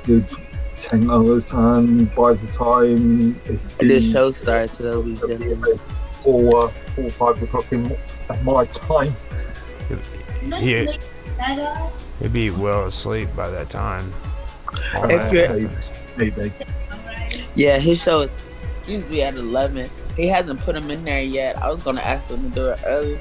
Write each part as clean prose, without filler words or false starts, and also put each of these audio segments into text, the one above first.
good 10 hours, and by the time the show starts, it'll be different. 5 o'clock at my time. He'd be well asleep by that time. Maybe. Yeah, his show is, excuse me, at 11. He hasn't put him in there yet. I was going to ask him to do it early.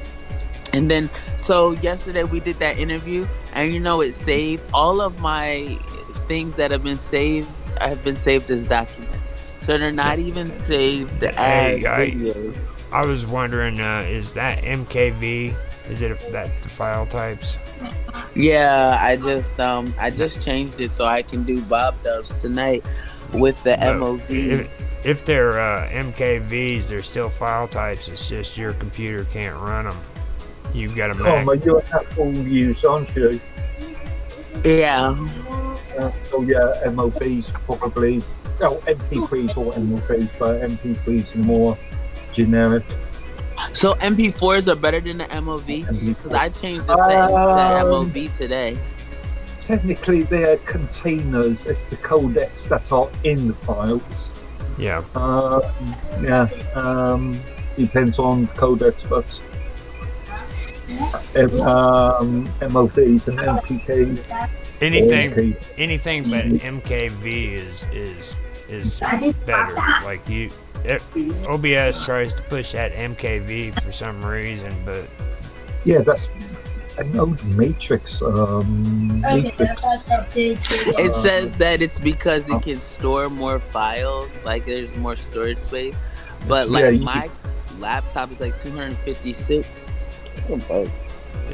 And then, so yesterday we did that interview, and it saved all of my things that have been saved as documents. So they're not even saved as videos. I was wondering, is that MKV? Is it that the file types? Yeah, I just changed it so I can do Bob Dubs tonight with the MOV. If they're MKVs, they're still file types. It's just your computer can't run them. You've got a Mac. Oh, you're an Apple user, aren't you? Yeah. So yeah, MOVs probably. Oh, MP3s or MOVs, but MP3s are more generic. So MP4s are better than the MOV? Because I changed the settings to MOV today. Technically, they're containers. It's the codecs that are in the files. Yeah. Depends on codecs, but MOVs and MPKs. Anything but MKV is better. Like OBS tries to push that MKV for some reason, but yeah, that's an old Matrix. It says that it's because it can store more files, like there's more storage space. But my laptop is like 256.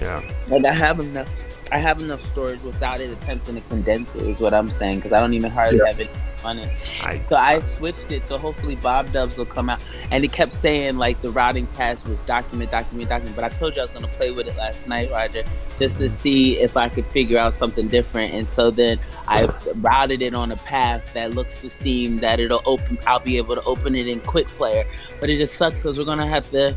Yeah. Like I have enough storage without it attempting to condense it, is what I'm saying, because I don't even hardly have it on it. So I switched it, so hopefully Bob Dubs will come out. And it kept saying like the routing path was document. But I told you I was going to play with it last night, Roger, just to see if I could figure out something different. And so then I routed it on a path that looks to seem that I'll be able to open it in Quick Player. But it just sucks because we're going to have to,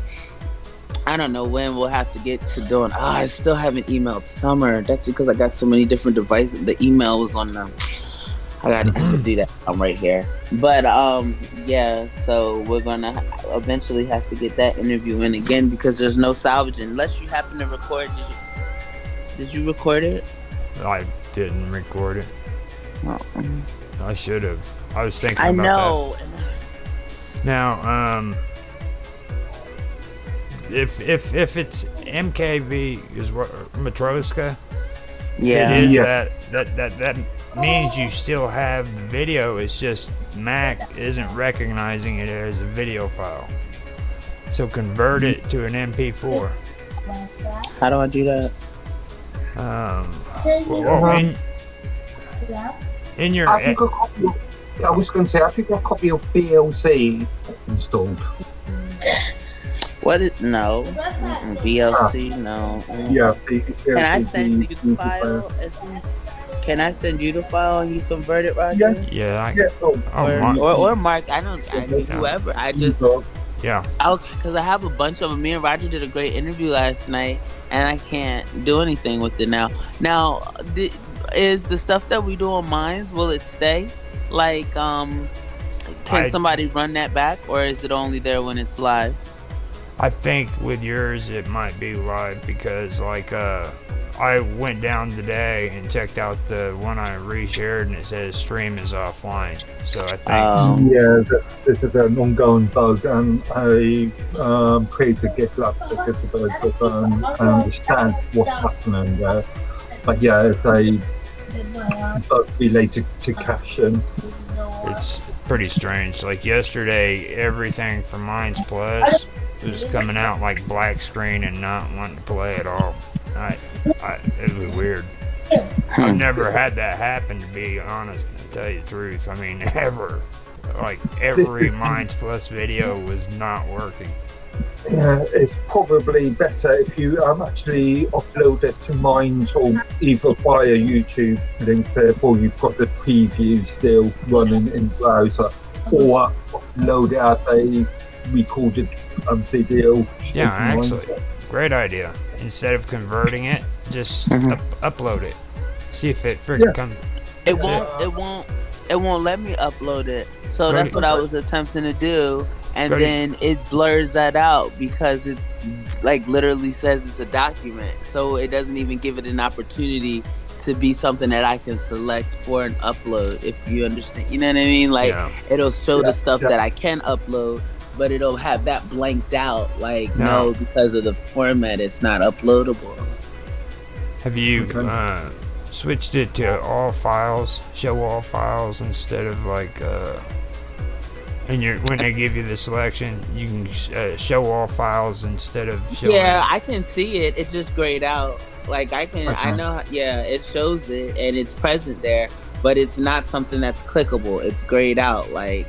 I don't know when we'll have to get to doing. I still haven't emailed Summer. That's because I got so many different devices. The email was on them. I got to do that. I'm right here. But yeah. So we're gonna eventually have to get that interview in again because there's no salvaging unless you happen to record. Did you record it? I didn't record it. Oh. I should have. I was thinking about that. Now, if it's MKV is what Matroska, yeah, it is that means you still have the video. It's just Mac isn't recognizing it as a video file. So convert it to an MP4. How do I do that? In your. I was going to say, I think a copy of VLC installed. What is no VLC? No. Yeah. Can I send you the file? Can I send you the file and you convert it, Roger? Yeah. Or Mark. Whoever. I just. Yeah. Because I have a bunch of them. Me and Roger did a great interview last night, and I can't do anything with it now. Now, is the stuff that we do on Minds, will it stay? Like, can somebody run that back, or is it only there when it's live? I think with yours it might be live because I went down today and checked out the one I reshared and it says stream is offline. So I think this is an ongoing bug, and I created a GitLab ticket to understand what's happening there. But yeah, it's a bug related to caching. It's pretty strange. Like yesterday, everything from Minds Plus was coming out like black screen and not wanting to play at all. It was weird. I've never had that happen, to be honest, to tell you the truth. I mean, ever. Like, every Minds Plus video was not working. Yeah, it's probably better if you actually upload it to Minds or either via YouTube link, therefore you've got the preview still running in the browser, or upload it as a recorded video. Yeah, actually, great idea. Instead of converting it, just upload it. See if it freaking comes. It won't let me upload it. So that's what I was attempting to do. And then it blurs that out because it's like literally says it's a document. So it doesn't even give it an opportunity to be something that I can select for an upload, if you understand. You know what I mean? Like it'll show the stuff that I can upload, but it'll have that blanked out. Like no, because of the format, it's not uploadable. Have you switched it to all files, show all files instead of like when they give you the selection, you can show all files instead of showing. Yeah, I can see it. It's just grayed out. Like I know. Yeah, it shows it and it's present there, but it's not something that's clickable. It's grayed out. Like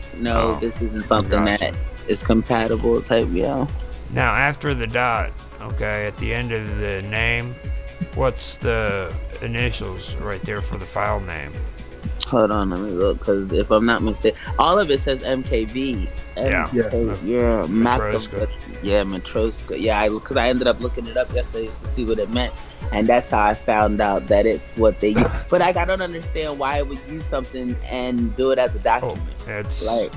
this isn't something that is compatible. Type Now after the dot, okay, at the end of the name, what's the initials right there for the file name? Hold on, let me look, because if I'm not mistaken, all of it says MKV. Matroska. Matroska. Yeah, because I ended up looking it up yesterday to see what it meant, and that's how I found out that it's what they use. But I don't understand why it would use something and do it as a document. It's like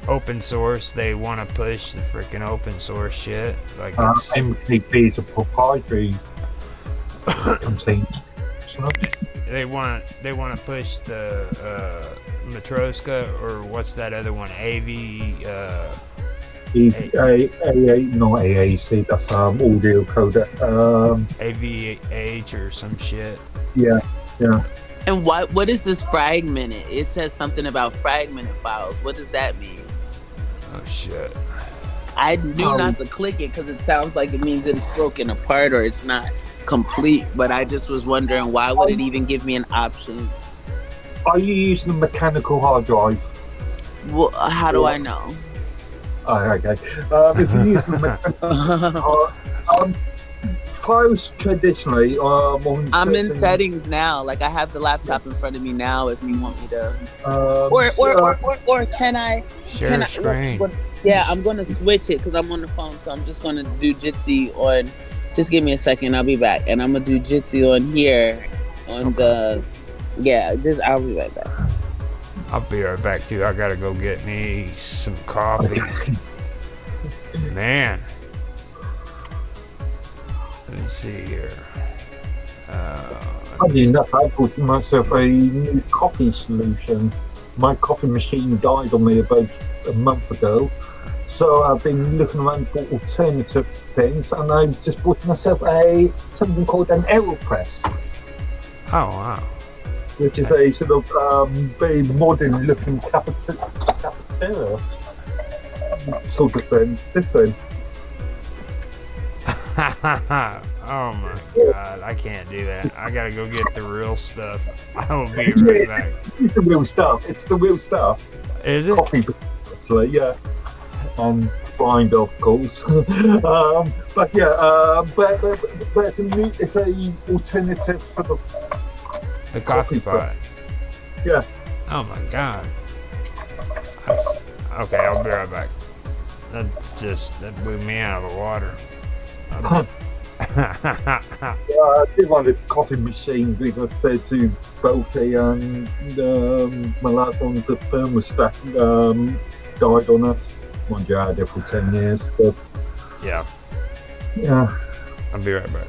open source. They want to push the freaking open source shit. Like MKV is a proprietary container. They want to push the Matroska, or what's that other one? AV. Not AAC. That's audio codec. AVH or some shit. Yeah. And what is this fragmented? It says something about fragmented files. What does that mean? Oh shit. I knew not to click it because it sounds like it means it's broken apart or it's not complete, but I just was wondering why would it even give me an option? Are you using a mechanical hard drive? Well, how do I know? Okay. If you use the mechanical files traditionally I'm in settings now. Like I have the laptop in front of me now. If you want me to, or can I share screen? Yeah, I'm gonna switch it because I'm on the phone, so I'm just gonna do Jitsi on. Just give me a second, I'll be back. And I'm gonna do Jitsi on here on the I'll be right back. I'll be right back too. I gotta go get me some coffee. Man. Let me see here. Funny enough, I bought myself a new coffee solution. My coffee machine died on me about a month ago. So I've been looking around for alternative things, and I just bought myself something called an AeroPress. Oh wow! Which is a sort of very modern-looking cafeteria sort of thing. This thing. Oh my god! I can't do that. I gotta go get the real stuff. I will be right back. It's the real stuff. It's the real stuff. Is it? Coffee, obviously, yeah. And grind, of course. But it's a alternative sort of the coffee pot. Yeah. Oh my god. Okay, I'll be right back. That blew me out of the water. I did want a coffee machine because they're too bulky, and my last one, the thermostat, died on us. Mind you, I had it for 10 years. But yeah. I'll be right back.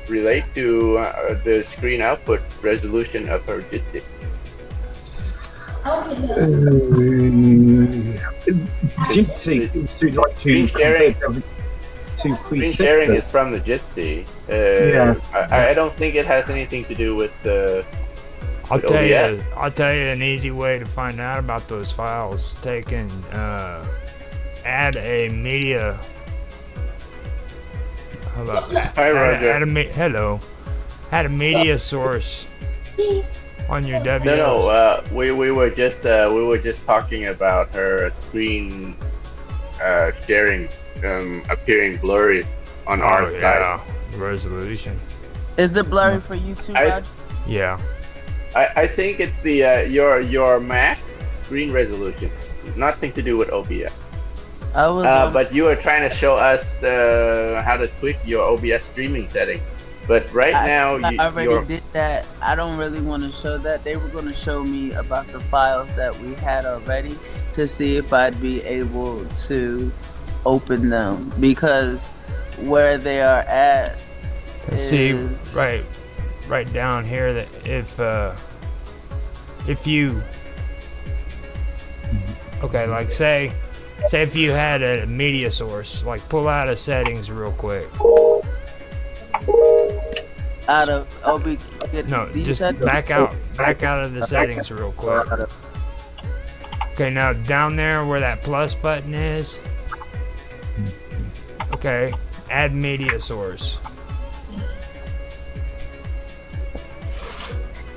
Relate to the screen output resolution of her Jitsi. Jitsi seems to like screen sharing is from the Jitsi. I don't think it has anything to do with the. I'll tell you an easy way to find out about those files. Add a media. Hello. Hi, Roger. Hello. Add a media source on your W. No. We were just talking about her screen sharing appearing blurry on our side. Yeah. Resolution. Is it blurry for you too, Roger? Yeah. I think it's the your Mac screen resolution, nothing to do with OBS. But you were trying to show us how to tweak your OBS streaming setting. But right now, I already did that. I don't really want to show that. They were going to show me about the files that we had already to see if I'd be able to open them, because where they are at See, is right down here that if you okay, like say if you had a media source, like pull out of settings real quick. out of OB. No, just back out of the settings real quick. Okay, now down there where that plus button is, okay, add media source.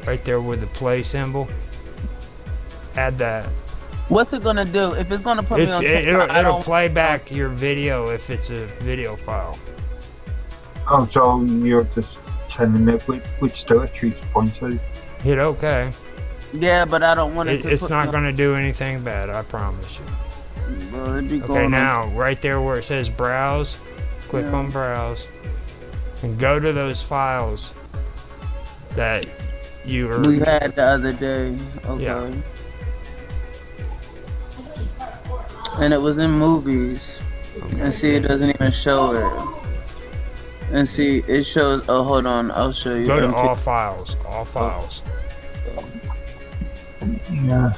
Right there with the play symbol. Add that. What's it gonna do? If it's gonna put me on camera, it'll play back your video if it's a video file. Oh, so you're just telling me which directory to point to? Hit OK. Yeah, but I don't want it to. It's not gonna do anything bad, I promise you. Well, it'd be Okay, now right there where it says browse, click on browse, and go to those files that we had the other day. Okay. Yeah. And it was in movies. Okay, and see, it doesn't even show it. And see, it shows. Oh, hold on, I'll show you. Go to all files. All files. Yeah.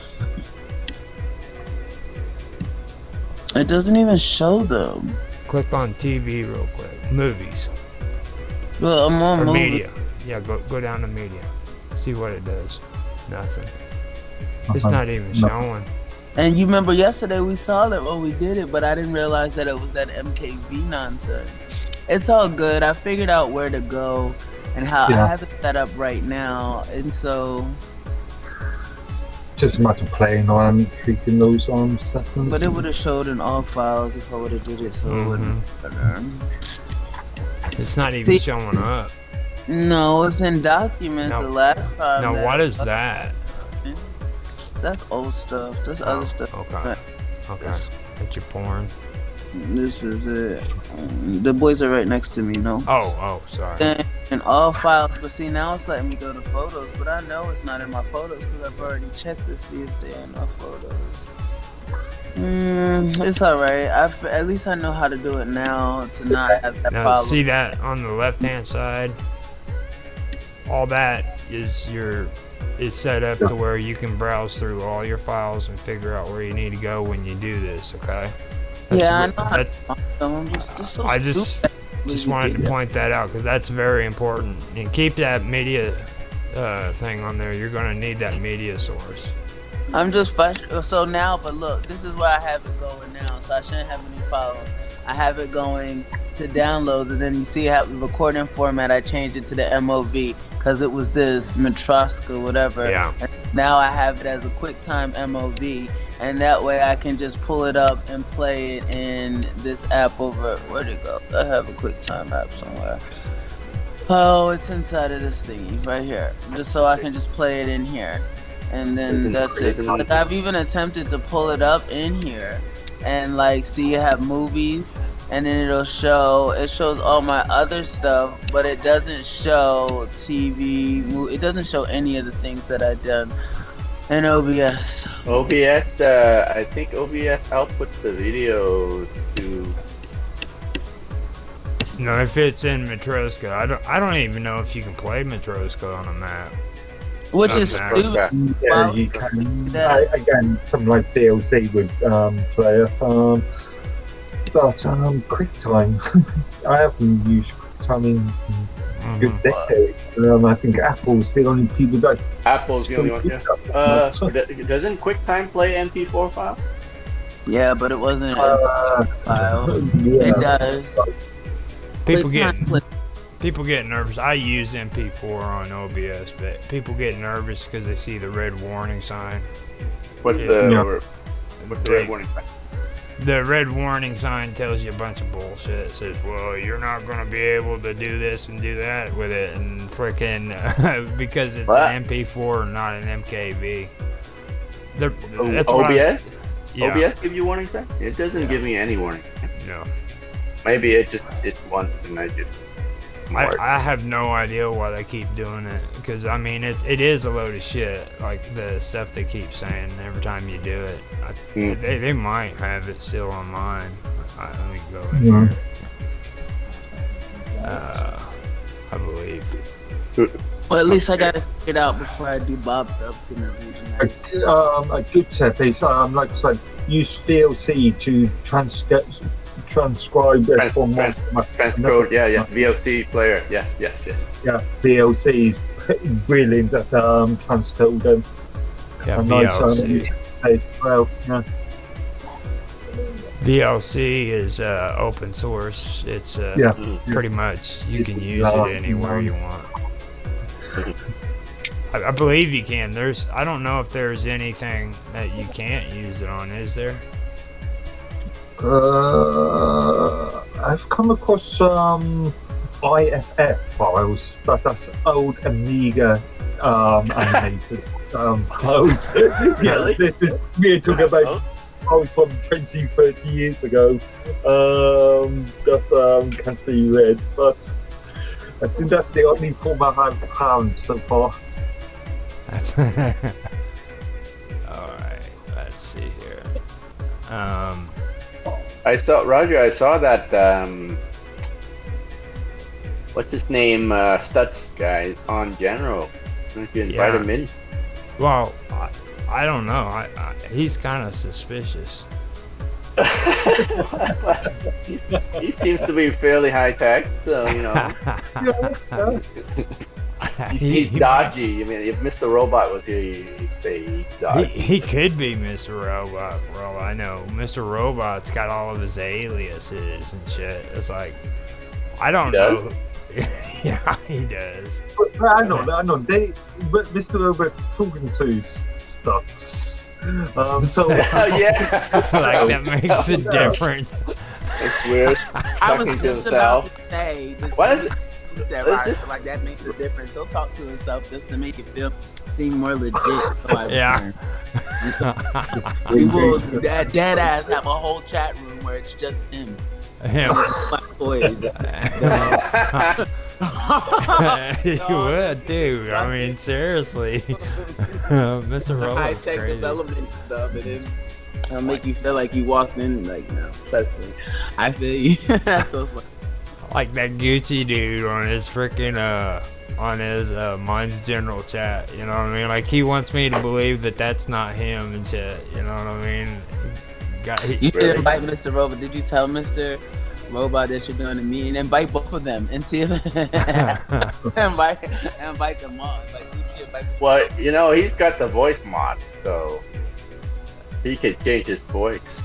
It doesn't even show them. Click on TV real quick. Movies. Well, I'm on movie. Media. Yeah, go down to media. See what it does. Nothing. It's not even showing. And you remember yesterday we saw it when we did it, but I didn't realize that it was that MKV nonsense. It's all good. I figured out where to go and how I have it set up right now, and so just a matter of playing on tweaking those settings. But it would have showed in all files if I would have did it, so it wouldn't. It's not even showing up. No, it's in documents the last time. Now what is that? That's old stuff. That's other stuff. Okay. That's your porn. This is it. The boys are right next to me, no? Oh, sorry. And all files, but see, now it's letting me go to photos, but I know it's not in my photos because I've already checked to see if they're in my photos. It's alright. At least I know how to do it now to not have that problem. See that on the left-hand side? All that is set up to where you can browse through all your files and figure out where you need to go when you do this, okay? I know how to find them. I just wanted to point that out because that's very important. And keep that media thing on there. You're going to need that media source. I'm just so now, but look, this is where I have it going now, so I shouldn't have any problems. I have it going to downloads, and then you see I have the recording format. I changed it to the MOV because it was this Matroska, whatever. Yeah. And now I have it as a QuickTime MOV, and that way I can just pull it up and play it in this app over. Where'd it go? I have a QuickTime app somewhere. Oh, it's inside of this thingy right here, just so I can just play it in here. And then that's it. Like, I've even attempted to pull it up in here and like see you have movies, and then it shows all my other stuff, but it doesn't show TV. It doesn't show any of the things that I've done in OBS. I think OBS outputs the video to. No, if it's in Matroska, I don't even know if you can play Matroska on a map. Which is stupid. Yeah, you can. Again, something like DLC would play it. But QuickTime, I haven't used QuickTime in a good decade. I think Apple's the only people that. Apple's the only one. Yeah. Doesn't QuickTime play MP4 file? Yeah, but it wasn't a file. Yeah. It does. People get nervous. I use MP4 on OBS, but people get nervous because they see the red warning sign. What's the red warning sign? The red warning sign tells you a bunch of bullshit. It says, well, you're not going to be able to do this and do that with it, and freaking because it's an MP4 not an MKV. That's OBS? OBS give you warning sign? It doesn't give me any warning. No. Maybe it once and I just smart. I have no idea why they keep doing it, because I mean it is a load of shit, like the stuff they keep saying every time you do it. They might have it still on mine. Let me go in here. I believe. Well, at least I got to figure it out before I do Bob Dubs and everything. A good tip is, like I said, use VLC to transcribe it from transcode. Yeah. VLC player. Yes. Yeah, VLC is brilliant at transcoding. Yeah, and VLC. As well. Yeah. VLC is open source. It's pretty much you can use it anywhere you want. I believe you can. I don't know if there's anything that you can't use it on. Is there? I've come across some IFF files, but that's old Amiga animated files. Really? We're talking about files from 20, 30 years ago that can't be read, but I think that's the only form I have found so far. That's alright, let's see here. I saw that what's his name, Stutz guys on General. You can invite him in. Well, I don't know. He's kind of suspicious. he seems to be fairly high tech, so you know. He's dodgy. I mean, if Mr. Robot was here, he'd say he's dodgy. He could be Mr. Robot for all I know. Mr. Robot's got all of his aliases and shit. It's like, I don't know. Yeah, he does. But I know. But Mr. Robot's talking to stuff. So yeah, like that makes a difference. It's weird. I was just about to say. What is it? He said, right, like that makes a difference. He'll talk to himself just to make it seem more legit. So Yeah. People dead ass have a whole chat room where it's just him. Black boys. You would, dude. I mean, seriously. Mr. Robot's high-tech crazy. development stuff. It'll make you feel like you walked in, like, no. I feel you. That's so funny. Like that Gucci dude on his freaking Mine's General chat, you know what I mean? Like, he wants me to believe that that's not him and shit, you know what I mean? You should invite Mr. Robot. Did you tell Mr. Robot that you're doing a meeting? Invite both of them and see if invite them on. Well, you know, he's got the voice mod, so he can change his voice.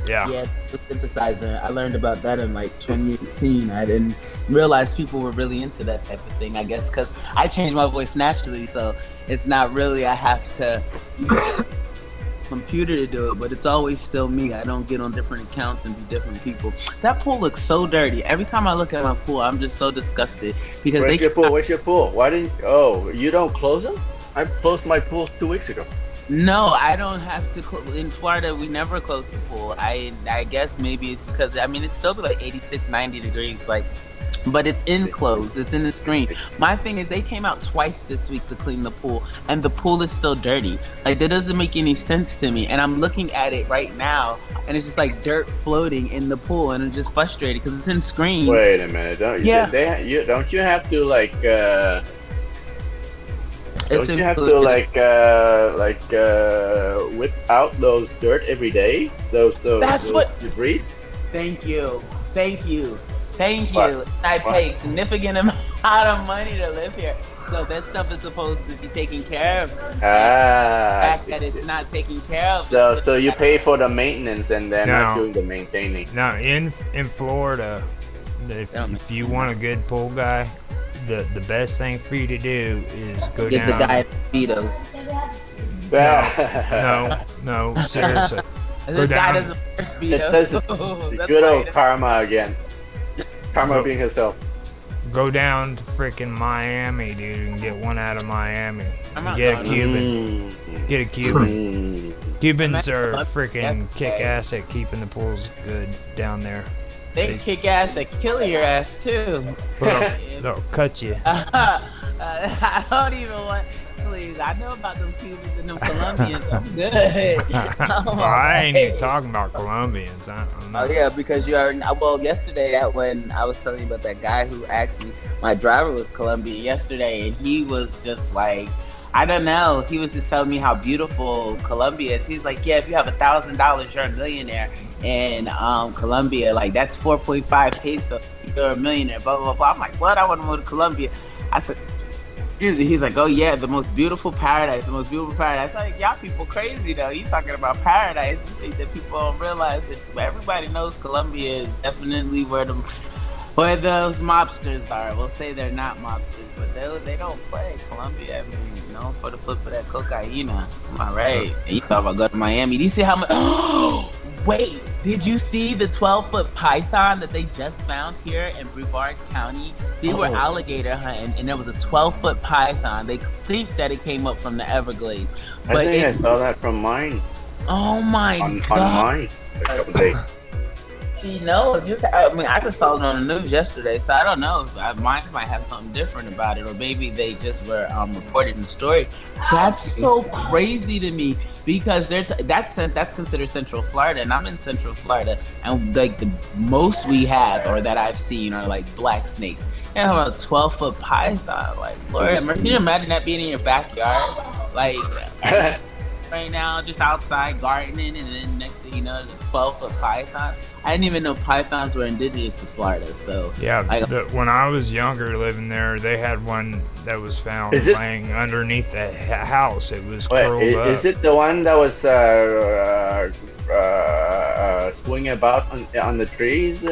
Yeah, the synthesizer. I learned about that in like 2018. I didn't realize people were really into that type of thing. I guess because I changed my voice naturally, so it's not really I have to use a computer to do it, but it's always still me. I don't get on different accounts and be different people. That pool looks so dirty. Every time I look at my pool, I'm just so disgusted because Where's your pool? Why didn't? Oh, you don't close them? I closed my pool 2 weeks ago. No, I don't have to. In Florida, we never close the pool. I guess maybe it's because, I mean, it's still be like 86, 90 degrees, like, but it's enclosed. It's in the screen. My thing is they came out twice this week to clean the pool, and the pool is still dirty. Like, that doesn't make any sense to me. And I'm looking at it right now, and it's just like dirt floating in the pool, and I'm just frustrated because it's in screen. Wait a minute, don't you have to like don't you have to whip out those dirt every day? Those debris? Thank you. I pay a significant amount of money to live here. So that stuff is supposed to be taken care of. The fact that it's not taken care of. So you pay for the maintenance and they're not doing the maintaining. No, in Florida, if you want a good pool guy, the best thing for you to do is go get down. the guy at Speedos. No, seriously. This guy doesn't wear Speedos. It says good old Karma again. Karma being herself. Go down to freaking Miami, dude, and get one out of Miami. Get a Cuban. Get a Cuban. Cubans are freaking kick ass at keeping the pools good down there. They kick ass and kill your ass too. They'll cut you. I don't even want. Please, I know about them Cubans and them Colombians. I'm good. Well, I ain't even talking about Colombians. I don't know. Oh yeah, because you already. Well, yesterday when I was telling you about that guy who actually, my driver was Colombian yesterday, and he was just like, I don't know. He was just telling me how beautiful Colombia is. He's like, yeah, if you have $1,000, you're a millionaire in Colombia. Like that's 4.5 pesos. You're a millionaire. Blah blah blah. I'm like, what? I want to move to Colombia. I said. He's like, oh yeah, the most beautiful paradise, the most beautiful paradise. I'm like, y'all people crazy though. You talking about paradise? You think that people don't realize that everybody knows Colombia is definitely where those mobsters are. We'll say they're not mobsters, but they don't play Colombia. I mean, known for the flip of that cocaine. Am I right? And you thought about going to Miami? Do you see how much? Oh, wait, did you see the 12-foot python that they just found here in Brevard County? They were alligator hunting, and there was a 12-foot python. They think that it came up from the Everglades. I think I saw that from mine. Oh my God. On mine a couple days. See, no, I just saw it on the news yesterday, so I don't know. Mine might have something different about it, or maybe they just were reported in the story. That's so crazy to me because that's considered Central Florida, and I'm in Central Florida, and like the most we have or that I've seen are like black snakes. And how about a 12-foot python? Like, Lord, can you imagine that being in your backyard? Like. Right now, just outside gardening, and then next thing you know, the 12-foot python. I didn't even know pythons were indigenous to Florida. So yeah, when I was younger living there, they had one that was found laying underneath the house. It was curled up. Is it the one that was swinging about on the trees,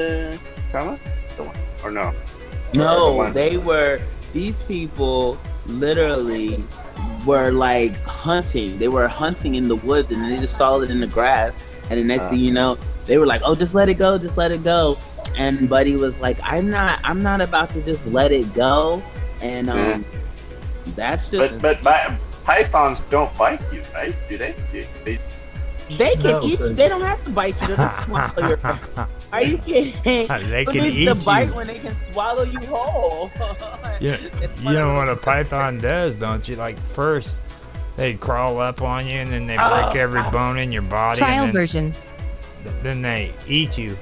Kama? The one or no? No, these people literally were like hunting. They were hunting in the woods, and they just saw it in the grass. And the next thing you know, they were like, "Oh, just let it go, just let it go." And Buddy was like, "I'm not about to just let it go." And that's just. But pythons don't bite you, right? Do they? They can eat you. They don't have to bite you. They'll just swallow your. Are you kidding? They can eat you. Bite when they can swallow you whole. Yeah, you know what a python does, don't you? Like first, they crawl up on you, and then they break every bone in your body. Trial version. Then they eat you.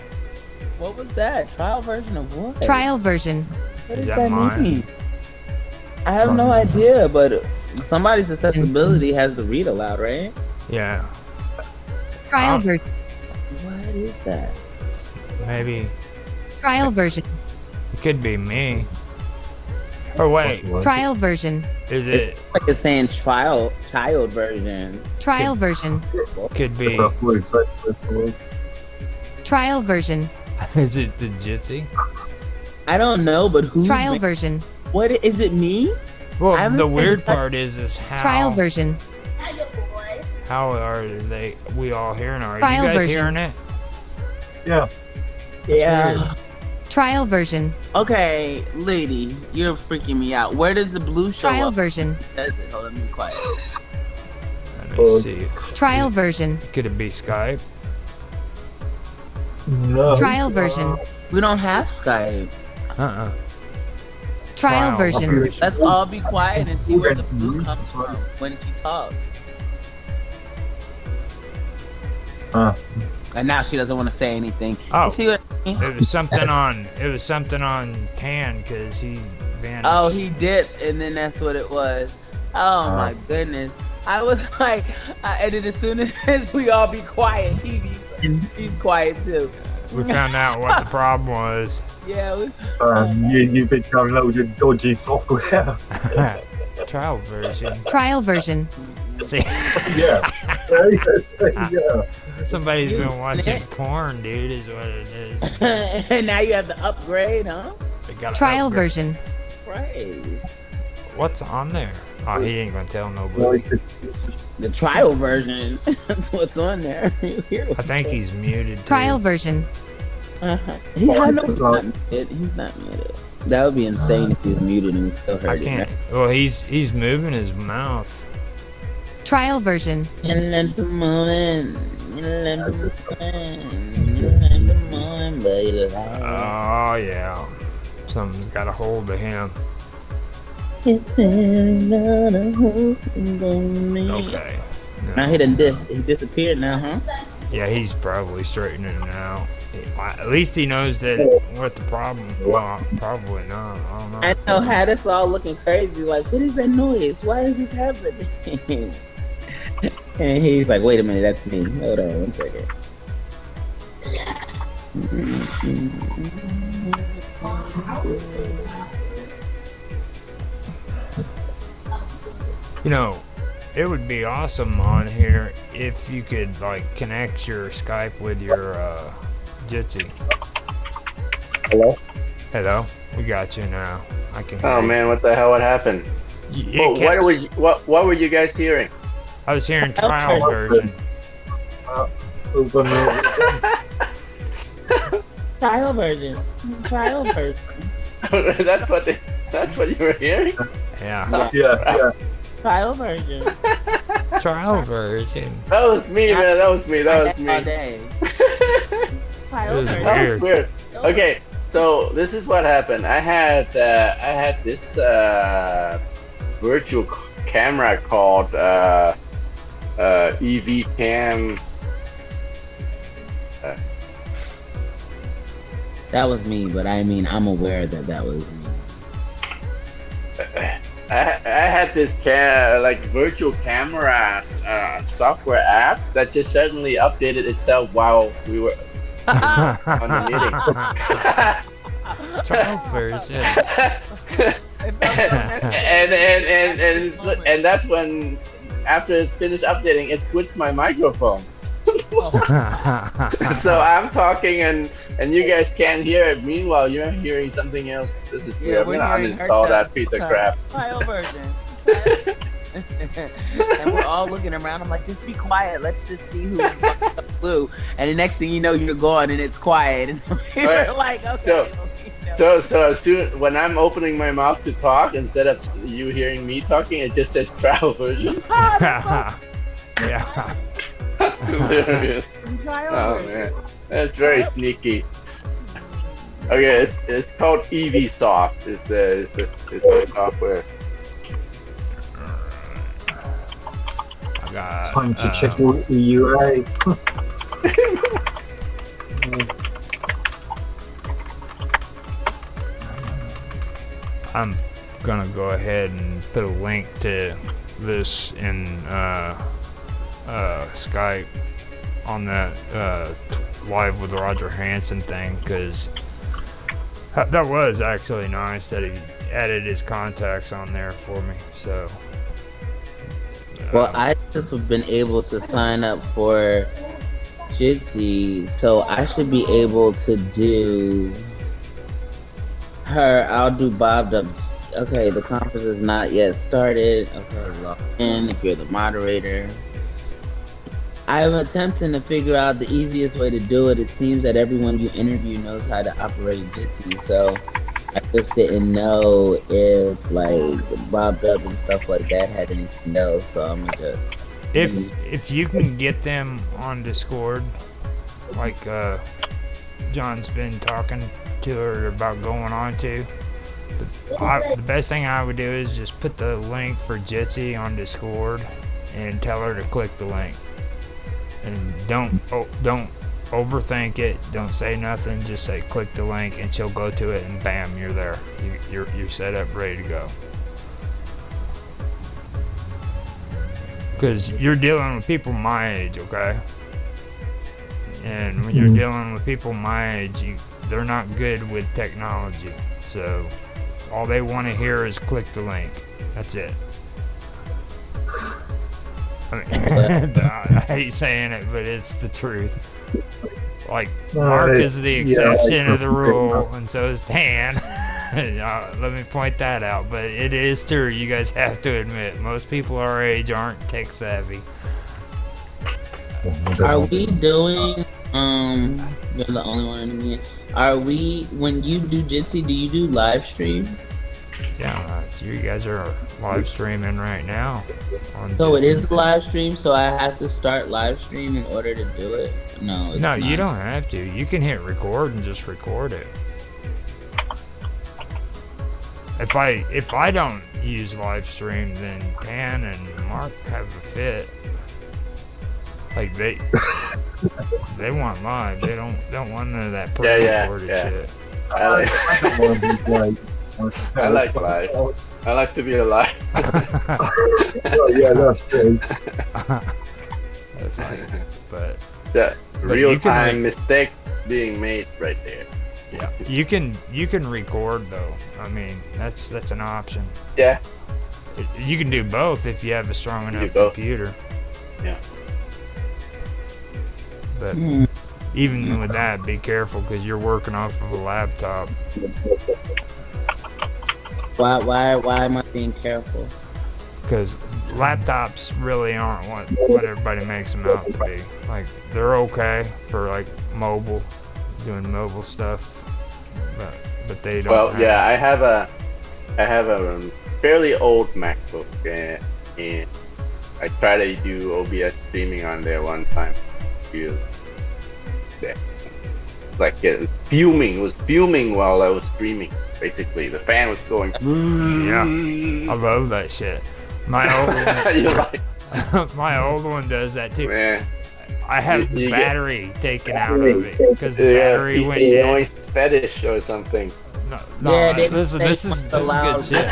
What was that? Trial version of what? Trial version. What does that mean? I have no idea, but somebody's accessibility has to read aloud, right? Yeah. Trial version. What is that? Maybe. Trial version. It could be me. Or wait. Trial version. Is it's like it's saying child version. Trial version. Could be. Trial version. Is it the Jitsi? I don't know, but who's trial version? What is it? Me? Well, the weird part is how trial version. How are we all hearing? Are trial you guys version. hearing it? Yeah. Yeah. Trial version. Okay, lady, you're freaking me out. Where does the blue show trial up? version. That's it. Hold on, be quiet. Let me see. Trial version. Could it be Skype? No. Trial version. We don't have Skype. Trial version. Let's all be quiet and see where the blue comes from when she talks. And now she doesn't want to say anything. Oh, see what I mean? It was something on Tan because he vanished. Oh, he dipped, and then that's what it was. Oh my goodness! I was like, and then as soon as we all be quiet, she's quiet too. We found out what the problem was. Yeah. You've been downloading dodgy software. Trial version. Trial version. See? Yeah. Yeah. Somebody's been watching porn, dude, is what it is. And now you have the upgrade, huh? Trial version. Praise. What's on there? Oh, he ain't gonna tell nobody. The trial version. That's what's on there. I think he's muted. Trial version. He's not muted. That would be insane if he's muted and we still heard I can't. Well, he's moving his mouth. Trial version. somebody. Oh yeah, something's got a hold of him. Okay. No. Now he disappeared now, huh? Yeah, he's probably straightening it out. At least he knows that what the problem. Well, probably not. I don't know. I know, had us all looking crazy. Like, what is that noise? Why is this happening? And he's like, wait a minute, that's me. Hold on 1 second. You know, it would be awesome on here if you could like connect your Skype with your Jitsi. Hello, we got you now. I can hear you. Man, what the hell? What happened? What were you guys hearing? I was hearing trial version. Trial version. That's what you were hearing? Yeah. Yeah. Trial version. Trial version. That was me, man. That was me. All day. Trial version. That was weird. Okay, so this is what happened. I had this virtual camera called EV Cam. That was me, but I mean, I'm aware that was me. I had this virtual camera software app that just suddenly updated itself while we were on the meeting. Trial version. and that's when, after it's finished updating, it switched my microphone. So I'm talking and you guys can't hear it. Meanwhile, you're hearing something else. This is weird. I'm gonna uninstall that piece of crap. Trial version. And we're all looking around. I'm like, just be quiet. Let's just see who flew. And the next thing you know, you're gone and it's quiet. And we're like, okay. So as soon when I'm opening my mouth to talk, instead of you hearing me talking, it just says trial version. Yeah. That's hilarious. Oh man, that's very sneaky. Okay, it's called EV Soft. Is the software. I got Time to check your EUA. I'm gonna go ahead and put a link to this in Skype on that live with Roger Hanson thing, because that was actually nice that he added his contacts on there for me. So well, I just have been able to sign up for Jitsi, so I should be able to do her. I'll do Bob the. Okay, the conference is not yet started. Okay, log in if you're the moderator. I'm attempting to figure out the easiest way to do it. It seems that everyone you interview knows how to operate Jitsi, so I just didn't know if like Bob Dub and stuff like that had anything else. So I'm gonna just if you can get them on Discord, like John's been talking to her about going on to. The best thing I would do is just put the link for Jitsi on Discord and tell her to click the link. And don't overthink it. Don't say nothing. Just say click the link, and she'll go to it, and bam, you're there. You're set up, ready to go. Because you're dealing with people my age, okay? And when you're dealing with people my age, they're not good with technology. So all they want to hear is click the link. That's it. I mean, I hate saying it, but it's the truth. Like, Mark is the exception of the rule, and so is Dan. Let me point that out. But it is true. You guys have to admit, most people our age aren't tech savvy. Are we doing? You're the only one in here. Are we? When you do Jitsi, do you do live stream? Yeah, you guys are live streaming right now. So it is live stream, so I have to start live stream in order to do it? No, it's No, not. you don't have to. You can hit record and just record it. If I don't use live stream, then Pan and Mark have a fit. Like they want live. They don't want none of that pre-recorded shit. I like live. I like to be alive. Oh, yeah, that's true. That's like, but real-time mistakes being made right there. Yeah, you can record though. I mean, that's an option. Yeah. You can do both if you have a strong enough computer. Yeah. But even with that, be careful because you're working off of a laptop. Why am I being careful? Because laptops really aren't what everybody makes them out to be. Like, they're okay for like doing mobile stuff, but they don't. Well, yeah, I have a fairly old MacBook, and I tried to do OBS streaming on there one time. Like it was fuming while I was streaming. Basically, the fan was going. Yeah, I love that shit. My old one, You're right. my old one does that too. Man. I had the battery taken out of it because the battery went dead. Noise fetish or something. No, this is good shit.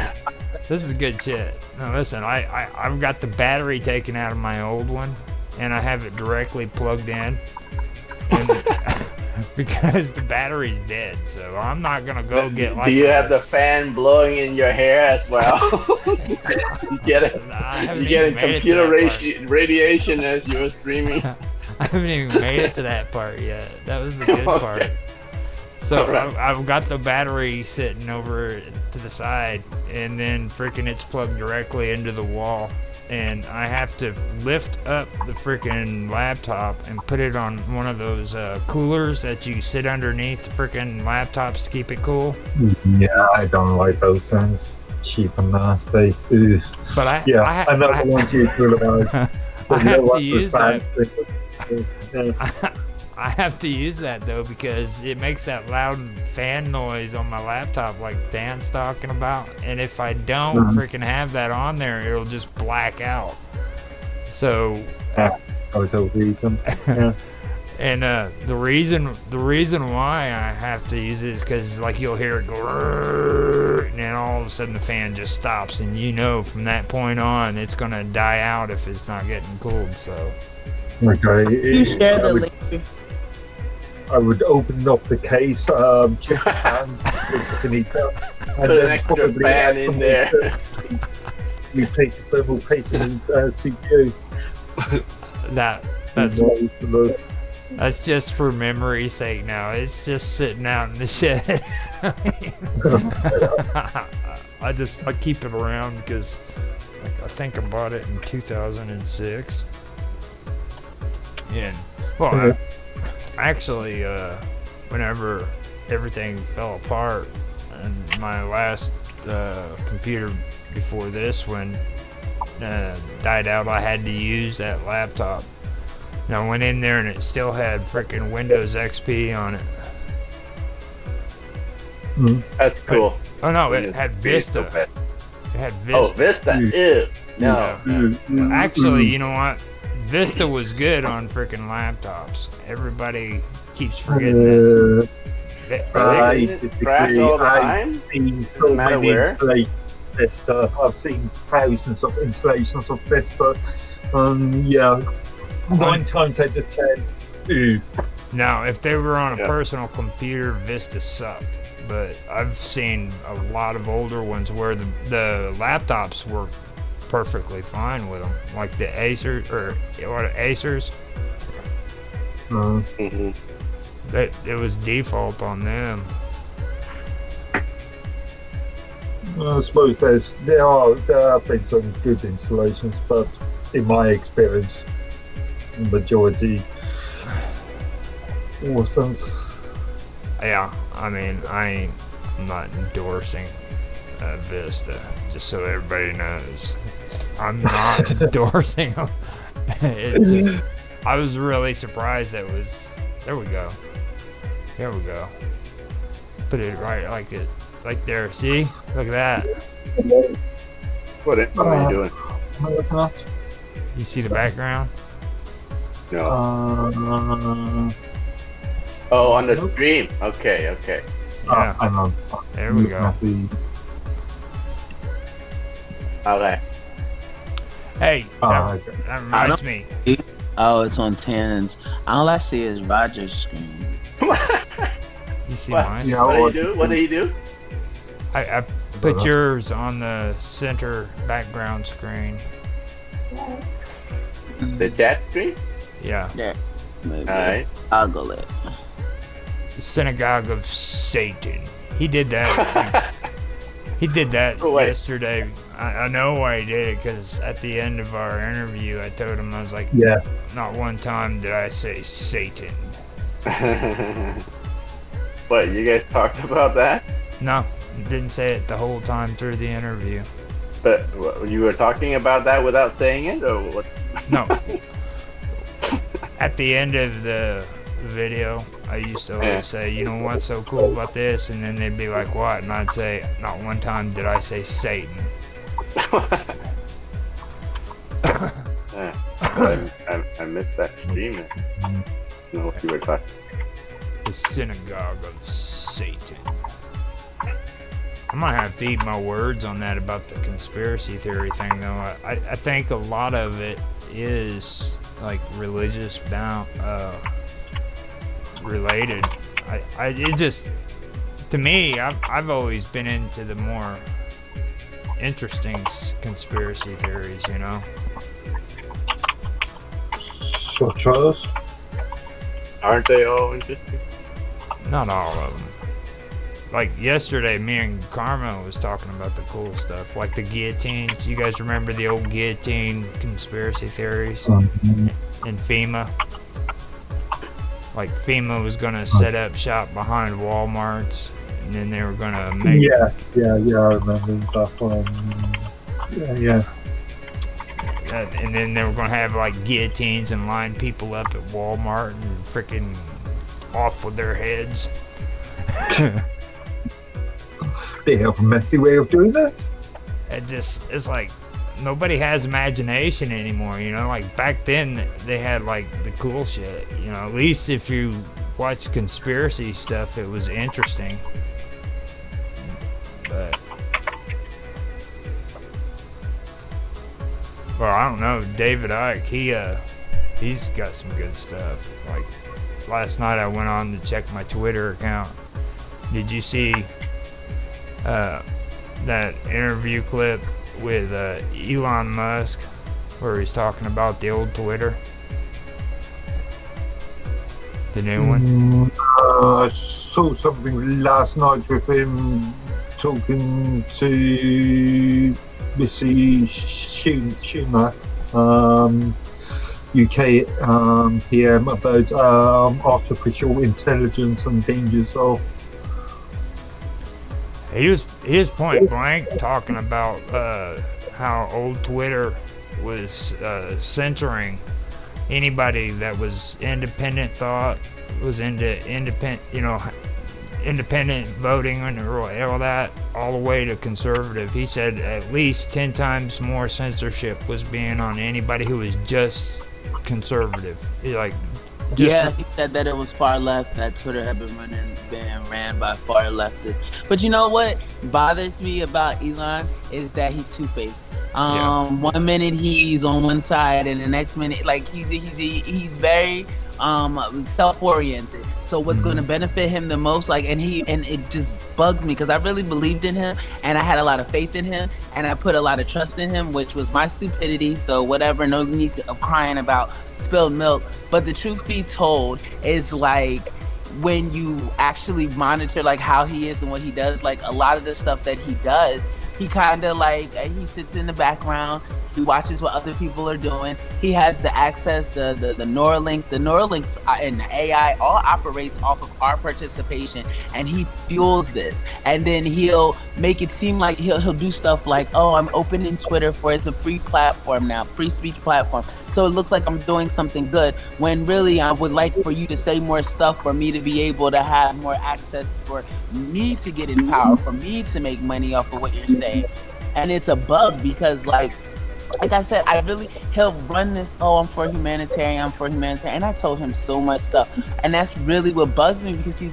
This is good shit. No, listen, I've got the battery taken out of my old one, and I have it directly plugged in, and because the battery's dead. So I'm not gonna go get like. Do you have the fan blowing in your hair as well? you get computer radiation as you were streaming. I haven't even made it to that part yet. That was the good part. So right. I've got the battery sitting over to the side, and then freaking it's plugged directly into the wall. And I have to lift up the freaking laptop and put it on one of those coolers that you sit underneath the freaking laptops to keep it cool. Yeah, I don't like those things. Cheap and nasty. Ugh. But I know the ones you feel about. I have to use that. I have to use that though because it makes that loud fan noise on my laptop like Dan's talking about, and if I don't freaking have that on there, it'll just black out. So that was a reason. And the reason why I have to use it is because like you'll hear it go, and then all of a sudden the fan just stops, and you know from that point on it's gonna die out if it's not getting cooled. So okay, you share the link. I would open up the case, check the fan, put an extra fan in there. Replace the thermal paste in CPU. That's just for memory's sake now. It's just sitting out in the shed. I keep it around because I think I bought it in 2006. And well, actually, whenever everything fell apart and my last computer before this one died out, I had to use that laptop. And I went in there and it still had freaking Windows XP on it. That's cool. Oh no, it had Vista. It had Vista. Oh, Vista. Ew. No. Actually, you know what? Vista was good on freaking laptops. Everybody keeps forgetting that. Crashed all the time? I've seen so many installations of Vista. I've seen thousands of installations of Vista. Yeah, 9 times out of 10. Now, if they were on a personal computer, Vista sucked. But I've seen a lot of older ones where the laptops were perfectly fine with them, like the Acers it was default on them. I suppose there have been some good installations, but in my experience, the majority wasn't. Yeah, I mean, I'm not endorsing Vista, just so everybody knows. I'm not endorsing them. It's just, I was really surprised that was. There we go. There we go. Put it right like there. See? Look at that. What are you doing? You see the background? No. Oh, on the stream. Okay. Yeah. Hang on. There we go. Okay. Hey, that reminds me. Oh, it's on 10s. All I see is Roger's screen. You see What? mine? Yeah. What do you do? I put yours on the center background screen. The chat screen? Yeah. There. Maybe. Alright. Toggle it. The Synagogue of Satan. He did that. He did that yesterday. I know why he did it, because at the end of our interview, I told him, I was like, Yeah. not one time did I say Satan. What, you guys talked about that? No, didn't say it the whole time through the interview. But you were talking about that without saying it, or what? No. At the end of the video, I used to always say, you know what's so cool about this? And then they'd be like, what? And I'd say, not one time did I say Satan. I missed that stream. I don't know what you were talking. The Synagogue of Satan. I'm gonna have to eat my words on that about the conspiracy theory thing, though. I think a lot of it is like religious related. It just, to me, I've always been into the more interesting conspiracy theories, you know. Such as? Aren't they all interesting? Not all of them. Like yesterday, me and Karma was talking about the cool stuff, like the guillotines. You guys remember the old guillotine conspiracy theories in FEMA? Like FEMA was gonna set up shop behind Walmarts, and then they were gonna make. Yeah, I remember that one. Yeah. And then they were gonna have like guillotines and line people up at Walmart and freaking off with their heads. They have a messy way of doing that. It's like nobody has imagination anymore, you know. Like back then they had like the cool shit, you know. At least if you watch conspiracy stuff, it was interesting. But well, I don't know. David Icke, he's got some good stuff. Like last night I went on to check my Twitter account. Did you see that interview clip with Elon Musk where he's talking about the old Twitter? The new one? I saw something last night with him talking to Missy Schumer, UK PM, about artificial intelligence and dangers of. He was point blank talking about how old Twitter was censoring anybody that was independent thought, was into independent voting and all that, all the way to conservative. He said at least 10 times more censorship was being on anybody who was just conservative. He he said that it was far left, that Twitter had been ran by far leftists. But you know what bothers me about Elon is that he's two-faced. 1 minute he's on one side, and the next minute, like he's very self-oriented. So what's going to benefit him the most, and it just bugs me, because I really believed in him and I had a lot of faith in him and I put a lot of trust in him, which was my stupidity. So whatever, no need of crying about spilled milk. But the truth be told is, like, when you actually monitor how he is and what he does, a lot of the stuff that he does, he kind of he sits in the background. He watches what other people are doing. He has the access, the Neuralinks. The Neuralinks and the AI all operates off of our participation, and he fuels this. And then he'll make it seem like he'll do stuff like, oh, I'm opening Twitter for it's a free platform now, free speech platform. So it looks like I'm doing something good, when really I would like for you to say more stuff for me to be able to have more access, for me to get in power, for me to make money off of what you're saying. And it's a bug because like I said, he'll run this, oh, I'm for humanitarian. And I told him so much stuff. And that's really what bugs me, because he's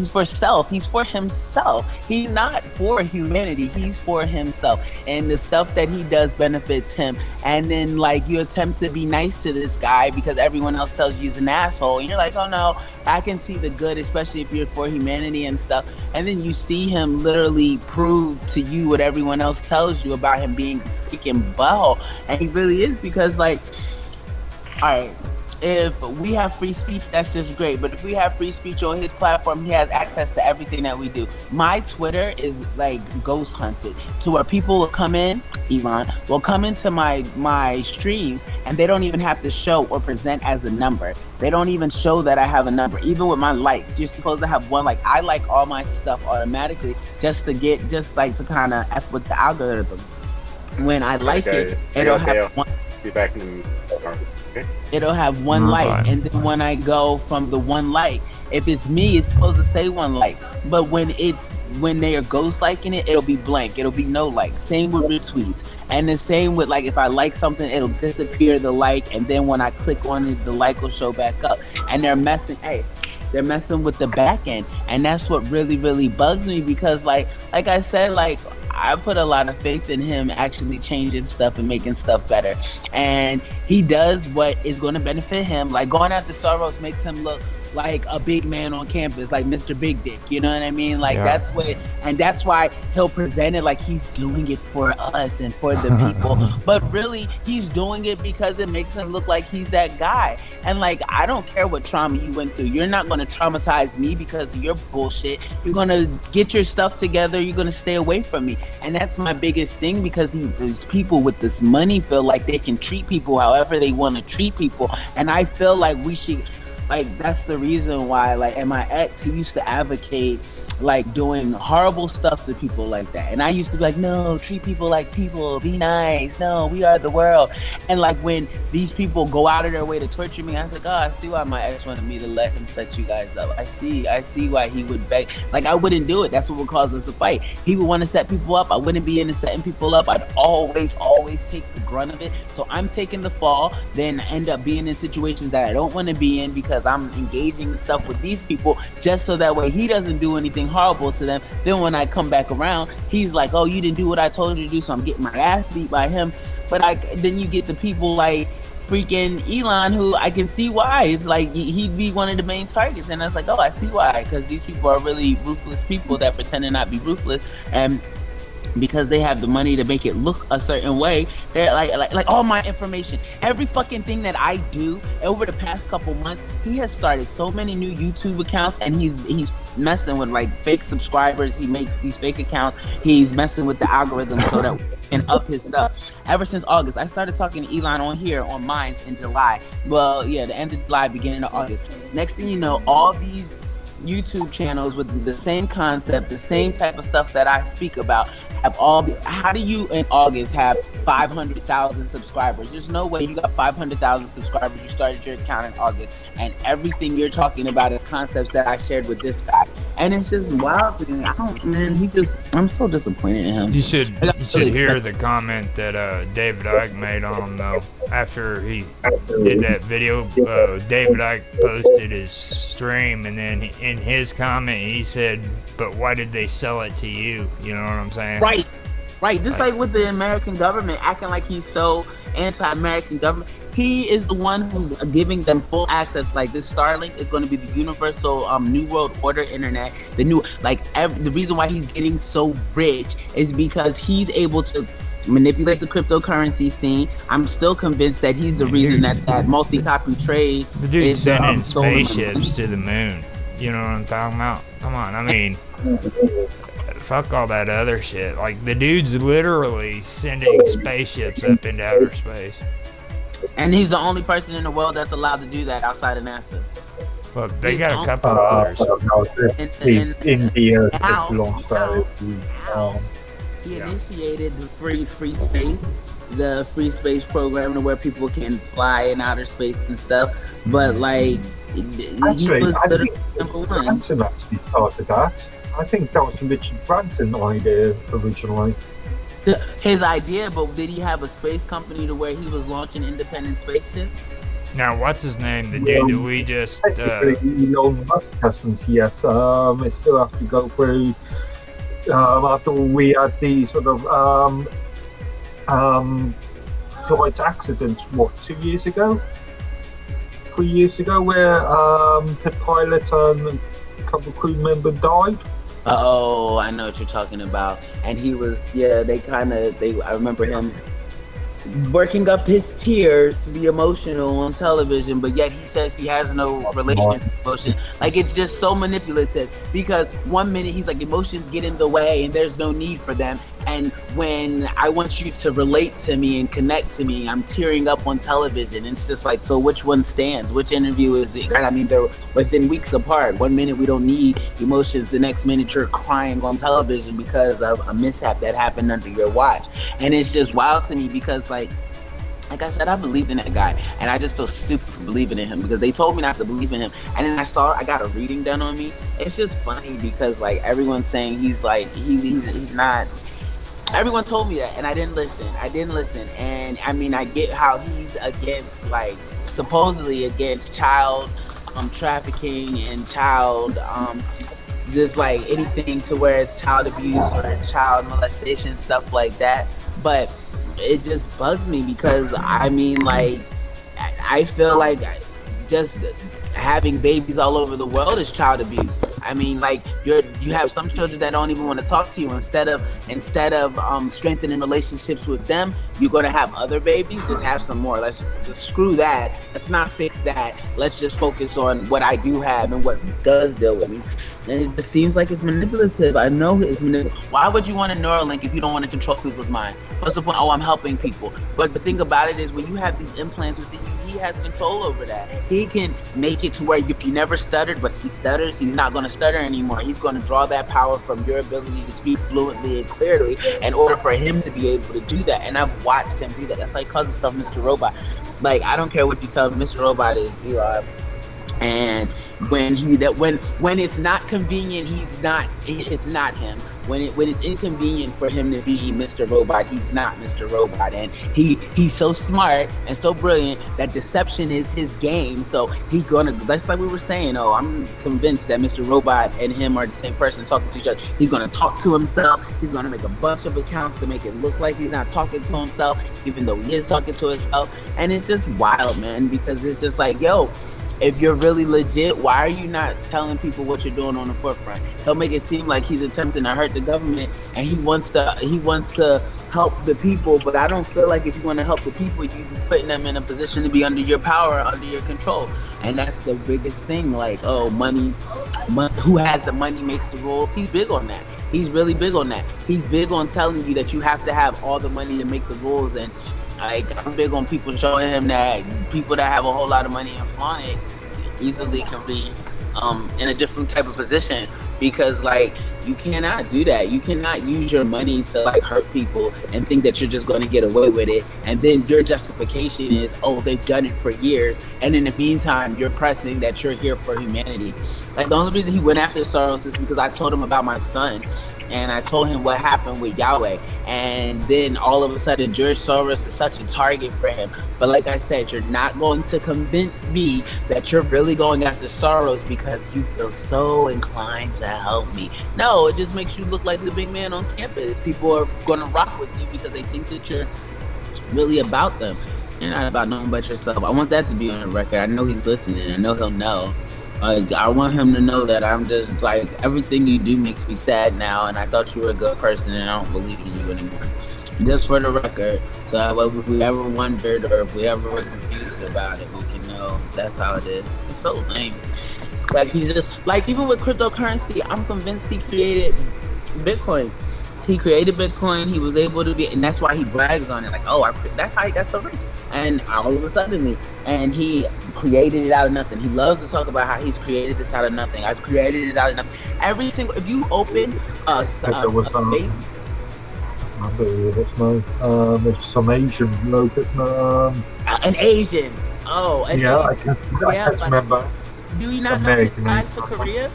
for self. He's for himself. He's not for humanity. He's for himself. And the stuff that he does benefits him. And then like you attempt to be nice to this guy because everyone else tells you he's an asshole. And you're like, oh no, I can see the good, especially if you're for humanity and stuff. And then you see him literally prove to you what everyone else tells you about him being freaking butthole. And he really is, because like, all right, if we have free speech, that's just great. But if we have free speech on his platform, he has access to everything that we do. My Twitter is like ghost hunted, to where people will come in, Elon will come into my streams, and they don't even have to show or present as a number. They don't even show that I have a number. Even with my likes, you're supposed to have one. Like, I like all my stuff automatically just to kind of F with the algorithm. When I like it'll have one. Be back in the car. Okay. It'll have one like, and then when I go from the one like, if it's me, it's supposed to say one like. But when they are ghost liking it, it'll be blank. It'll be no like. Same with retweets, and the same with like if I like something, it'll disappear the like, and then when I click on it, the like will show back up. And they're messing with the back end, and that's what really, really bugs me, because like I said, like, I put a lot of faith in him actually changing stuff and making stuff better. And he does what is going to benefit him. Like, going after Soros makes him look like a big man on campus, like Mr. Big Dick, you know what I mean? Like, that's why he'll present it like he's doing it for us and for the people. But really, he's doing it because it makes him look like he's that guy. And like, I don't care what trauma you went through. You're not going to traumatize me because of your bullshit. You're going to get your stuff together. You're going to stay away from me. And that's my biggest thing, because these people with this money feel like they can treat people however they want to treat people. And I feel like we should, like, that's the reason why, like, and my ex, he used to advocate like doing horrible stuff to people like that. And I used to be like, no, treat people like people, be nice. No, we are the world. And like, when these people go out of their way to torture me, I was like, oh, I see why my ex wanted me to let him set you guys up. I see why he would beg. Like, I wouldn't do it. That's what would cause us a fight. He would want to set people up. I wouldn't be into setting people up. I'd always take the grunt of it. So I'm taking the fall, then end up being in situations that I don't want to be in, because I'm engaging in stuff with these people just so that way he doesn't do anything horrible to them. Then when I come back around, he's like, oh, you didn't do what I told you to do, so I'm getting my ass beat by him. But then you get the people like freaking Elon, who I can see why. It's like he'd be one of the main targets, and I was like, oh, I see why, because these people are really ruthless people that pretend to not be ruthless, and because they have the money to make it look a certain way, they're like all my information, every fucking thing that I do over the past couple months. He has started so many new YouTube accounts, and he's messing with like fake subscribers. He makes these fake accounts. He's messing with the algorithm so that we can up his stuff. Ever since August, I started talking to Elon on here on mine in July. Well, yeah, the end of July, beginning of August. Next thing you know, all these YouTube channels with the same concept, the same type of stuff that I speak about, how do you in August have 500,000 subscribers? There's no way you got 500,000 subscribers. You started your account in August, and everything you're talking about is concepts that I shared with this guy. And it's just wild to me. I'm so disappointed in him. You should hear the comment that David Icke made on him, though. After he did that video, David Icke posted his stream, and then in his comment he said, but why did they sell it to you? You know what I'm saying? Right. Just like with the American government, acting like he's so anti-American government. He is the one who's giving them full access. Like, this Starlink is going to be the universal New World Order internet. The reason why he's getting so rich is because he's able to manipulate the cryptocurrency scene. I'm still convinced that he's the reason that multi-copy trade the dude's sending spaceships to the moon. You know what I'm talking about? Come on, I mean, fuck all that other shit. Like, the dude's literally sending spaceships up into outer space. And he's the only person in the world that's allowed to do that outside of NASA. Well, they got a couple of others. India Now, has launched that. He initiated the free space, the free space program, to where people can fly in outer space and stuff. But like, Actually, I think Branson actually started that. I think that was Richard Branson's idea originally. His idea, but did he have a space company to where he was launching independent spaceships? Now, what's his name? The dude that we just... Elon Musk hasn't yet. I still have to go through... after we had the sort of flight accident, 2 years ago? 3 years ago, where the pilot and a couple of crew members died. Oh, I know what you're talking about. And he was, I remember him working up his tears to be emotional on television, but yet he says he has no relation to emotion. Like, it's just so manipulative, because 1 minute he's like, emotions get in the way and there's no need for them, and when I want you to relate to me and connect to me, I'm tearing up on television. And it's just like, so which one stands? Which interview is it? I mean, they're within weeks apart. 1 minute we don't need emotions, the next minute you're crying on television because of a mishap that happened under your watch. And it's just wild to me, because like I said, I believed in that guy, and I just feel stupid for believing in him, because they told me not to believe in him. And then I got a reading done on me. It's just funny, because like everyone's saying he's like, he's not. Everyone told me that, and I didn't listen. And I mean, I get how he's against, like, supposedly against child trafficking and child just like anything to where it's child abuse or child molestation, stuff like that. But it just bugs me, because I mean, like, I feel like just having babies all over the world is child abuse. I mean, like, you have some children that don't even want to talk to you. Instead of strengthening relationships with them, you're gonna have other babies. Just have some more. Let's screw that. Let's not fix that. Let's just focus on what I do have and what does deal with me. And it just seems like it's manipulative. I know it's manipulative. Why would you want a Neuralink if you don't want to control people's mind? What's the point? Oh, I'm helping people. But the thing about it is, when you have these implants within you, he has control over that. He can make it to where if you never stuttered, but he stutters, he's not going to stutter anymore. He's going to draw that power from your ability to speak fluently and clearly in order for him to be able to do that. And I've watched him do that. That's why he calls himself Mr. Robot. Like, I don't care what you tell him, Mr. Robot is Eli. And when it's not convenient, it's not him. When it's inconvenient for him to be Mr. Robot, he's not Mr. Robot. And he's so smart and so brilliant that deception is his game. So he's gonna, that's like we were saying, I'm convinced that Mr. Robot and him are the same person talking to each other. He's gonna talk to himself. He's gonna make a bunch of accounts to make it look like he's not talking to himself, even though he is talking to himself. And it's just wild, man, because it's just like, if you're really legit, why are you not telling people what you're doing on the forefront? He'll make it seem like he's attempting to hurt the government, and he wants to help the people. But I don't feel like if you want to help the people, you're putting them in a position to be under your power, under your control. And that's the biggest thing. Like, money, who has the money makes the rules. He's big on that. He's really big on that. He's big on telling you that you have to have all the money to make the rules. And I'm big on people showing him that people that have a whole lot of money and flaunt it easily can be in a different type of position, because like, you cannot do that. You cannot use your money to like hurt people and think that you're just going to get away with it, and then your justification is, they've done it for years, and in the meantime you're pressing that you're here for humanity. Like, the only reason he went after Soros is because I told him about my son, and I told him what happened with Yahweh, and then all of a sudden George Soros is such a target for him. But like I said, you're not going to convince me that you're really going after Soros because you feel so inclined to help me. No, it just makes you look like the big man on campus. People are going to rock with you because they think that you're really about them. You're not about nothing but yourself. I want that to be on the record. I know he's listening. I know he'll know. I want him to know that I'm just like, everything you do makes me sad now, and I thought you were a good person, and I don't believe in you anymore. Just for the record, so if we ever wondered or if we ever were confused about it, we can know that's how it is. It's so lame. Like, he's just like, even with cryptocurrency, I'm convinced he created Bitcoin. He created Bitcoin. He was able to be, and that's why he brags on it. Like, oh, that's how he got so rich. And all of a sudden, and he created it out of nothing. He loves to talk about how he's created this out of nothing. I've created it out of nothing. Every single, if you open base. There's some Asian bloke, an Asian. Oh, and yeah, I can't remember. Do we not know he flies to Korea?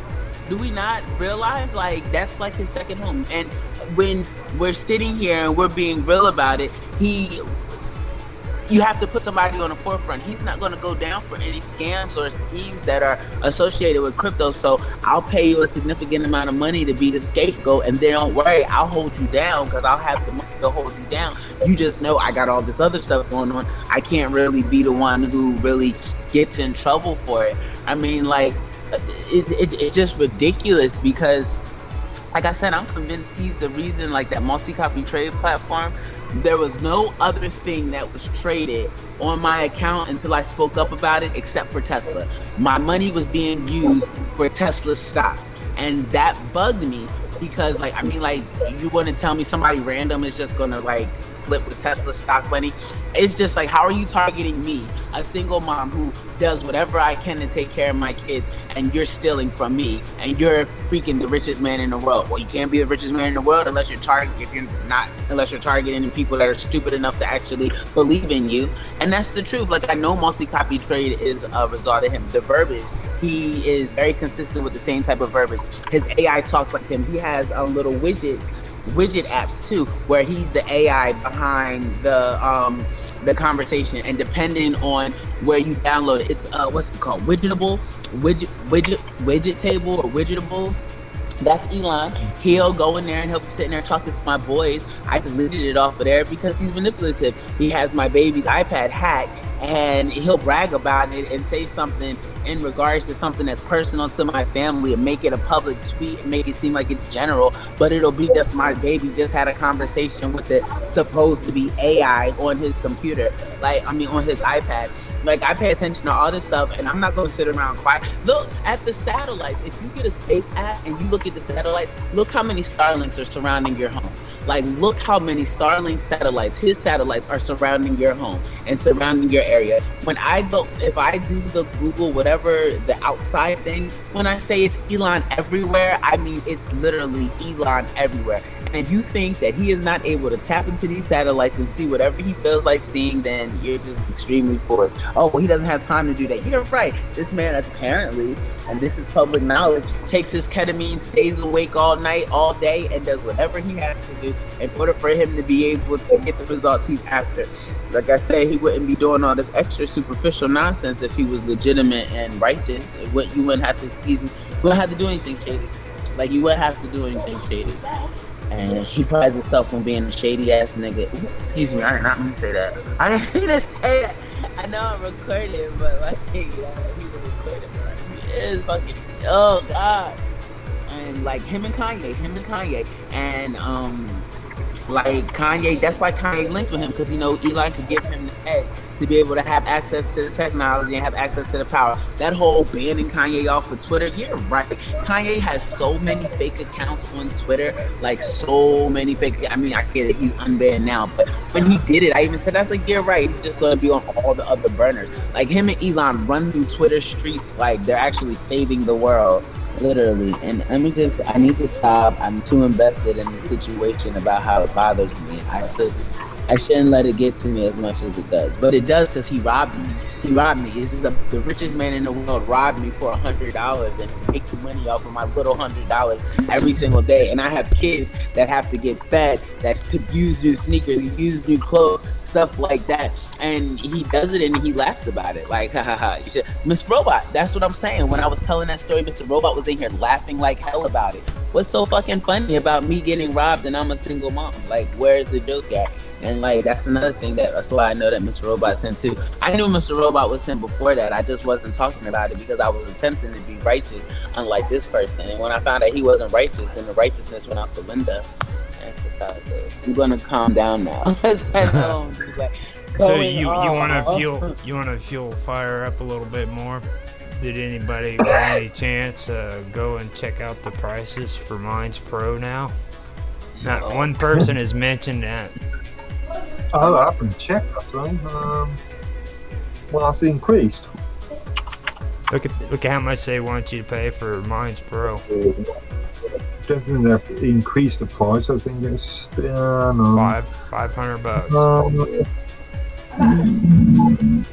Do we not realize like that's like his second home? And when we're sitting here and we're being real about it, you have to put somebody on the forefront. He's not going to go down for any scams or schemes that are associated with crypto. So I'll pay you a significant amount of money to be the scapegoat, and then don't worry, I'll hold you down because I'll have the money to hold you down. You just know I got all this other stuff going on. I can't really be the one who really gets in trouble for it. I mean, like, it's just ridiculous because, like I said, I'm convinced he's the reason, like, that multi-copy trade platform, there was no other thing that was traded on my account until I spoke up about it except for Tesla. My money was being used for Tesla stock, and that bugged me because, like, I mean, like, you wouldn't tell me somebody random is just gonna, like, flip with Tesla stock money. It's just like, how are you targeting me, a single mom who does whatever I can to take care of my kids, and you're stealing from me, and you're freaking the richest man in the world? Well, you can't be the richest man in the world unless you're targeting people that are stupid enough to actually believe in you. And that's the truth. Like, I know multi-copy trade is a result of him. The verbiage, he is very consistent with the same type of verbiage. His AI talks like him. He has little widget apps too, where he's the AI behind the conversation, and depending on where you download it, it's what's it called, widget table or widgetable. That's Elon. He'll go in there and he'll be sitting there talking to my boys. I deleted it off of there because he's manipulative. He has my baby's iPad hacked, and he'll brag about it and say something in regards to something that's personal to my family and make it a public tweet and make it seem like it's general, but it'll be just my baby just had a conversation with the supposed to be AI on his computer, on his iPad. Like, I pay attention to all this stuff, and I'm not going to sit around quiet. Look at the satellites. If you get a space app and you look at the satellites, look how many Starlinks are surrounding your home. Like, look how many Starlink satellites, his satellites, are surrounding your home and surrounding your area. When I go, if I do the Google, whatever, the outside thing, when I say it's Elon everywhere, I mean it's literally Elon everywhere. And if you think that he is not able to tap into these satellites and see whatever he feels like seeing, then you're just extremely foolish. Oh, well, he doesn't have time to do that. You're right. This man apparently, and this is public knowledge, takes his ketamine, stays awake all night, all day, and does whatever he has to do in order for him to be able to get the results he's after. Like I said, he wouldn't be doing all this extra superficial nonsense if he was legitimate and righteous. You wouldn't have to do anything shady. Like, you wouldn't have to do anything shady. And he prides himself on being a shady ass nigga. Excuse me, I did not mean to say that. I didn't mean to say that. I know I'm recording, but like, he was recording, but it is fucking, oh God. And like him and Kanye, and like Kanye, that's why Kanye linked with him, because Elon could give him the edge to be able to have access to the technology and have access to the power. That whole banning Kanye off of Twitter, you're right. Kanye has so many fake accounts on Twitter, like so many fake. I mean, I get it, he's unbanned now, but when he did it, I even said, I was like, you're right. He's just going to be on all the other burners. Like, him and Elon run through Twitter streets like they're actually saving the world. Literally. And I need to stop. I'm too invested in the situation about how it bothers me. I shouldn't let it get to me as much as it does. But it does, because he robbed me. This is the richest man in the world robbed me for $100 and making money off of my little $100 every single day. And I have kids that have to get fed, that could use new sneakers, use new clothes, stuff like that. And he does it and he laughs about it. Like, ha ha ha. You should. Mr. Robot, that's what I'm saying. When I was telling that story, Mr. Robot was in here laughing like hell about it. What's so fucking funny about me getting robbed and I'm a single mom? Like, where's the joke at? And like, that's another thing that's why I know that Mr. Robot's in too. I knew Mr. Robot was in before that. I just wasn't talking about it because I was attempting to be righteous, unlike this person. And when I found out he wasn't righteous, then the righteousness went out the window. That's just how it goes. I'm gonna calm down now. So you want to fuel fire up a little bit more? Did anybody by any chance go and check out the prices for Minds Pro now? Not one person has mentioned that. Oh, I haven't checked that one. Well, it's increased. Look at how much they want you to pay for Minds Pro. I don't think they've increased the price. I think it's still $500.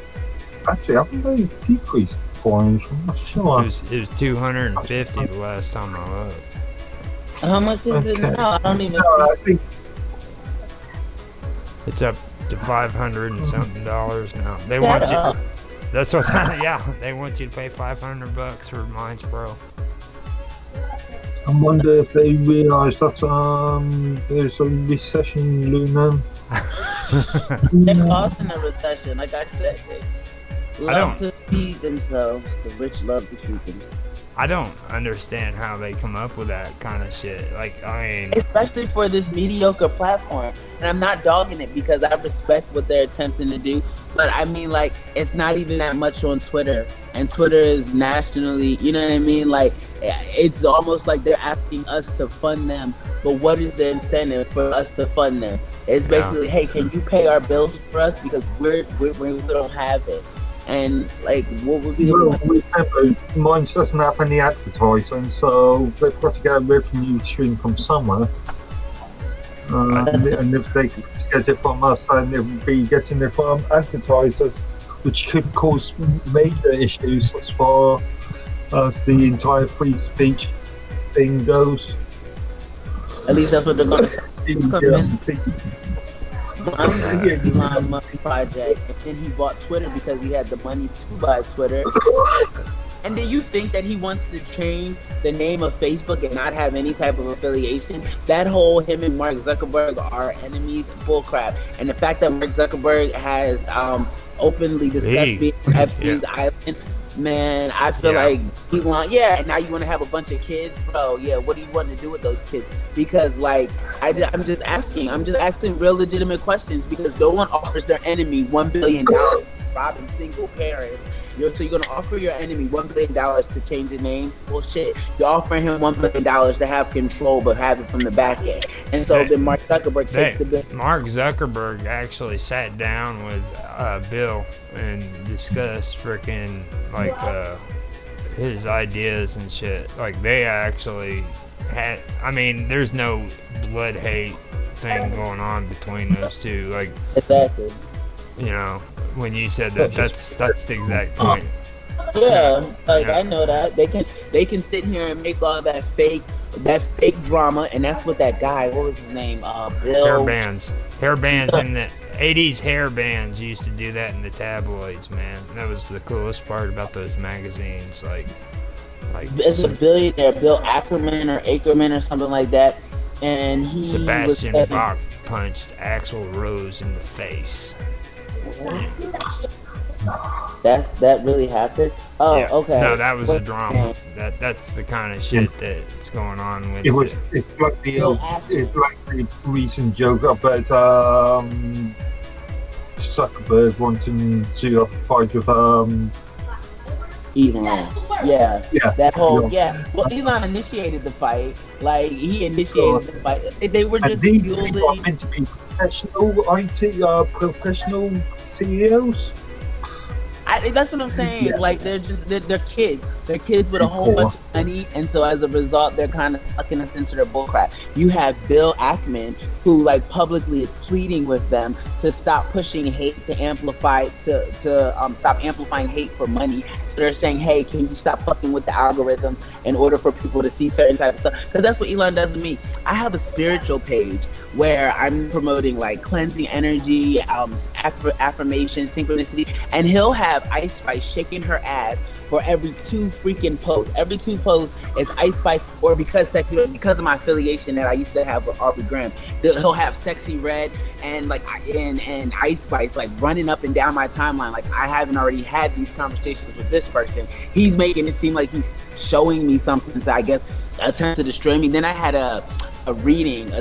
Actually, haven't they decreased the price? I'm not sure. It was $250 the last time I looked. How much is it now? I don't even see. I think it's up to $500 and something now. They want you. That's what. Yeah, they want you to pay $500 for Minds Pro. I wonder if they realise that there's a recession looming. They're causing a recession, like I said. They love to feed themselves. The rich love to feed themselves. I don't understand how they come up with that kind of shit. Like, I mean, especially for this mediocre platform. And I'm not dogging it because I respect what they're attempting to do. But I mean, like, it's not even that much on Twitter. And Twitter is nationally, you know what I mean? Like, it's almost like they're asking us to fund them. But what is the incentive for us to fund them? It's basically, hey, can you pay our bills for us? Because we don't have it. And like, what would be the Mine doesn't have any advertising, so they've got to get a revenue stream from somewhere. And if they get it from us, then they will be getting it from advertisers, which could cause major issues as far as the entire free speech thing goes. At least that's what they're going to Elon Musk project, and then he bought Twitter because he had the money to buy Twitter. And do you think that he wants to change the name of Facebook and not have any type of affiliation? That whole him and Mark Zuckerberg are enemies, bullcrap. And the fact that Mark Zuckerberg has openly discussed being on Epstein's Island, man, I feel like Elon, and now you want to have a bunch of kids, bro. Yeah, what do you want to do with those kids? Because like, I'm just asking real legitimate questions, because no one offers their enemy $1 billion robbing single parents. So you're gonna offer your enemy $1 billion to change your name? Bullshit. You're offering him $1 billion to have control, but have it from the back end. And so then Mark Zuckerberg takes the bill. Mark Zuckerberg actually sat down with Bill and discussed freaking like his ideas and shit. Like, they actually had. I mean, there's no blood hate thing going on between those two. Like, exactly. You know, when you said that, that's the exact point. I know that they can sit here and make all that fake drama, and that's what that guy, what was his name, Bill. Hair bands in the 80s. Hair bands used to do that in the tabloids, man. That was the coolest part about those magazines. Like there's a billionaire, Bill Ackerman or something like that, and Sebastian Bach punched Axl Rose in the face. That really happened? Oh, yeah. Okay. No, that was a drama. That's the kind of shit that's going on with It's like the recent joke about Zuckerberg wanting to have a fight with Elon. That whole Well, Elon initiated the fight. Like, he initiated the fight. They were just building. Meant to be professional IT, professional CEOs. That's what I'm saying. Yeah. Like, they're kids. They're kids with a whole bunch of money, and so as a result, they're kind of sucking us into their bullcrap. You have Bill Ackman, who like publicly is pleading with them to stop pushing hate, to amplify, to stop amplifying hate for money. So they're saying, hey, can you stop fucking with the algorithms in order for people to see certain type of stuff? Because that's what Elon does to me. I have a spiritual page where I'm promoting like cleansing energy, affirmation, synchronicity, and he'll have Ice Spice shaking her ass for every two freaking posts. Every two posts is Ice Spice, or because of my affiliation that I used to have with Aubrey Graham, he'll have Sexy Red and like and Ice Spice like running up and down my timeline. Like, I haven't already had these conversations with this person. He's making it seem like he's showing me something to, I guess, attempt to destroy me. Then I had a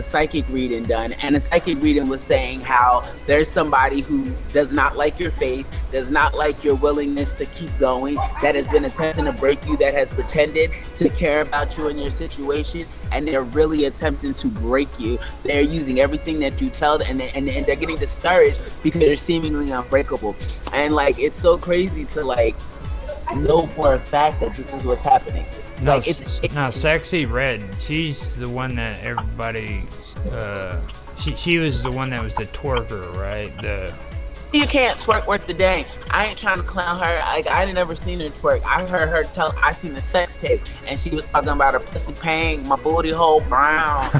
psychic reading done, and a psychic reading was saying how there's somebody who does not like your faith, does not like your willingness to keep going, that has been attempting to break you, that has pretended to care about you and your situation, and they're really attempting to break you. They're using everything that you tell them, and they're getting discouraged because they're seemingly unbreakable. And like, it's so crazy to like know for a fact that this is what's happening. No, Like, Sexy Red, she's the one that everybody, she was the one that was the twerker, right? You can't twerk worth the dang. I ain't trying to clown her. Like, I ain't never seen her twerk. I heard her I seen the sex tape, and she was talking about her pussy pain, my booty hole brown.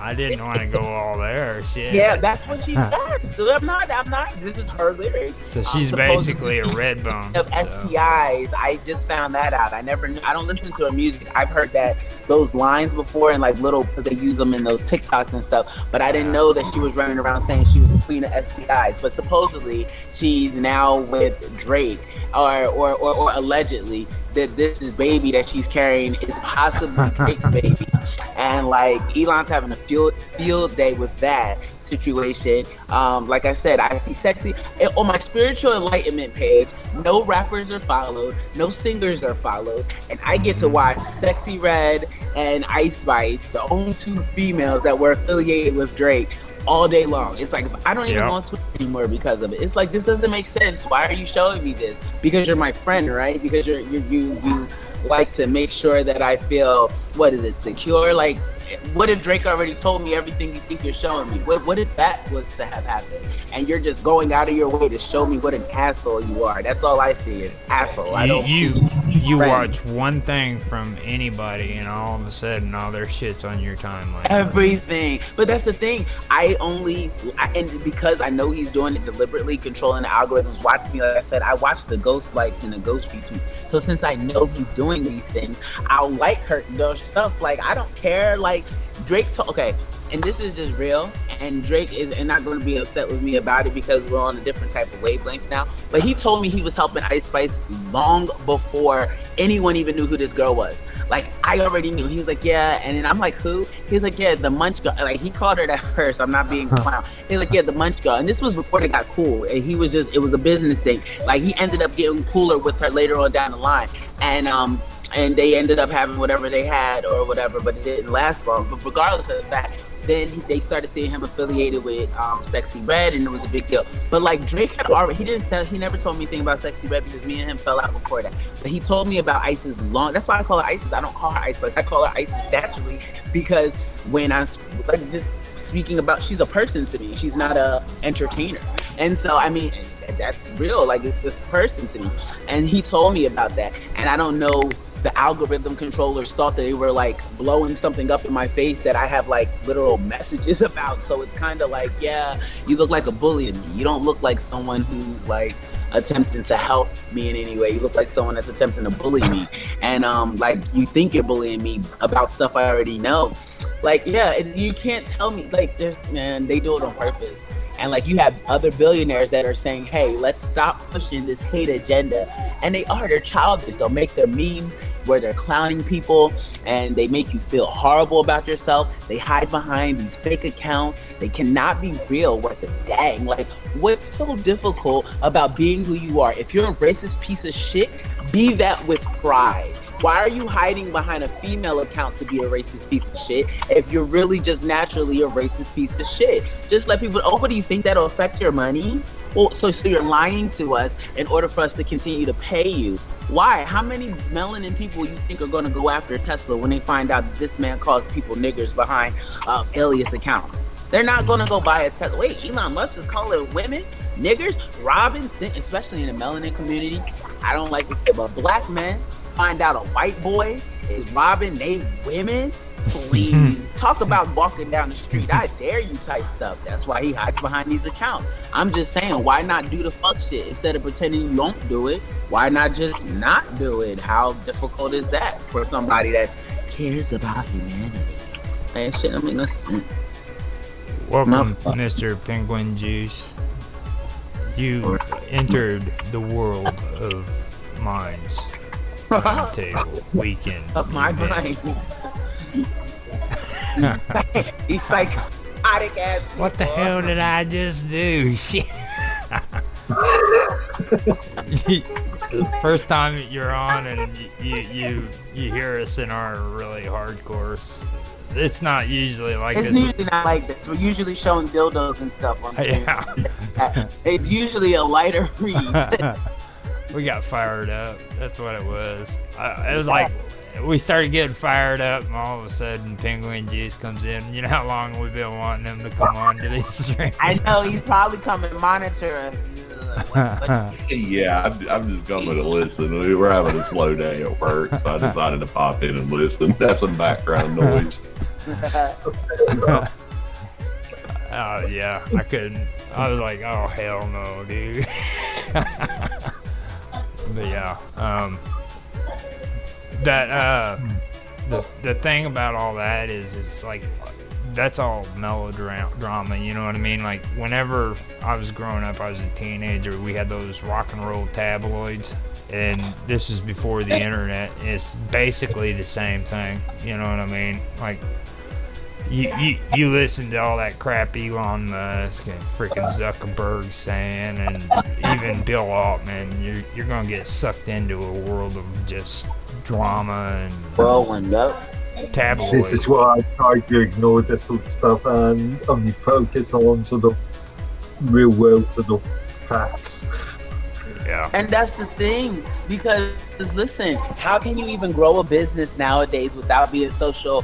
I didn't want to go all there. Shit. Yeah, that's what she said. So I'm not. This is her lyrics. So she's basically a red bone. Of STIs. I just found that out. I don't listen to her music. I've heard those lines before and like little, because they use them in those TikToks and stuff. But I didn't know that she was running around saying she was the queen of STIs. But supposedly she's now with Drake, or allegedly that this is baby that she's carrying is possibly Drake's baby. And like, Elon's having a field day with that situation. Like I said, I see Sexy on my spiritual enlightenment page. No rappers are followed, no singers are followed, and I get to watch Sexy Red and Ice Spice, the only two females that were affiliated with Drake, all day long. It's like, I don't even go on Twitter anymore because of it. It's like, this doesn't make sense. Why are you showing me this? Because you're my friend, right? Because you like to make sure that I feel, what is it, secure? Like, what if Drake already told me everything you think you're showing me? What if that was to have happened? And you're just going out of your way to show me what an asshole you are. That's all I see is asshole. I don't you watch one thing from anybody, and all of a sudden all their shit's on your timeline. Everything. But that's the thing. And because I know he's doing it deliberately, controlling the algorithms, watching me, like I said, I watch the ghost likes and the ghost retweets. So since I know he's doing these things, I'll like their stuff. Like, I don't care. Like, Drake okay, and this is just real, and Drake is not going to be upset with me about it because we're on a different type of wavelength now, but he told me he was helping Ice Spice long before anyone even knew who this girl was. Like, I already knew. He was like, yeah, and then I'm like, who? He was like, yeah, the Munch girl. Like, he called her that first. I'm not being clown. He was like, yeah, the Munch girl. And this was before they got cool, and he was just, it was a business thing. Like, he ended up getting cooler with her later on down the line, and they ended up having whatever they had or whatever, but it didn't last long. But regardless of the fact, then they started seeing him affiliated with Sexy Red, and it was a big deal. But like, Drake had already, he never told me anything about Sexy Red because me and him fell out before that. But he told me about Isis that's why I call her Isis. I don't call her Ice Spice. I call her Isis naturally, because when I like just speaking about, she's a person to me. She's not a entertainer. And so, I mean, that's real. Like, it's just a person to me. And he told me about that. And I don't know, the algorithm controllers thought that they were like blowing something up in my face that I have like literal messages about. So it's kind of like, yeah, you look like a bully to me. You don't look like someone who's like attempting to help me in any way. You look like someone that's attempting to bully me. And like, you think you're bullying me about stuff I already know. Like, yeah, you can't tell me, like, they do it on purpose. And like, you have other billionaires that are saying, hey, let's stop pushing this hate agenda. And they're childish. They'll make their memes where they're clowning people and they make you feel horrible about yourself. They hide behind these fake accounts. They cannot be real worth a dang. Like, what's so difficult about being who you are? If you're a racist piece of shit, be that with pride. Why are you hiding behind a female account to be a racist piece of shit if you're really just naturally a racist piece of shit? Just let people, what do you think that'll affect your money? Well, so you're lying to us in order for us to continue to pay you. Why? How many melanin people you think are going to go after Tesla when they find out that this man calls people niggers behind alias accounts? They're not going to go buy a Tesla. Wait, Elon Musk is calling women niggers? Robinson, especially in the melanin community, I don't like to say, but black men find out a white boy is robbing they women. Please talk about walking down the street. I dare you type stuff. That's why he hides behind these accounts. I'm just saying, why not do the fuck shit instead of pretending you don't do it? Why not just not do it? How difficult is that for somebody that cares about humanity? That shit don't make no sense. Welcome, Mr. Penguin Juice. You entered the world of minds. Table weekend of my mind. He's psychotic ass. What the hell did I just do? Shit. First time you're on and you hear us in our really hardcore. It's not usually like it's this. It's usually not like this. We're usually showing dildos and stuff on screen. Yeah. It's usually a lighter read. We got fired up. That's what it was. It was like we started getting fired up, and all of a sudden, Penguin Juice comes in. You know how long we've been wanting him to come on to these streams? I know he's probably coming to monitor us. Yeah, I'm just coming to listen. We're having a slow day at work, so I decided to pop in and listen. Have some background noise. Oh yeah, I couldn't. I was like, oh hell no, dude. But yeah, the thing about all that is it's like that's all melodrama, you know what I mean? Like whenever I was growing up, I was a teenager, we had those rock and roll tabloids, and this is before the internet. It's basically the same thing, you know what I mean? Like you listen to all that crap Elon Musk and freaking Zuckerberg saying, and even Bill Altman, you're gonna get sucked into a world of just drama and tabloids. This is why I try to ignore this sort of stuff and only focus on sort of real world sort of facts. Yeah. And that's the thing, because listen, how can you even grow a business nowadays without being social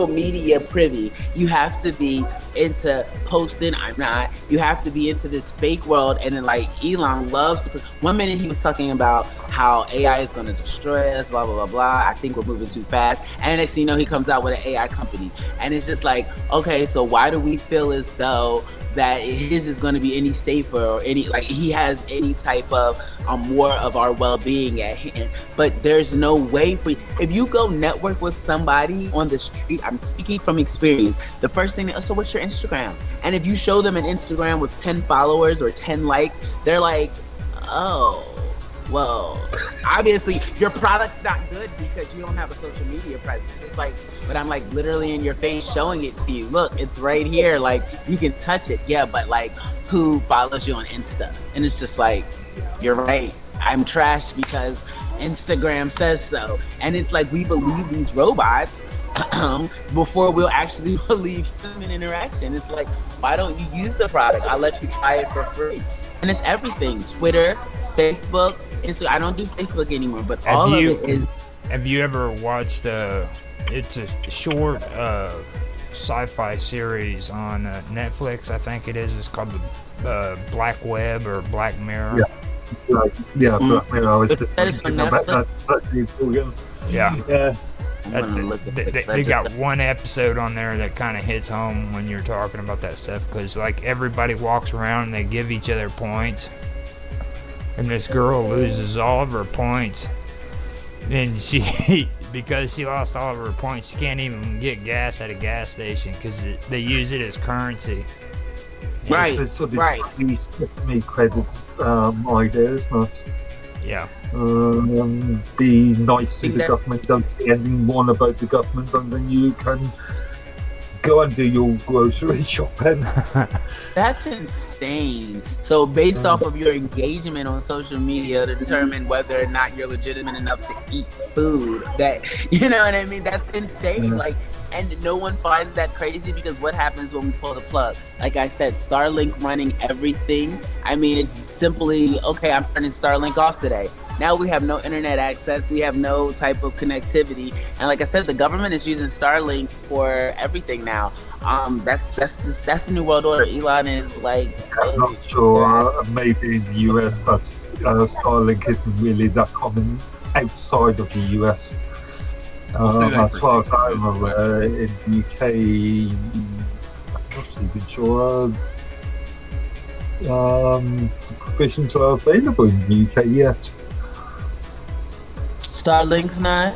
media privy? You have to be into posting. I'm not. You have to be into this fake world. And then like Elon loves to put, one minute he was talking about how AI is going to destroy us, blah, blah, blah, blah. I think we're moving too fast. And next thing you know, he comes out with an AI company. And it's just like, okay, so why do we feel as though that his is going to be any safer or any, like he has any type of more of our well-being at hand? But there's no way for you. If you go network with somebody on the street, I'm speaking from experience, the first thing, so what's your Instagram? And if you show them an Instagram with 10 followers or 10 likes, they're like, oh, well, obviously your product's not good because you don't have a social media presence. It's like, but I'm like literally in your face showing it to you. Look, it's right here. Like you can touch it. Yeah, but like who follows you on Insta? And it's just like, you're right. I'm trashed because Instagram says so. And it's like we believe these robots before we'll actually believe human interaction. It's like, why don't you use the product? I'll let you try it for free. And it's everything. Twitter, Facebook, Instagram. I don't do Facebook anymore, but all of it is. Have you ever watched it's a short sci-fi series on Netflix, I think it is. It's called the Black Web or Black Mirror. Yeah, Black Mirror. I was just thinking about that. Yeah. They got one episode on there that kind of hits home when you're talking about that stuff, because like everybody walks around and they give each other points, and this girl loses all of her points, and she because she lost all of her points, she can't even get gas at a gas station because they use it as currency. Right. These me credits ideas, not. Yeah. Be nice to the government, don't say anything wrong about the government, and then you can go and do your grocery shopping. That's insane. So based off of your engagement on social media to determine whether or not you're legitimate enough to eat food, that, you know what I mean? That's insane. Like, and no one finds that crazy, because what happens when we pull the plug? Like I said, Starlink running everything. I mean, it's simply, okay, I'm turning Starlink off today. Now we have no internet access. We have no type of connectivity. And like I said, the government is using Starlink for everything now. That's the new world order. Elon is like, I'm not sure, maybe in the US, but Starlink isn't really that common outside of the US. As far as I'm aware, in the UK, I'm not even sure the provisions are available in the UK yet. Starlink's not?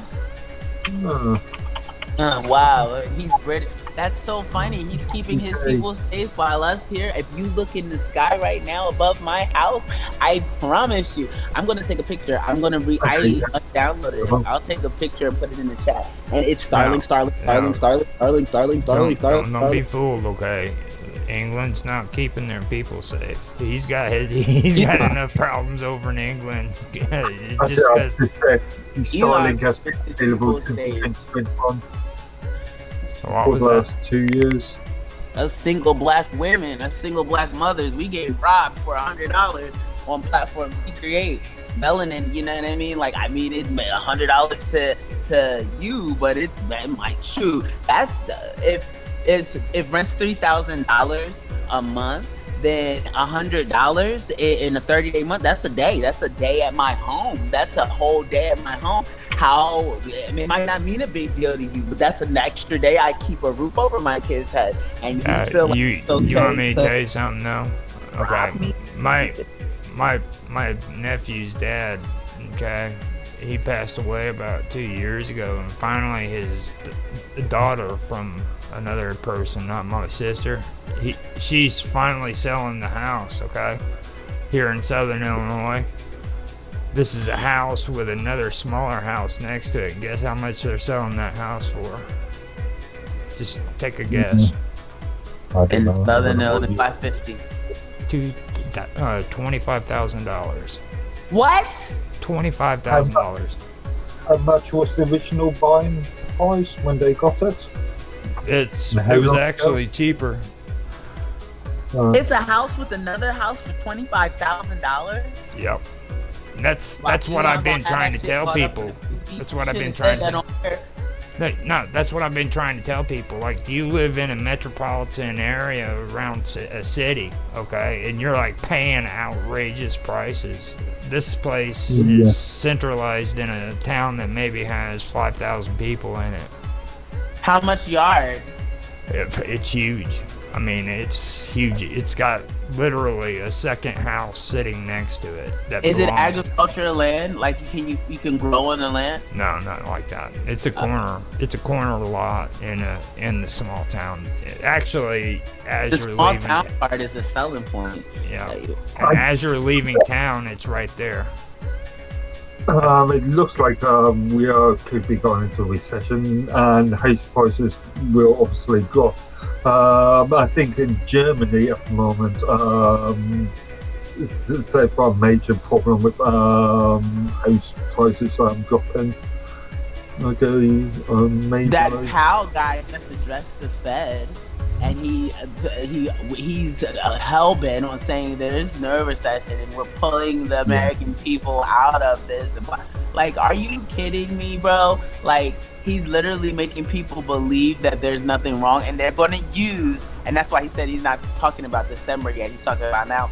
Wow, he's British. That's so funny. He's keeping his people safe while us here. If you look in the sky right now above my house, I promise you, I'm going to take a picture. I'm going to I downloaded it. I'll take a picture and put it in the chat. And it's Starlink, Starlink. Don't be fooled, okay? England's not keeping their people safe. He's got enough problems over in England. Just because Starlink has been available since 2021 for the last 2 years. Us single black women, us single black mothers, we get robbed for $100 on platforms he create. Melanin, you know what I mean? Like, I mean, it's $100 to you, but it might shoot. That's if rent's $3,000 a month, then $100 in a 30-day month, that's a day. That's a day at my home. That's a whole day at my home. It might not mean a big deal to you, but that's an extra day I keep a roof over my kid's head. And you feel like you want me to tell you something though? Okay. My nephew's dad, okay, he passed away about 2 years ago, and finally his daughter from another person, not my sister, she's finally selling the house, okay, here in Southern Illinois. This is a house with another smaller house next to it. Guess how much they're selling that house for? Just take a guess. In Southern Illinois, $550. $25,000. What? $25,000. How much was the original buying price when they got it? It was actually cheaper. It's a house with another house for $25,000. Yep. That's what I've been trying to tell people. That's what I've been trying to. No, that's what I've been trying to tell people. Like, you live in a metropolitan area around a city, okay, and you're like paying outrageous prices. This place is centralized in a town that maybe has 5,000 people in it. How much yard? It's huge. I mean, it's huge. It's got literally a second house sitting next to it. Is it agricultural land? Like you can grow on the land? No, not like that. It's a corner. It's a corner lot in the small town. Actually, as the you're small leaving, town part is the selling point. Yeah. And as you're leaving town, it's right there. It looks like could be going into a recession, and house prices will obviously drop. I think in Germany at the moment, they've got a major problem with house prices dropping. That Powell guy just addressed the Fed, and he's hell-bent on saying there's no recession and we're pulling the American people out of this. Like, are you kidding me, bro? Like, he's literally making people believe that there's nothing wrong, and they're going to use, and that's why he said he's not talking about December yet, he's talking about now.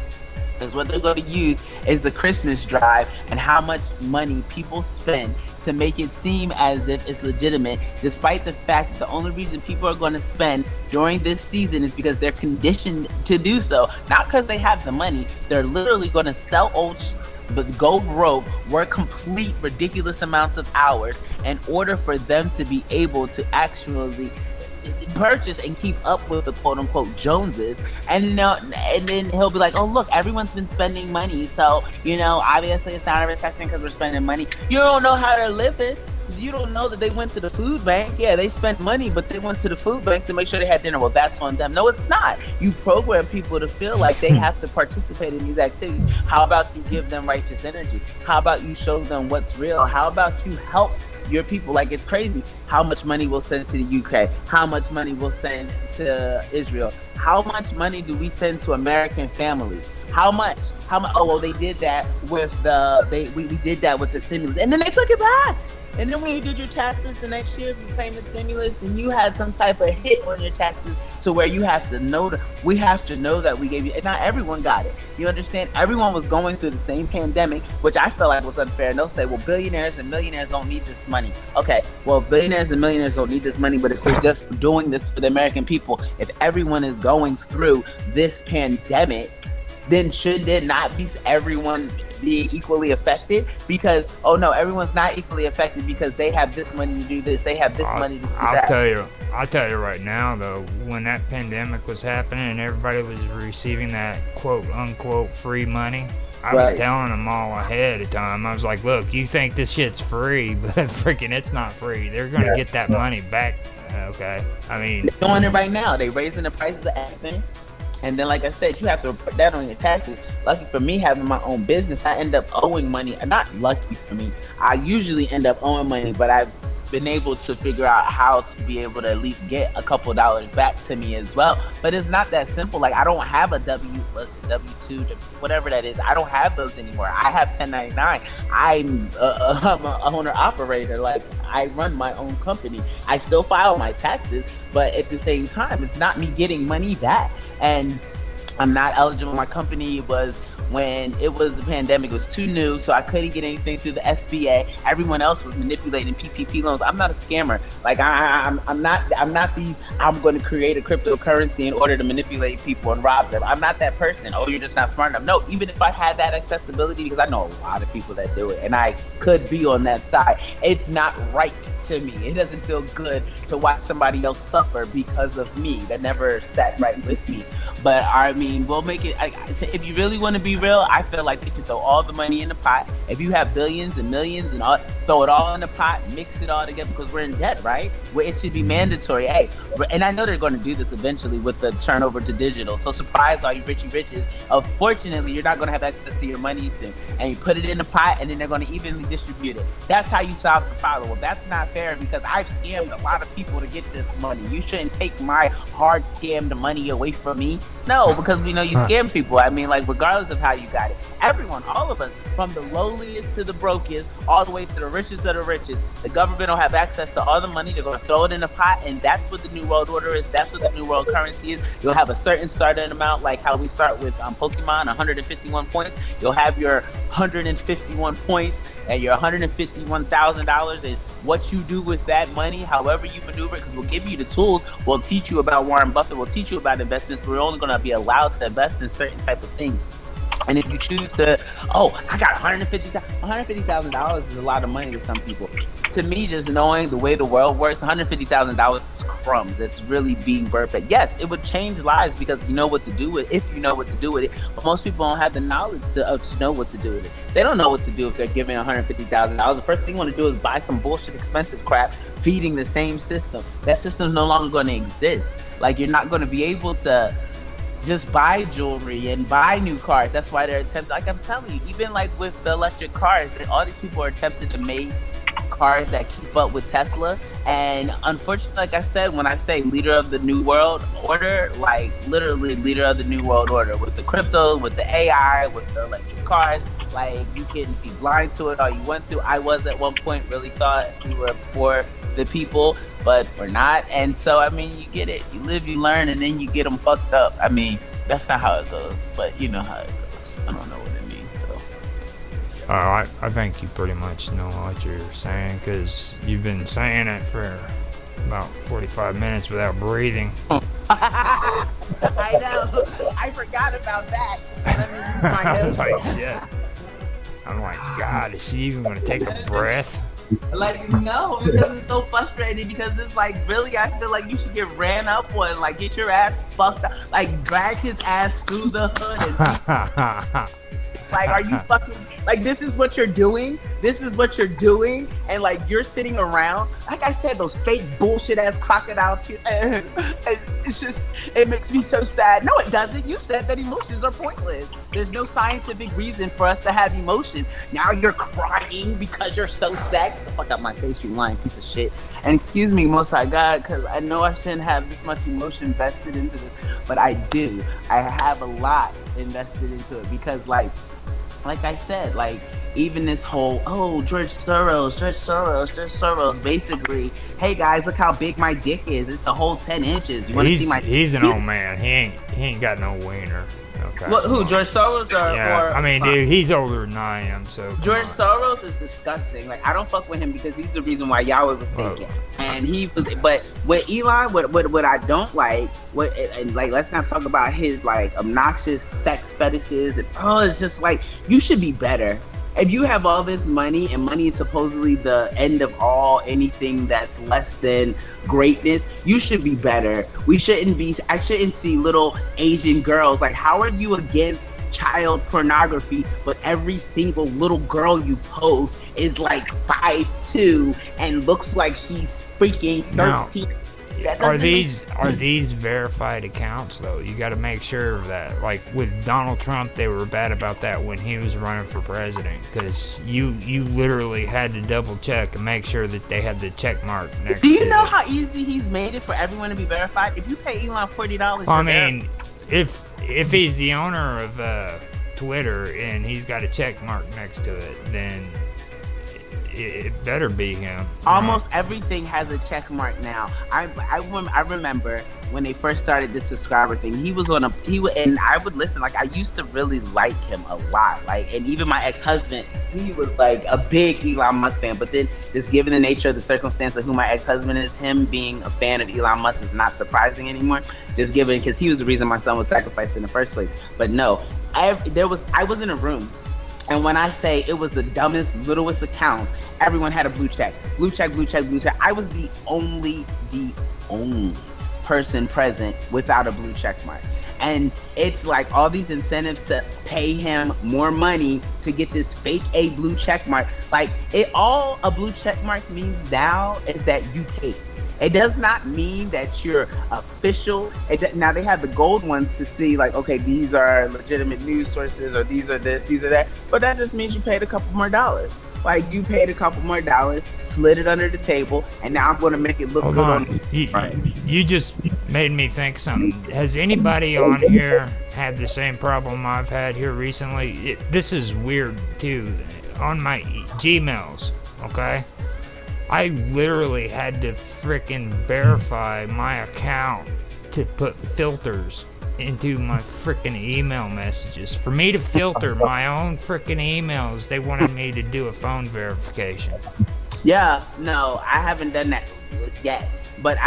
Because what they're going to use is the Christmas drive and how much money people spend to make it seem as if it's legitimate, despite the fact that the only reason people are going to spend during this season is because they're conditioned to do so. Not because they have the money. They're literally going to sell old but go broke, work complete ridiculous amounts of hours in order for them to be able to actually purchase and keep up with the quote-unquote Joneses, and then he'll be like, oh look, everyone's been spending money, so obviously it's not a recession because we're spending money. You don't know how they're living. You don't know that they went to the food bank. Yeah, they spent money, but they went to the food bank to make sure they had dinner. Well, that's on them. No, it's not. You program people to feel like they have to participate in these activities. How about you give them righteous energy? How about you show them what's real? How about you help your people? Like, it's crazy how much money we'll send to the UK, how much money we'll send to Israel, how much money do we send to American families? How much? Oh, well, they did that with we did that with the stimulus, and then they took it back. And then when you did your taxes the next year, if you claim the stimulus, and you had some type of hit on your taxes to where you have to know we have to know that we gave you, and not everyone got it. You understand? Everyone was going through the same pandemic, which I felt like was unfair. And they'll say, well, billionaires and millionaires don't need this money. Okay, well, billionaires and millionaires don't need this money, but if they're just doing this for the American people, if everyone is going through this pandemic, then should there not be everyone be equally affected? Because everyone's not equally affected because they have this money to do this, they have this money to do that. I'll tell you right now though, when that pandemic was happening and everybody was receiving that quote unquote free money, I was telling them all ahead of time. I was like, look, you think this shit's free, but freaking it's not free. They're gonna get that money back. Okay, I mean, they're doing it right now. They raising the prices of everything. And then, like I said, you have to put that on your taxes. Lucky for me, having my own business, I end up owing money. Not lucky for me. I usually end up owing money, but I've been able to figure out how to be able to at least get a couple dollars back to me as well. But it's not that simple. Like, I don't have a W2, whatever that is. I don't have those anymore. I have 1099. I'm a owner operator. Like, I run my own company. I still file my taxes, but at the same time, it's not me getting money back. And I'm not eligible. My company was, when it was the pandemic, it was too new, so I couldn't get anything through the SBA. Everyone else was manipulating PPP loans. I'm not a scammer. Like, I'm not these. I'm going to create a cryptocurrency in order to manipulate people and rob them. I'm not that person. Oh, you're just not smart enough. No, even if I had that accessibility, because I know a lot of people that do it, and I could be on that side. It's not right to me. It doesn't feel good to watch somebody else suffer because of me. That never sat right with me. But I mean, we'll make it. If you really want to be real, I feel like they should throw all the money in the pot. If you have billions and millions and all, throw it all in the pot, mix it all together, because we're in debt, right? Where it should be mandatory. Hey, and I know they're going to do this eventually with the turnover to digital. So surprise all you richy riches. Unfortunately, you're not going to have access to your money soon. And you put it in the pot, and then they're going to evenly distribute it. That's how you solve the problem. Well, that's not fair, because I've scammed a lot of people to get this money. You shouldn't take my hard scammed money away from me. No, because we know you scam people. I mean, like, regardless of how you got it. Everyone, all of us, from the lowliest to the brokest, all the way to the richest of the richest, the government will have access to all the money. They're going to throw it in a pot, and that's what the New World Order is. That's what the New World Currency is. You'll have a certain starting amount, like how we start with Pokemon, 151 points. You'll have your 151 points, and your $151,000 is what you do with that money, however you maneuver, because we'll give you the tools. We'll teach you about Warren Buffett. We'll teach you about investments, but we're only going to be allowed to invest in certain type of things. And if you choose to, I got $150,000 is a lot of money to some people. To me, just knowing the way the world works, $150,000 is crumbs. It's really being perfect. Yes, it would change lives because you know what to do with it, if you know what to do with it. But most people don't have the knowledge to know what to do with it. They don't know what to do if they're giving $150,000. The first thing you want to do is buy some bullshit expensive crap, feeding the same system. That system's no longer going to exist. Like, you're not going to be able to just buy jewelry and buy new cars. That's why they're attempting, like I'm telling you, even like with the electric cars, all these people are attempting to make cars that keep up with Tesla. And unfortunately, like I said, when I say leader of the New World Order, like literally leader of the New World Order, with the crypto, with the AI, with the electric cars. Like, you can be blind to it all you want to. I was at one point, really thought we were for the people, but we're not. And so, I mean, you get it. You live, you learn, and then you get them fucked up. I mean, that's not how it goes, but you know how it goes. I don't know what it means, so. I think you pretty much know what you're saying, because you've been saying it for about 45 minutes without breathing. I know. I forgot about that. Let me use my nose. Like, shit. I'm like, God, is she even going to take a breath? Like, no, because it's so frustrating, because it's like, really, I feel like you should get ran up on, like, get your ass fucked up, like, drag his ass through the hood and like, are you fucking, like, this is what you're doing? This is what you're doing? And, like, you're sitting around, like I said, those fake bullshit ass crocodiles here. And it's just, it makes me so sad. No, it doesn't. You said that emotions are pointless. There's no scientific reason for us to have emotions. Now you're crying because you're so sad. Get the fuck out my face, you lying piece of shit. And excuse me, Most High God, because I know I shouldn't have this much emotion vested into this, but I do. I have a lot invested into it, because, like I said, like, even this whole, George Soros, basically, hey guys, look how big my dick is. It's a whole 10 inches. You want to see my? He's an old man. He ain't got no wiener. Okay. What? Who? George Soros or? I mean, dude, he's older than I am. So George Soros is disgusting. Like, I don't fuck with him because he's the reason why Yahweh was taken. And he was. But with Elon, what I don't like, and like, let's not talk about his like obnoxious sex fetishes. And it's just like, you should be better. If you have all this money, and money is supposedly the end of all anything that's less than greatness, you should be better. I shouldn't see little Asian girls. Like, how are you against child pornography, but every single little girl you post is like 5'2" and looks like she's freaking 13. Are these verified accounts though? You got to make sure of that. Like with Donald Trump, they were bad about that when he was running for president, because you literally had to double check and make sure that they had the check mark next. Do you know how easy he's made it for everyone to be verified? If you pay Elon $40, I mean, if he's the owner of Twitter and he's got a check mark next to it, then it better be him. Almost everything has a check mark now. I remember when they first started this subscriber thing. And I would listen. Like, I used to really like him a lot. Like, and even my ex-husband, he was like a big Elon Musk fan. But then, just given the nature of the circumstance of who my ex-husband is, him being a fan of Elon Musk is not surprising anymore. Just given, because he was the reason my son was sacrificed in the first place. But no, I was in a room. And when I say it was the dumbest, littlest account, everyone had a blue check. Blue check, blue check, blue check. I was the only person present without a blue check mark. And it's like all these incentives to pay him more money to get this fake blue check mark. Like, all a blue check mark means now is that you paid. It does not mean that you're official. Now they have the gold ones to see, like, okay, these are legitimate news sources, or these are this, these are that. But that just means you paid a couple more dollars. Like, you paid a couple more dollars, slid it under the table, and now I'm going to make it look good on you just made me think something. Has anybody on here had the same problem I've had here recently? This is weird, too. On my Gmails, okay? I literally had to frickin' verify my account to put filters into my frickin' email messages. For me to filter my own frickin' emails, they wanted me to do a phone verification. Yeah, no, I haven't done that yet. But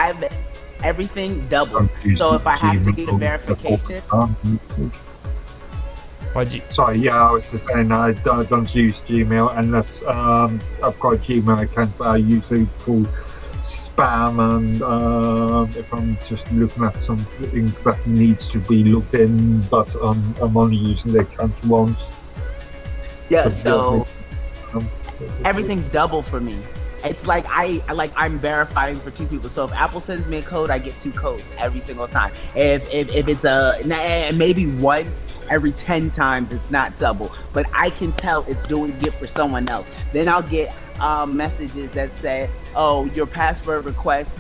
everything doubles. So if I have to get a verification... Sorry, yeah, I was just saying I don't use Gmail unless I've got a Gmail account, but I usually pull spam, and if I'm just looking at something that needs to be looked in, but I'm only using the account once. Yeah, so everything's double for me. It's like I'm verifying for two people. So if Apple sends me a code, I get 2 codes every single time. If it's maybe once every 10 times, it's not double, but I can tell it's doing it for someone else. Then I'll get messages that say, "Oh, your password request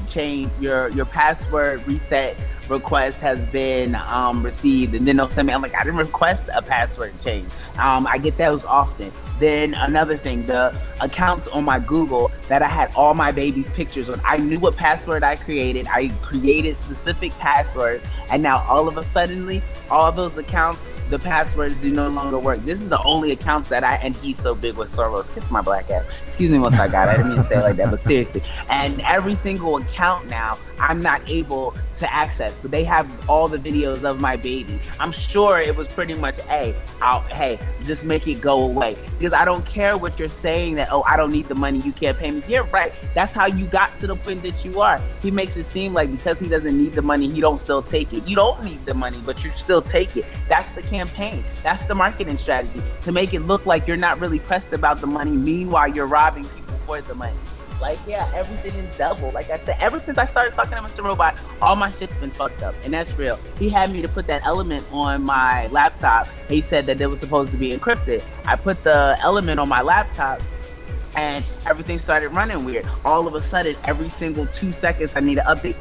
change, your password reset request has been received," and then they'll send me. I'm like, I didn't request a password change. I get those often. Then another thing, the accounts on my Google that I had all my baby's pictures on, I knew what password I created. I created specific passwords, and now all of a sudden, all those accounts, the passwords do no longer work. This is the only accounts that and he's so big with Soros. Kiss my black ass. Excuse me once I got it. I didn't mean to say it like that, but seriously. And every single account now, I'm not able to access, but they have all the videos of my baby. I'm sure it was pretty much, hey, just make it go away. Because I don't care what you're saying that, oh, I don't need the money, you can't pay me. You're right. That's how you got to the point that you are. He makes it seem like because he doesn't need the money, he don't still take it. You don't need the money, but you still take it. That's the campaign. That's the marketing strategy, to make it look like you're not really pressed about the money. Meanwhile, you're robbing people for the money. Like, yeah, everything is double. Like I said, ever since I started talking to Mr. Robot, all my shit's been fucked up, and that's real. He had me to put that element on my laptop. He said that it was supposed to be encrypted. I put the element on my laptop, and everything started running weird. All of a sudden, every single 2 seconds, I need an update.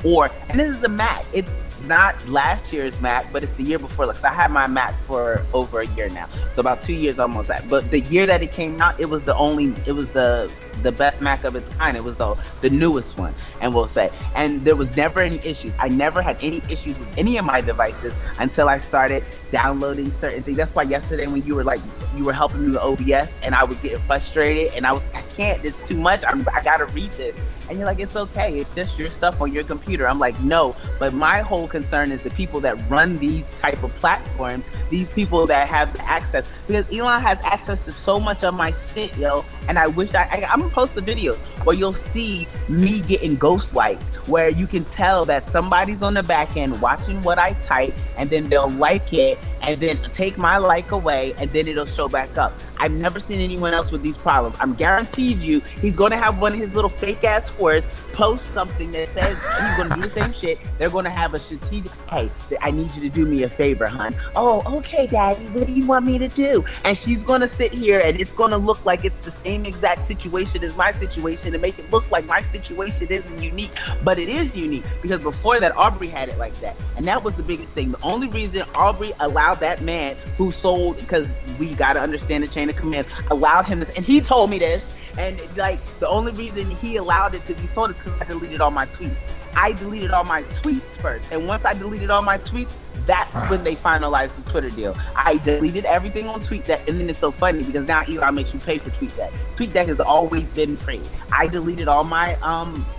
And this is a Mac. It's not last year's Mac, but it's the year before. Like, so I had my Mac for over a year now, so about 2 years almost. But the year that it came out, it was the best Mac of its kind. It was the newest one, and we'll say. And there was never any issues. I never had any issues with any of my devices until I started downloading certain things. That's why yesterday when you were helping me with OBS, and I was getting frustrated, and I can't, it's too much. I gotta read this. And you're like, it's okay. It's just your stuff on your computer. I'm like, no. But my whole concern is the people that run these type of platforms, these people that have the access. Because Elon has access to so much of my shit, yo. And I wish I'm gonna post the videos where you'll see me getting ghost-liked, where you can tell that somebody's on the back end watching what I type, and then they'll like it, and then take my like away, and then it'll show back up. I've never seen anyone else with these problems. I'm guaranteed you, he's gonna have one of his little fake ass fours post something that says, and he's gonna do the same shit. They're gonna have a strategic, hey, I need you to do me a favor, hon. Oh, okay, daddy, what do you want me to do? And she's gonna sit here and it's gonna look like it's the same exact situation as my situation and make it look like my situation isn't unique, but it is unique, because before that, Aubrey had it like that. And that was the biggest thing. The only reason Aubrey allowed that man who sold, because we gotta understand the chain of commands, allowed him this, and he told me this, and like the only reason he allowed it to be sold is because I deleted all my tweets. I deleted all my tweets first, and once I deleted all my tweets, that's when they finalized the Twitter deal. I deleted everything on TweetDeck, and then it's so funny because now Elon makes you pay for TweetDeck. TweetDeck has always been free. I deleted all my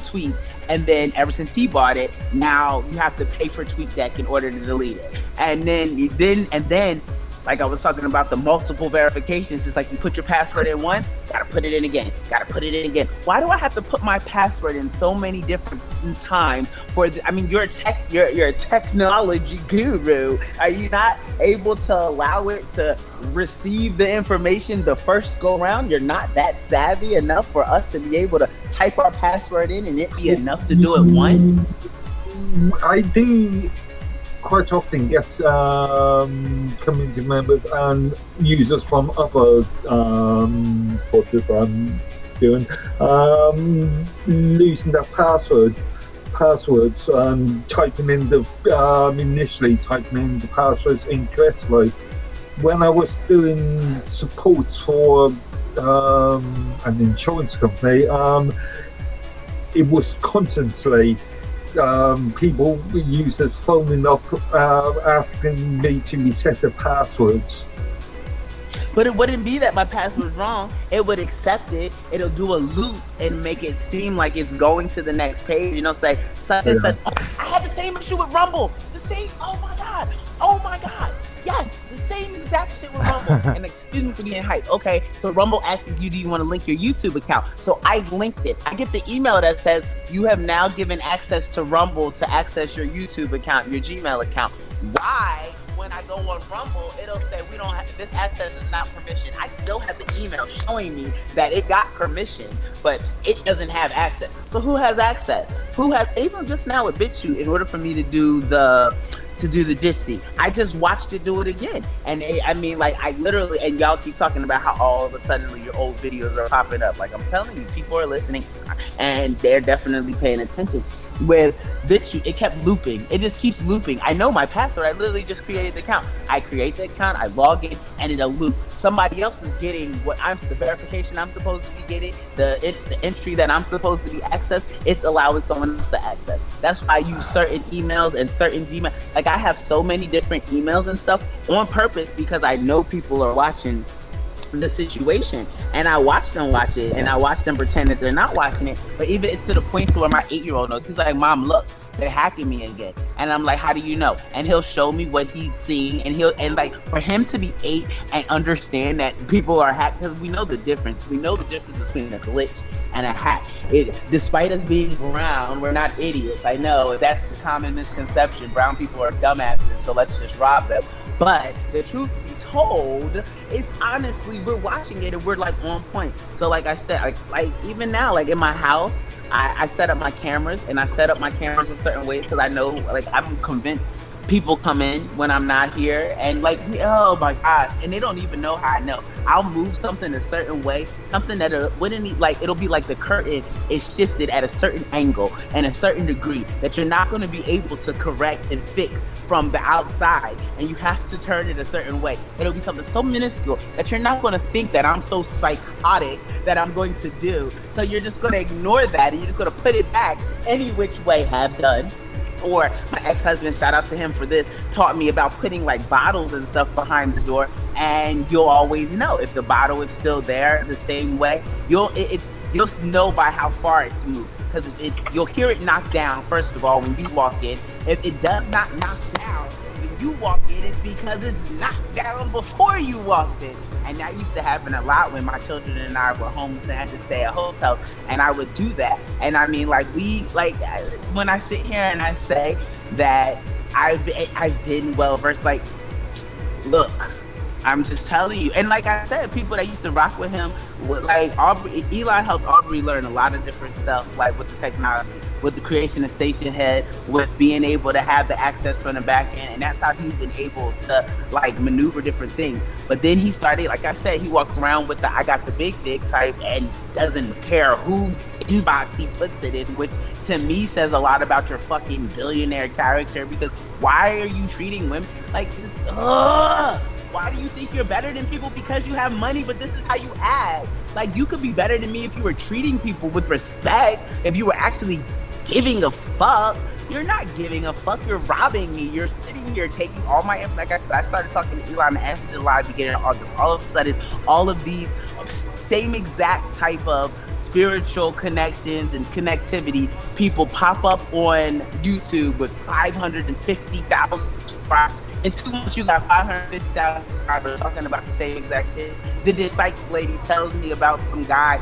tweets, and then ever since he bought it, now you have to pay for TweetDeck in order to delete it. And then like I was talking about the multiple verifications, it's like you put your password in once, gotta put it in again, gotta put it in again. Why do I have to put my password in so many different times you're a technology guru. Are you not able to allow it to receive the information the first go around? You're not that savvy enough for us to be able to type our password in and it be enough to do it once? I do quite often get community members and users from other projects I'm doing losing their passwords and typing in initially typing in the passwords incorrectly. When I was doing support for an insurance company, it was constantly users phoning up asking me to reset the passwords. But it wouldn't be that my password's wrong. It would accept it. It'll do a loop and make it seem like it's going to the next page. Say such and such. Oh, I had the same issue with Rumble. Oh my God. Yes, the same exact shit with Rumble. And excuse me for getting hyped. Okay, so Rumble asks you, do you want to link your YouTube account? So I linked it. I get the email that says, you have now given access to Rumble to access your YouTube account, your Gmail account. Why, when I go on Rumble, it'll say this access is not permission. I still have the email showing me that it got permission, but it doesn't have access. So who has access? Even just now with BitChute, in order for me to do the Jitsi, I just watched it do it again. And I literally, and y'all keep talking about how all of a sudden your old videos are popping up. Like I'm telling you, people are listening and they're definitely paying attention. With BitChute, it kept looping. It just keeps looping. I know my password. I literally just created the account. I create the account, I log in, and it'll loop. Somebody else is getting the verification I'm supposed to be getting, the entry that I'm supposed to be accessed. It's allowing someone else to access. That's why I use certain emails and certain Gmail. Like I have so many different emails and stuff on purpose because I know people are watching the situation, and I watch them watch it, and I watch them pretend that they're not watching it. But even it's to the point to where my 8-year-old knows. He's like, Mom, look, they're hacking me again. And I'm like, how do you know? And he'll show me what he's seeing, and for him to be 8 and understand that people are hacked, because we know the difference. We know the difference between a glitch and a hack. Despite us being brown, we're not idiots. I know that's the common misconception. Brown people are dumbasses, so let's just rob them. But the truth be told, it's honestly, we're watching it and we're like on point. So like I said, like even now, like in my house, I set up my cameras, and I set up my cameras in certain ways because I know, like I'm convinced people come in when I'm not here, and like, oh my gosh, and they don't even know how I know. I'll move something a certain way, something that it'll be like the curtain is shifted at a certain angle and a certain degree that you're not going to be able to correct and fix from the outside, and you have to turn it a certain way. It'll be something so minuscule that you're not going to think that I'm so psychotic that I'm going to do. So you're just going to ignore that, and you're just going to put it back any which way. Have done. Or my ex-husband, shout out to him for this, taught me about putting like bottles and stuff behind the door, and you'll always know if the bottle is still there the same way. You'll know by how far it's moved, because you'll hear it knock down first of all when you walk in. If it does not knock down, you walk in, it's because it's knocked down before you walked in. And that used to happen a lot when my children and I were homeless and had to stay at hotels, and I would do that. And I mean, like, when I sit here and I say that I've been well versed, like, look, I'm just telling you. And like I said, people that used to rock with him, like Elon helped Aubrey learn a lot of different stuff, like with the technology, with the creation of Station Head, with being able to have the access from the back end. And that's how he's been able to like maneuver different things. But then he started, like I said, he walked around with the I got the big dick type and doesn't care whose inbox he puts it in, which to me says a lot about your fucking billionaire character, because why are you treating women like this? Why do you think you're better than people because you have money, but this is how you act? Like, you could be better than me if you were treating people with respect, if you were actually giving a fuck. You're not giving a fuck, you're robbing me. You're sitting here taking all my info. Like I said, I started talking to Elon after July, beginning of August. All of a sudden, all of these same exact type of spiritual connections and connectivity people pop up on YouTube with 550,000 subscribers. In 2 months, you got 550,000 subscribers talking about the same exact shit. Then this psych lady tells me about some guy,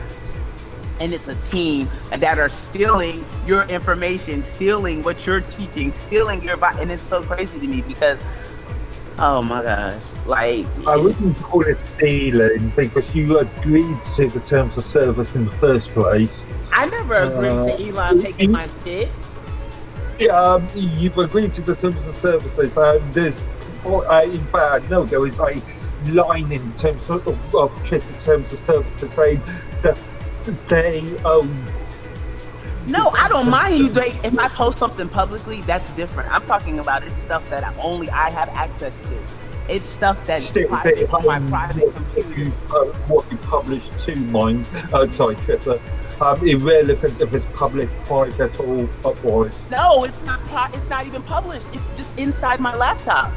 and it's a team that are stealing your information, stealing what you're teaching, stealing your vibe. And it's so crazy to me because, oh my gosh, like... I wouldn't call it stealing because you agreed to the terms of service in the first place. I never agreed to Elon taking my shit. Yeah, you've agreed to the terms of services. There's, in fact, I know there is a line in terms of the terms of services saying that they own. No, I don't mind you. If I post something publicly, that's different. I'm talking about it's stuff that only I have access to. It's stuff that's private on my private computer. What you publish to mine, Tripper. Irrelevant if it's public, private, or otherwise. No, it's not. It's not even published. It's just inside my laptop.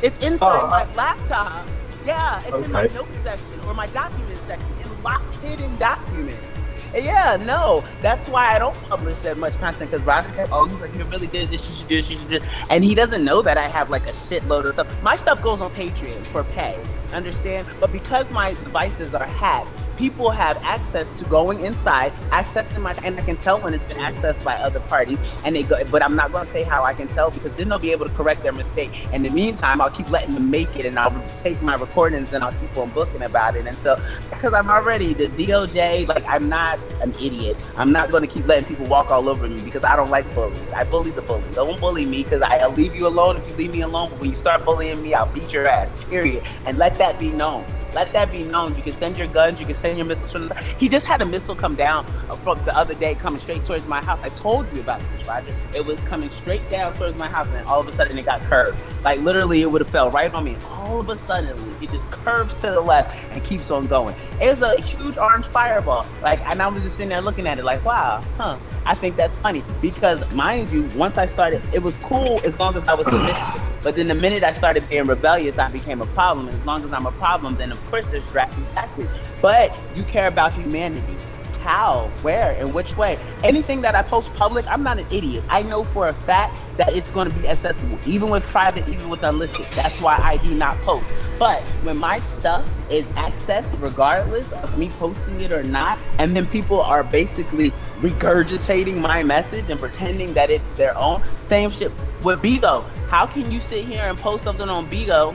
It's inside my laptop. Yeah, it's in my notes section or my document section. It's locked hidden documents. And yeah, no, that's why I don't publish that much content, because Roger, he's like, you're really good at this, you should do this, you should do this. And he doesn't know that I have like a shitload of stuff. My stuff goes on Patreon for pay, understand? But because my devices are hacked, people have access to going inside, accessing my, and I can tell when it's been accessed by other parties, and they go, but I'm not going to say how I can tell, because then they'll be able to correct their mistake. In the meantime, I'll keep letting them make it, and I'll take my recordings and I'll keep on booking about it. And so, because I'm already the DOJ, like, I'm not an idiot. I'm not going to keep letting people walk all over me, because I don't like bullies. I bully the bully. Don't bully me, because I'll leave you alone if you leave me alone, but when you start bullying me, I'll beat your ass, period. And let that be known. Let that be known. You can send your guns, you can send your missiles from the... He just had a missile come down from the other day, coming straight towards my house. I told you about this, Roger. It was coming straight down towards my house, and all of a sudden it got curved. Like, literally, it would have fell right on me. All of a sudden, it just curves to the left and keeps on going. It was a huge orange fireball. Like, and I was just sitting there looking at it like, wow, I think that's funny. Because, mind you, once I started, it was cool as long as I was submissive. But then the minute I started being rebellious, I became a problem. And as long as I'm a problem, then of course there's drastic tactics. But you care about humanity. How, where, and which way. Anything that I post public, I'm not an idiot. I know for a fact that it's going to be accessible, even with private, even with unlisted. That's why I do not post. But when my stuff is accessed, regardless of me posting it or not, and then people are basically regurgitating my message and pretending that it's their own, same shit with Bigo. How can you sit here and post something on Bigo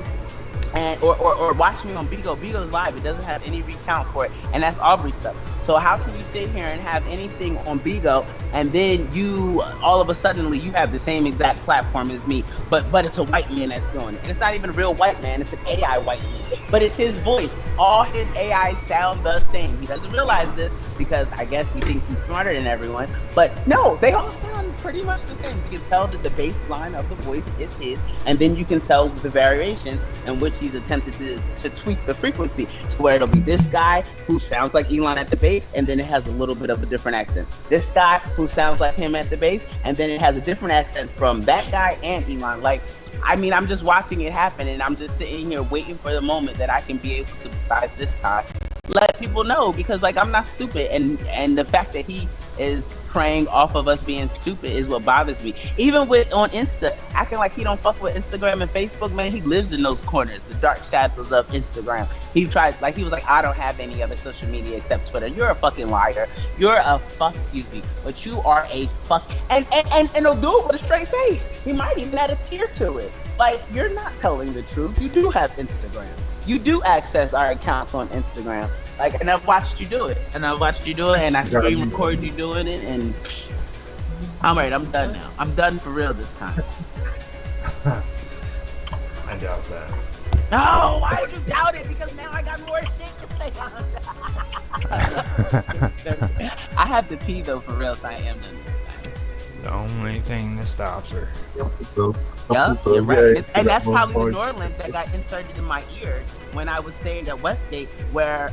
and or watch me on Bigo? Bigo's live. It doesn't have any recount for it, and that's Aubrey stuff. So how can you sit here and have anything on Bigo, and then you all of a sudden you have the same exact platform as me, but it's a white man that's doing it, and it's not even a real white man. It's an AI white man, but it's his voice. All his AI sound the same. He doesn't realize this because I guess he thinks he's smarter than everyone. But no, they all sound pretty much the same. You can tell that the baseline of the voice is his, and then you can tell the variations in which he's attempted to tweak the frequency to where it'll be this guy who sounds like Elon at the base, and then it has a little bit of a different accent. This guy who sounds like him at the base, and then it has a different accent from that guy and Elon. Like, I mean, I'm just watching it happen, and I'm just sitting here waiting for the moment that I can be able to, besides this time, let people know, because like I'm not stupid, and the fact that he is preying off of us being stupid is what bothers me. Even with on Insta, acting like he don't fuck with Instagram and Facebook, man, he lives in those corners, the dark shadows of Instagram. He tried, like he was like, I don't have any other social media except Twitter. You're a fucking liar. You're a excuse me, but you are a fuck, and he'll do it with a straight face. He might even add a tear to it. Like, you're not telling the truth. You do have Instagram. You do access our accounts on Instagram. Like, and I've watched you do it. And I screen recorded you doing it, and I'm right, I'm done now. I'm done for real this time. I doubt that. No, why would you doubt it? Because now I got more shit to say. I have to pee though, for real, so I am done this time. The only thing that stops her. Yup, you're right. And that's probably the Norland that got inserted in my ears when I was staying at Westgate, where,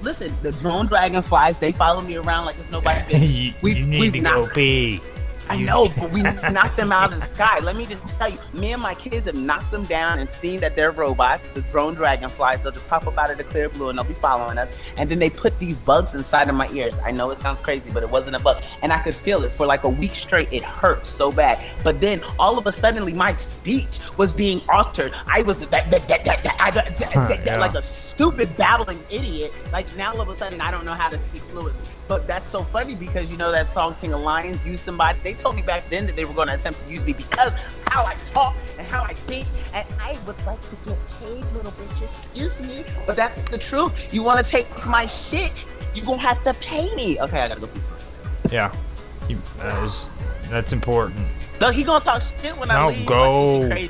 listen, the drone dragonflies, they follow me around like it's nobody's business. You need to go pee. I know, but we knocked them out of the sky. Let me just tell you, me and my kids have knocked them down and seen that they're robots, the drone dragonflies. They'll just pop up out of the clear blue and they'll be following us. And then they put these bugs inside of my ears. I know it sounds crazy, but it wasn't a bug. And I could feel it for like a week straight. It hurt so bad. But then all of a sudden, my speech was being altered. I was like a stupid babbling idiot. Like now all of a sudden, I don't know how to speak fluently. But that's so funny because you know that song King of Lions used somebody. They told me back then that they were going to attempt to use me because how I talk and how I think, and I would like to get paid, little bitches. Excuse me, but that's the truth. You want to take my shit, you're gonna have to pay me. Okay, I gotta go. Yeah, that's important. No, he gonna talk shit when I leave. Go to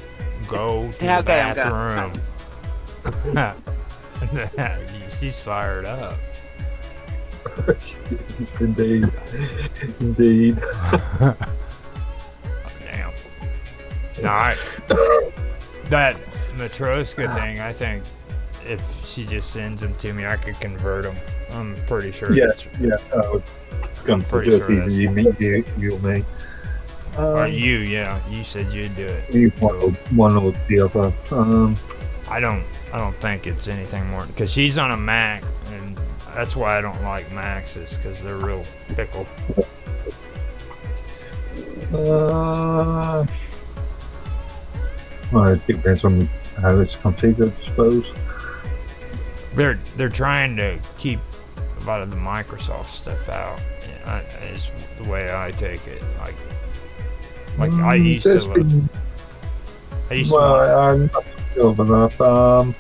the bathroom. She's fired up. Indeed. Oh, damn. No, that Matroska thing, I think if she just sends them to me, I could convert them. I'm pretty sure. I'm pretty sure you or me. You said you'd do it. One or the other. I don't think it's anything more, because she's on a Mac, and that's why I don't like Macs, is because they're real fickle. Well, it depends on how it's configured, I suppose. They're trying to keep a lot of the Microsoft stuff out. Is the way I take it. Like I used to. I'm not sure about that.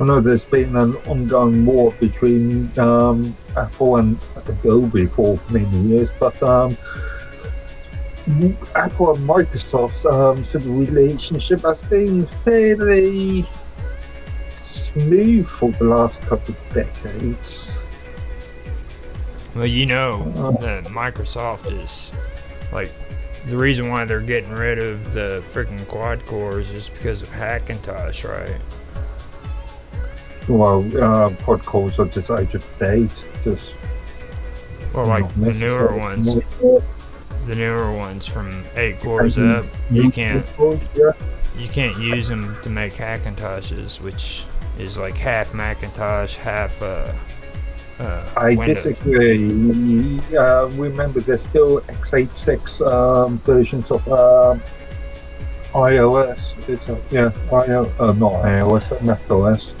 I know there's been an ongoing war between Apple and Adobe for many years, but Apple and Microsoft's sort of relationship has been fairly smooth for the last couple of decades. Well, that Microsoft is like, the reason why they're getting rid of the freaking quad cores is because of Hackintosh, right? Well, quad cores are just out of date. Like the newer ones from 8 cores up, you can't use them to make Hackintoshes, which is like half Macintosh, half I Windows. disagree. Remember, there's still x86 versions of iOS. Not iOS, Mac OS.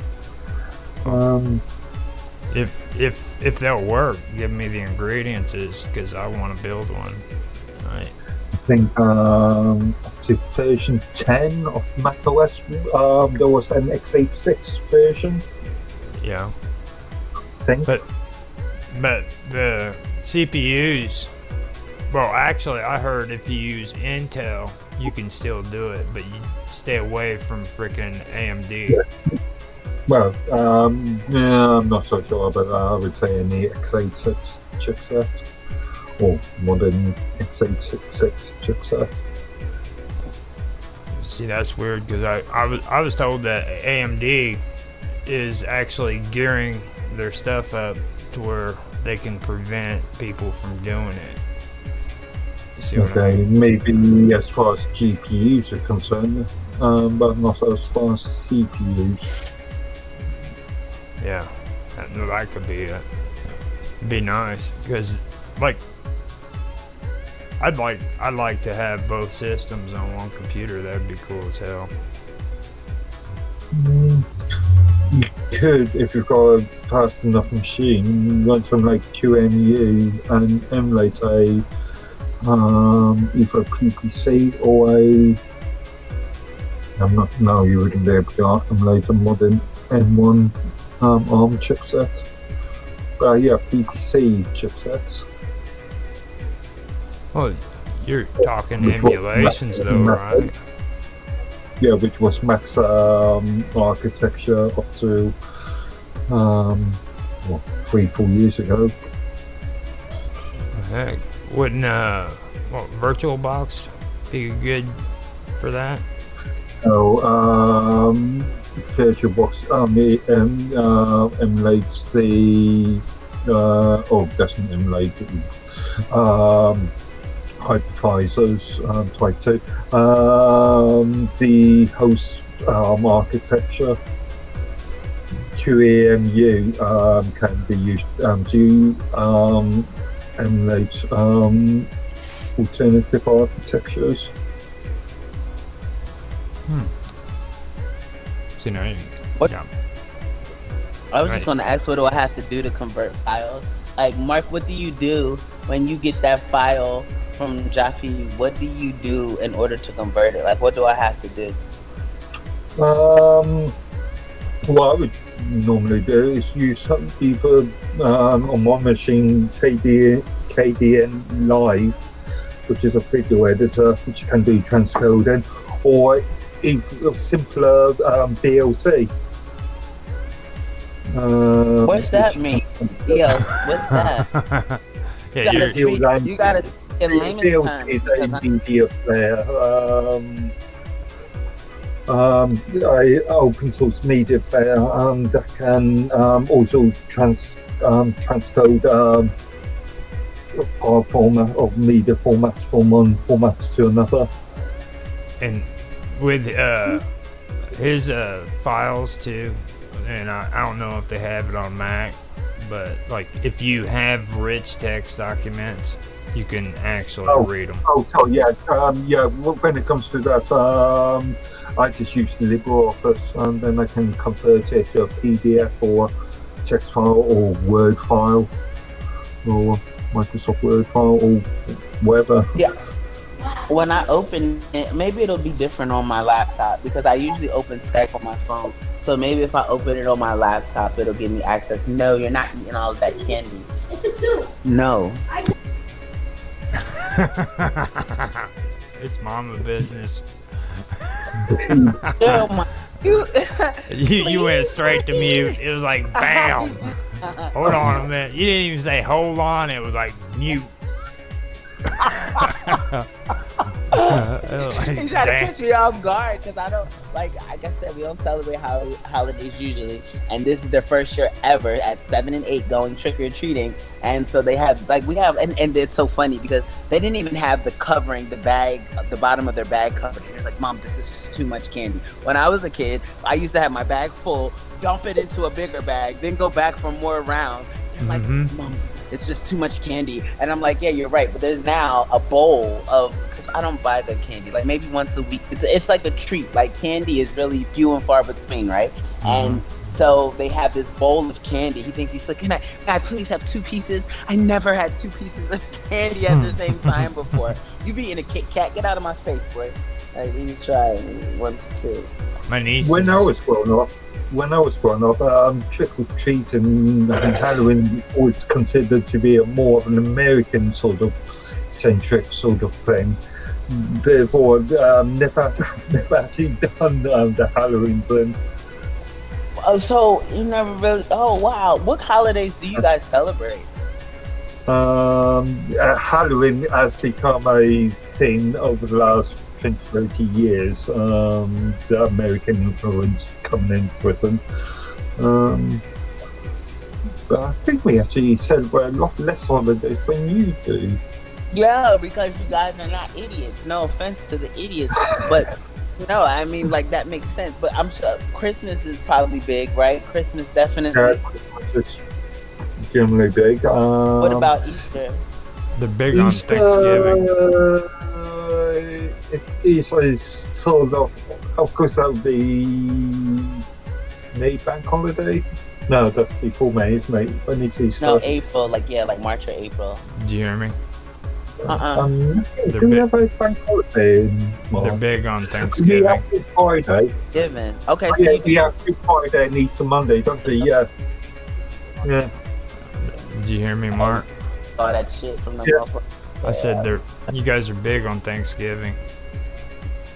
If they'll work, give me the ingredients, because I want to build one. Right. I think up to version 10 of Mac OS, there was an x86 version. Yeah. But the CPUs, well, actually, I heard if you use Intel, you can still do it, but you stay away from freaking AMD. Yeah. Well, I'm not so sure, but I would say in the x86 chipset or modern x86 chipset. See, that's weird, because I was told that AMD is actually gearing their stuff up to where they can prevent people from doing it. You see what I mean? Maybe as far as GPUs are concerned, but not as far as CPUs. Yeah, That could be it. It'd be nice because, like, I'd like to have both systems on one computer. That'd be cool as hell. You could, if you've got a fast enough machine, run something like QEMU and emulate a either a PPC or no, you wouldn't be able to emulate a modern M1 ARM chipset. Yeah, PPC chipsets. Well, you're talking emulations though, right? Yeah, which was Mac's architecture up to 3-4 years ago. Heck, wouldn't VirtualBox be good for that? So VirtualBox emulates the doesn't emulate it. Hypervisors type 2. The host architecture QEMU can be used to emulate alternative architectures. So, yeah. I was just going to ask, what do I have to do to convert files? Like, Mark, what do you do when you get that file from Jaffe? What do you do in order to convert it? Like, what do I have to do? What I would normally do is use either on my machine KDN Live, which is a video editor which can do transcoding, or even simpler DLC. What's that mean? What's that? Yeah, you gotta speak in layman's terms. Is a media player. Open source media player that can also transcode file format or media formats from one format to another. And with his files too, and I don't know if they have it on Mac, but like if you have rich text documents, you can actually read them. When it comes to that, I just use LibreOffice, and then I can convert it to a PDF or text file or Word file or Microsoft Word file or whatever. Yeah. When I open it, maybe it'll be different on my laptop because I usually open Skype on my phone. So maybe if I open it on my laptop, it'll give me access. No, you're not eating all of that candy. No. It's mama business. You went straight to mute. It was like bam. Hold on a minute. You didn't even say hold on. It was like mute. He's trying to catch me off guard because I don't, like I said, we don't celebrate holidays usually, and this is their first year ever at 7 and 8 going trick-or-treating, and so they have and it's so funny because they didn't even have the covering, the bag, the bottom of their bag covered. And it's like, Mom, this is just too much candy. When I was a kid, I used to have my bag full, dump it into a bigger bag, then go back for more rounds. And like, Mom, it's just too much candy. And I'm like, yeah, you're right. But there's now a bowl of, because I don't buy the candy, like maybe once a week. It's like a treat. Like candy is really few and far between, right? And so they have this bowl of candy. He thinks he's like, can I please have 2 pieces? I never had 2 pieces of candy at the same time before. You be in a Kit Kat, get out of my face, boy. Like, you try once or two. My niece. When I was growing up, trick or treat and Halloween was considered to be more of an American sort of centric sort of thing. Therefore, never actually done the Halloween thing. So you never really? Oh wow! What holidays do you guys celebrate? Halloween has become a thing over the last 20-30 years. The American influence coming in Britain. But I think we actually celebrate a lot less holidays than you do. Yeah, because you guys are not idiots. No offense to the idiots, but no, I mean, like, that makes sense. But I'm sure Christmas is probably big, right? Christmas, definitely. just generally big. What about Easter? They're big on Thanksgiving. It is sort of course, that would be May bank holiday. No, that's before May, isn't it? When is Easter? No, April, like March or April. Do you hear me? Do we have a bank holiday in March? They're big on We Thanksgiving. have Good Friday. Given. Okay, so Yeah, we have Good Friday and Easter Monday, don't we? Yeah. Yeah. Did you hear me, Mark? all that shit from the Yeah. motherfucker. I said you guys are big on Thanksgiving.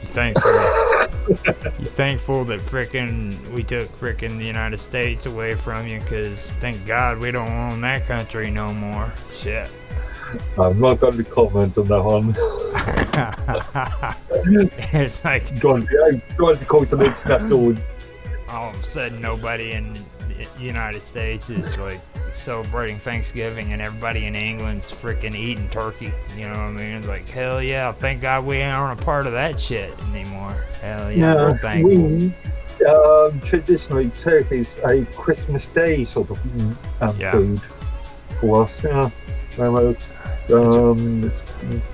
You thankful? You thankful that we took the United States away from you? Cause thank God we don't own that country no more. Shit. I'm not going to comment on that one. It's like Going to call some international. all of a sudden nobody in the United States is like celebrating Thanksgiving and everybody in England's freaking eating turkey. You know what I mean? It's like, hell yeah, thank God we aren't a part of that shit anymore. Hell yeah, we're thankful. Traditionally, turkey's a Christmas Day sort of food for us. Yeah, whereas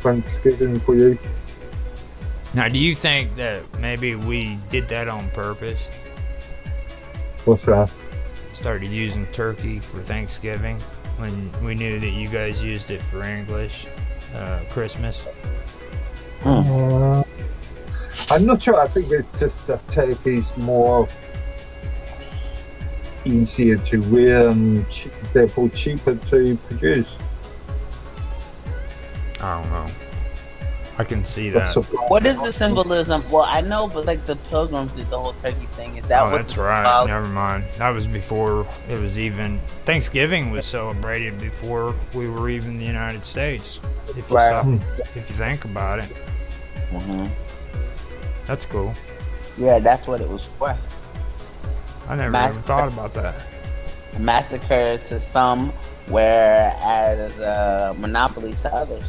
Thanksgiving for you. Now, do you think that maybe we did that on purpose? What's that? Started using turkey for Thanksgiving when we knew that you guys used it for English Christmas? I'm not sure. I think it's just that turkey's more easier to rear and therefore cheaper to produce. I don't know. I can see that. What is the symbolism? Well, I know, but like the Pilgrims did the whole turkey thing. Is that Oh, that's right. Never mind. That was before it was even. Thanksgiving was celebrated before we were even in the United States. If you think about it. Mm-hmm. That's cool. Yeah, that's what it was for. I never even thought about that. A massacre to some, whereas a monopoly to others.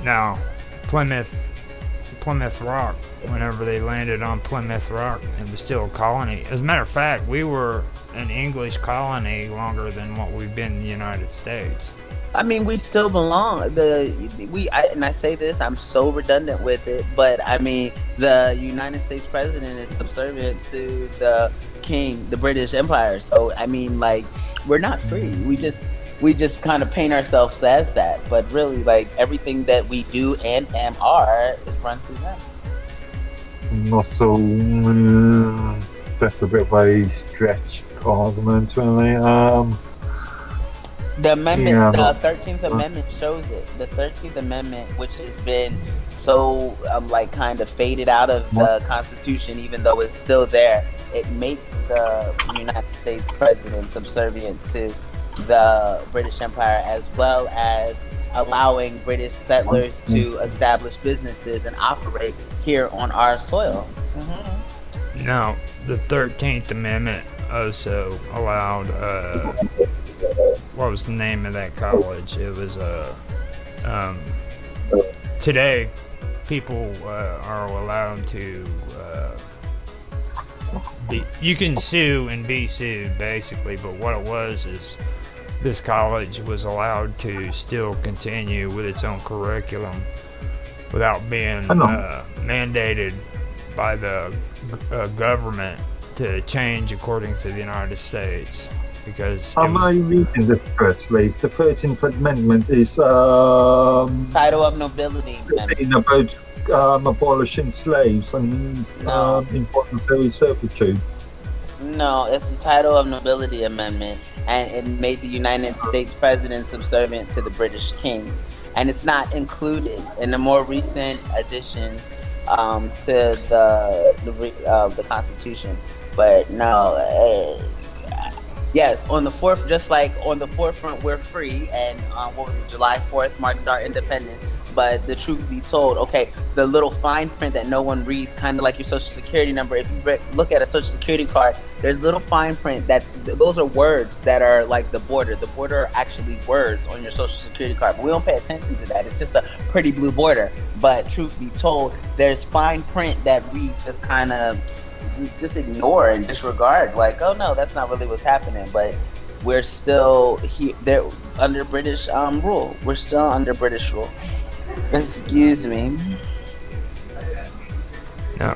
Now, Plymouth Rock, whenever they landed on Plymouth Rock, it was still a colony. As a matter of fact, we were an English colony longer than what we've been in the United States. I mean, we still belong. And I say this, I'm so redundant with it, but I mean, the United States president is subservient to the king, the British Empire. So I mean, like, we're not free. We just kind of paint ourselves as that, but really, like, everything that we do and are is run through them. Not so. That's a bit of a stretch argument, really. The amendment, the 13th Amendment shows it. The 13th Amendment, which has been so like kind of faded out of the Constitution, even though it's still there, it makes the United States president subservient to the British Empire, as well as allowing British settlers to establish businesses and operate here on our soil. Mm-hmm. Now, the 13th Amendment also allowed, what was the name of that college? It was, today, people are allowed to, you can sue and be sued, basically, but what it was is this college was allowed to still continue with its own curriculum without being mandated by the government to change according to the United States. Because am I reading this correctly? The 13th Amendment is title of nobility about abolishing slaves and involuntary servitude. No, it's the title of nobility amendment, and it made the United States president subservient to the British king, and it's not included in the more recent additions to the Constitution. But no, yes, on the fourth, just like on the forefront, we're free, and what was it, July 4th marked our independence. But the truth be told, okay, the little fine print that no one reads, kind of like your social security number. If you look at a social security card, there's little fine print that those are words that are like the border. The border are actually words on your social security card. But we don't pay attention to that. It's just a pretty blue border. But truth be told, there's fine print that we just kind of just ignore and disregard. Like, oh no, that's not really what's happening. But we're still they're under British rule. We're still under British rule. Excuse me. No.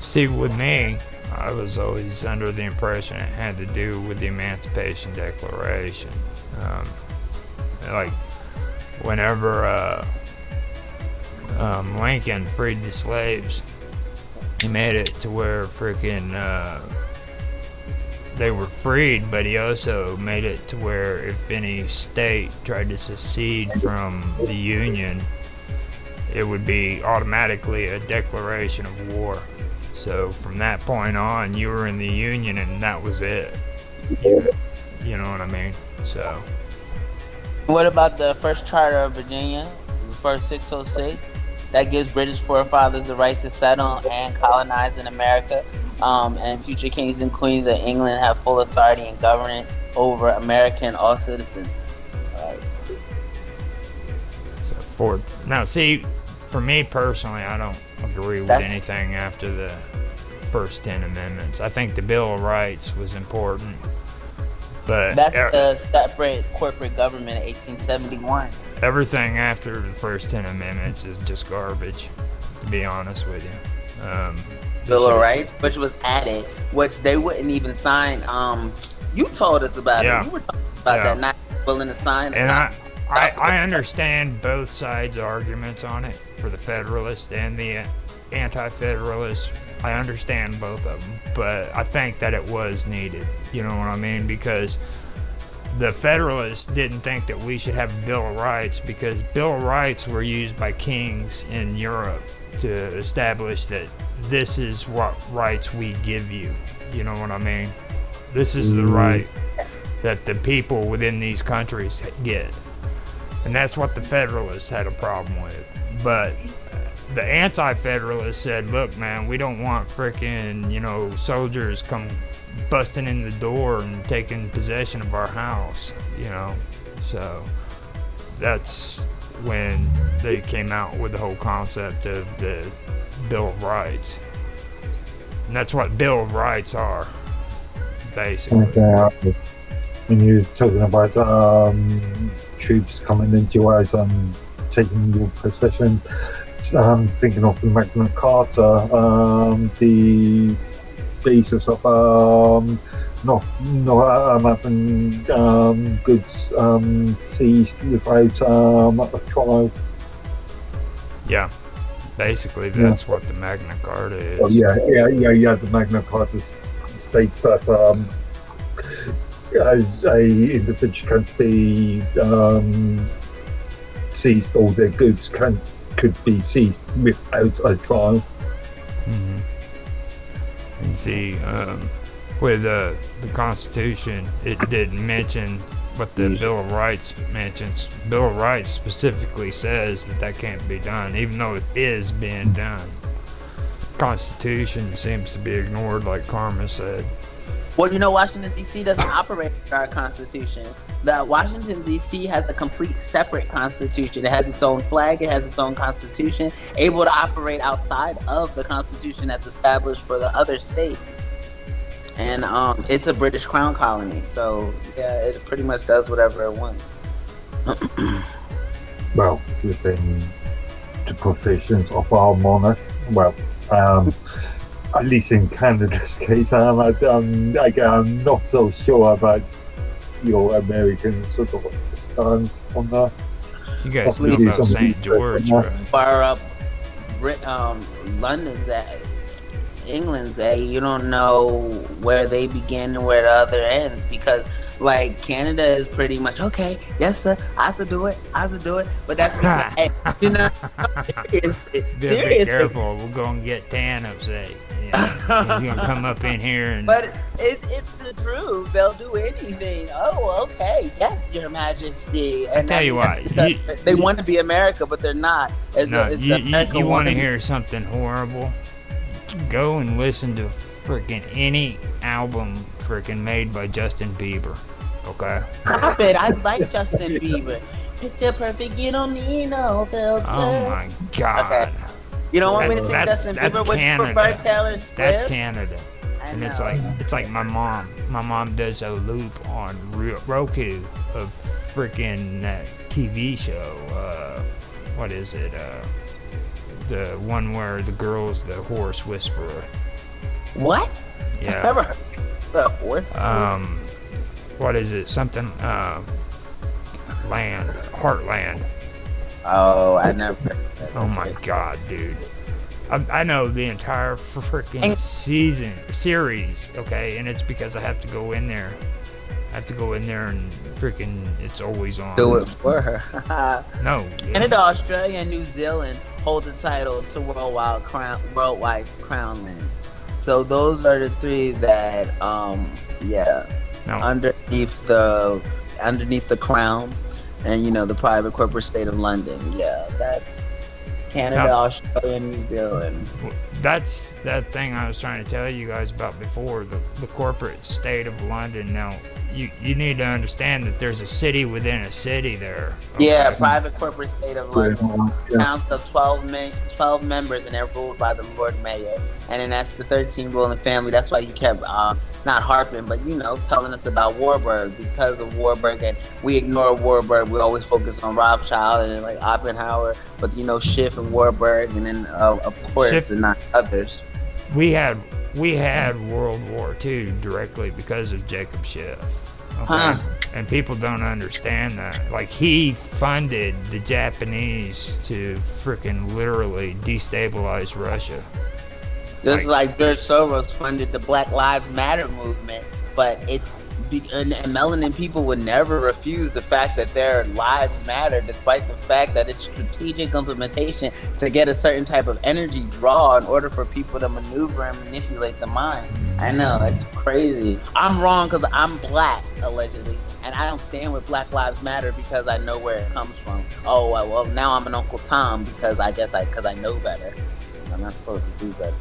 See, with me, I was always under the impression it had to do with the Emancipation Declaration. Like, whenever Lincoln freed the slaves, he made it to where freaking they were freed, but he also made it to where if any state tried to secede from the Union, it would be automatically a declaration of war. So from that point on, you were in the Union and that was it. You know what I mean? So. What about the first charter of Virginia, the first 606? That gives British forefathers the right to settle and colonize in America. And future kings and queens of England have full authority and governance over American all citizens. Now, see, for me personally, I don't agree with anything after the first 10 amendments. I think the Bill of Rights was important, but that's the separate corporate government of 1871. Everything after the first 10 amendments is just garbage, to be honest with you. Bill of Rights, which was added, which they wouldn't even sign. You told us about it. You were talking about that, not willing to sign. And I understand both sides' arguments on it, for the Federalists and the Anti-Federalists. I understand both of them, but I think that it was needed. You know what I mean? Because the Federalists didn't think that we should have a Bill of Rights, because Bill of Rights were used by kings in Europe to establish that this is what rights we give you. You know what I mean? This is the right that the people within these countries get. And that's what the Federalists had a problem with. But the Anti-Federalists said, look, man, we don't want frickin', soldiers come busting in the door and taking possession of our house, So that's when they came out with the whole concept of the Bill of Rights. And that's what Bill of Rights are, basically. Okay. When you're talking about troops coming into your house and taking your possession, thinking of the Magna Carta, the basis of not having goods seized without a trial. Yeah, basically that's what the Magna Carta is. Oh, yeah. The Magna Carta states that as a individual can be seized, or their goods could be seized without a trial. Mm-hmm. And see, with the Constitution, it didn't mention what the Bill of Rights mentions. Bill of Rights specifically says that can't be done, even though it is being done. Constitution seems to be ignored, like Karma said. Well, Washington, D.C. doesn't operate under our Constitution. Washington, D.C. has a complete separate Constitution. It has its own flag. It has its own Constitution, able to operate outside of the Constitution that's established for the other states. And it's a British Crown colony. So, yeah, it pretty much does whatever it wants. Well, within the provisions of our monarch, at least in Canada's case, I'm not so sure about your American sort of stance on that. You guys know about St. George, right? Far up London's at, England's at, you don't know where they begin and where the other ends, because Canada is pretty much okay. Yes, sir. I should do it. But that's seriously. Be careful. We're gonna get Tan upset. He's gonna come up in here and. But it's the truth. They'll do anything. Oh, okay. Yes, Your Majesty. And I tell you what, they want to be America, but they're not. You want to hear something horrible? Go and listen to freaking any album freaking made by Justin Bieber, okay? Stop it! I like Justin Bieber. Picture perfect, you don't need no filter. Oh my god. You don't want me to sing That's Justin Bieber? Would you Canada. prefer Taylor Swift? That's Canada. I And know. it's like my mom. My mom does a loop on Roku of freaking that TV show. What is it? The one where the girl's the horse whisperer. What? Yeah. Never heard the horse. What is it? Something. Land. Heartland. Oh, I never heard that. Oh my god, dude. I know the entire freaking series, okay, and it's because I have to go in there. I have to go in there and freaking, it's always on. Do it for her. No. Canada, Australia, and New Zealand hold the title to worldwide's crown land. So those are the three that, No. underneath the crown, and the private corporate state of London. Yeah, that's Canada, No. Australia, and New Zealand. That's that thing I was trying to tell you guys about before, the corporate state of London. Now, you need to understand that there's a city within a city there. Okay? Yeah, private corporate state of London. Yeah. Counts of 12 members, and they're ruled by the Lord Mayor. And then that's the 13 ruling family. That's why you kept not harping, but telling us about Warburg, because of Warburg, and we ignore Warburg. We always focus on Rothschild and like Oppenheimer, but Schiff and Warburg, and then of course Schiff. the 9 others. We had World War II directly because of Jacob Schiff. Okay? Huh. And people don't understand that. Like, he funded the Japanese to freaking literally destabilize Russia. Just like George Soros funded the Black Lives Matter movement, but and melanin people would never refuse the fact that their lives matter, despite the fact that it's strategic implementation to get a certain type of energy draw in order for people to maneuver and manipulate the mind. I know, it's crazy. I'm wrong because I'm black, allegedly, and I don't stand with Black Lives Matter because I know where it comes from. Oh, well, now I'm an Uncle Tom because because I know better. I'm not supposed to do better.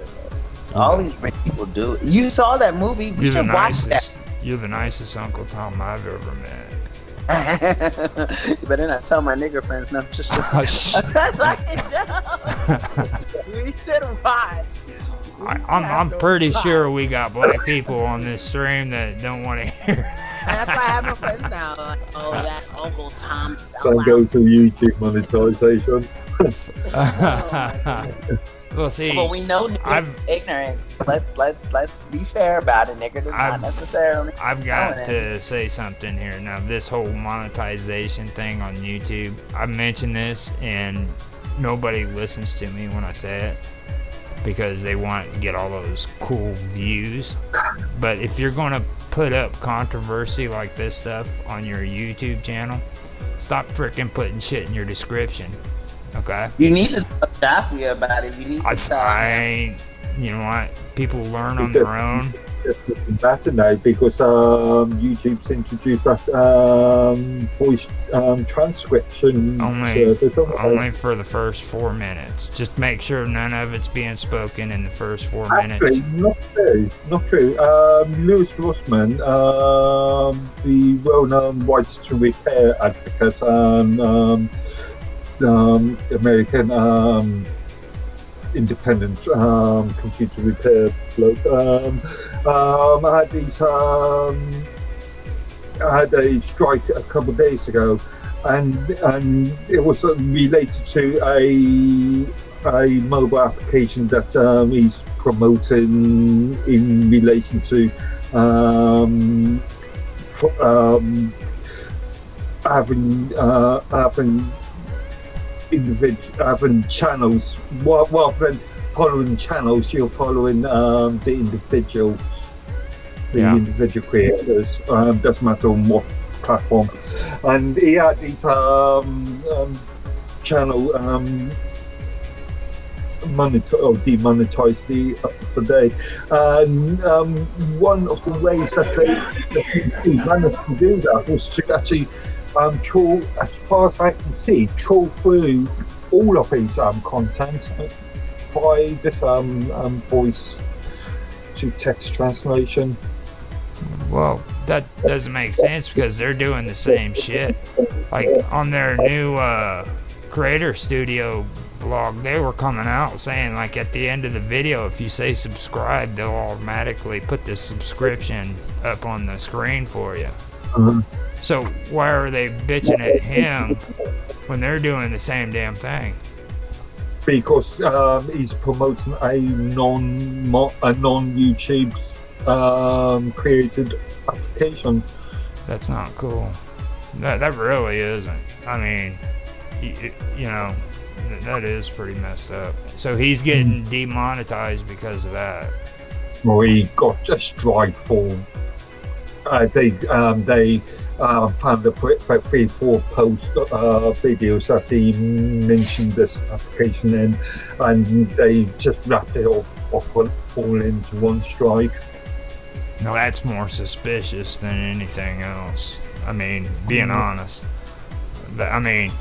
All these rich people do. You saw that movie? We should watch that. You're the nicest Uncle Tom I've ever met. You better not tell my nigger friends. No, just that's like a joke. We should watch. I'm pretty sure we got black people on this stream that don't want to hear. And that's why I have my friends now. Like, oh, that Uncle Tom Don't go to YouTube monetization. Well, see, but we know ignorance. Let's be fair about it. Nigger does not necessarily. I've got to say something here. Now, this whole monetization thing on YouTube, I mention this and nobody listens to me when I say it because they want to get all those cool views. But if you're going to put up controversy like this stuff on your YouTube channel, stop freaking putting shit in your description. Okay. You need to talk Daffy about it. You need to tell. You know what? People learn on their own. It's better now because YouTube's introduced that voice transcription service. Only for the first 4 minutes. Just make sure none of it's being spoken in the first 4 minutes. Actually, not true. Lewis Rossman, the well-known rights to repair advocate, American independent computer repair bloke. I had a strike a couple of days ago, and it was related to a mobile application that he's promoting in relation to having channels rather than following channels. You're following the individual creators. Doesn't matter on what platform. And he had his channel demonetized the other day. And one of the ways that they managed to do that was to actually trawl, as far as I can see, trawl through all of his content by this voice to text translation. Well, that doesn't make sense because they're doing the same shit. Like on their new Creator Studio vlog, they were coming out saying, like, at the end of the video, if you say subscribe, they'll automatically put the subscription up on the screen for you. So why are they bitching at him when they're doing the same damn thing? Because he's promoting a non-YouTube created application. That's not cool. That really isn't. I mean, you know, that is pretty messed up. So he's getting demonetized because of that. Well, he got a strike for. They found about 3-4 post videos that he mentioned this application in, and they just wrapped it all into one strike. No, that's more suspicious than anything else. I mean, being honest. I mean,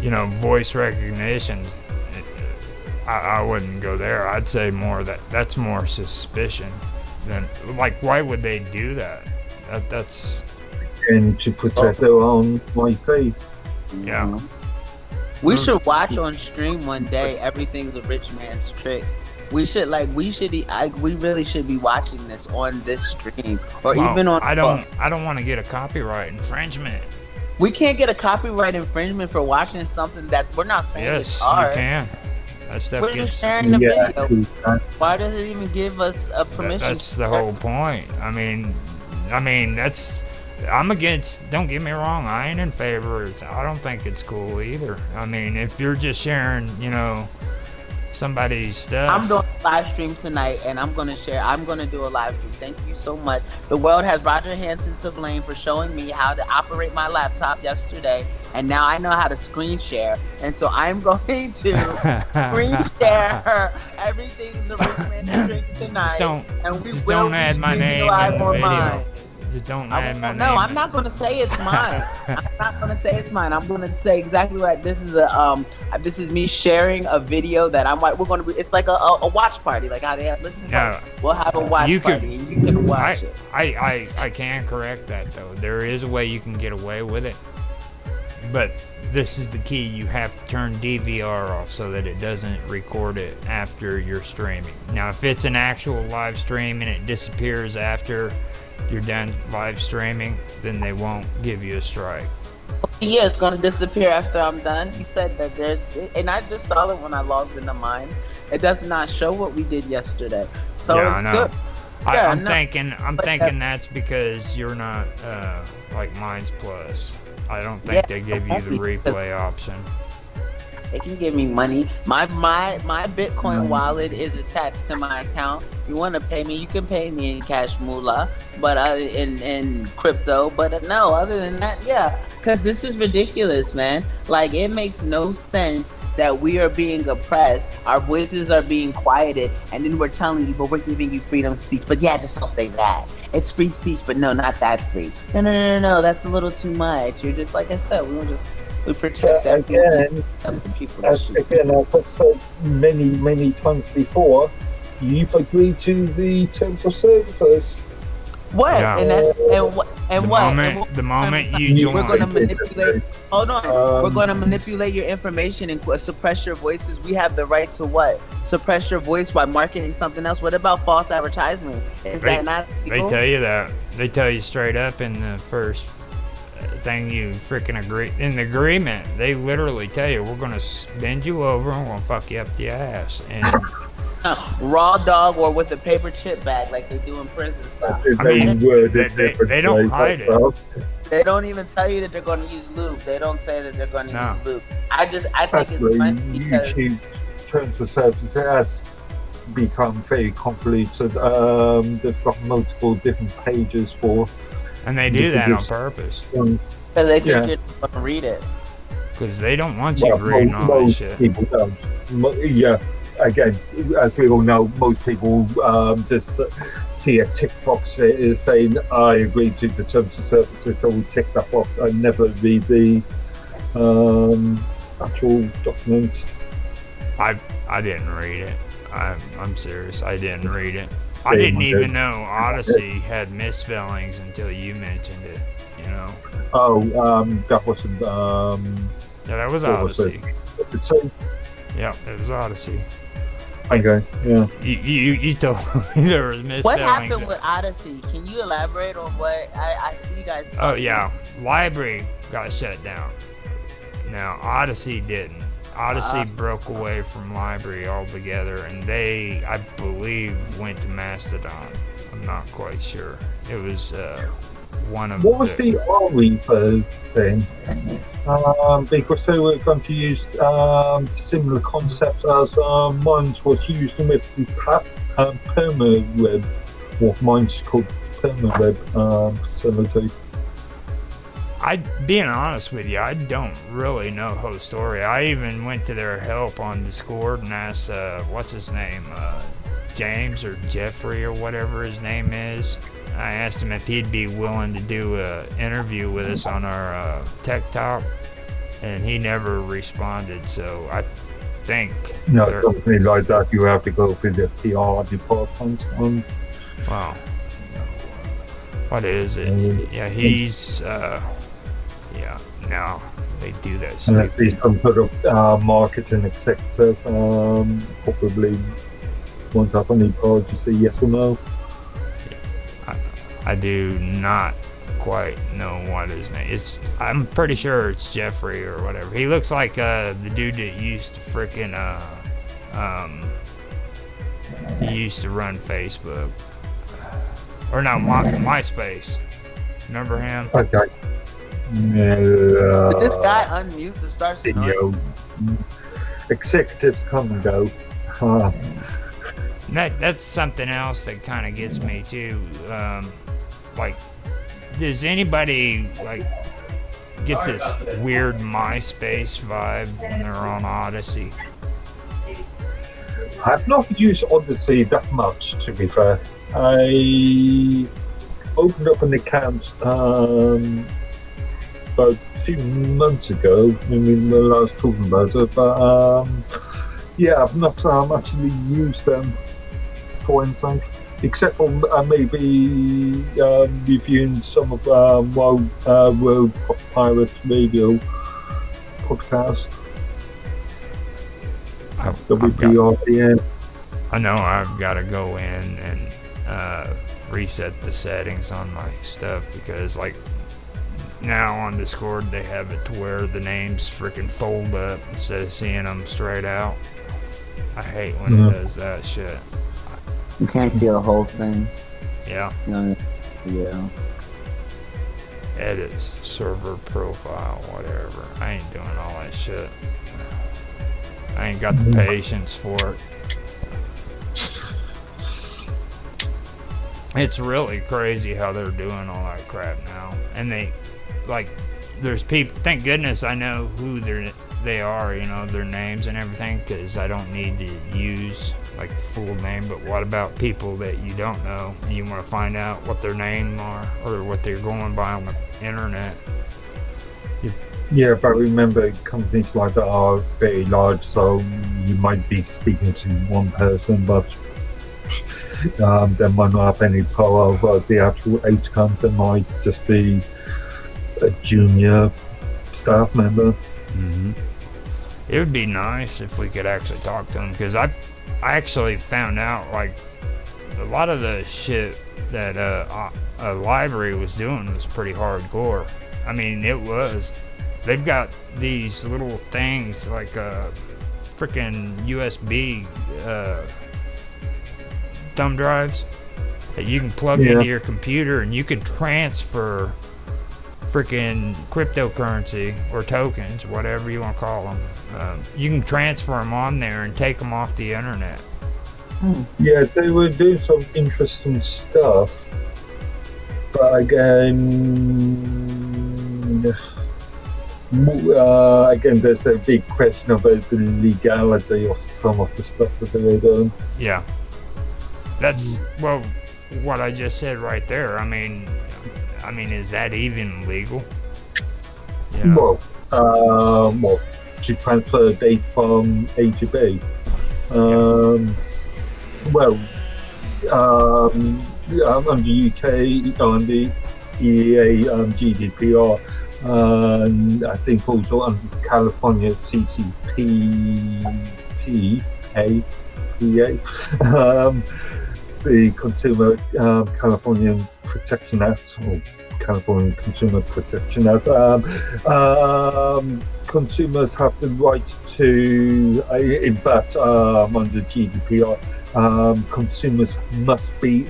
you know, voice recognition, I wouldn't go there. I'd say more that's more suspicion than, like, why would they do that? That's... And to protect their own IP. Yeah. We should watch on stream one day. Everything's a rich man's trick. We really should be watching this on this stream, or even on. I don't want to get a copyright infringement. We can't get a copyright infringement for watching something that we're not saying is ours. Yes, you can. That stuff We're gets. just sharing the video. Why does it even give us a permission? That's the whole point. I mean, that's. I'm against. Don't get me wrong. I ain't in favor. I don't think it's cool either. I mean, if you're just sharing, you know, somebody's stuff. I'm doing a live stream tonight, and I'm gonna do a live stream. Thank you so much. The world has Roger Hanson to blame for showing me how to operate my laptop yesterday, and now I know how to screen share. And so I'm going to screen share everything's a rich man's trick tonight. Don't add my name in the video. Just don't add my name. No, I'm not gonna say it's mine. I'm not gonna say it's mine. I'm gonna say exactly what this is. This is me sharing a video that we're gonna be. It's like a watch party, like how they have listening. Yeah. We'll have a watch party, and you can watch it. I can correct that though. There is a way you can get away with it, but this is the key. You have to turn DVR off so that it doesn't record it after you're streaming. Now, if it's an actual live stream and it disappears after you're done live streaming, then they won't give you a strike. Yeah, it's gonna disappear after I'm done. He said that and I just saw it when I logged into mine. It does not show what we did yesterday. So yeah, it's I know. good. I'm thinking that's because you're not like Minds Plus. I don't think they give you the replay option. They can give me money. My Bitcoin wallet is attached to my account. You want to pay me, you can pay me in cash moolah, but in crypto. But no, other than that, yeah, because this is ridiculous, man. Like, it makes no sense that we are being oppressed, our voices are being quieted, and then we're telling you, but we're giving you freedom of speech. But yeah, just don't say that. It's free speech, but no, not that free. No, that's a little too much. You're just, like I said, we protect again, people. as I've said many times before, you've agreed to the terms of services. What? Yeah. The moment you join, we're going to manipulate. Hold on. We're going to manipulate your information and suppress your voices. We have the right to what? Suppress your voice by marketing something else. What about false advertisement? That not legal? They tell you that. They tell you straight up in the first thing you freaking agree in the agreement. They literally tell you, we're going to bend you over and we're going to fuck you up the ass. And raw dog or with a paper chip bag like they do in prison style. They don't hide it. They don't even tell you that they're going to use lube. They don't say that they're going to use lube. I think it's funny because YouTube's terms of service has become very convoluted. They've got multiple different pages for. And they do that on purpose. Because they think you're going to read it. Because they don't want you reading all that shit. People don't. Yeah. Again, as we all know, most people just see a tick box saying, I agree to the terms of services, so we tick that box. I never read the actual document. I didn't read it. I'm serious. I didn't read it. I didn't even know Odyssey had misspellings until you mentioned it, you know? That wasn't Yeah, that was Or was Odyssey. So, Yeah, it was Odyssey. okay, yeah. You told me there was misspellings. What happened with Odyssey? Can you elaborate on what I see you guys? Oh yeah, Library got shut down. Now Odyssey didn't. Odyssey broke away from Library altogether, and they, I believe, went to Mastodon. I'm not quite sure. It was one of. What was the R-Repo thing? Because they were going to use similar concepts as mine was used with the PermaWeb, or mine's called PermaWeb facility. Being honest with you, I don't really know the whole story. I even went to their help on Discord and asked, what's his name, James or Jeffrey or whatever his name is. I asked him if he'd be willing to do an interview with us on our Tech Talk, and he never responded. So I think something like that, you have to go through the PR department. Wow. What is it? Yeah, he's. Yeah, no, they do that stuff. And at least some sort of marketing executive probably won't have any power to say yes or no. I do not quite know what his name is. I'm pretty sure it's Jeffrey or whatever. He looks like the dude that used to freaking he used to run Facebook. Or no, MySpace. Remember him? Okay. Did this guy unmute to start snoring? Executives come and go. That's something else that kind of gets me too. Like, does anybody like get this weird MySpace vibe when they're on Odyssey? I've not used Odyssey that much, to be fair. I opened up an account about 2 months ago when I was talking about it, but yeah, I've not actually used them for anything, except for maybe reviewing some of World Pirates Radio podcast. WPRPN. I know I've got to go in and reset the settings on my stuff, because like now on Discord they have it to where the names freaking fold up instead of seeing them straight out. I hate when it does that shit. You can't see the whole thing. Yeah. Yeah. Edit server profile, whatever. I ain't doing all that shit. I ain't got the patience for it. It's really crazy how they're doing all that crap now. And they, like, there's people, thank goodness I know who they are, you know, their names and everything, because I don't need to use, like, the full name. But what about people that you don't know and you want to find out what their name are or what they're going by on the internet? Yeah, but remember, companies like that are very large, so you might be speaking to one person, but they might not have any power over the actual outcome. They might just be a junior staff member. Mm-hmm. It would be nice if we could actually talk to them, because I actually found out, like, a lot of the shit that a library was doing was pretty hardcore. I mean, it was. They've got these little things like freaking USB thumb drives that you can plug into your computer, and you can transfer freaking cryptocurrency or tokens, whatever you want to call them. You can transfer them on there and take them off the internet. Yeah, they were doing some interesting stuff, but again, there's a big question about the legality of some of the stuff that they were doing. Yeah. That's, well, what I just said right there. I mean, is that even legal? Yeah. Well, to transfer data from A to B. Well, on the UK, on the EEA GDPR, and I think also on California CCPA, the Consumer California Protection Act, or California Consumer Protection Act. Consumers have the right to, in fact, under GDPR, consumers must be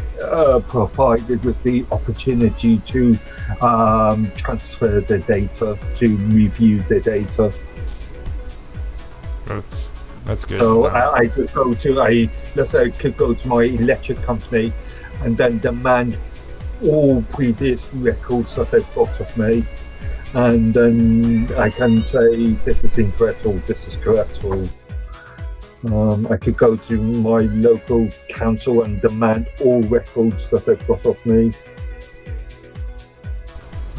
provided with the opportunity to transfer their data, to review their data. That's good. So I could go to let's say I could go to my electric company and then demand all previous records that they've got of me, and then I can say this is incorrect or this is correct, or I could go to my local council and demand all records that they've got of me.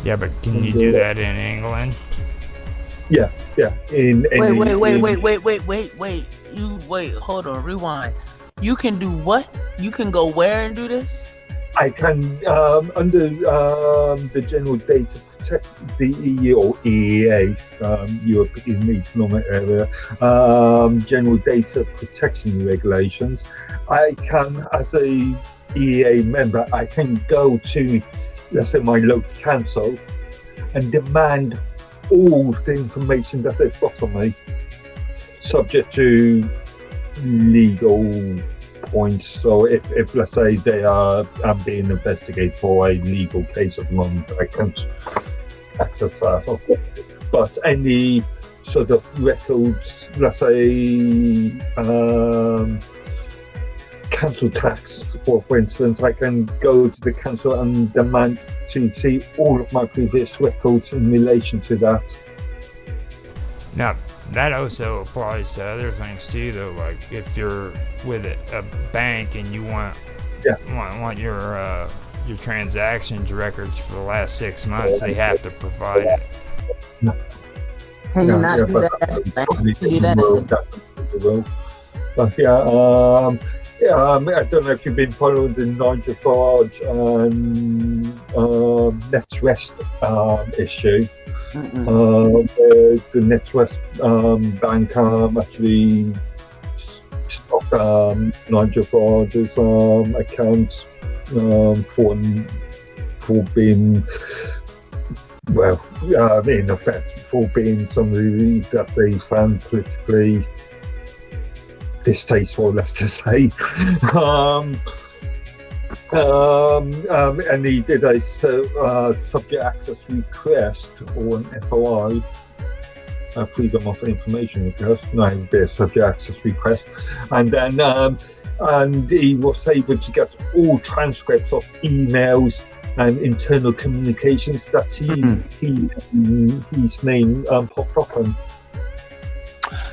Yeah, but can you do that in England? Yeah. Wait. Hold on, rewind. You can do what? You can go where and do this? I can, under the General Data Protection, the EU or EEA, European Economic Area, General Data Protection Regulations, I can, as a EEA member, I can go to, let's say, my local council and demand all the information that they've got on me, subject to legal points. So if let's say they are being investigated for a legal case at the moment, I can't access that. But any sort of records, let's say council tax, for instance, I can go to the council and demand to see all of my previous records in relation to that. Now, that also applies to other things too, though. Like if you're with a bank and you want your transactions records for the last 6 months, they have to provide it. Can you not do that? Can you do that? But I don't know if you've been following the Roger and NetWest issue. The NetWest bank actually stopped Roger Farge's accounts for being, well, in effect, for being somebody that they found politically distasteful, let's just say. And he did a subject access request, or an FOI, Freedom of Information Request. No, it would be a subject access request. And then and he was able to get all transcripts of emails and internal communications that his name popped up on.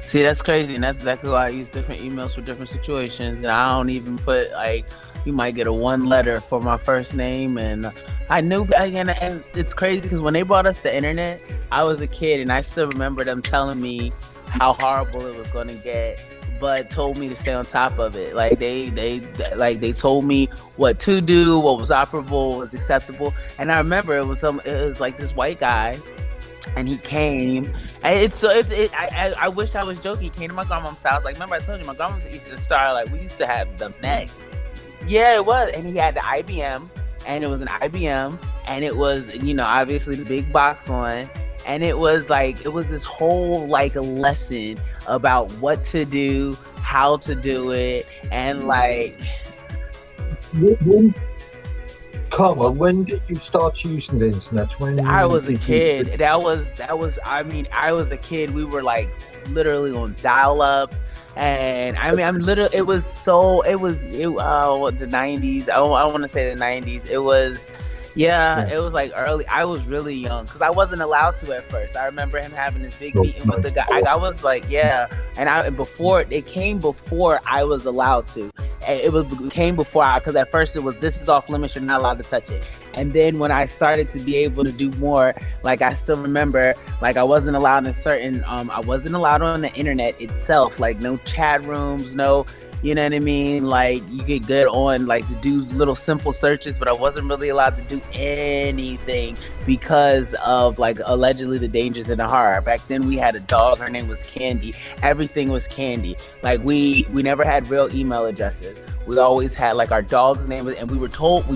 See, that's crazy, and that's exactly why I use different emails for different situations. And I don't even put, like, you might get a one letter for my first name, and I knew, and it's crazy because when they brought us the internet, I was a kid, and I still remember them telling me how horrible it was going to get, but told me to stay on top of it. Like they told me what to do, what was operable, what was acceptable, and I remember it was like this white guy. And he came, and I wish I was joking. He came to my grandma's house. Like, remember I told you, my grandma was an Eastern Star. Like, we used to have the next. Yeah, it was. And he had the IBM, and it was an IBM, and it was, obviously the big box one. And it was this whole, like, a lesson about what to do, how to do it, and, like... Karma, when did you start using the internet? When I was a kid. I was a kid. We were like literally on dial-up, and it was the 90s. I want to say the 90s. It was, it was like early. I was really young because I wasn't allowed to at first. I remember him having this big meeting with the guy. I was like, it came before I was allowed to. It came before because at first it was, this is off limits, you're not allowed to touch it. And then when I started to be able to do more, like I still remember, like I wasn't allowed in certain, I wasn't allowed on the internet itself, like no chat rooms, no You know what I mean? Like you get good on like to do little simple searches, but I wasn't really allowed to do anything because of like allegedly the dangers in the horror. Back then we had a dog, her name was Candy. Everything was Candy. Like we never had real email addresses. We always had like our dog's name, and we were told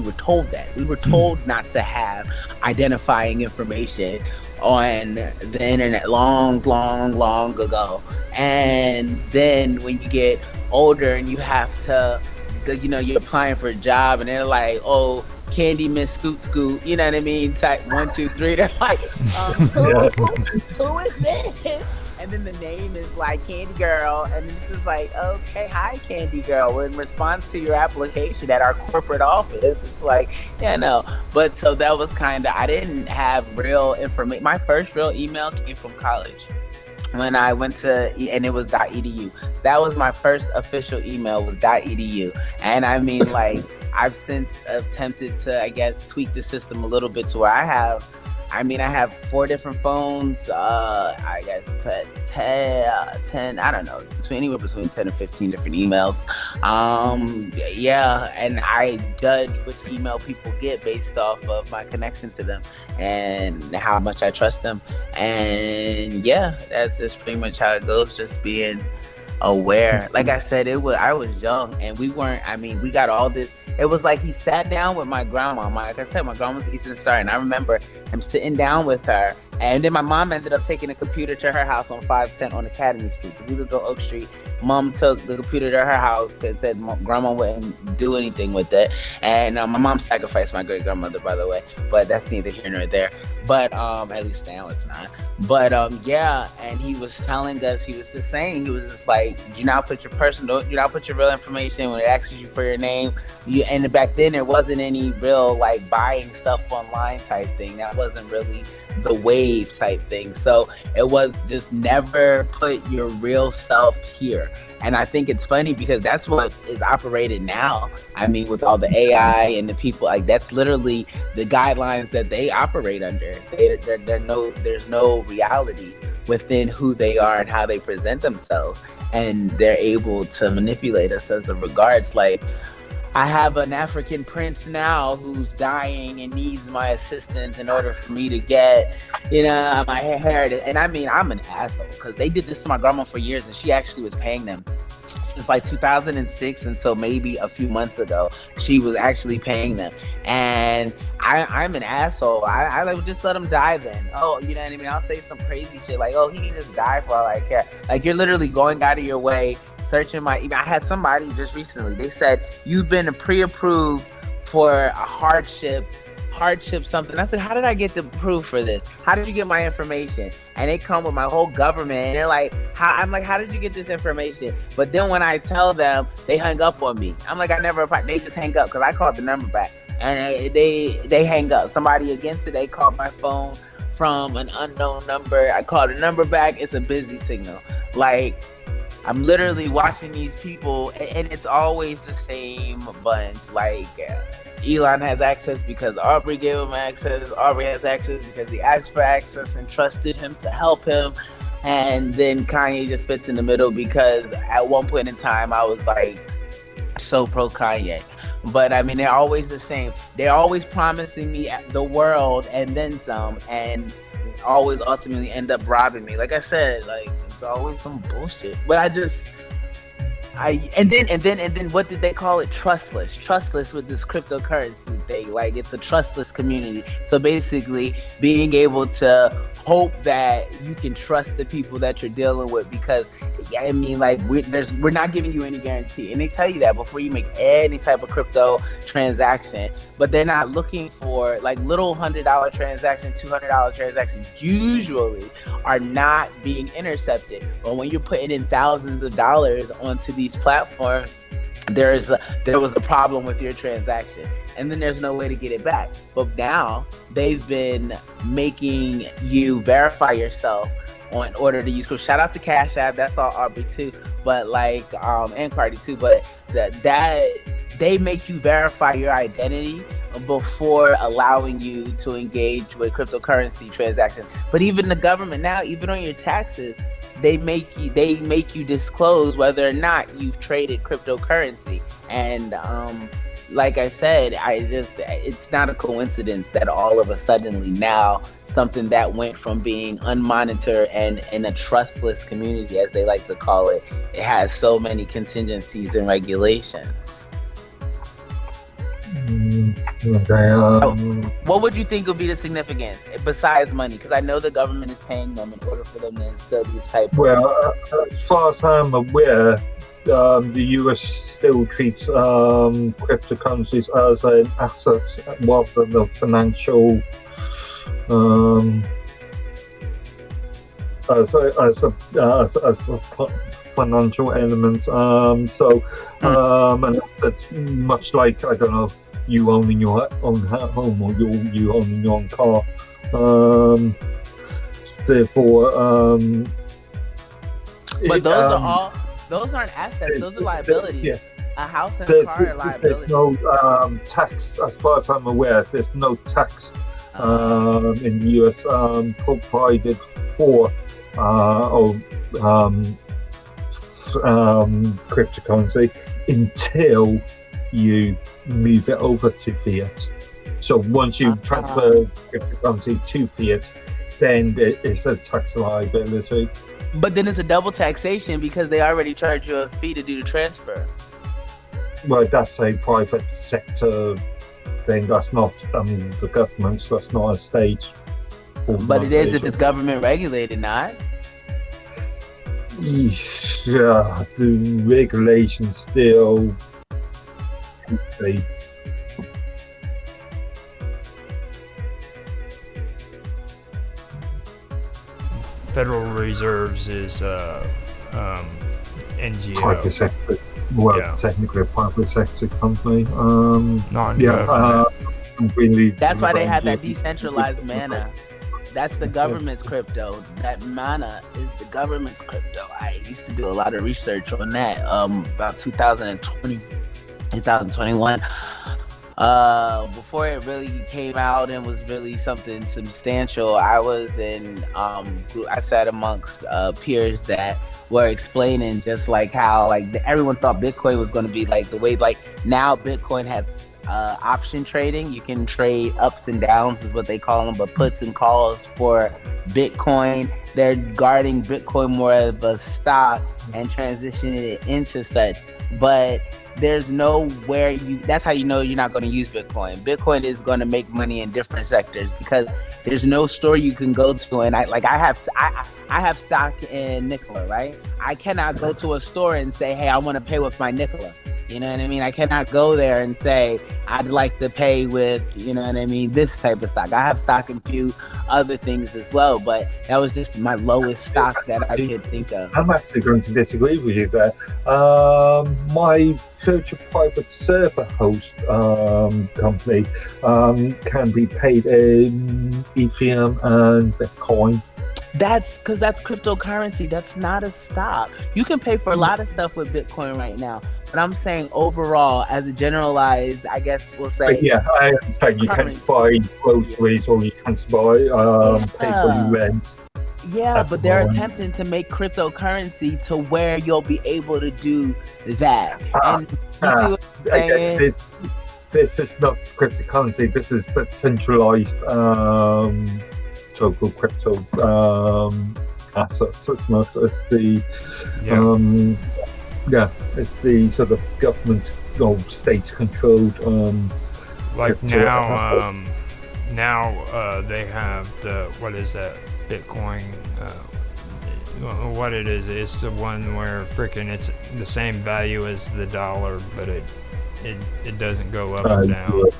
not to have identifying information on the internet long ago. And then when you get older and you have to, you're applying for a job and they're like, oh, Candy Miss Scoot, you know what I mean? Type 1, 2, 3. They're like, who is this? And then the name is like Candy Girl, and it's just like, okay, hi Candy Girl. In response to your application at our corporate office, it's like, yeah, no. But so that was kind of, I didn't have real information. My first real email came from college when I went to, and it was .edu. That was my first official email, was .edu. And I mean, like, I've since attempted to, I guess, tweak the system a little bit to where I have 4 different phones, I guess 10, I don't know, anywhere between 10 and 15 different emails. Yeah, and I judge which email people get based off of my connection to them and how much I trust them. And yeah, that's just pretty much how it goes, just being aware. Like I said, I was young and we got all this. It was like he sat down with my grandma. Like I said, my grandma's Eastern Star, and I remember him sitting down with her. And then my mom ended up taking a computer to her house on 510 on Academy Street. We lived on Oak Street. Mom took the computer to her house because said grandma wouldn't do anything with it. And my mom sacrificed my great grandmother, by the way. But that's neither here nor there. But at least now it's not. But yeah, and he was telling us, he was just saying, he was just like, do not put your real information when it asks you for your name. And back then there wasn't any real like buying stuff online type thing. That wasn't really the wave type thing. So it was just never put your real self here. And I think it's funny because that's what is operated now. I mean, with all the AI and the people, like that's literally the guidelines that they operate under. There's no reality within who they are and how they present themselves. And they're able to manipulate us as a regards. Like, I have an African prince now who's dying and needs my assistance in order for me to get, my heritage. And I mean, I'm an asshole because they did this to my grandma for years and she actually was paying them. Since like 2006 until maybe a few months ago, she was actually paying them. And I'm an asshole. I would just let him die then. Oh, you know what I mean? I'll say some crazy shit like, oh, he can just die for all I care. Like, you're literally going out of your way, searching I had somebody just recently, they said, you've been pre-approved for a hardship something. I said, how did I get the proof for this? How did you get my information? And they come with my whole government and they're like, I'm like, how did you get this information? But then when I tell them, they hung up on me. I'm like, I never applied. They just hang up because I called the number back and they hang up. Somebody against it, they called my phone from an unknown number. I called the number back. It's a busy signal. Like, I'm literally watching these people and it's always the same bunch. Like, Elon has access because Aubrey gave him access. Aubrey has access because he asked for access and trusted him to help him. And then Kanye just fits in the middle because at one point in time, I was like so pro Kanye. But I mean, they're always the same. They're always promising me the world and then some, and always ultimately end up robbing me. Like I said, like, it's always some bullshit. But and then what did they call it? Trustless with this cryptocurrency thing. Like, it's a trustless community. So basically being able to hope that you can trust the people that you're dealing with, because I mean, like, we're not giving you any guarantee, and they tell you that before you make any type of crypto transaction. But they're not looking for like little $100 transaction, $200 transactions usually are not being intercepted. But when you're putting in thousands of dollars onto these platforms, there was a problem with your transaction, and then there's no way to get it back. But now they've been making you verify yourself in order to use. Shout out to Cash App, that's all Aubrey too, but like and Cardi too. But that they make you verify your identity before allowing you to engage with cryptocurrency transactions. But even the government now, even on your taxes, they make you disclose whether or not you've traded cryptocurrency. And like I said, it's not a coincidence that all of a suddenly now something that went from being unmonitored and in a trustless community, as they like to call it, it has so many contingencies and regulations. What would you think would be the significance besides money? Because I know the government is paying them in order for them to instill these type of... Well, as far as I'm aware, the US still treats cryptocurrencies as an asset rather than a financial as a financial element. And that's much like, I don't know, you owning your own home or you owning your own car. Therefore, but those aren't assets. Those are liabilities. Yeah. A house and a car are liabilities. There's no tax, as far as I'm aware. There's no tax in the US provided for cryptocurrency until you move it over to fiat. So once you transfer cryptocurrency to fiat, then it's a tax liability. But then it's a double taxation because they already charge you a fee to do the transfer. Well, that's a private sector thing. That's not the government. That's not a state. But it is if it's government regulated, not? Yeah, the regulations still. Federal Reserves is NGO. Private sector. Well, yeah. Technically a private sector company. Really. That's why they have that decentralized mana. That's the government's crypto. That mana is the government's crypto. I used to do a lot of research on that. About 2020, 2021. Before it really came out and was really something substantial, I was I sat amongst peers that were explaining just like how everyone thought Bitcoin was going to be like the way, like now Bitcoin has option trading. You can trade ups and downs is what they call them, but puts and calls for Bitcoin. They're guarding Bitcoin more of a stock and transitioning it into such, but there's nowhere that's how you know you're not going to use Bitcoin. Bitcoin is going to make money in different sectors because there's no store you can go to. And I have stock in Nikola, right? I cannot go to a store and say, hey, I want to pay with my Nikola. You know what I mean? I cannot go there and say, I'd like to pay with, you know what I mean, this type of stock. I have stock in a few other things as well, but that was just my lowest stock that I could think of. I'm actually going to disagree with you there. My virtual private server host company can be paid in Ethereum and Bitcoin. That's because that's cryptocurrency. That's not a stock. You can pay for a lot of stuff with Bitcoin right now. But I'm saying overall, as a generalized, I guess we'll say. But yeah, I understand you can buy groceries or you can buy, pay for your rent. Yeah, but they're attempting to make cryptocurrency to where you'll be able to do that. And you see what I'm saying? This is not cryptocurrency. This is the centralized total crypto assets. It's not. It's the it's the sort of government or state-controlled. Like now, they have the what is that Bitcoin? What it is? It's the one where freaking it's the same value as the dollar, but it doesn't go up or down.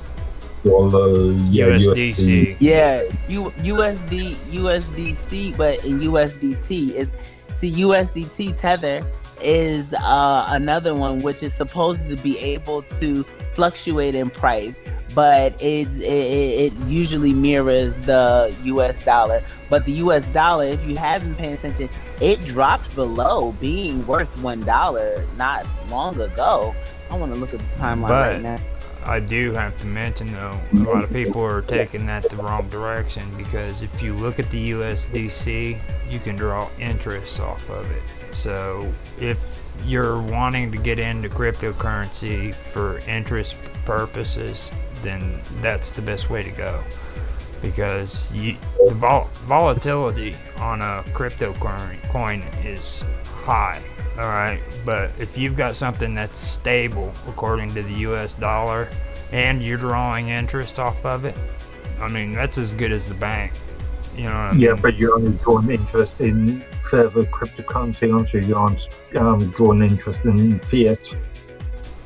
USDC. Yeah, USDC, but in USDT, USDT Tether is another one which is supposed to be able to fluctuate in price, but it usually mirrors the US dollar. But the US dollar, if you haven't paid attention, it dropped below being worth $1 not long ago. I want to look at the timeline right now. I do have to mention though, a lot of people are taking that the wrong direction, because if you look at the USDC, you can draw interest off of it. So if you're wanting to get into cryptocurrency for interest purposes, then that's the best way to go, because the volatility on a crypto coin is high. All right, but if you've got something that's stable according to the US dollar and you're drawing interest off of it, I mean, that's as good as the bank. You know what I mean? Yeah, but you're only drawing interest in further cryptocurrency, aren't you? You aren't drawing interest in fiat.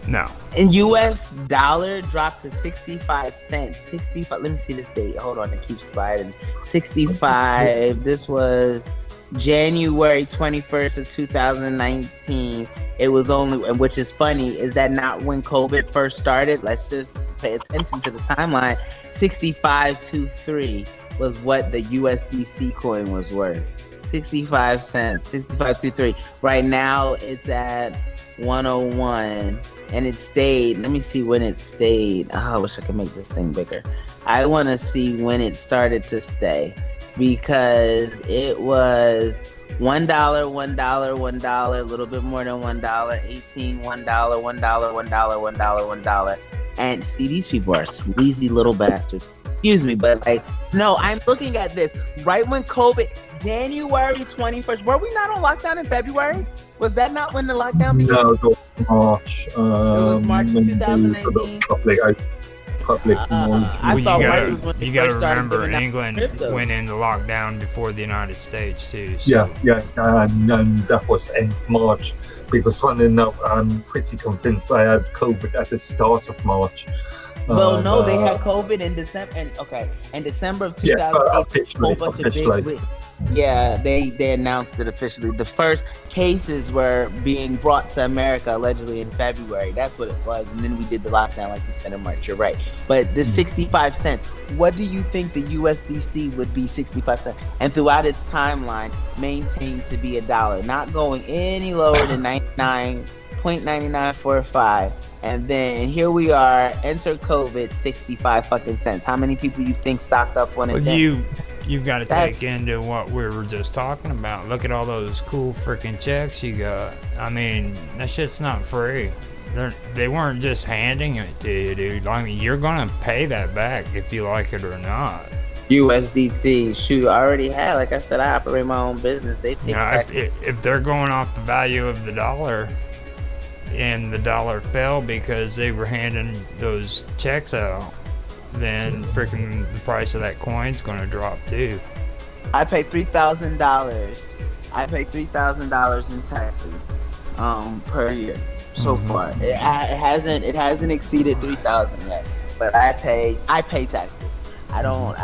No. And US dollar dropped to 65 cents. 65. Let me see this date. Hold on, it keeps sliding. 65. This was January 21st of 2019. It was only, which is funny, is that not when COVID first started? Let's just pay attention to the timeline. 65.23 was what the USDC coin was worth. 65 cents, 65.23. Right now it's at 101, and it stayed. Let me see when it stayed. Oh, I wish I could make this thing bigger. I want to see when it started to stay, because it was $1, $1, $1, a little bit more than $1, 18, $1, $1, $1, $1, $1. And see, these people are sleazy little bastards. Excuse me, but like, no, I'm looking at this right when COVID, January 21st. Were we not on lockdown in February? Was that not when the lockdown began? No, it was March. It was March 2019. I thought March was when you gotta remember, England went into lockdown before the United States too. So. Yeah, and that was end March, because funny enough, I'm pretty convinced I had COVID at the start of March. Well, no, they had COVID in December, in December of 2008. Yeah, they announced it officially. The first cases were being brought to America allegedly in February. That's what it was, and then we did the lockdown, like you said, in March. You're right. But the 65 cents. What do you think the USDC would be? 65 cents, and throughout its timeline, maintained to be $1, not going any lower than 99.9945. And then here we are, enter COVID, 65 fucking cents. How many people you think stocked up on it? Well, you've got to take into what we were just talking about. Look at all those cool freaking checks you got. I mean, that shit's not free. They weren't just handing it to you, dude. I mean, you're gonna pay that back if you like it or not. USDT, shoot, I already had. Like I said, I operate my own business. They take taxes. If they're going off the value of the dollar, and the dollar fell because they were handing those checks out, then freaking the price of that coin's gonna drop too. I pay $3,000. I pay $3,000 in taxes per year so far. It hasn't exceeded 3,000 yet, but I pay taxes. I don't.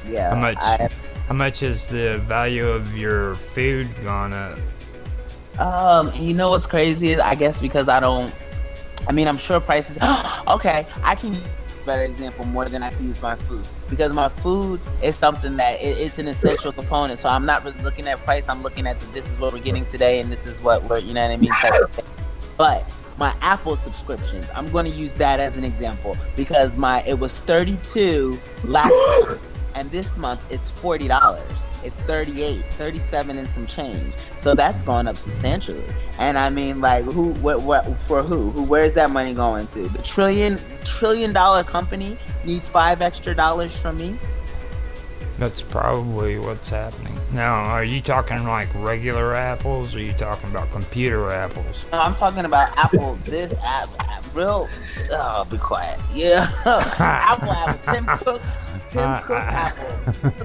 Yeah. How much is the value of your food gone up? You know what's crazy is, I guess because I'm sure prices. Okay, I can use a better example more than I can use my food, because my food is something that it's an essential component. So I'm not really looking at price. I'm looking at this is what we're getting today, and this is what we're, you know what I mean, type of thing. But my Apple subscriptions, I'm going to use that as an example, because it was $32 last month, and this month it's $40. It's $38, $37 and some change. So that's gone up substantially. And I mean, like, where's that money going to? The trillion dollar company needs $5 extra from me. That's probably what's happening. Now, are you talking like regular apples, or are you talking about computer apples? No, I'm talking about Apple. This app, real. Oh, be quiet. Yeah, Apple, Tim Cook Apple.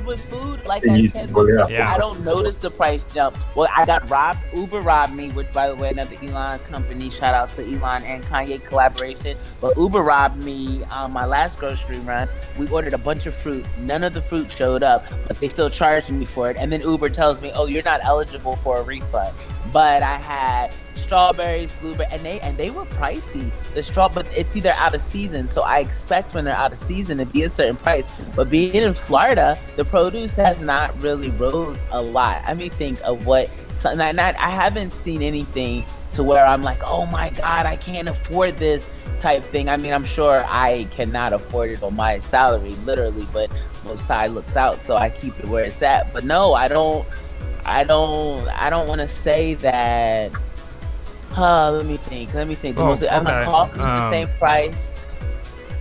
With food, like I said, I don't notice the price jump. Well, I got robbed. Uber robbed me, which, by the way, another Elon company. Shout out to Elon and Kanye collaboration. But Uber robbed me on my last grocery run. We ordered a bunch of fruit. None of the fruit showed up, but they still charged me for it. And then Uber tells me, "Oh, you're not eligible for a refund." But I had strawberries, blueberries, and they were pricey. But it's either out of season, so I expect when they're out of season to be a certain price. But being in Florida, the produce has not really rose a lot. I mean, think of what. I haven't seen anything to where I'm like, oh my God, I can't afford this type thing. I mean, I'm sure I cannot afford it on my salary, literally, but Most High looks out, so I keep it where it's at. But no, I don't want to say that. Let me think. Coffee's the same price.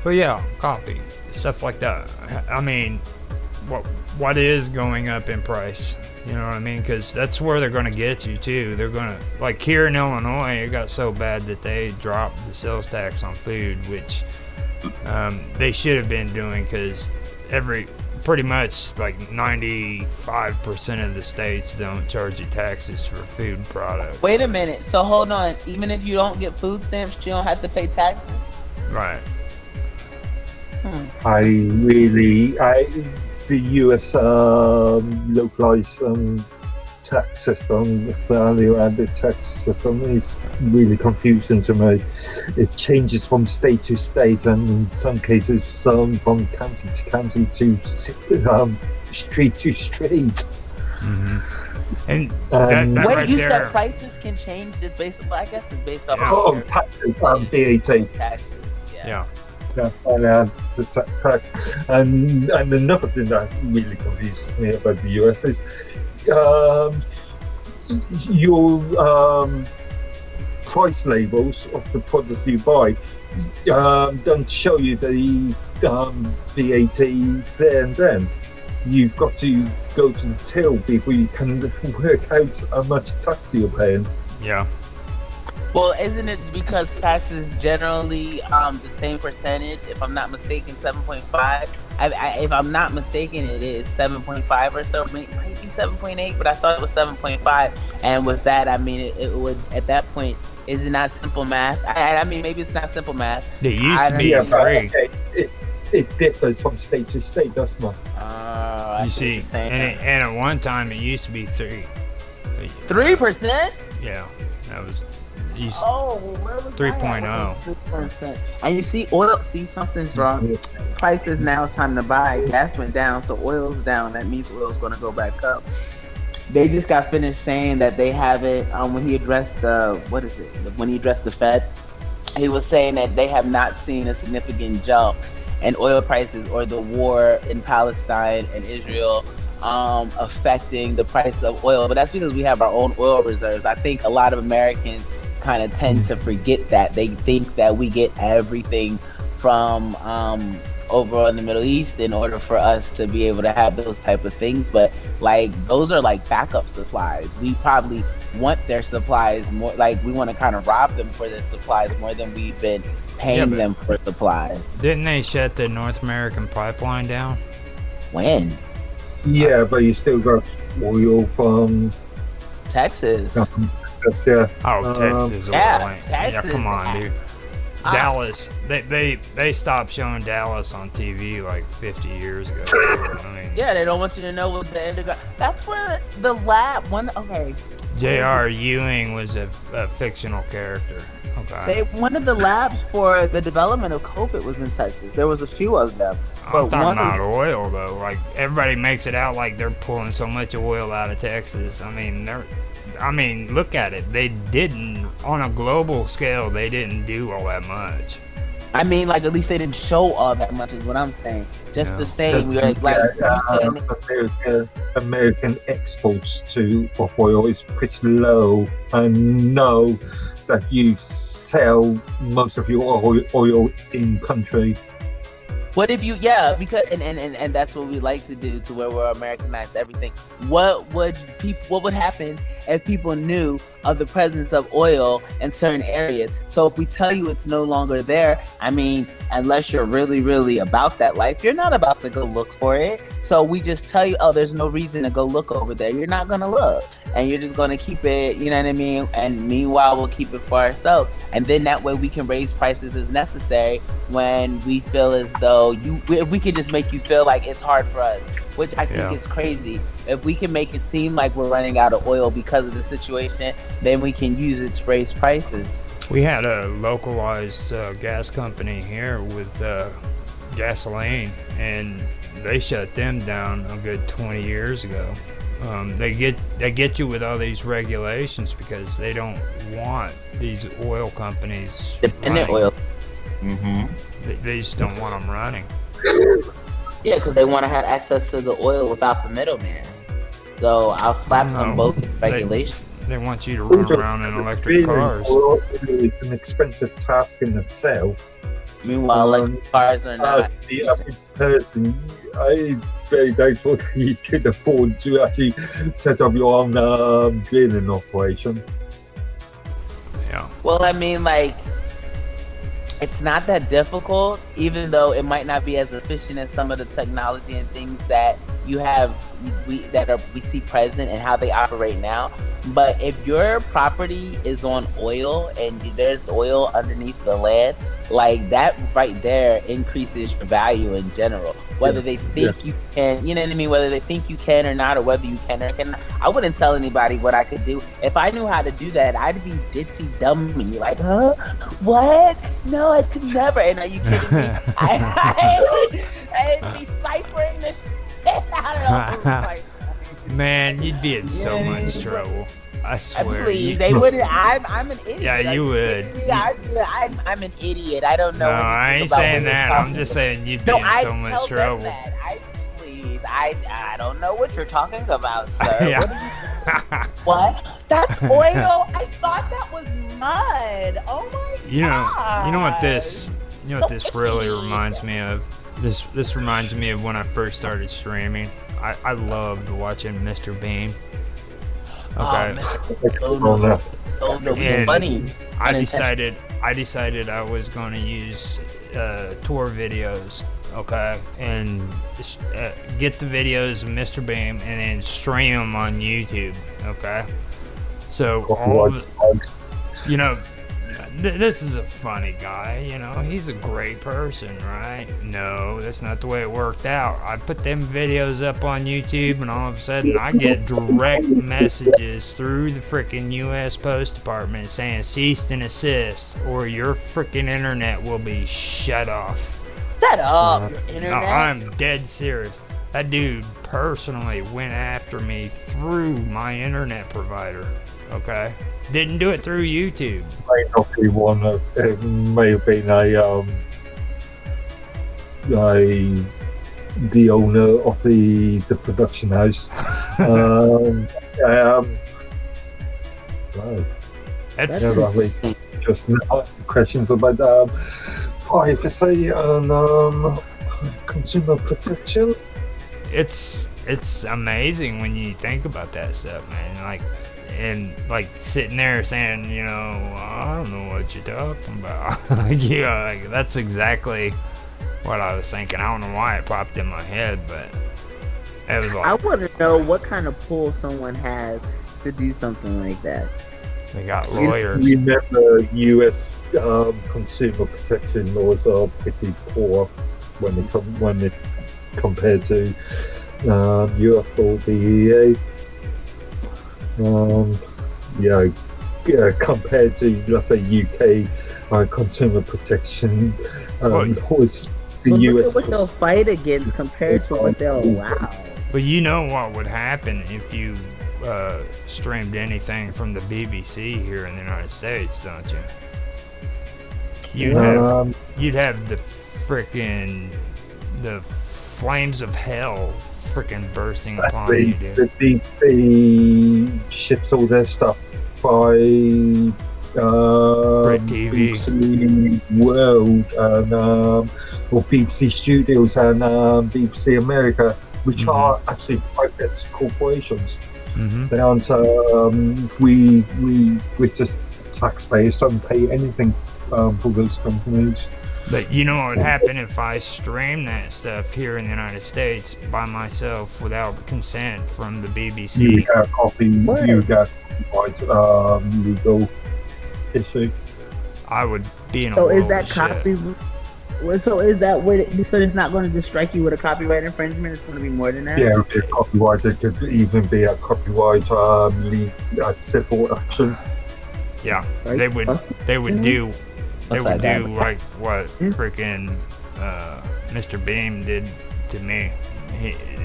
Well, yeah, coffee, stuff like that. I mean, what is going up in price? You know what I mean? Because that's where they're going to get you, too. They're going to, like here in Illinois, it got so bad that they dropped the sales tax on food, which they should have been doing, because pretty much like 95% of the states don't charge you taxes for food products. Wait a minute. So hold on. Even if you don't get food stamps, you don't have to pay taxes? Right. The US localized tax system, the value-added tax system, is really confusing to me. It changes from state to state, and in some cases, from county to county to street to street. Mm-hmm. And wait, right you there, said prices can change just based on, I guess it's based off taxes, VAT. Taxes, yeah. Tax. And another thing that really confuses me about the US is your price labels of the products you buy don't show you the VAT there and then. You've got to go to the till before you can work out how much tax you're paying. Yeah. Well, isn't it because taxes generally the same percentage? If I'm not mistaken, 7.5. If I'm not mistaken, it is 7.5 or so, maybe 7.8, but I thought it was 7.5. And with that, I mean, it would, at that point, is it not simple math? I mean, maybe it's not simple math. It used to be 3. It differs from state to state, doesn't it? You see, and at one time it used to be 3. 3%? Yeah, that was. Where was 3.0. 3%. And you see, oil. See, something's wrong. Prices now. It's time to buy. Gas went down, so oil's down. That means oil's going to go back up. They just got finished saying that they haven't. When he addressed when he addressed the Fed, he was saying that they have not seen a significant jump in oil prices or the war in Palestine and Israel affecting the price of oil. But that's because we have our own oil reserves. I think a lot of Americans kind of tend to forget that. They think that we get everything from over in the Middle East in order for us to be able to have those type of things, but like those are like backup supplies. We probably want their supplies more, like we want to kind of rob them for their supplies more than we've been paying them for supplies. Didn't they shut the North American pipeline down? When? Yeah, but you still got oil from Texas. Yeah. Oh, Texas. Texas. Yeah, come on, dude. Dallas. They stopped showing Dallas on TV like 50 years ago. I mean, yeah, they don't want you to know what the underground. That's where the lab one. Okay. J.R. Ewing was a fictional character. Okay. One of the labs for the development of COVID was in Texas. There was a few of them. I'm talking about oil though. Like everybody makes it out like they're pulling so much oil out of Texas. I mean, look at it. They didn't, on a global scale, they didn't do all that much. I mean, like, at least they didn't show all that much is what I'm saying. Just the same. American exports of oil is pretty low. I know that you sell most of your oil in country. What if you, because and that's what we like to do, to where we're Americanized everything. What would happen if people knew of the presence of oil in certain areas? So if we tell you it's no longer there, I mean, unless you're really, really about that life, you're not about to go look for it. So we just tell you, oh, there's no reason to go look over there. You're not gonna look, and you're just gonna keep it. You know what I mean? And meanwhile, we'll keep it for ourselves, and then that way we can raise prices as necessary when we feel as though if we can just make you feel like it's hard for us, which I think is crazy. If we can make it seem like we're running out of oil because of the situation, then we can use it to raise prices. We had a localized gas company here with gasoline, and they shut them down a good 20 years ago. They get you with all these regulations because they don't want these oil companies Dependent running. oil. Mm-hmm. They just don't want them running. Yeah, because they want to have access to the oil without the middleman. So I'll slap some bogus regulations. They want you to run around in electric cars. It's an expensive task in itself. Meanwhile, electric cars are not. The average person, I very doubtful that you could afford to actually set up your own drilling operation. Yeah. Well, I mean, like, it's not that difficult, even though it might not be as efficient as some of the technology and things that we see present and how they operate now. But if your property is on oil and there's oil underneath the land, like that right there increases your value in general. Whether they think you can, you know what I mean? Whether they think you can or not, or whether you can or cannot. I wouldn't tell anybody what I could do. If I knew how to do that, I'd be ditzy dummy. Like, huh? What? No, I could never. And are you kidding me? I'd be ciphering this shit out of Man, you'd be in so much trouble. I swear. Please, they wouldn't. I'm an idiot. Yeah, you would. I'm an idiot. I don't know. No, I ain't saying that. I'm just saying you'd be in so much trouble. I don't know what you're talking about, sir. Yeah. What? That's oil? I thought that was mud. Oh my god. You know what this really reminds me of? This reminds me of when I first started streaming. I loved watching Mr. Beam. Okay. No, it's funny. I decided I was going to use tour videos, okay, and get the videos of Mr. Beam and then stream them on YouTube, okay. So this is a funny guy, he's a great person, right? No, that's not the way it worked out. I put them videos up on YouTube and all of a sudden I get direct messages through the freaking US Post Department saying cease and desist or your freaking internet will be shut off. Shut up, your internet. No, I'm dead serious. That dude personally went after me through my internet provider, okay? Didn't do it through YouTube. May not be one. It may have been the owner of the production house. Wow. That's just questions about privacy and consumer protection. It's amazing when you think about that stuff, man. Like sitting there saying, I don't know what you're talking about. That's exactly what I was thinking. I don't know why it popped in my head, but it was like, I want to know what kind of pull someone has to do something like that. They got lawyers. Remember, U.S. Consumer protection laws are pretty poor when it's compared to Europe or the EA. Compared to, let's say, UK consumer protection, was the US. Look at what they'll fight against compared to what they'll allow. But you know what would happen if you streamed anything from the BBC here in the United States, don't you? You'd have the flames of hell freaking bursting upon you, dude. The BBC ships all their stuff by BBC World and or BBC Studios and BBC America, which are actually private corporations. They aren't. We just taxpayers don't pay anything for those companies. But you know what would happen if I streamed that stuff here in the United States by myself without consent from the BBC? You got copyright legal issue. I would be in a So world is that of copy? So is that what? So it's not going to just strike you with a copyright infringement. It's going to be more than that. Yeah, it would be a copyright. It could even be a copyright civil action. Yeah, they would do. They would do like what freaking Mr. Beam did to me.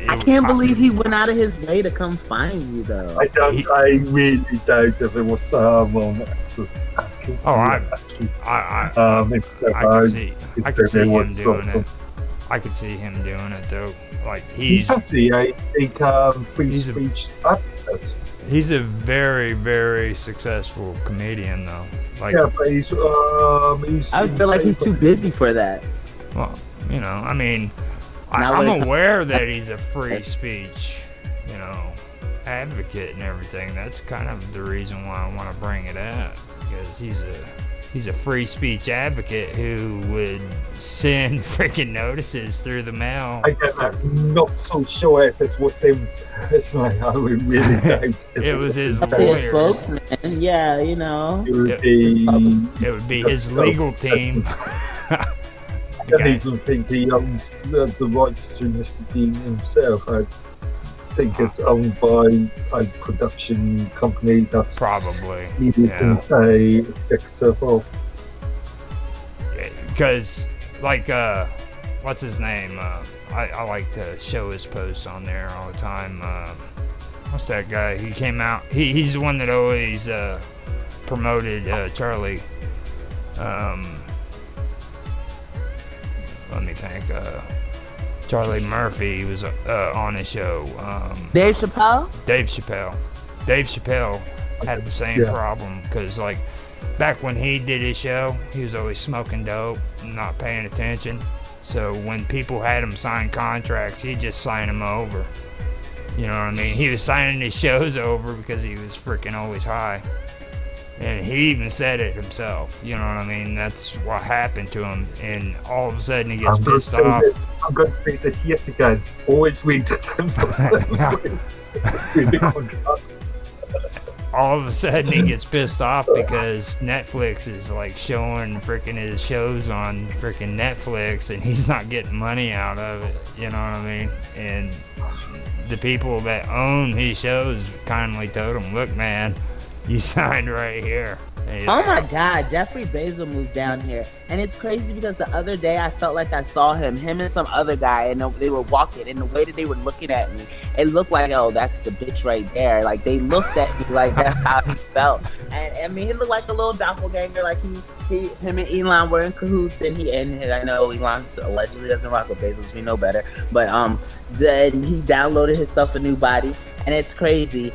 I can't believe he went out of his way to come find you, though. I really doubt if it was someone else's. I could see him doing it. I could see him doing it though. Like he's actually a free speech advocate. He's a very, very successful comedian though. Like but he's I feel like he's too busy for that. Well, you know, I mean, I'm aware that he's a free speech, you know, advocate and everything. That's kind of the reason why I want to bring it up, because he's a free speech advocate who would send freaking notices through the mail. I'm not so sure if it was him personally. I would really doubt it was his lawyer. Spokesman. Yeah, you know. It would be his legal team. I don't even think he owns the rights to Mr. Dean himself. I think it's owned by a production company that's probably a executive of. Because, like, what's his name? I like to show his posts on there all the time. What's that guy? He came out. He's the one that always promoted Charlie. Let me think. Charlie Murphy was on his show. Dave Chappelle? Dave Chappelle had the same problem, because like back when he did his show, he was always smoking dope, not paying attention. So when people had him sign contracts, he'd just sign them over. You know what I mean? He was signing his shows over because he was freaking always high. And he even said it himself. You know what I mean? That's what happened to him. And all of a sudden he gets pissed off. I'm going to say this yet again. Always read the terms of service. All of a sudden he gets pissed off because Netflix is like showing freaking his shows on freaking Netflix, and he's not getting money out of it. You know what I mean? And the people that own his shows kindly told him, look, man, you signed right here. Oh my God, Jeffrey Bezos moved down here. And it's crazy because the other day I felt like I saw him and some other guy, and they were walking, and the way that they were looking at me, it looked like, oh, that's the bitch right there. Like, they looked at me like that's how he felt. And I mean, he looked like a little doppelganger, like him and Elon were in cahoots, and I know Elon allegedly doesn't rock with Bezos, we know better. But then he downloaded himself a new body, and it's crazy.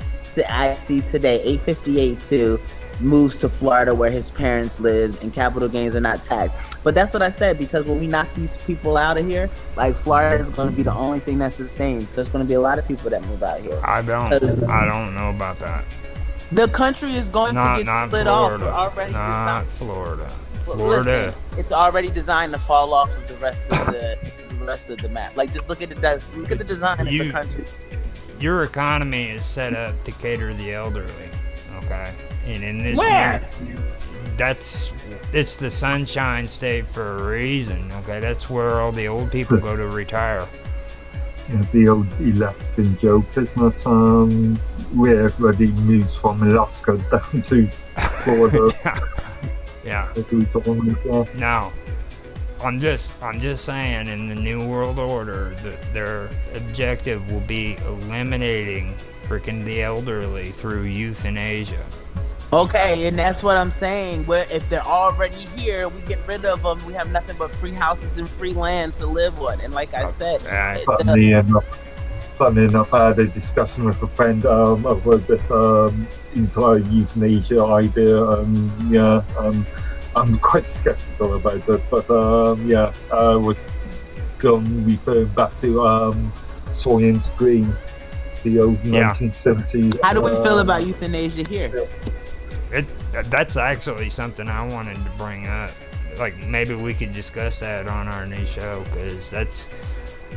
I see today, 8:58 too, moves to Florida where his parents live, and capital gains are not taxed. But that's what I said, because when we knock these people out of here, like, Florida is going to be the only thing that sustains. So there's going to be a lot of people that move out here. I don't know about that. The country is going to get split off. Not Florida. Listen, it's already designed to fall off of the rest of the map. Like, just look at the design of the country. Your economy is set up to cater the elderly, okay? And in this it's the Sunshine State for a reason, okay? That's where all the old people go to retire. Yeah, the old Alaskan joke, isn't it? Where everybody moves from Alaska down to Florida. Yeah. Now, I'm just saying, in the New World Order, their objective will be eliminating freaking the elderly through euthanasia. Okay, and that's what I'm saying. Where if they're already here, we get rid of them. We have nothing but free houses and free land to live on. And like I said, funny enough, I had a discussion with a friend over this entire euthanasia idea. I'm quite skeptical about it, but I was referring back to Soylent Green, the old 1970s. How do we feel about euthanasia here? That's actually something I wanted to bring up. Like, maybe we could discuss that on our new show, because that's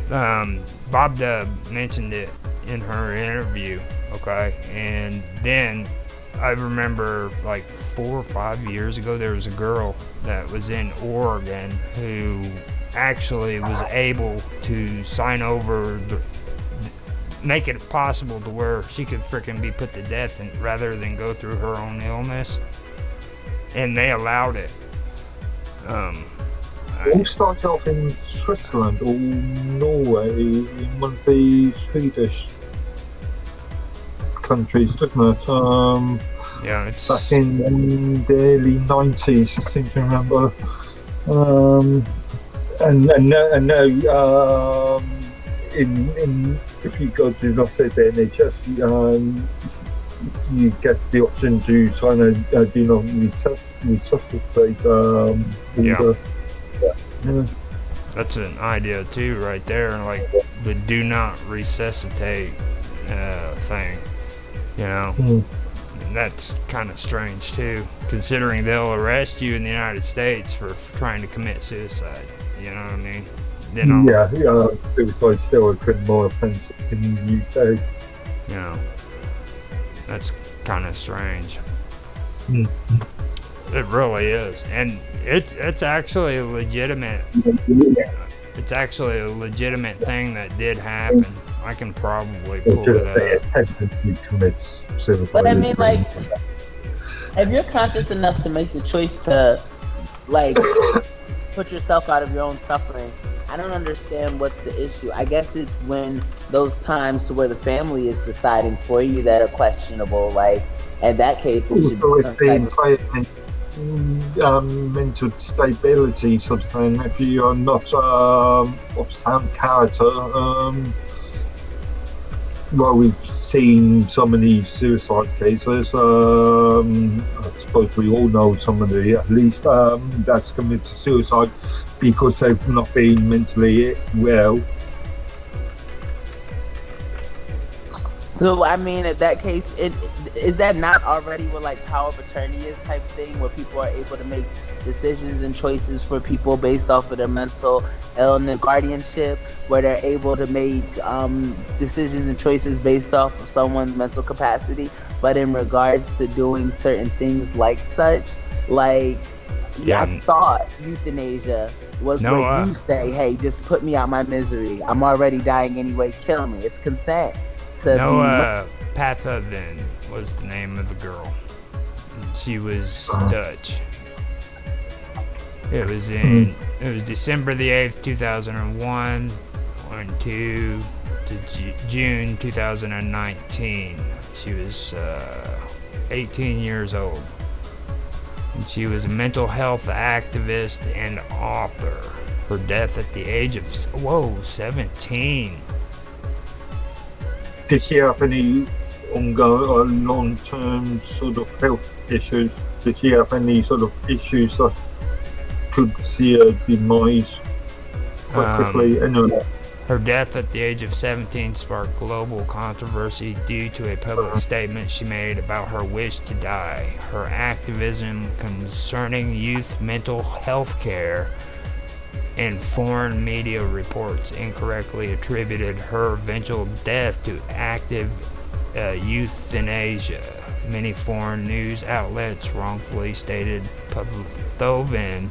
Bob Dub mentioned it in her interview, okay? And then I remember, like, 4 or 5 years ago, there was a girl that was in Oregon who actually was able to sign over make it possible to where she could freaking be put to death rather than go through her own illness, and they allowed it. all started off in Switzerland or Norway, in one of the Swedish countries, doesn't it? Yeah, it's back in the early 90s, I seem to remember. And now, in if you go to, let's say, the NHS, you get the option to sign a do not resuscitate order. Yeah. That's an idea too, right there. Like the do not resuscitate thing. You know, that's kind of strange too, considering they'll arrest you in the United States for trying to commit suicide. You know what I mean? Then suicide still a criminal offence in the UK. You know, that's kind of strange. It really is, and it's actually a legitimate. It's actually a legitimate thing that did happen. I can probably pull it up. Commits suicide. But I mean, like, if you're conscious enough to make the choice to, like, put yourself out of your own suffering, I don't understand what's the issue. I guess it's when those times to where the family is deciding for you that are questionable. Like, in that case, it should be mental stability sort of thing. If you are not of sound character, well, we've seen so many suicide cases. I suppose we all know somebody at least that's committed suicide because they've not been mentally well. So, I mean, in that case, is that not already what, like, power of attorney is type thing, where people are able to make decisions and choices for people based off of their mental illness, guardianship, where they're able to make decisions and choices based off of someone's mental capacity? But in regards to doing certain things like such, like, I thought euthanasia was where you say, hey, just put me out my misery. I'm already dying anyway, kill me. It's consent. Pathoven was the name of the girl. She was Dutch. It was December the 8th, 2001, to June 2019. She was 18 years old. And she was a mental health activist and author. Her death at the age of 17. Did she have any ongoing or long-term sort of health issues? Did she have any sort of issues that could see her demise quite quickly? Anyway. Her death at the age of 17 sparked global controversy due to a public statement she made about her wish to die. Her activism concerning youth mental health care and foreign media reports incorrectly attributed her eventual death to active euthanasia. Many foreign news outlets wrongfully stated Pathoven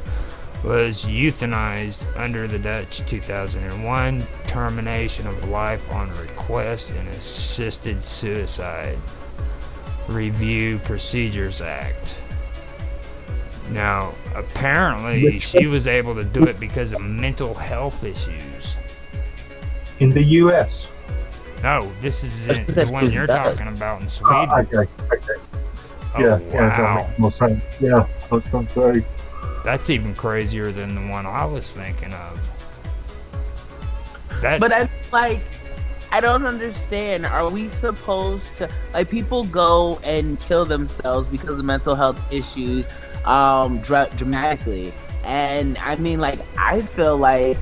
was euthanized under the Dutch 2001 Termination of Life on Request and Assisted Suicide Review Procedures Act. Now, apparently, she was able to do it because of mental health issues. In the U.S.? No, this is the one you're talking about in Sweden. Okay. Oh, yeah, wow. that makes more sense. Yeah, I was going to say. That's even crazier than the one I was thinking of. But I don't understand. Are we supposed to, like, people go and kill themselves because of mental health issues dramatically? And I mean, like, I feel like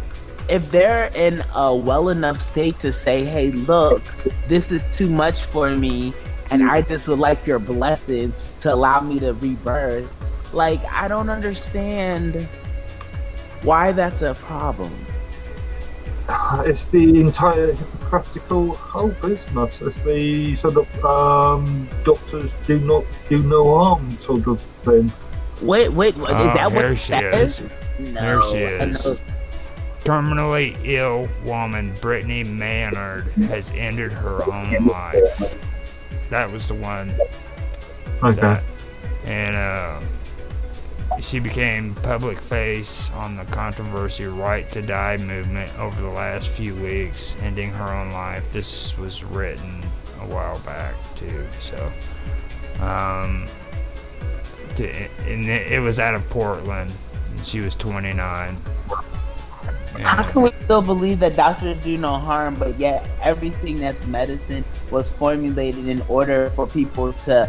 if they're in a well enough state to say, hey, look, this is too much for me, and I just would like your blessing to allow me to rebirth, like, I don't understand why that's a problem. It's the entire practical whole business. It's the sort of doctors do no harm sort of thing. Wait, is that what that is? No, there she is. Terminally ill woman Brittany Maynard has ended her own life. That was the one. Okay. she became public face on the controversial Right to Die movement over the last few weeks, ending her own life. This was written a while back too, so and it was out of Portland. She was 29. How can we still believe that doctors do no harm, but yet everything that's medicine was formulated in order for people to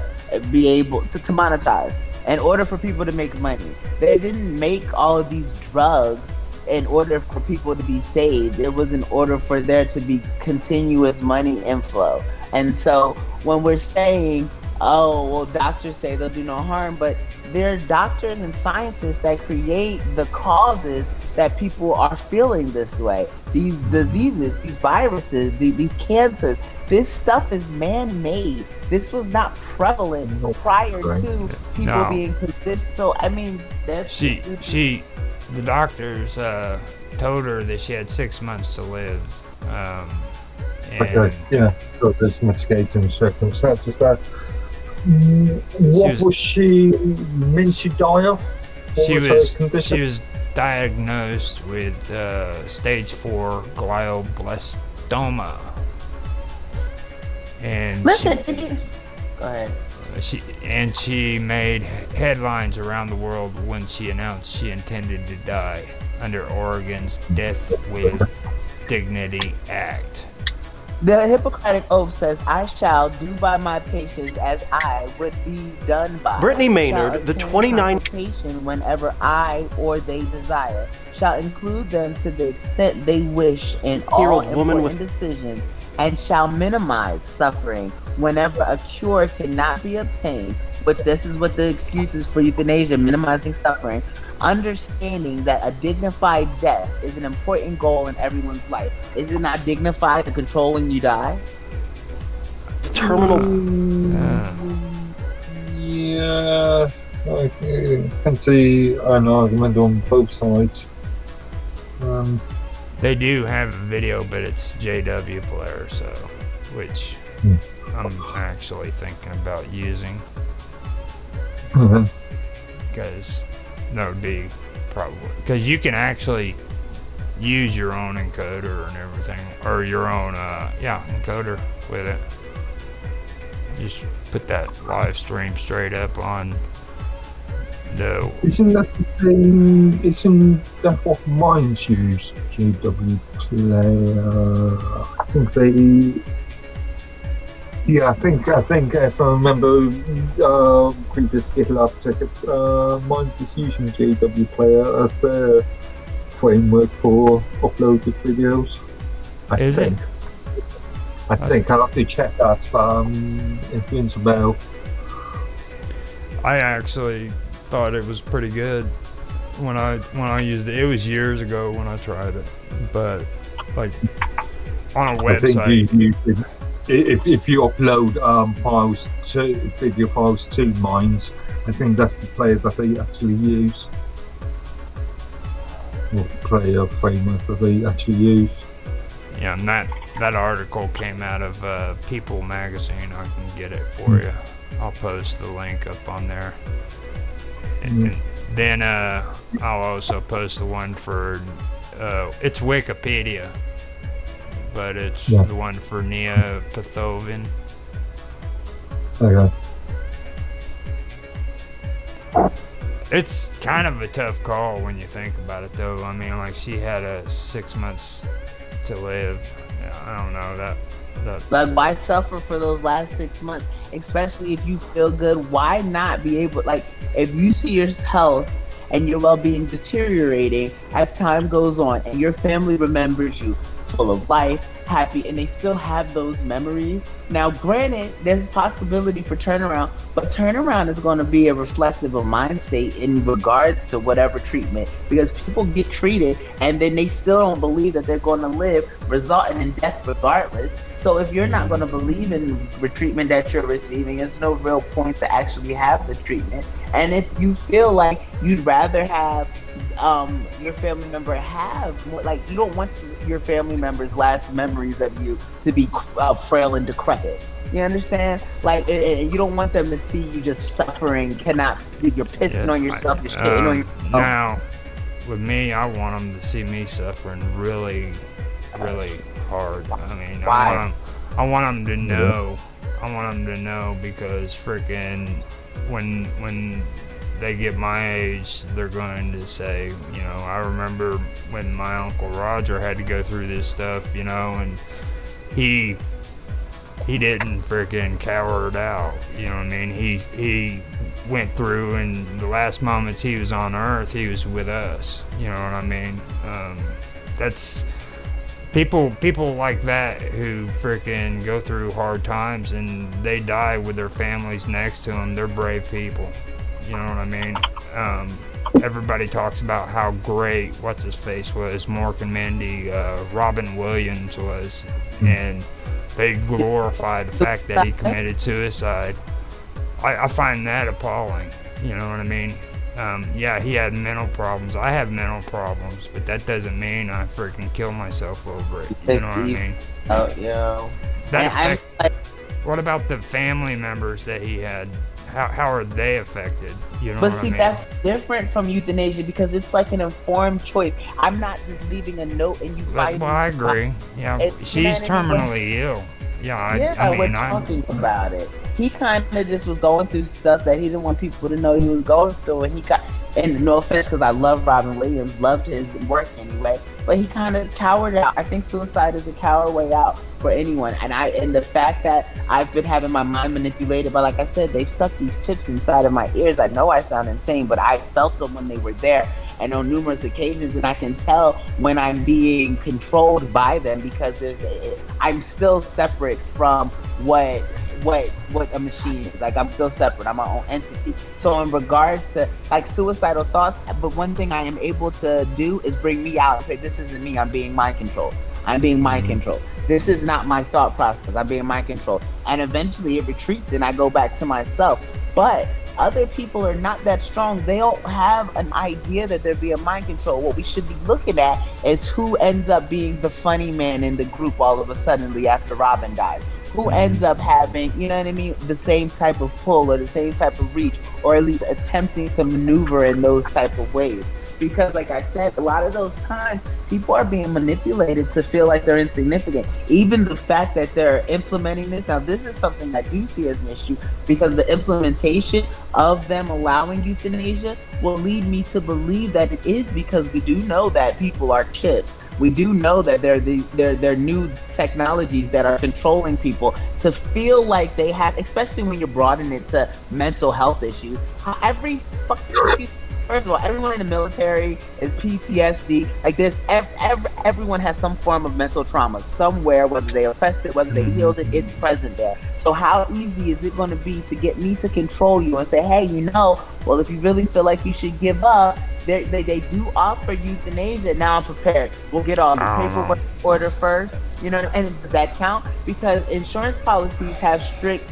be able to monetize, in order for people to make money? They didn't make all of these drugs in order for people to be saved. It was in order for there to be continuous money inflow. And so when we're saying, oh, well, doctors say they'll do no harm, but they're doctors and scientists that create the causes that people are feeling this way. These diseases, these viruses, these cancers, this stuff is man-made. This was not prevalent prior to people being positioned. So, I mean, that's... The doctors told her that she had 6 months to live. Okay, yeah, so there's mitigating circumstances there. What was she meant to die of? She was diagnosed with stage 4 glioblastoma. And go ahead. She made headlines around the world when she announced she intended to die under Oregon's Death with Dignity Act. The Hippocratic Oath says, I shall do by my patients as I would be done by. Brittany Maynard, the 29... whenever I or they desire, shall include them to the extent they wish in all important decisions, and shall minimize suffering whenever a cure cannot be obtained, which this is what the excuse is for euthanasia, minimizing suffering, understanding that a dignified death is an important goal in everyone's life. Is it not dignified to control when you die? Terminal. Yeah, I can see an argument on both sides. They do have a video, but it's JW player, so which I'm actually thinking about using. Because that would be probably because you can actually use your own encoder and everything, or your own encoder with it. You just put that live stream straight up on the... Isn't that the thing? Isn't that what mines use? GW Player. I think they... Yeah, I think if I remember previous GitLab tickets, mine is using GW Player as their framework for uploaded videos. I think I'll have to check that. It rings a bell. I actually thought it was pretty good when I used it. It was years ago when I tried it, but like on a website. If you upload video files to Minds, I think that's the player that they actually use. Or the player framework that they actually use. Yeah, and that article came out of People magazine. I can get it for you. I'll post the link up on there. And then I'll also post the one for it's Wikipedia. But it's the one for Nia Pathoven. Okay. It's kind of a tough call when you think about it, though. I mean, like, she had 6 months to live. I don't know that. Like, why suffer for those last 6 months? Especially if you feel good. Why not be able, like, if you see your health and your well-being deteriorating as time goes on, and your family remembers you full of life, happy, and they still have those memories. Now, granted, there's a possibility for turnaround, but turnaround is going to be a reflective of mind state in regards to whatever treatment, because people get treated and then they still don't believe that they're going to live, resulting in death regardless. So if you're not going to believe in the treatment that you're receiving, there's no real point to actually have the treatment. And if you feel like you'd rather have your family member have more, like, you don't want your family member's last memories of you to be frail and decrepit. You understand? Like, and you don't want them to see you just suffering, you're pissing on yourself, you're shitting on yourself. Now, with me, I want them to see me suffering really, really hard. I mean, Why? I want them to know. I want them to know because freaking when they get my age, they're going to say, you know, I remember when my Uncle Roger had to go through this stuff, you know, and he didn't freaking cower it out, you know what I mean? He went through, and the last moments he was on Earth, he was with us, you know what I mean? That's people like that who freaking go through hard times and they die with their families next to them. They're brave people. You know what I mean? Everybody talks about how great what's-his-face was, Mork and Mindy, Robin Williams was, and they glorify the fact that he committed suicide. I find that appalling, you know what I mean? Yeah, he had mental problems. I have mental problems, but that doesn't mean I freaking kill myself over it, you know what I mean? Oh, yeah. What about the family members that he had? How are they affected? You know but what see, I mean? that's different from euthanasia because it's like an informed choice. I'm not just leaving a note and you fight. Well, I agree. Yeah, she's terminally ill. Yeah, I mean, we're talking about it. He kind of just was going through stuff that he didn't want people to know he was going through, and no offense, because I love Robin Williams, loved his work anyway, but he kind of cowered out. I think suicide is a coward way out for anyone, and the fact that I've been having my mind manipulated, but like I said, they've stuck these chips inside of my ears. I know I sound insane, but I felt them when they were there, and on numerous occasions, and I can tell when I'm being controlled by them because I'm still separate from what a machine is. Like, I'm still separate. I'm my own entity. So in regards to like suicidal thoughts, but one thing I am able to do is bring me out and say, this isn't me. I'm being mind controlled. I'm being mind controlled. This is not my thought process. I'm being mind controlled. And eventually it retreats and I go back to myself. But other people are not that strong. They don't have an idea that they're being mind controlled. What we should be looking at is who ends up being the funny man in the group all of a sudden after Robin dies. Who ends up having, you know what I mean, the same type of pull or the same type of reach, or at least attempting to maneuver in those type of ways. Because like I said, a lot of those times people are being manipulated to feel like they're insignificant. Even the fact that they're implementing this, now this is something I do see as an issue, because the implementation of them allowing euthanasia will lead me to believe that it is because we do know that people are chipped. We do know that they're new technologies that are controlling people to feel like they have, especially when you're broadening it to mental health issues. First of all, everyone in the military is PTSD. Like, there's everyone has some form of mental trauma somewhere, whether they oppressed it, whether they healed it, it's present there. So how easy is it going to be to get me to control you and say, hey, well, if you really feel like you should give up, they do offer euthanasia. Now I'm prepared. We'll get all the paperwork order first. You know, and does that count? Because insurance policies have strict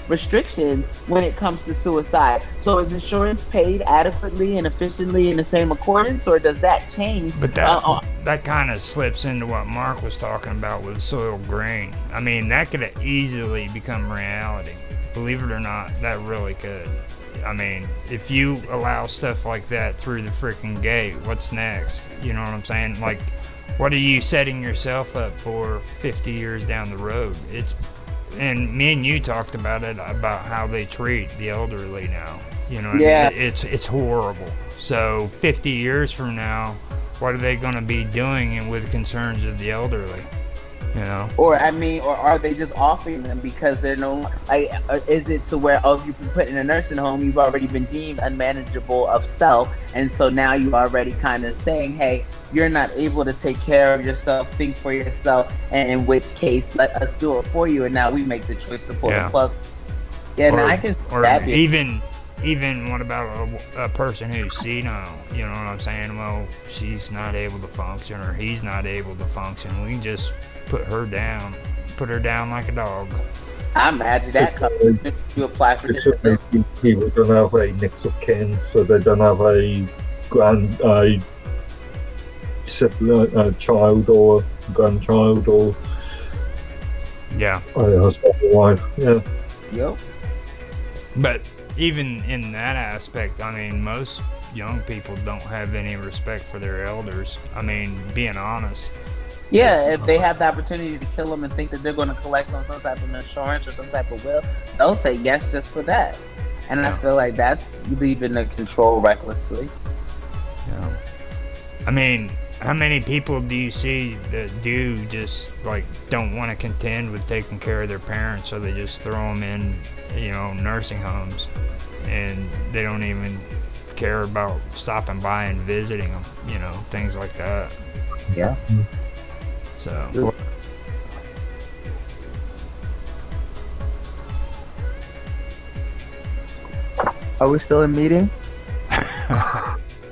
restrictions when it comes to suicide. So is insurance paid adequately and efficiently in the same accordance, or does that change? But that kind of slips into what Mark was talking about with soil grain. I mean, that could easily become reality. Believe it or not, that really could. I mean, if you allow stuff like that through the freaking gate, what's next? You know what I'm saying? Like, what are you setting yourself up for 50 years down the road? And me and you talked about it, about how they treat the elderly now. You know what I mean? It's horrible. So 50 years from now, what are they going to be doing with concerns of the elderly? You know? Or are they just offering them because they're is it to where, if you've been put in a nursing home, you've already been deemed unmanageable of self, and so now you already kind of saying, hey, you're not able to take care of yourself, think for yourself, and in which case, let us do it for you, and now we make the choice to pull the plug. Yeah, I can. Or even what about a person who's senile? You know what I'm saying? Well, she's not able to function, or he's not able to function. We can just put her down like a dog. I imagine that comes you apply for disability. People don't have a next of kin, so they don't have a child or grandchild or husband or wife. Yeah. Yep. But even in that aspect, I mean, most young people don't have any respect for their elders. I mean, being honest. Yeah, if they have the opportunity to kill them and think that they're going to collect on some type of insurance or some type of will, they'll say yes just for that. And I feel like that's leaving the control recklessly. Yeah. I mean, how many people do you see that do just like don't want to contend with taking care of their parents, so they just throw them in, nursing homes, and they don't even care about stopping by and visiting them, things like that. Yeah. So. Are we still in meeting?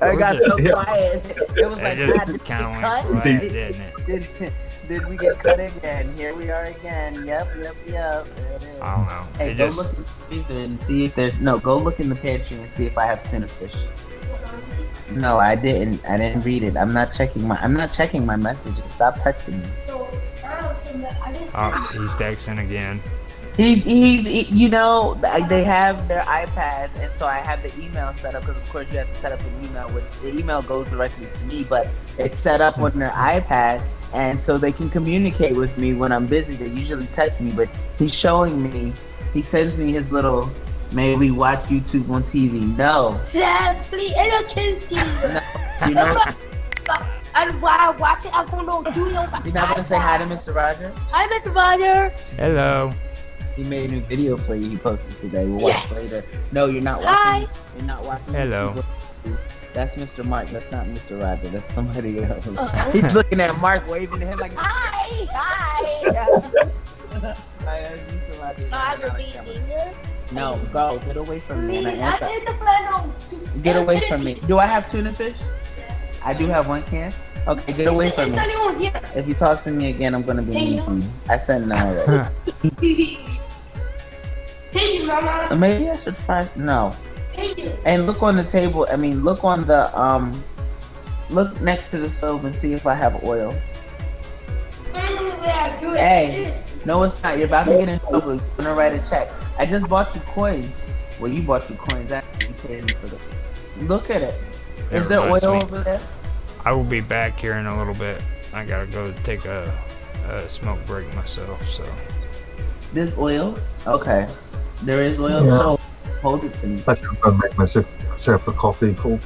I got so quiet. It was like, just kind of went quiet, didn't it? Did we get cut again? Here we are again. Yep. There it is. I don't know. Hey, go look in the freezer and see if there's go look in the pantry and see if I have tuna fish. No, I didn't. I didn't read it. I'm not checking my messages. Stop texting me. Oh, he's texting again. He's they have their iPads, and so I have the email set up, because of course you have to set up an email, which the email goes directly to me, but it's set up on their iPad, and so they can communicate with me when I'm busy. They usually text me, but he sends me his little, may we watch YouTube on TV? No. Yes, please, it's a kid's TV. No, and while I watch it, I'm going to do it. You're not going to say hi to Mr. Roger? Hi, Mr. Roger. Hello. He made a new video for you. He posted today. We'll watch later. No, you're not watching. Hi. You're not watching. Hello. That's Mr. Mark. That's not Mr. Roger. That's somebody else. He's looking at Mark, waving to him like, hi. Roger beating. No, go. Get away from me. Please, Get away from me. Do I have tuna fish? Yes. I do have one can. Okay, get away from me. If you talk to me again, I'm gonna be mean to you. I said no already. Take it, Mama. Maybe I should try. No. Take it. And look on the table. I mean, look on the look next to the stove and see if I have oil. Hey, no, it's not. You're about to get in trouble. You're gonna write a check. I just bought you coins. Well, you bought you coins. Actually, you paid me for them. Look at it. Is there oil over there? I will be back here in a little bit. I gotta go take a smoke break myself. So. There's oil? Okay. There is oil? Yeah. So, hold it to me. I should go make myself a coffee, Paul.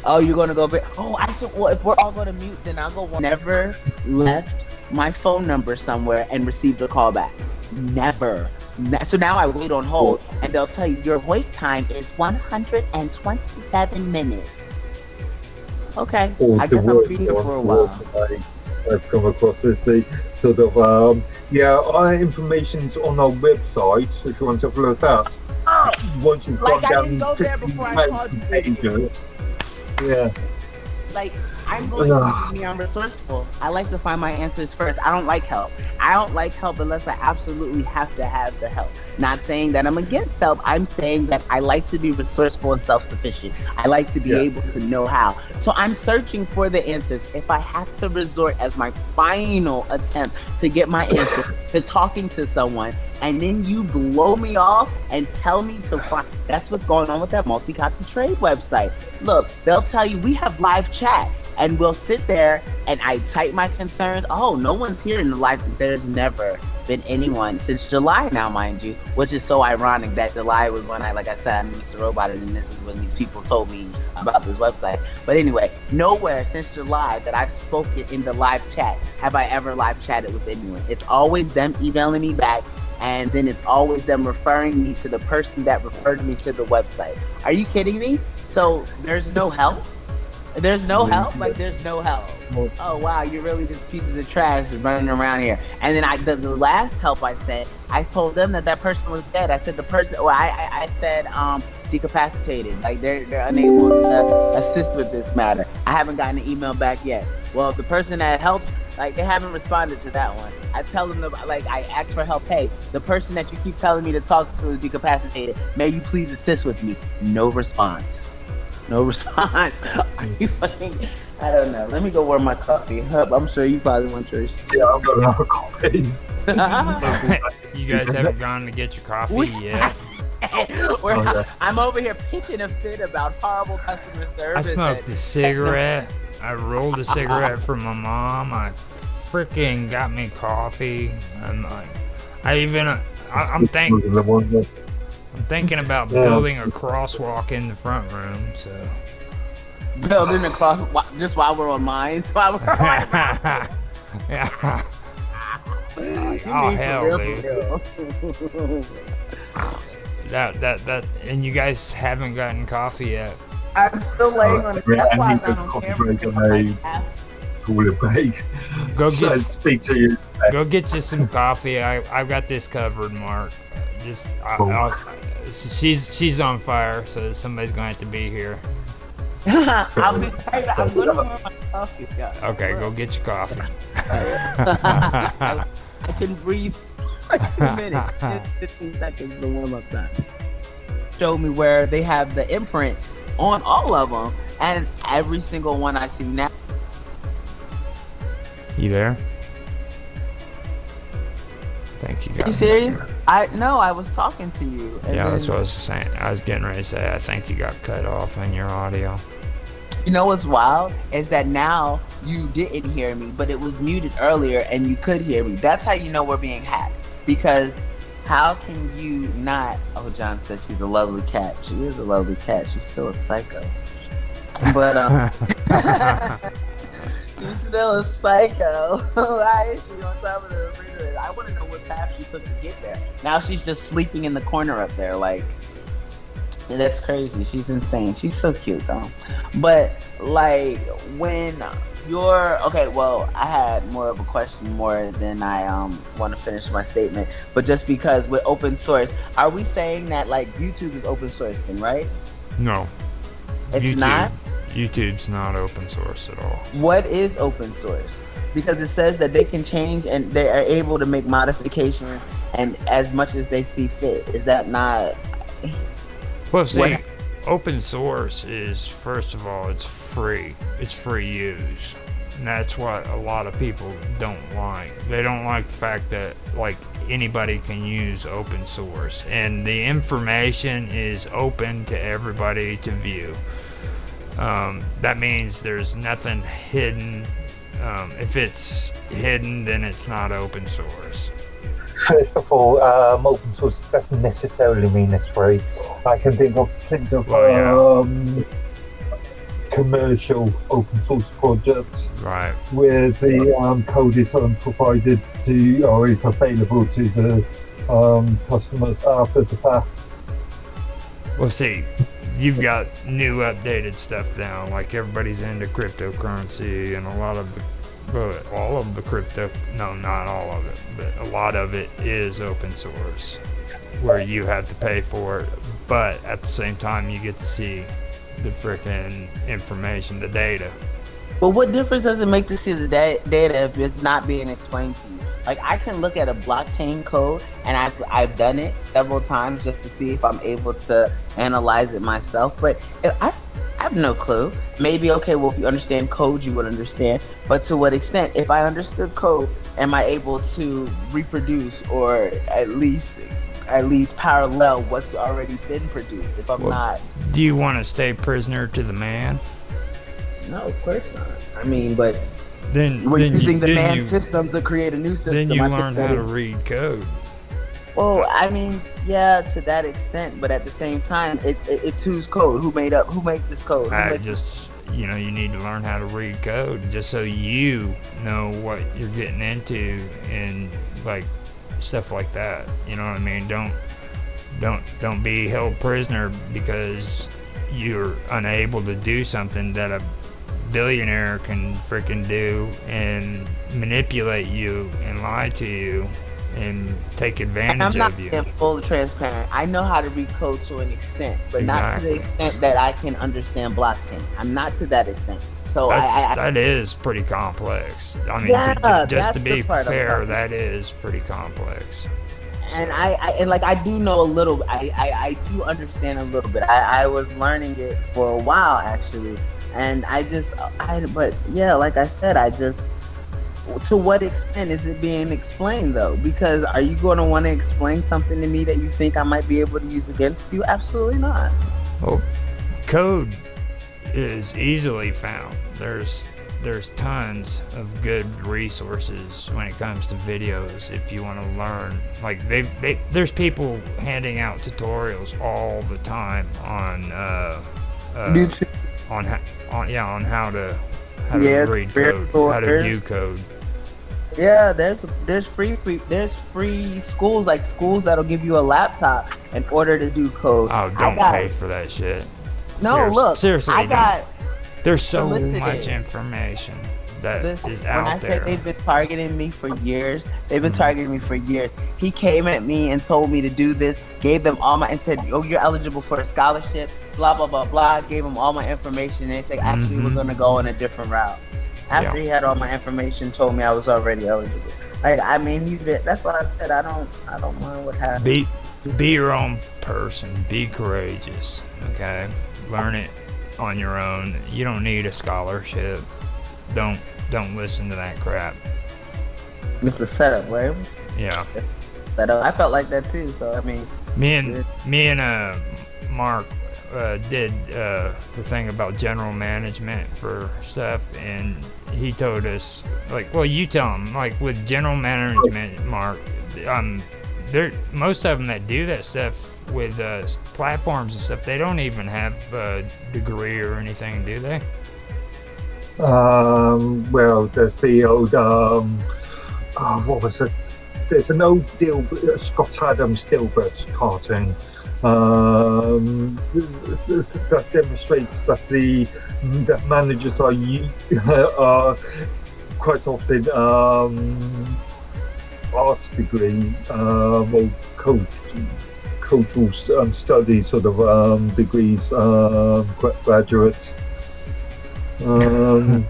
Oh, you're gonna go back? Oh, I should. Well, if we're all gonna mute, then I'll go. Never left my phone number somewhere and received a call back. Never. So now I wait on hold, and they'll tell you your wait time is 127 minutes. Okay, I guess I'll be here for a while. I've come across this, the sort of our information's on our website if you want to have a look at that. Oh, once you've like gone I down didn't go there before I called you. pages. Yeah. Like, I'm going to be resourceful. I like to find my answers first. I don't like help. I don't like help unless I absolutely have to have the help. Not saying that I'm against help. I'm saying that I like to be resourceful and self-sufficient. I like to be able to know how. So I'm searching for the answers. If I have to resort as my final attempt to get my answer to talking to someone, and then you blow me off and tell me to find. That's what's going on with that multi-copy trade website. Look, they'll tell you we have live chat, and we'll sit there and I type my concerns. Oh, no one's here in the live. There's never been anyone since July now, mind you, which is so ironic that July was when I said, I'm Mr. Robot, and this is when these people told me about this website. But anyway, nowhere since July that I've spoken in the live chat have I ever live chatted with anyone. It's always them emailing me back, and then it's always them referring me to the person that referred me to the website. Are you kidding me? So there's no help? There's no help? Like, there's no help. Oh, wow, you're really just pieces of trash running around here. And then the last help I sent, I told them that person was dead. I said the person, I said decapacitated. Like, they're unable to assist with this matter. I haven't gotten an email back yet. Well, the person that helped, they haven't responded to that one. I tell them, I ask for help. Hey, the person that you keep telling me to talk to is decapacitated. May you please assist with me? No response. No response. Are you fucking? I don't know. Let me go warm my coffee. Hub, I'm sure you probably want yours. Yeah, I'm gonna have a coffee. You guys haven't gone to get your coffee yet? I'm over here pitching a fit about horrible customer service. I smoked a cigarette. I rolled a cigarette for my mom. I freaking got me coffee. I'm thinking about building a crosswalk in the front room. So building a cross just while we're on mines. While we're on mines. Yeah. Oh hell, dude. That and you guys haven't gotten coffee yet. I'm still laying on it. That's why I'm not on camera. Speak to you. Go get you some coffee. I've got this covered, Mark. She's on fire, so somebody's gonna have to be here. I'm gonna warm my coffee. Okay, go get your coffee. I can breathe for 2 minutes, 15 seconds to warm up time. Show me where they have the imprint on all of them, and every single one I see now. You there? Thank you, guys. Are you serious? I was talking to you. Yeah, that's what I was saying. I was getting ready to say, I think you got cut off in your audio. You know what's wild is that now you didn't hear me, but it was muted earlier and you could hear me. That's how you know we're being hacked. Because how can you not? Oh, John said she's a lovely cat. She is a lovely cat. She's still a psycho. But she's still a psycho. Why is she on top of the refrigerator? I want to know what path she took to get there. Now she's just sleeping in the corner up there, like. That's crazy. She's insane. She's so cute though. But like when you're okay, well, I had more of a question more than I want to finish my statement. But just because with open source, are we saying that like YouTube is open source then, right? No. It's not? YouTube's not open source at all. What is open source? Because it says that they can change and they are able to make modifications and as much as they see fit. Is that not Well, see, open source is, first of all, it's free. It's free use. And that's what a lot of people don't like. They don't like the fact that, like, anybody can use open source. And the information is open to everybody to view. That means there's nothing hidden. If it's hidden, then it's not open source. First of all, open source doesn't necessarily mean it's free. I can think of plenty of commercial open source projects where the code is provided to or is available to the customers after the fact. Well, see, you've got new updated stuff now, like everybody's into cryptocurrency and a lot of the all of the crypto, no, not all of it, but a lot of it is open source where you have to pay for it, but at the same time you get to see the freaking information, the data. But what difference does it make to see the data if it's not being explained to you? Like, I can look at a blockchain code, and I've done it several times just to see if I'm able to analyze it myself, but I have no clue. Maybe, okay, well, if you understand code, you would understand. But to what extent? If I understood code, am I able to reproduce or at least parallel what's already been produced? If I'm not... Do you want to stay prisoner to the man? No, of course not. I mean, but... We're using the man system to create a new system. Then you learn how to read code. Well, I mean, yeah, to that extent, but at the same time, it's whose code? Who made this code? You need to learn how to read code just so you know what you're getting into and like stuff like that. You know what I mean? Don't be held prisoner because you're unable to do something that a billionaire can freaking do and manipulate you and lie to you and take advantage of you. I'm not being fully transparent. I know how to read code to an extent, but not to the extent that I can understand blockchain. I'm not to that extent. So that is pretty complex. I mean, just to be fair, that is pretty complex. And and like I do know a little. I do understand a little bit. I was learning it for a while actually, and but yeah, like I said, to what extent is it being explained though? Because are you going to want to explain something to me that you think I might be able to use against you? Absolutely not. Well, code is easily found. There's tons of good resources when it comes to videos if you want to learn. Like there's people handing out tutorials all the time on YouTube. on how to read code, how to do code. Yeah, there's free schools, like schools that'll give you a laptop in order to do code. Oh, don't pay for that shit. Seriously, there's so much information that is out when I there. say they've been targeting me for years, He came at me and told me to do this, gave them all and said, "Oh, you're eligible for a scholarship." Blah blah blah blah. Gave them all my information. And they said, "Actually, we're gonna go in a different route." After he had all my information, told me I was already eligible. Like, I mean, that's why I said I don't mind what happens. Be your own person. Be courageous. Okay, learn it on your own. You don't need a scholarship. Don't listen to that crap. It's a setup, right? Yeah. I felt like that too. So I mean, me and Mark did the thing about general management for stuff, and he told us, like, well, you tell him, like, with general management, Mark, most of them that do that stuff with platforms and stuff, they don't even have a degree or anything, do they? Well, there's the old what was it? There's an old Scott Adams Dilbert cartoon that demonstrates that that managers are quite often arts degrees or cultural studies sort of degrees, graduates. Or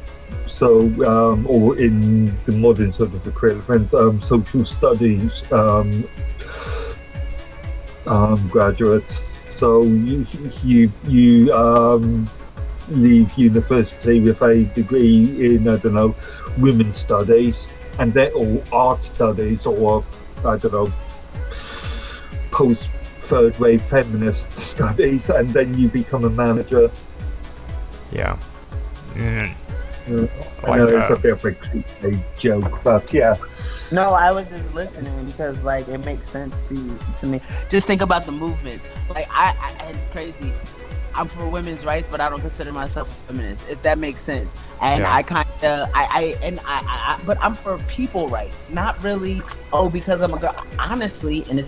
in the modern sort of equivalent, social studies graduates. So you leave university with a degree in, I don't know, women's studies, and then or art studies, or I don't know, post third wave feminist studies, and then you become a manager. Yeah. I know it's a bit of a cliche joke, but yeah. No, I was just listening because, like, it makes sense to me. Just think about the movements. Like, and it's crazy. I'm for women's rights, but I don't consider myself a feminist, if that makes sense. And yeah. But I'm for people rights, not really, because I'm a girl. Honestly, and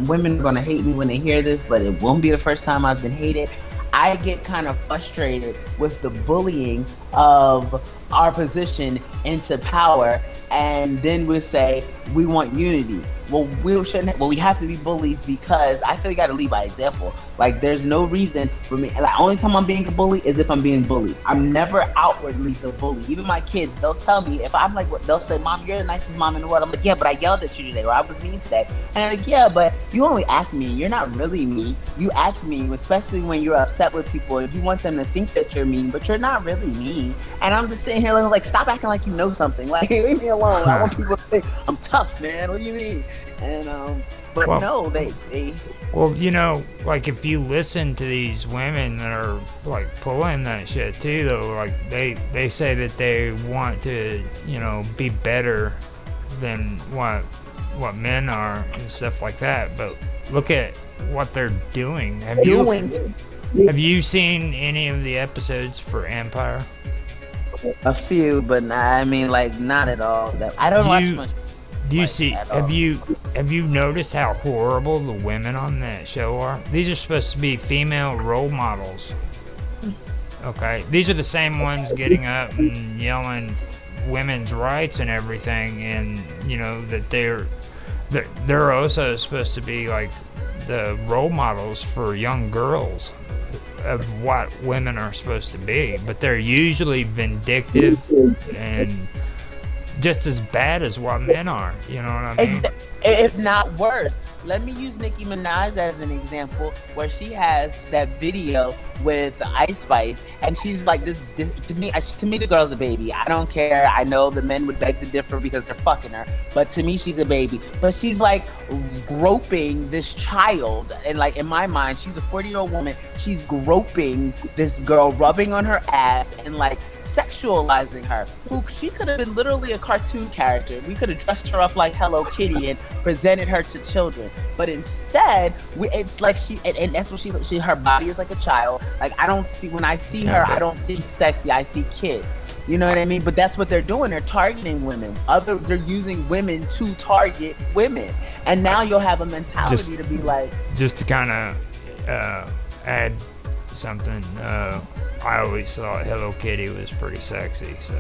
women are gonna hate me when they hear this, but it won't be the first time I've been hated. I get kind of frustrated with the bullying of our position into power, and then we say we want unity. Well, we have to be bullies because I feel we got to lead by example. Like, there's no reason for me. Like, only time I'm being a bully is if I'm being bullied. I'm never outwardly the bully. Even my kids, they'll tell me, if I'm like, they'll say, "Mom, you're the nicest mom in the world." I'm like, "Yeah, but I yelled at you today," or "I was mean today." And they're like, "Yeah, but you only act mean. You're not really mean. You act mean, especially when you're upset with people. If you want them to think that you're mean, but you're not really mean." And I'm just sitting here like, stop acting like you know something. Like, leave me alone. I want people to think I'm tough, man. What do you mean? And they well, you know, like, if you listen to these women that are like pulling that shit too, though, like they say that they want to, you know, be better than what men are and stuff like that, but look at what they're doing. Have you seen any of the episodes for Empire? A few, but I mean, like, not at all. I don't watch much. Do you see? Have you noticed how horrible the women on that show are? These are supposed to be female role models. Okay, these are the same ones getting up and yelling women's rights and everything, and you know that they're also supposed to be like the role models for young girls of what women are supposed to be, but they're usually vindictive and just as bad as what men are. You know what I mean? If not worse. Let me use Nicki Minaj as an example, where she has that video with Ice Spice, and she's like, this to me, the girl's a baby. I don't care. I know the men would beg to differ because they're fucking her, but to me, she's a baby. But she's like groping this child, and like in my mind, she's a 40-year-old woman. She's groping this girl, rubbing on her ass, and like sexualizing her, who she could have been literally a cartoon character. We could have dressed her up like Hello Kitty and presented her to children, but instead it's like and that's what she her body is like a child. Like when I see her, I don't see sexy, I see kid. You know what I mean? But that's what they're doing. They're targeting women. They're using women to target women, and now you'll have a mentality to be like, just to kind of add something. I always thought Hello Kitty was pretty sexy, so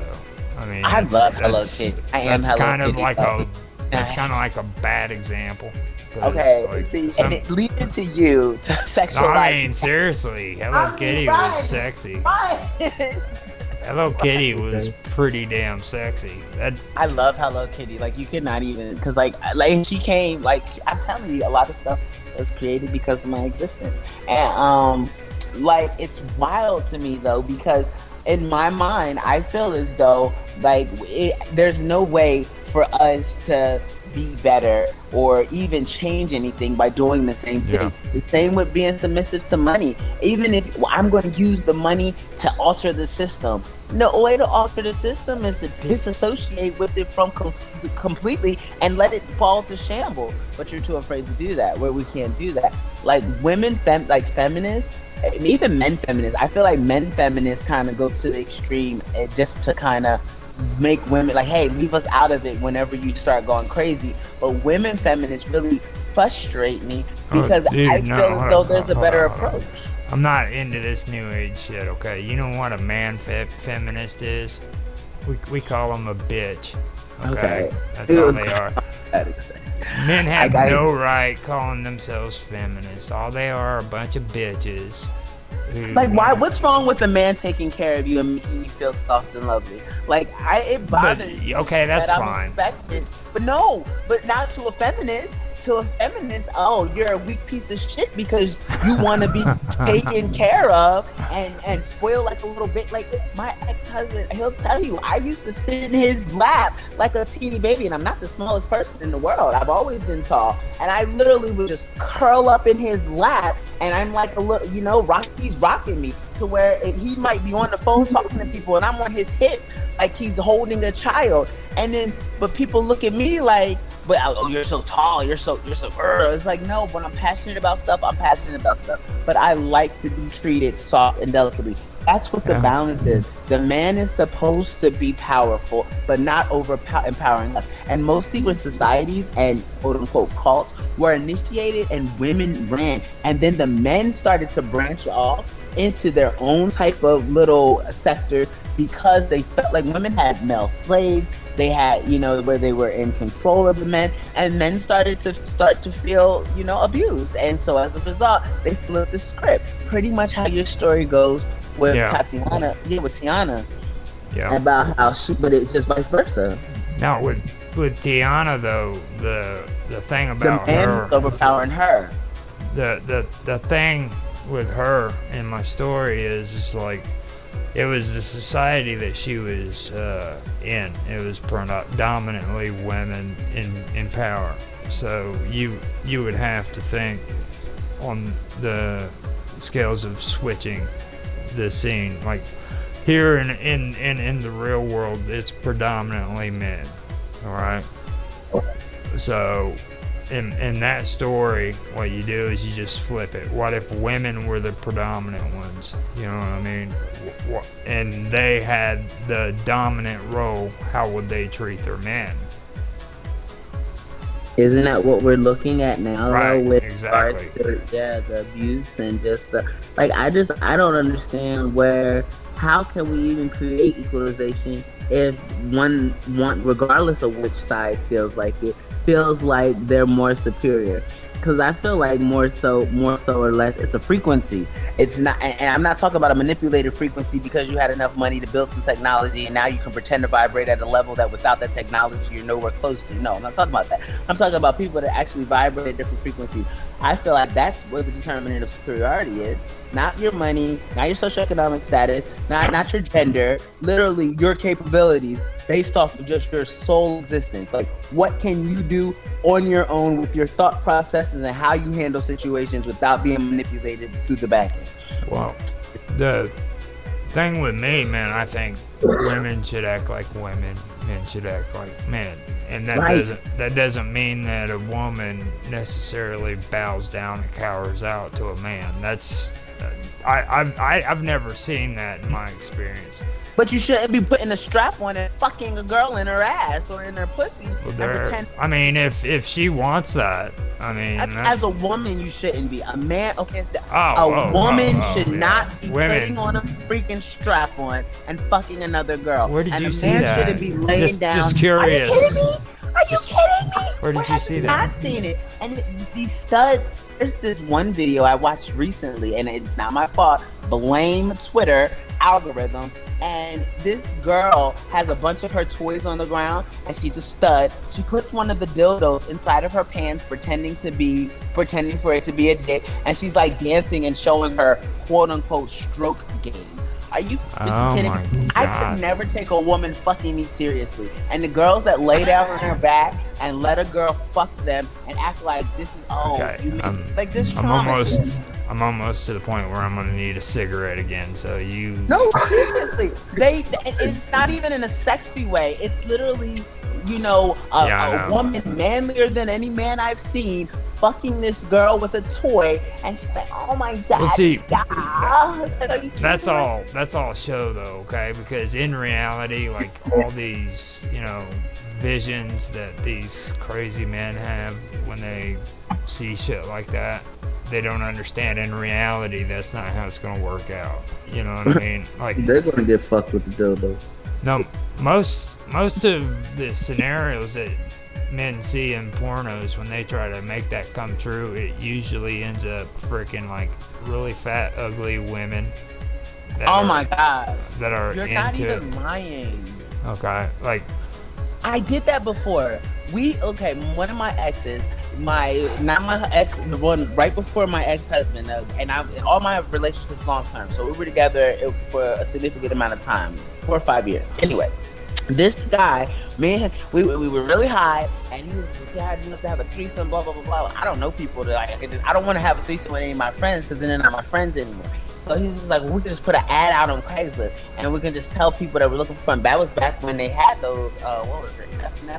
I mean, I love Hello Kitty. I am Hello Kitty. That's kind of like a bad example. Okay, like, see, and it leads it to you to sexualize. No, I mean, seriously, Hello Kitty was sexy. Hello Kitty was pretty damn sexy. I love Hello Kitty. Like, you could not even, because like she came, like, I'm telling you, a lot of stuff was created because of my existence, and like, it's wild to me though, because in my mind, I feel as though like there's no way for us to be better or even change anything by doing the same thing. Yeah. The same with being submissive to money. Even if I'm going to use the money to alter the system, the way to alter the system is to disassociate with it from completely and let it fall to shambles. But you're too afraid to do that, where we can't do that. Like women, feminists, and even men feminists, I feel like men feminists kind of go to the extreme just to kind of make women like, hey, leave us out of it whenever you start going crazy. But women feminists really frustrate me because I feel as though there's a better approach. I'm not into this new age shit, okay? You know what a man feminist is? We call them a bitch, okay? That's all they are. Men have no right calling themselves feminists. All they are a bunch of bitches. Like, why? What's wrong with a man taking care of you and making you feel soft and lovely? Like, it bothers me. Okay, that's that fine. But not to a feminist. To a feminist, oh, you're a weak piece of shit because you want to be taken care of and spoiled like a little bit. Like my ex-husband, he'll tell you, I used to sit in his lap like a teeny baby, and I'm not the smallest person in the world. I've always been tall, and I literally would just curl up in his lap, and I'm like a little, he's rocking me to where he might be on the phone talking to people, and I'm on his hip like he's holding a child. And then, but people look at me like, but oh, you're so tall, you're so it's like, no, when I'm passionate about stuff, but I like to be treated soft and delicately. That's what the balance is. The man is supposed to be powerful, but not empowering us. And most secret societies and quote unquote cults were initiated and women ran, and then the men started to branch off into their own type of little sectors because they felt like women had male slaves. They had, where they were in control of the men, and men started to feel, abused. And so as a result, they flipped the script. Pretty much how your story goes with Tatiana, with Tiana. Yeah. About how but it's just vice versa. Now with Tiana though, the thing about the man her was overpowering her. The thing with her in my story is just like, it was the society that she was in. It was predominantly women in power. So you would have to think on the scales of switching the scene. Like here in the real world, it's predominantly men. All right. So in that story, what you do is you just flip it. What if women were the predominant ones? You know what I mean? And they had the dominant role. How would they treat their men? Isn't that what we're looking at now? Right, with exactly. The abuse and just I don't understand how can we even create equalization if one regardless of which side feels like they're more superior. Because I feel like more so or less, it's a frequency. It's not, and I'm not talking about a manipulated frequency because you had enough money to build some technology and now you can pretend to vibrate at a level that without that technology you're nowhere close to. No, I'm not talking about that. I'm talking about people that actually vibrate at different frequencies. I feel like that's what the determinant of superiority is. Not your money, not your socioeconomic status, not your gender, literally your capabilities based off of just your sole existence. Like, what can you do on your own with your thought processes and how you handle situations without being manipulated through the back end? Well, the thing with me, man, I think women should act like women, men should act like men. And that doesn't mean that a woman necessarily bows down and cowers out to a man. That's I've never seen that in my experience. But you shouldn't be putting a strap on and fucking a girl in her ass or in her pussy. Well, I mean, if she wants that, I mean, as a woman, you shouldn't be. A man, okay, a woman should not be putting on a freaking strap on and fucking another girl. Where did you see that? that? A man shouldn't be laying down. Just curious. Are you kidding me? Are you kidding me? Where did you see that? I've not seen it. And these studs. There's this one video I watched recently, and it's not my fault. Blame Twitter algorithm. And this girl has a bunch of her toys on the ground, and she's a stud. She puts one of the dildos inside of her pants, pretending for it to be a dick, and she's like dancing and showing her quote unquote stroke game. Are you kidding me? I could never take a woman fucking me seriously. And the girls that lay down on her back and let a girl fuck them and act like this is like this trauma. I'm almost to the point where I'm gonna need a cigarette again. So you. No, seriously. It's not even in a sexy way. It's literally, a woman manlier than any man I've seen fucking this girl with a toy, and she's like, "Oh my god!" Well, see, that's all show though, okay? Because in reality, like all these, visions that these crazy men have when they see shit like that, they don't understand. In reality, that's not how it's gonna work out. You know what I mean? Like they're gonna get fucked with the dildo. No, most of the scenarios that men see in pornos, when they try to make that come true, it usually ends up freaking like really fat, ugly women. My god! That are You're into not even lying. Okay, like I did that before. One of my exes, the one right before my ex-husband, and all my relationships long term. So we were together for a significant amount of time, 4 or 5 years. Anyway, this guy, man, we were really high, and he was like, "You have to have a threesome, blah blah blah blah." I don't know people that I don't want to have a threesome with any of my friends because then they're not my friends anymore. So he was just like, we can just put an ad out on Craigslist, and we can just tell people that we're looking for fun. That was back when they had those, what was it?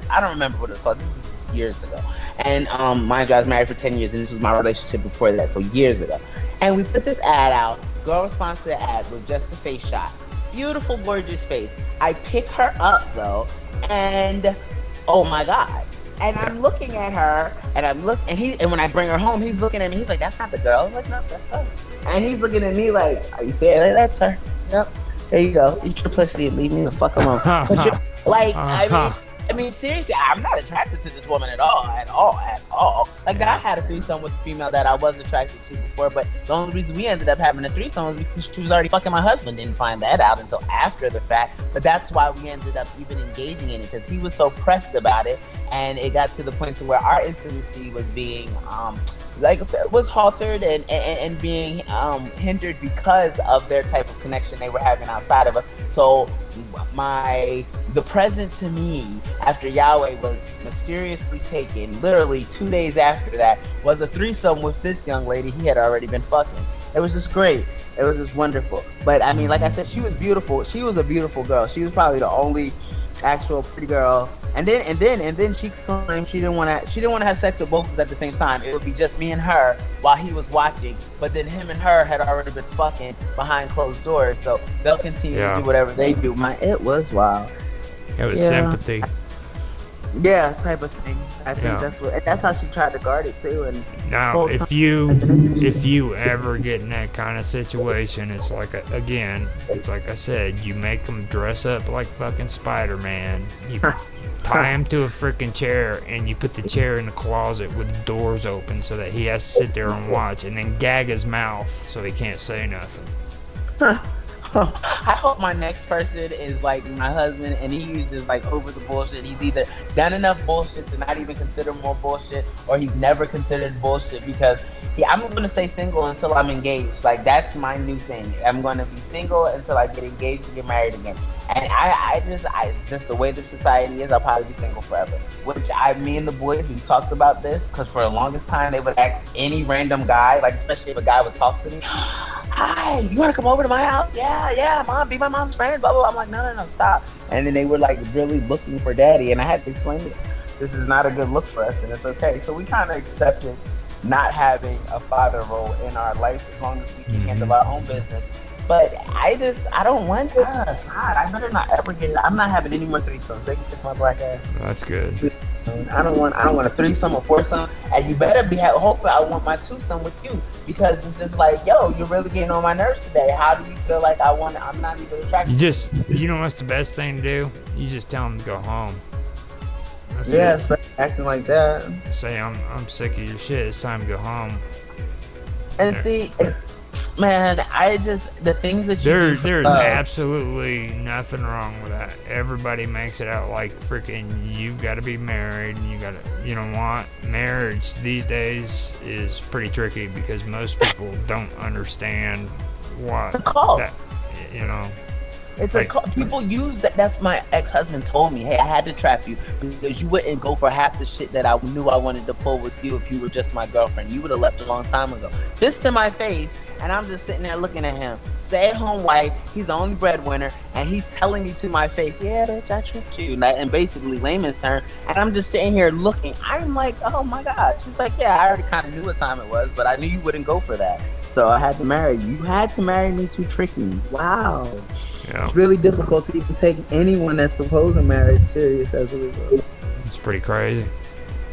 I don't remember what it was called. This is years ago. And mind you, I was married for 10 years, and this was my relationship before that, so years ago. And we put this ad out. Girl responds to the ad with just a face shot. Beautiful, gorgeous face. I pick her up, though, and oh my God. And I'm looking at her, and when I bring her home, he's looking at me. He's like, "That's not the girl." I'm like, "No, that's her." And he's looking at me like, "Are you serious?" Like, "That's her." Yep. There you go. Eat your pussy and leave me the fuck alone. I mean, seriously, I'm not attracted to this woman at all. Like, I had a threesome with a female that I was attracted to before, but the only reason we ended up having a threesome was because she was already fucking my husband. Didn't find that out until after the fact, but that's why we ended up even engaging in it, because he was so pressed about it, and it got to the point to where our intimacy was being was haltered and being hindered because of their type of connection they were having outside of us. So the present to me after Yahweh was mysteriously taken, literally 2 days after that, was a threesome with this young lady he had already been fucking. It was just great. It was just wonderful. But I mean, like I said, she was beautiful. She was a beautiful girl. She was probably the only actual pretty girl. And then she claimed she didn't want to have sex with both of us at the same time. It would be just me and her while he was watching. But then him and her had already been fucking behind closed doors, so they'll continue to do whatever they do. It was wild. It was sympathy. Yeah, type of thing. I think that's how she tried to guard it too. And now, if you ever get in that kind of situation, it's like it's like I said, you make them dress up like fucking Spider-Man. You tie him to a freaking chair, and you put the chair in the closet with the doors open so that he has to sit there and watch, and then gag his mouth so he can't say nothing. I hope my next person is like my husband, and he's just like over the bullshit. He's either done enough bullshit to not even consider more bullshit, or he's never considered bullshit because I'm going to stay single until I'm engaged. Like, that's my new thing. I'm going to be single until I get engaged and get married again. And I just the way the society is, I'll probably be single forever. Which me and the boys, we talked about this because for the longest time they would ask any random guy, like especially if a guy would talk to me, "Hi, you want to come over to my house?" Yeah, mom, be my mom's friend, blah, blah, blah. I'm like, no, stop. And then they were like really looking for daddy, and I had to explain to them, this is not a good look for us, and it's okay. So we kind of accepted not having a father role in our life as long as we can handle our own business. But I don't want God, I better not ever get it. I'm not having any more threesomes. They can kiss my black ass. That's good. I don't want a threesome or foursome. And you better be hoping I want my twosome with you, because it's just like, yo, you're really getting on my nerves today. How do you feel like I'm not even attracted? You know what's the best thing to do? You just tell them to go home. That's acting like that. Say I'm sick of your shit. It's time to go home. And see, man, the things that you there's absolutely nothing wrong with that. Everybody makes it out like freaking you've got to be married, and you know what? Marriage these days is pretty tricky because most people don't understand what that, you know. It's like, people use that. That's my ex-husband told me, hey, I had to trap you because you wouldn't go for half the shit that I knew I wanted to pull with you if you were just my girlfriend. You would have left a long time ago. This to my face, and I'm just sitting there looking at him. Stay-at-home wife, he's the only breadwinner, and he's telling me to my face, yeah, bitch, I tricked you. And basically layman's term, and I'm just sitting here looking. I'm like, oh my God. She's like, yeah, I already kind of knew what time it was, but I knew you wouldn't go for that. So I had to marry you. You had to marry me to trick me. Wow. Yeah. It's really difficult to even take anyone that's proposing marriage serious as a result. It's pretty crazy.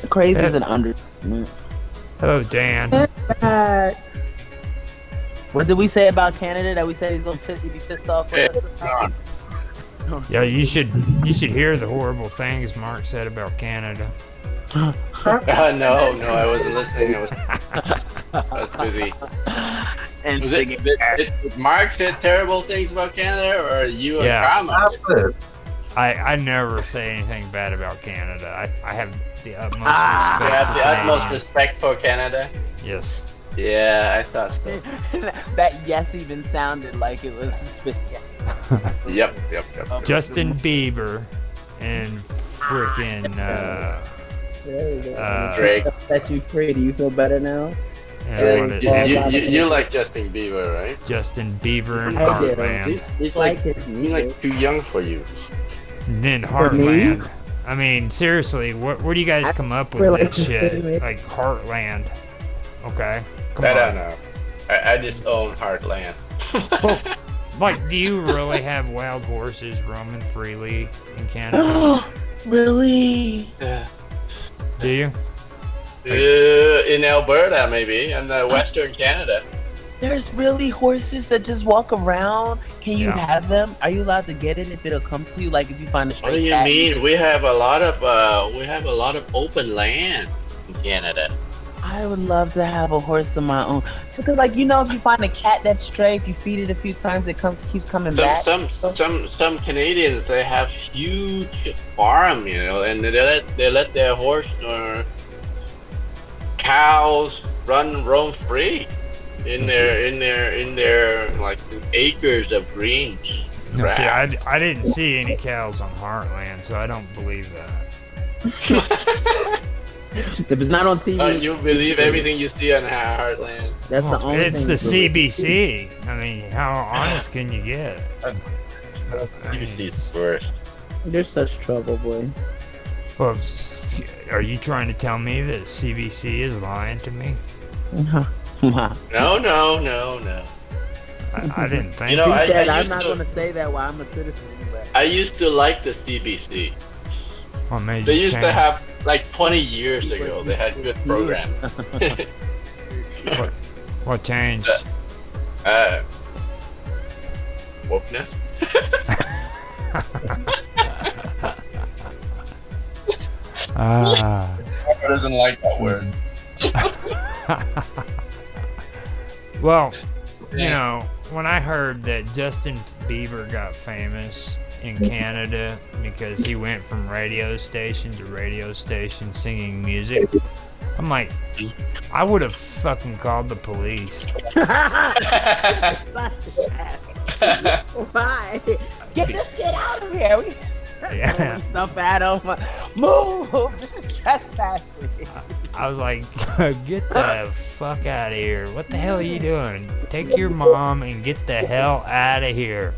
Crazy is an understatement. Hello, Dan. What did we say about Canada? That we said he's gonna be pissed off with us? Yeah, you should hear the horrible things Mark said about Canada. No, I wasn't listening. I was busy. And did Mark said terrible things about Canada, or you and Karma? I never say anything bad about Canada. I have the utmost respect. You have the utmost respect for Canada? Yes. Yeah, I thought so. That yes even sounded like it was suspicious. Yep. Justin Bieber and freaking Drake. Set you free. Do you feel better now? You like Justin Bieber, right? Justin Bieber and Heartland. He's like too young for you. And then Heartland. I mean, seriously, where do you guys come up with this shit? Like Heartland. Okay. Come on. I don't know. I just own Heartland. Like, do you really have wild horses roaming freely in Canada? Really? Yeah. Do you? In Alberta, maybe, and Western Canada. There's really horses that just walk around. Can you have them? Are you allowed to get it if it'll come to you? Like if you find a stray cat? What do you mean? We have a lot of open land in Canada. I would love to have a horse of my own. Because, like, you know, if you find a cat that's stray, if you feed it a few times, it keeps coming back. Some Canadians, they have huge farm, you know, and they let their horse or cows roam free in their like acres of greens. No, see, I didn't see any cows on Heartland, so I don't believe that. If it's not on TV, you believe everything you see on Heartland. That's the only it's thing. It's the CBC. I mean, how honest can you get? CBC's worst. You're such trouble, boy. Well, are you trying to tell me that CBC is lying to me? No. I didn't think. You know, I'm not going to say that while I'm a citizen. But I used to like the CBC. They used to have, like 20 years ago, they had good programs. What changed? Wokeness. Ah. Papa doesn't like that word. Well, you know, when I heard that Justin Bieber got famous in Canada because he went from radio station to radio station singing music, I'm like, I would have fucking called the police. Why? Get this kid out of here. Yeah. Stuff at him. Move. This is trespassing. I was like, get the fuck out of here. What the hell are you doing? Take your mom and get the hell out of here.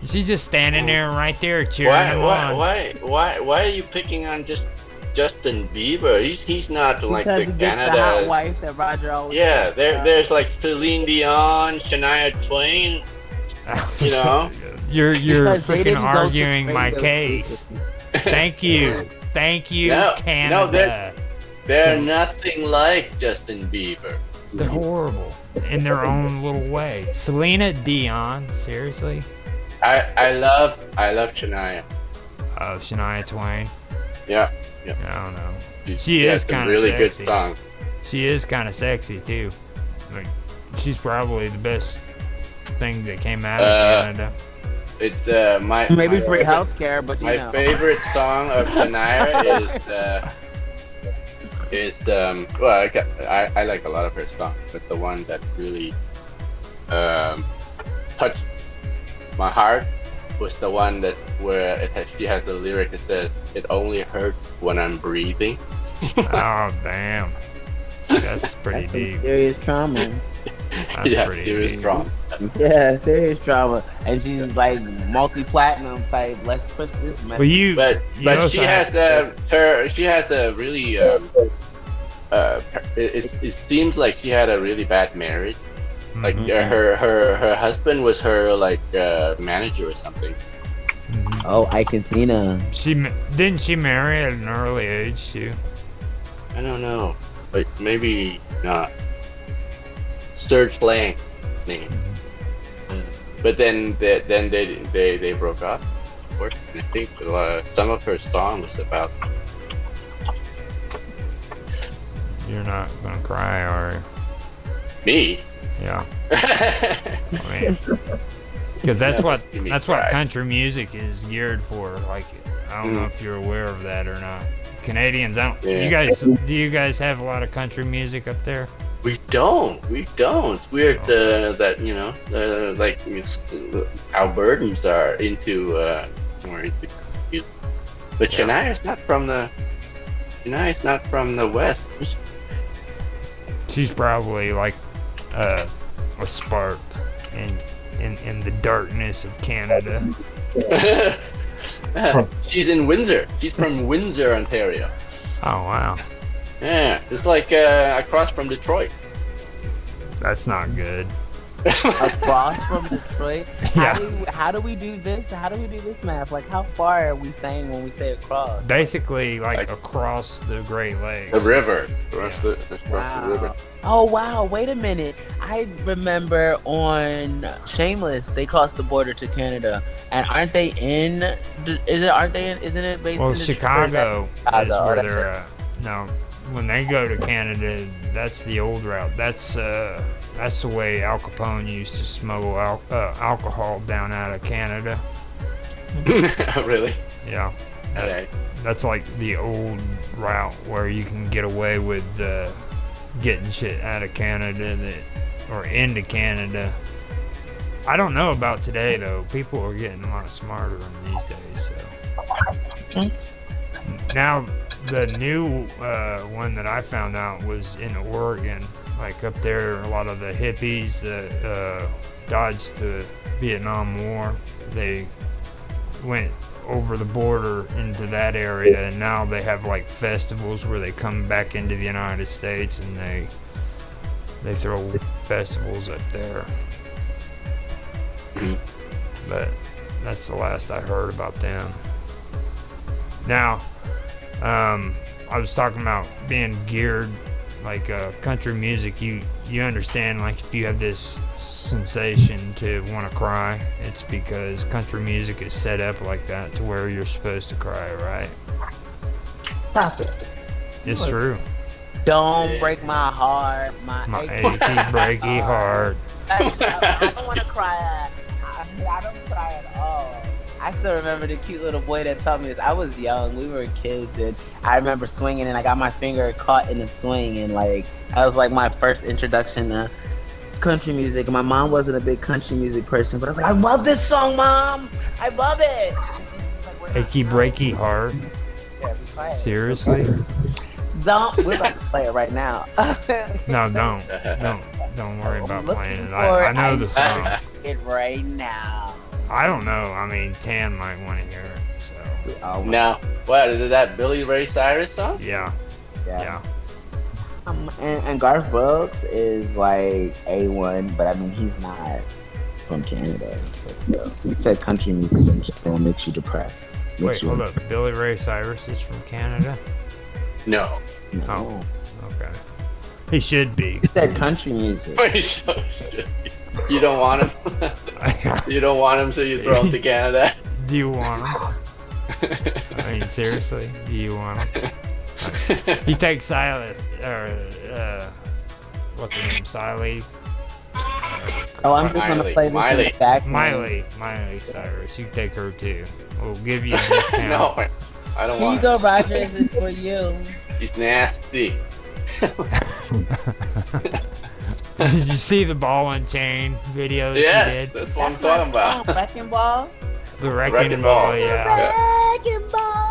She's just standing there right there cheering him on. Why are you picking on just Justin Bieber? He's not like Because the he gets Canada. the hot wife that Roger always Yeah, talks there's like Celine Dion, Shania Twain. You know. You're Because they freaking didn't go to arguing my radio case. Thank you, No, Canada. They're nothing like Justin Bieber. They're horrible in their own little way. Selena Dion, seriously? I love Shania. Oh, Shania Twain. Yeah. I don't know. She is has some kind of really sexy. good songs. She is kind of sexy too. Like, she's probably the best thing that came out of Canada. It's my Maybe my free favorite- healthcare, but My favorite song of Shania is well, I like a lot of her songs, but the one that really touched my heart was the one that where she has the lyric that says, "It only hurts when I'm breathing." Oh damn, that's pretty deep. Serious trauma. That's Yeah, pretty serious deep. trauma. Yeah, serious trauma. And she's like multi-platinum type. Let's push this message. Well, you, But you also she has she has a really it seems like she had a really bad marriage. Like her husband was her like manager or something. Oh, Ike and Tina. Didn't she marry at an early age too? I don't know, but maybe not. Serge Lang, name. But then they broke up. Of course, and I think some of her song was about. You're not gonna cry, are you? Me? Yeah. I mean, because that's what country music is geared for. Like, I don't know if you're aware of that or not. Canadians, do you guys have a lot of country music up there? We don't. It's weird that like Albertans are into more into music. But Shania's not from the West. She's probably like a spark in the darkness of Canada. She's in Windsor. She's from Windsor, Ontario. Oh wow. Yeah, it's like across from Detroit. That's not good. Across from Detroit. Yeah. How do we do this? How do we do this math? Like, how far are we saying when we say across? Basically, like across the Great Lakes. The river. Across the river. Oh wow! Wait a minute. I remember on Shameless they crossed the border to Canada, and aren't they in? Isn't it based Well, in Detroit? Chicago is where that's they're it. at. No, when they go to Canada, that's the old route. That's the way Al Capone used to smuggle alcohol down out of Canada. Really? Yeah. Okay. That's like the old route where you can get away with getting shit out of Canada or into Canada. I don't know about today though. People are getting a lot smarter in these days. So now the new one that I found out was in Oregon. Like up there, a lot of the hippies that dodged the Vietnam War, they went over the border into that area, and now they have like festivals where they come back into the United States and they throw festivals up there. But that's the last I heard about them. Now, I was talking about being geared like country music. You understand, like if you have this sensation to want to cry, it's because country music is set up like that to where you're supposed to cry, right? Stop it. It's true. Don't break my heart. My achy, breaky heart. I don't want to cry. I don't cry at all. I still remember the cute little boy that taught me this. I was young. We were kids, and I remember swinging, and I got my finger caught in the swing, and like that was like my first introduction to country music. And my mom wasn't a big country music person, but I was like, I love this song, Mom. I love it. Achy, breaky heart. Yeah, Seriously? We're about to play it right now. No, don't worry about playing it. I know the song. It right now. I don't know. I mean, Tan might want to hear it. So. No. What is that? Billy Ray Cyrus song? Yeah. And Garth Brooks is like A1, but I mean he's not from Canada. But still, he said country music and makes you depressed. Wait, hold up. Billy Ray Cyrus is from Canada? No. Oh, okay. He should be. He said country music. You don't want him? You don't want him, so you throw him to Canada? Do you want him? I mean, seriously, do you want him? You take Silas, what's her name, Siley? I'm just gonna play this in the back. Miley Cyrus, you take her too. We'll give you a discount. No, I don't want it. Here you go, Roger, this is for you. She's nasty. Did you see the ball and chain video that yes, you did? That's what I'm talking about. Wrecking Ball? The Wrecking Ball, yeah. Wrecking Ball!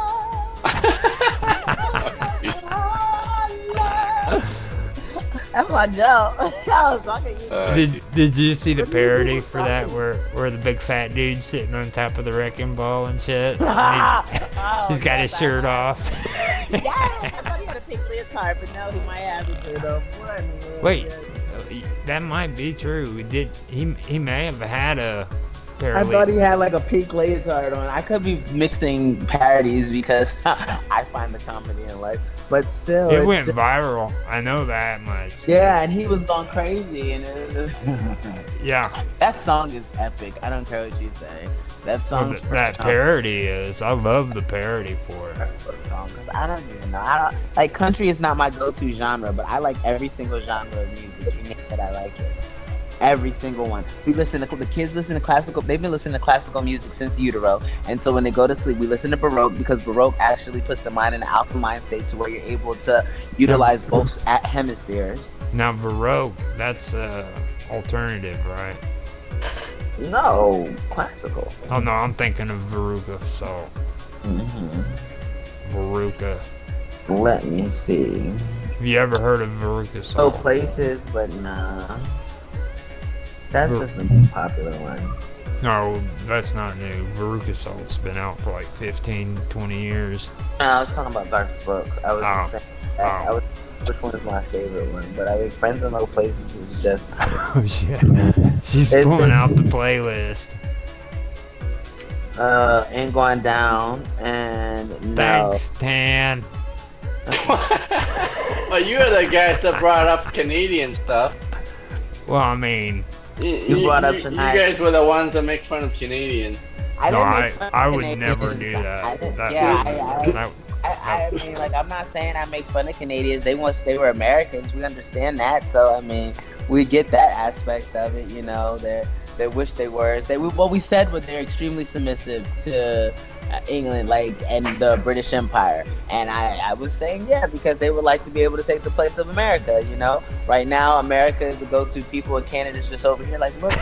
That's my joke. I was talking to you. Did you see the parody for that where the big fat dude's sitting on top of the wrecking ball and shit? And he's got his shirt off. Yeah, I thought he had a pink leotard, but no, he might have his shirt off. Wait, that might be true. He may have had a parody. I thought he had like a pink leotard on. I could be mixing parodies because I find the comedy in life, but still, it went viral. I know that much. Yeah, and he was going crazy, and it was yeah. That song is epic. I don't care what you say. That song. Well, that parody is. I love the parody for it. Because I don't even know. Like country is not my go-to genre, but I like every single genre of music. You name it, I like it. Every single one. The kids listen to classical. They've been listening to classical music since utero, and so when they go to sleep, we listen to Baroque because Baroque actually puts the mind in an alpha mind state to where you're able to utilize both hemispheres. Now Baroque, that's alternative, right? No, classical. Oh no, I'm thinking of Veruca Salt. Veruca. Let me see. Have you ever heard of Veruca Salt? Oh, places, but nah. That's just the most popular one. No, that's not new. Veruca Salt's been out for like 15, 20 years. No, I was talking about Garth Brooks. I was saying that. Which one is my favorite one? But I mean, Friends in Low Places is just... Oh, shit. She's pulling out the playlist. Ain't Going Down, and Thanks, Tan. Well, you are the guys that brought up Canadian stuff. Well, I mean... You brought up You guys were the ones that make fun of Canadians. I would never do that. I mean, like, I'm not saying I make fun of Canadians. They wish they were Americans. We understand that. So, I mean, we get that aspect of it, you know. They wish they were. What we said was they're extremely submissive to England, like, and the British Empire. And I was saying, yeah, because they would like to be able to take the place of America, you know. Right now, America is the go-to people, and Canada's just over here like, look,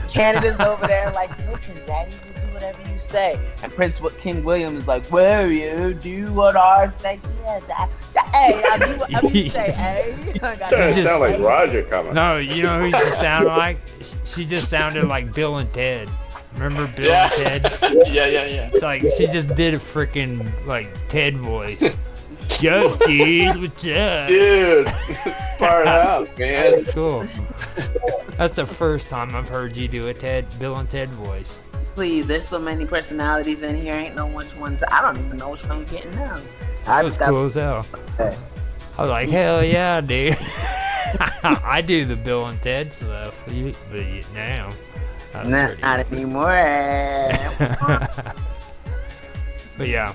Canada's over there like, listen, Daddy, you do whatever you say. And King William is like, well, you do what I say. Yeah, hey, I do whatever you say, hey. Starting to sound like Roger coming. No, you know who she sounded like? She just sounded like Bill and Ted. Remember Bill and Ted? Yeah. It's like she just did a freaking like Ted voice. Yo, dude, what's up? Dude, fired up, man. That's cool. That's the first time I've heard you do a Bill and Ted voice. Please, there's so many personalities in here. Ain't know which one I don't even know which one I'm getting now. That was cool as hell. Okay. I was like, hell yeah, dude. I do the Bill and Ted stuff. But now. Not anymore. But yeah,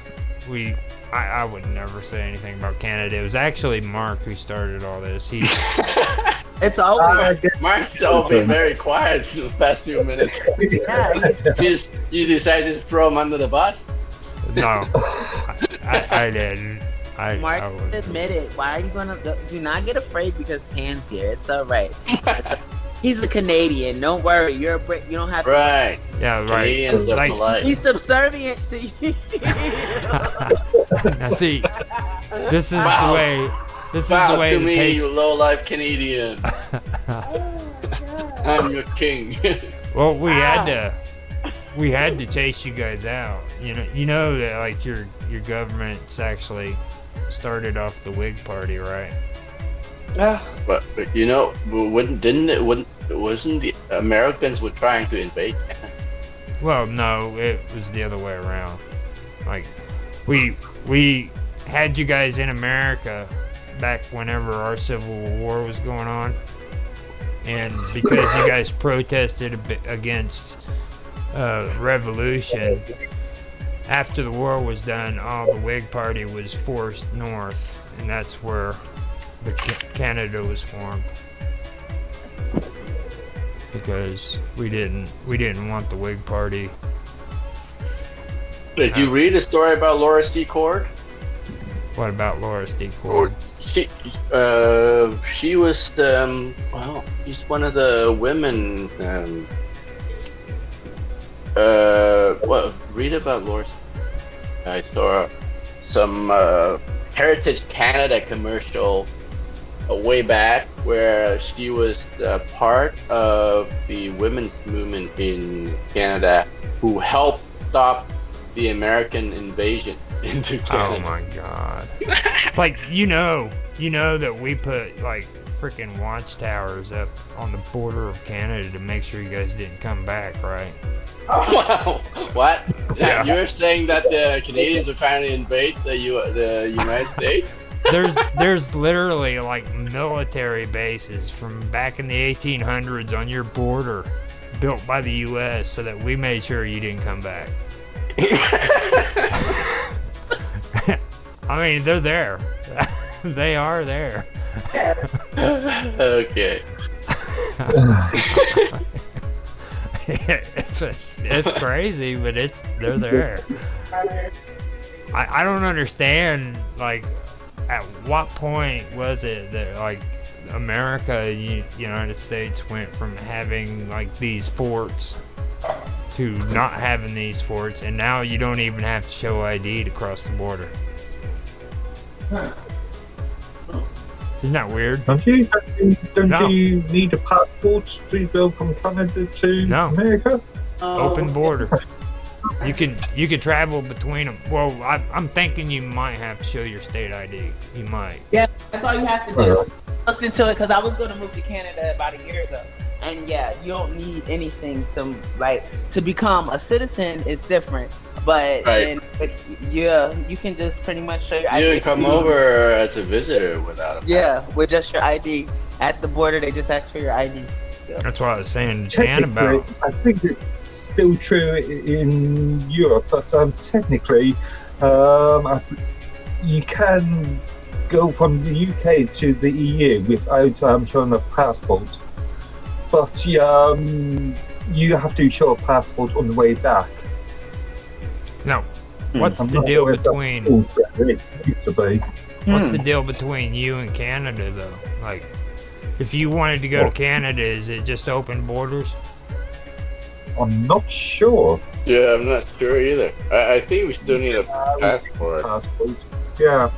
I would never say anything about Canada. It was actually Mark who started all this. He It's always Mark's all been very quiet in the past few minutes. You decided to just throw him under the bus? no, I didn't. Mark I wouldn't. admit it. Why are you gonna do not get afraid because Tan's here? It's all right. He's a Canadian. Don't worry. You're a Brit. You don't have to. Right. Yeah, right. Canadians are Like- polite. He's subservient to you. Now see, this is Wow. the way. This is Bow the way to to me, take. you low-life Canadian. I'm your king. Well, we had to chase you guys out. You know that like your government's actually started off the Whig Party, right? but you know, wasn't the Americans were trying to invade Canada? Well, no, it was the other way around. Like, we had you guys in America back whenever our Civil War was going on, and because you guys protested against revolution, after the war was done, all the Whig Party was forced north, and that's where the Canada was formed. Because we didn't want the Whig Party. Did you read a story about Laura C. Cord? What about Laura C. Cord? She was well, she's one of the women. Well, read about Laura. I saw some Heritage Canada commercial way back where she was part of the women's movement in Canada who helped stop the American invasion into Canada. Oh my god. Like, you know that we put like freaking watchtowers up on the border of Canada to make sure you guys didn't come back, right? Wow. What? Yeah. You're saying that the Canadians are trying to invade the United States? There's literally like military bases from back in the 1800s on your border built by the US so that we made sure you didn't come back. I mean, they're there. They are there. Okay. It's crazy, but they're there. I don't understand, like, at what point was it that like America, United States went from having like these forts to not having these forts, and now you don't even have to show ID to cross the border. Isn't that weird? Don't you? Don't No. you need a passport to go from Canada to No. America? Open border. You can travel between them. Well, I'm thinking you might have to show your state ID. You might. Yeah, that's all you have to do. Looked into it because I was going to move to Canada about a year ago, and yeah, you don't need anything to become a citizen. It's different, but Right. yeah, you can just pretty much show your ID. You can come over as a visitor without a Yeah, with just your ID at the border. They just ask for your ID. That's what I was saying to Dan Technically, about. I think it's still true in Europe, but technically, you can go from the UK to the EU without showing a passport. But you have to show a passport on the way back. No. What's I'm the not deal sure if that's between? still true. It used to be. What's the deal between you and Canada, though? Like, if you wanted to go to Canada, is it just open borders? I'm not sure. Yeah, I'm not sure either. I think we still need a passport Passport. Yeah.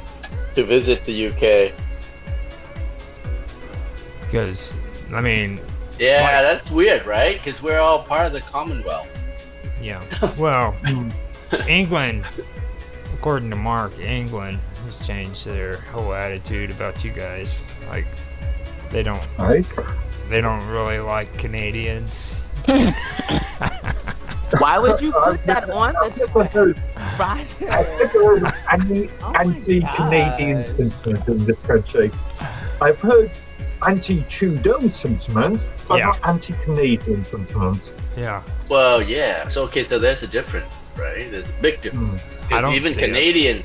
to visit the UK. Because, I mean, Yeah, Like- that's weird, right? Because we're all part of the Commonwealth. yeah. Well, England, according to Mark, England has changed their whole attitude about you guys. Like, they don't Right. really like Canadians. Why would you put that on I've the never heard, Roger? I've never heard any Oh my anti-Canadian gosh. sentiment in this country. I've heard anti-Trudeau sentiments, but Yeah. not anti-Canadian sentiments. Yeah. Well, yeah. So okay, so there's a difference. right? There's a big difference. I don't Even see Canadian,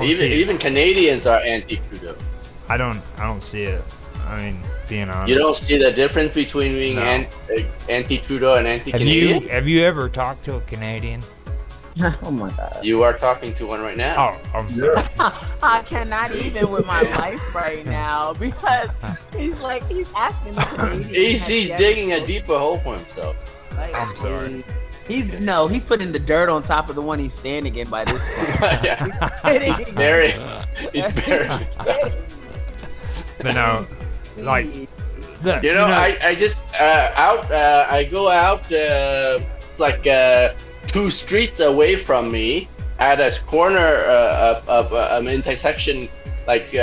even Canadians are anti-Trudeau. I don't see it. I mean, being honest. You don't see the difference between being anti-Trudeau and anti-Canadian? Have you ever talked to a Canadian? Oh my god. You are talking to one right now. Oh, I'm sorry. I cannot even with my life right now because he's asking the Canadian. He's digging a deeper hole for himself. Like, I'm sorry. He's putting the dirt on top of the one he's standing in by this point. He's very upset. But no, like, I just I go out like 2 streets away from me at a corner of an intersection, like 3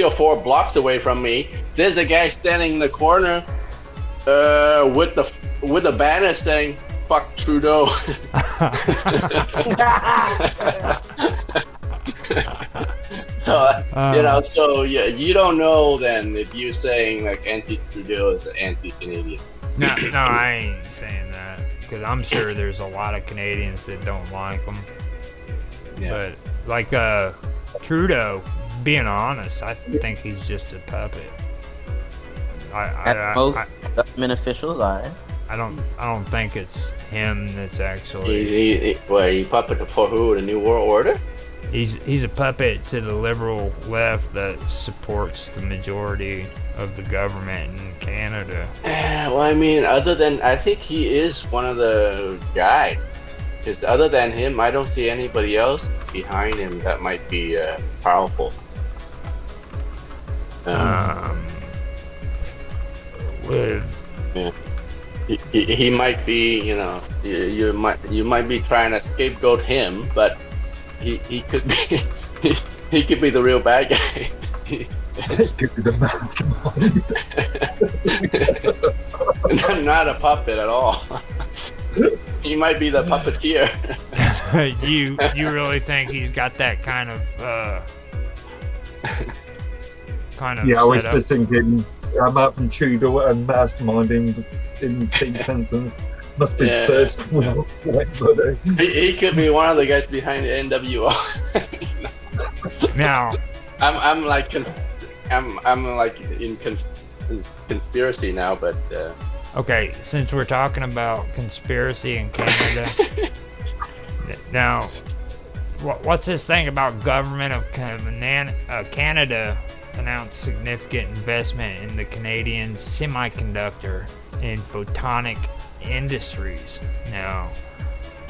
or 4 blocks away from me. There's a guy standing in the corner with a banner saying "Fuck Trudeau." So so you don't know then if you're saying like anti-Trudeau is anti-Canadian. No, I ain't saying that because I'm sure there's a lot of Canadians that don't like him. Yeah. But like Trudeau, being honest, I think he's just a puppet. Most government officials are. I don't think it's him that's actually. He puppet for who? The New World Order? He's a puppet to the liberal left that supports the majority of the government in Canada. Well, I mean, I think he is one of the guys. Because other than him, I don't see anybody else behind him that might be powerful. He might be, you might be trying to scapegoat him, but he could be he could be the real bad guy. He could be the mastermind. Not a puppet at all. He might be the puppeteer. You really think he's got that kind of Yeah, I was just thinking Martin Trudeau and masterminding in same sentence must be the first one. He could be one of the guys behind the NWO. Now, I'm like in conspiracy now, but okay, since we're talking about conspiracy in Canada, now, what's this thing about government of Canada announced significant investment in the Canadian semiconductor and photonic industries now,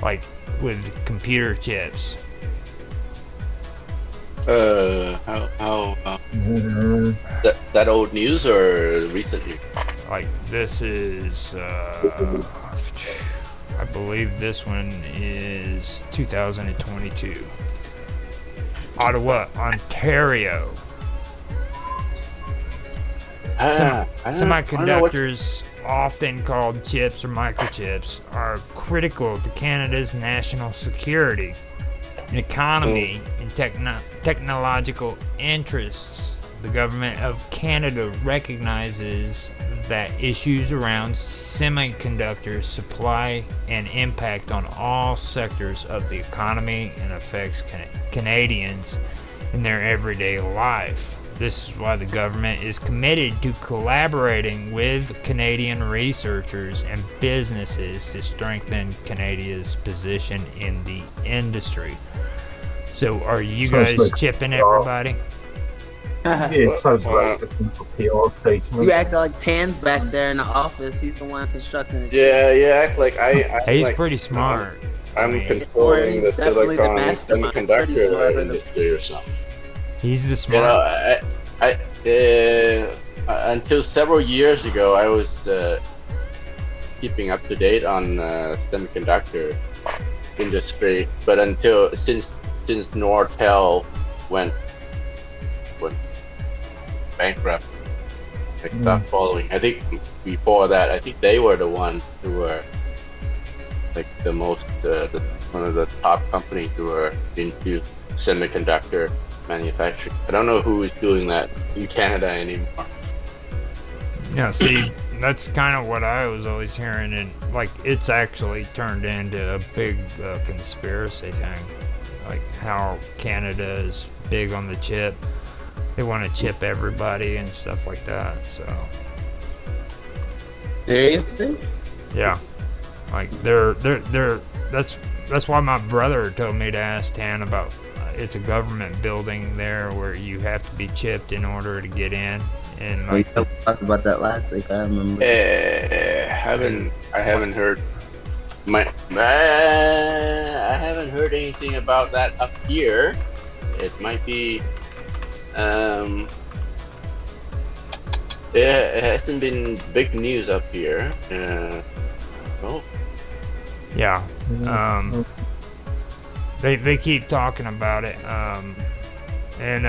like with computer chips? That old news or recently? Like this is, I believe this one is 2022. Ottawa, Ontario. Semiconductors, often called chips or microchips, are critical to Canada's national security, economy, and technological interests. The government of Canada recognizes that issues around semiconductor supply and impact on all sectors of the economy and affects Canadians in their everyday life. This is why the government is committed to collaborating with Canadian researchers and businesses to strengthen Canada's position in the industry. So are you guys chipping everybody? It sounds like a PR statement. You act like Tan's back there in the office. He's the one constructing it. Yeah, you act like He's like, pretry smart. I'm controlling the silicon semiconductor industry or something. He's the smart. Until several years ago, I was keeping up to date on semiconductor industry, but since Nortel went bankrupt, I stopped following. I think before that, I think they were the ones who were like the most one of the top companies who were into semiconductor manufacturing. I don't know who is doing that in Canada anymore. Yeah, see, that's kind of what I was always hearing, and like it's actually turned into a big conspiracy thing. Like how Canada is big on the chip. They want to chip everybody and stuff like that. So. Seriously? Yeah. Like they're that's why my brother told me to ask Tan about. It's a government building there where you have to be chipped in order to get in. And like, we talked about that last week. I remember. I haven't heard. I haven't heard anything about that up here. It might be. It hasn't been big news up here. Oh. Yeah. They keep talking about it. And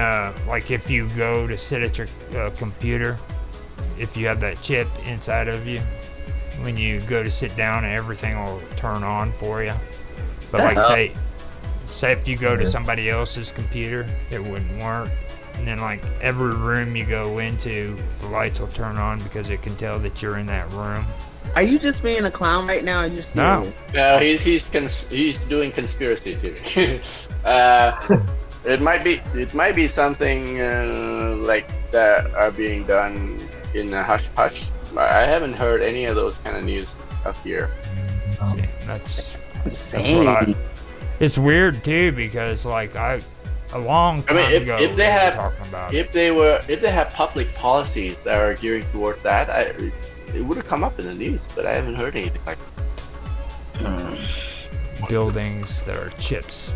like if you go to sit at your computer, if you have that chip inside of you, when you go to sit down, everything will turn on for you. But like say if you go to somebody else's computer, it wouldn't work. And then like every room you go into, the lights will turn on because it can tell that you're in that room. Are you just being a clown right now? Or are you serious? No, he's doing conspiracy theory. It might be something like that are being done in a hush hush. I haven't heard any of those kind of news up here. See, that's insane. What it's weird too because like a long time ago if they have talking about if they have public policies that are gearing towards that, it would have come up in the news, but I haven't heard anything like buildings that are chips.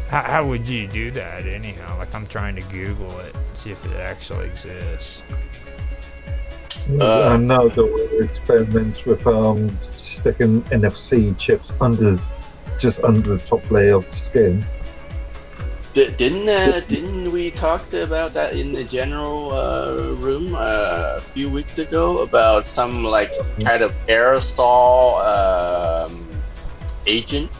How would you do that anyhow? Like I'm trying to Google it, see if it actually exists. I know there were experiments with sticking NFC chips just under the top layer of the skin. Didn't we talk about that in the general room a few weeks ago about some like kind of aerosol agent,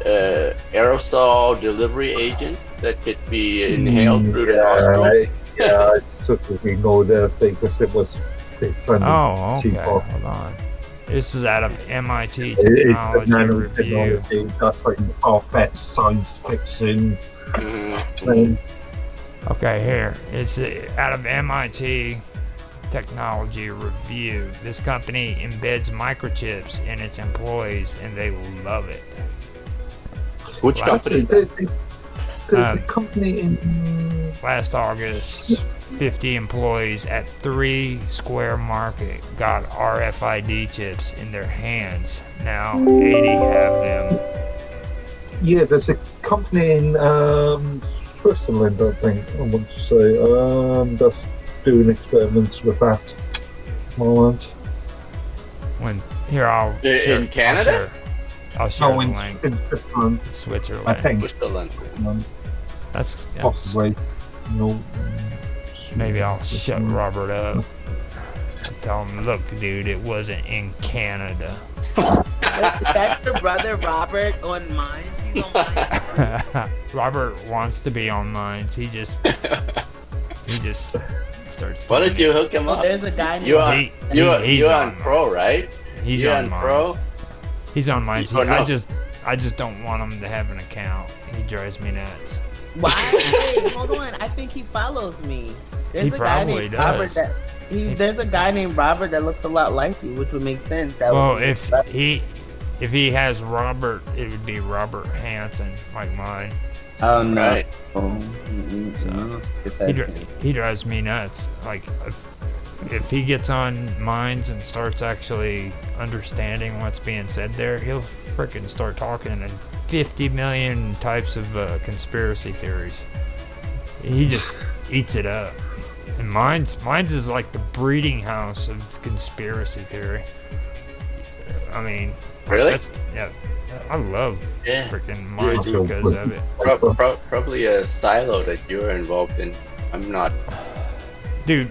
aerosol delivery agent that could be inhaled through the nostril? Yeah, I sort of ignored that because it sounded too far. Hold on. This is out of MIT Technology Review. That's like far-fetched science fiction. Okay, here. It's out of MIT Technology Review. This company embeds microchips in its employees, and they love it. Which company? There's a company in... Last August, 50 employees at 3 Square Market got RFID chips in their hands. Now 80 have them. Yeah, there's a company in Switzerland, I think, I want to say, that's doing experiments with that. Moment. In Canada? I'll share the link. In Switzerland. Switzerland. I think. Switzerland. That's possibly. No. Maybe I'll shut Robert up. Tell him, look, dude, it wasn't in Canada. That's your brother Robert on Minds. He's on Minds. Robert wants to be on Minds. He just starts. Why don't you hook him up? There's a guy named you're on Pro, right? He's you're on Pro. He's on Minds. I just don't want him to have an account. He drives me nuts. Why? Hey, hold on. I think he follows me. There's a guy named Robert there's a guy named Robert that looks a lot like you, which would make sense. If he has Robert, it would be Roger Hanson, like mine. Oh no! Right. He drives me nuts. Like if he gets on Minds and starts actually understanding what's being said there, he'll freaking start talking in 50 million types of conspiracy theories. He just eats it up. And Minds is like the breeding house of conspiracy theory. I mean, really? I love freaking Minds because of it. Probably a silo that you're involved in. I'm not. Dude,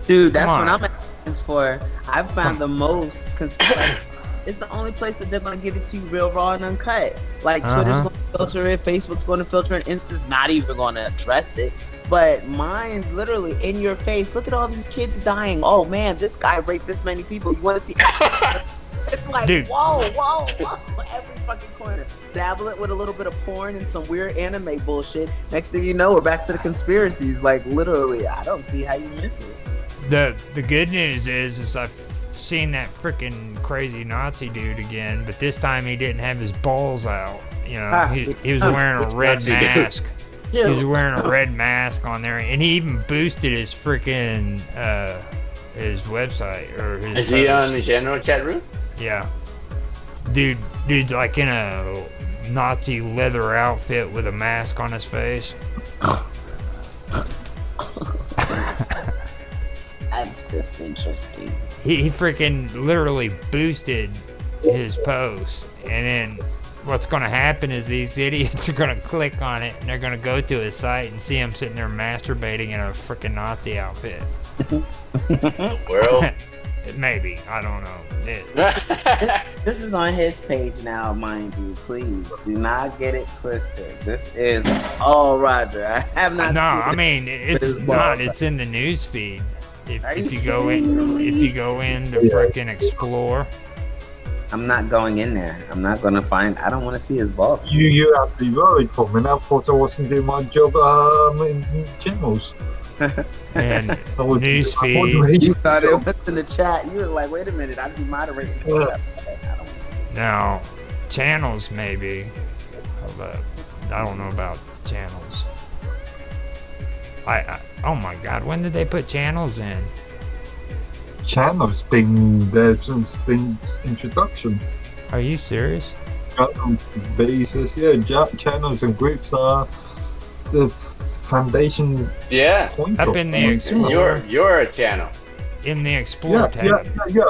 that's what I'm asking for. I've found the most conspiracy. It's the only place that they're going to give it to you real raw and uncut. Like Twitter's going to filter it, Facebook's going to filter it, Insta's not even going to address it. But mine's literally in your face. Look at all these kids dying. Oh man, this guy raped this many people. You want to see? It's like, Dude. whoa, every fucking corner. Dabble it with a little bit of porn and some weird anime bullshit. Next thing you know, we're back to the conspiracies. Like, literally, I don't see how you miss it. The good news is I've seen that freaking crazy Nazi dude again, but this time he didn't have his balls out. You know, he was wearing a red mask. He was wearing a red mask on there, and he even boosted his freaking his website or his. Is he on the general chat room? Yeah. Dude's like in a Nazi leather outfit with a mask on his face. That's just interesting. He freaking literally boosted his post, and then what's gonna happen is these idiots are gonna click on it and they're gonna go to his site and see him sitting there masturbating in a freaking Nazi outfit. World. Maybe, I don't know. This is on his page now, mind you. Please do not get it twisted. This is Roger. I have not. No, seen I mean it's not. It's in the news feed. If you go into freaking explore. I'm not going in there. I'm not gonna find. I don't want to see his balls. You have to be worried for me. I thought I wasn't doing my job in channels. And newsfeed. You thought it was in the chat. You were like, wait a minute, I'd be moderating. Now, channels maybe, but I don't know about channels. Oh my God, when did they put channels in? Channels been there since the introduction. Are you serious? Channels basis, yeah. Channels and groups are the foundation. Yeah. Up in the Explorer. You're a channel. In the Explorer tab. Yeah.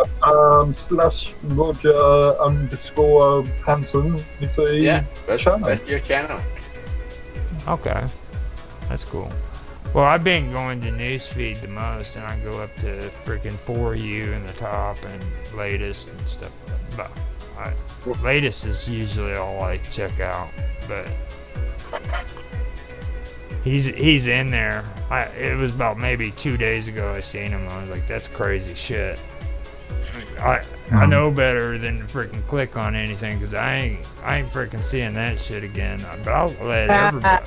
/Roger Hanson. That's your channel. Okay, that's cool. Well, I've been going to newsfeed the most, and I go up to freaking For You in the top and latest and stuff. But latest is usually all I check out. But he's in there. It was about maybe 2 days ago I seen him. I was like, that's crazy shit. I know better than to freaking click on anything because I ain't freaking seeing that shit again. But I'll let everybody.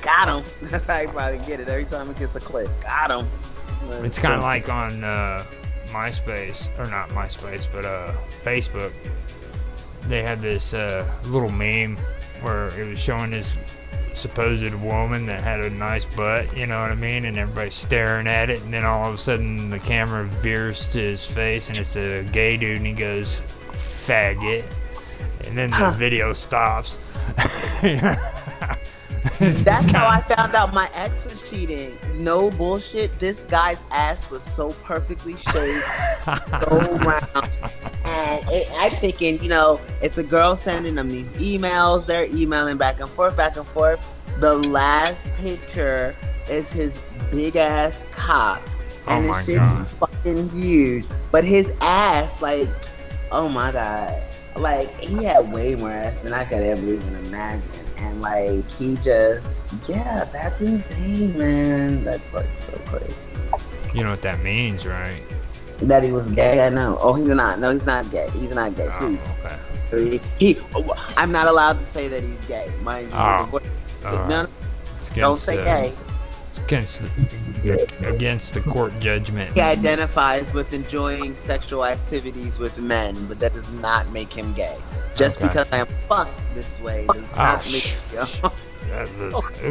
Got him. That's how you probably get it every time it gets a click. Got him. It's kind of like on MySpace, or not MySpace, but Facebook. They had this little meme where it was showing this supposed woman that had a nice butt, you know what I mean? And everybody's staring at it, and then all of a sudden the camera veers to his face, and it's a gay dude, and he goes, "Faggot," and then the video stops. That's how I found out my ex was cheating. No bullshit. This guy's ass was so perfectly shaved, so round. And I'm thinking, it's a girl sending them these emails. They're emailing back and forth. The last picture is his big ass cock. And his shit's fucking huge. But his ass, like, oh my God. Like, he had way more ass than I could ever even imagine. And like, he just, that's insane, man. That's like so crazy. You know what that means, right? That he was gay, I know. Oh, he's not. No, he's not gay. He's not gay, please. Okay. I'm not allowed to say that he's gay, mind you. No, don't say gay. It's against the court judgment. He identifies with enjoying sexual activities with men, but that does not make him gay. Just because I am fucked this way does not make me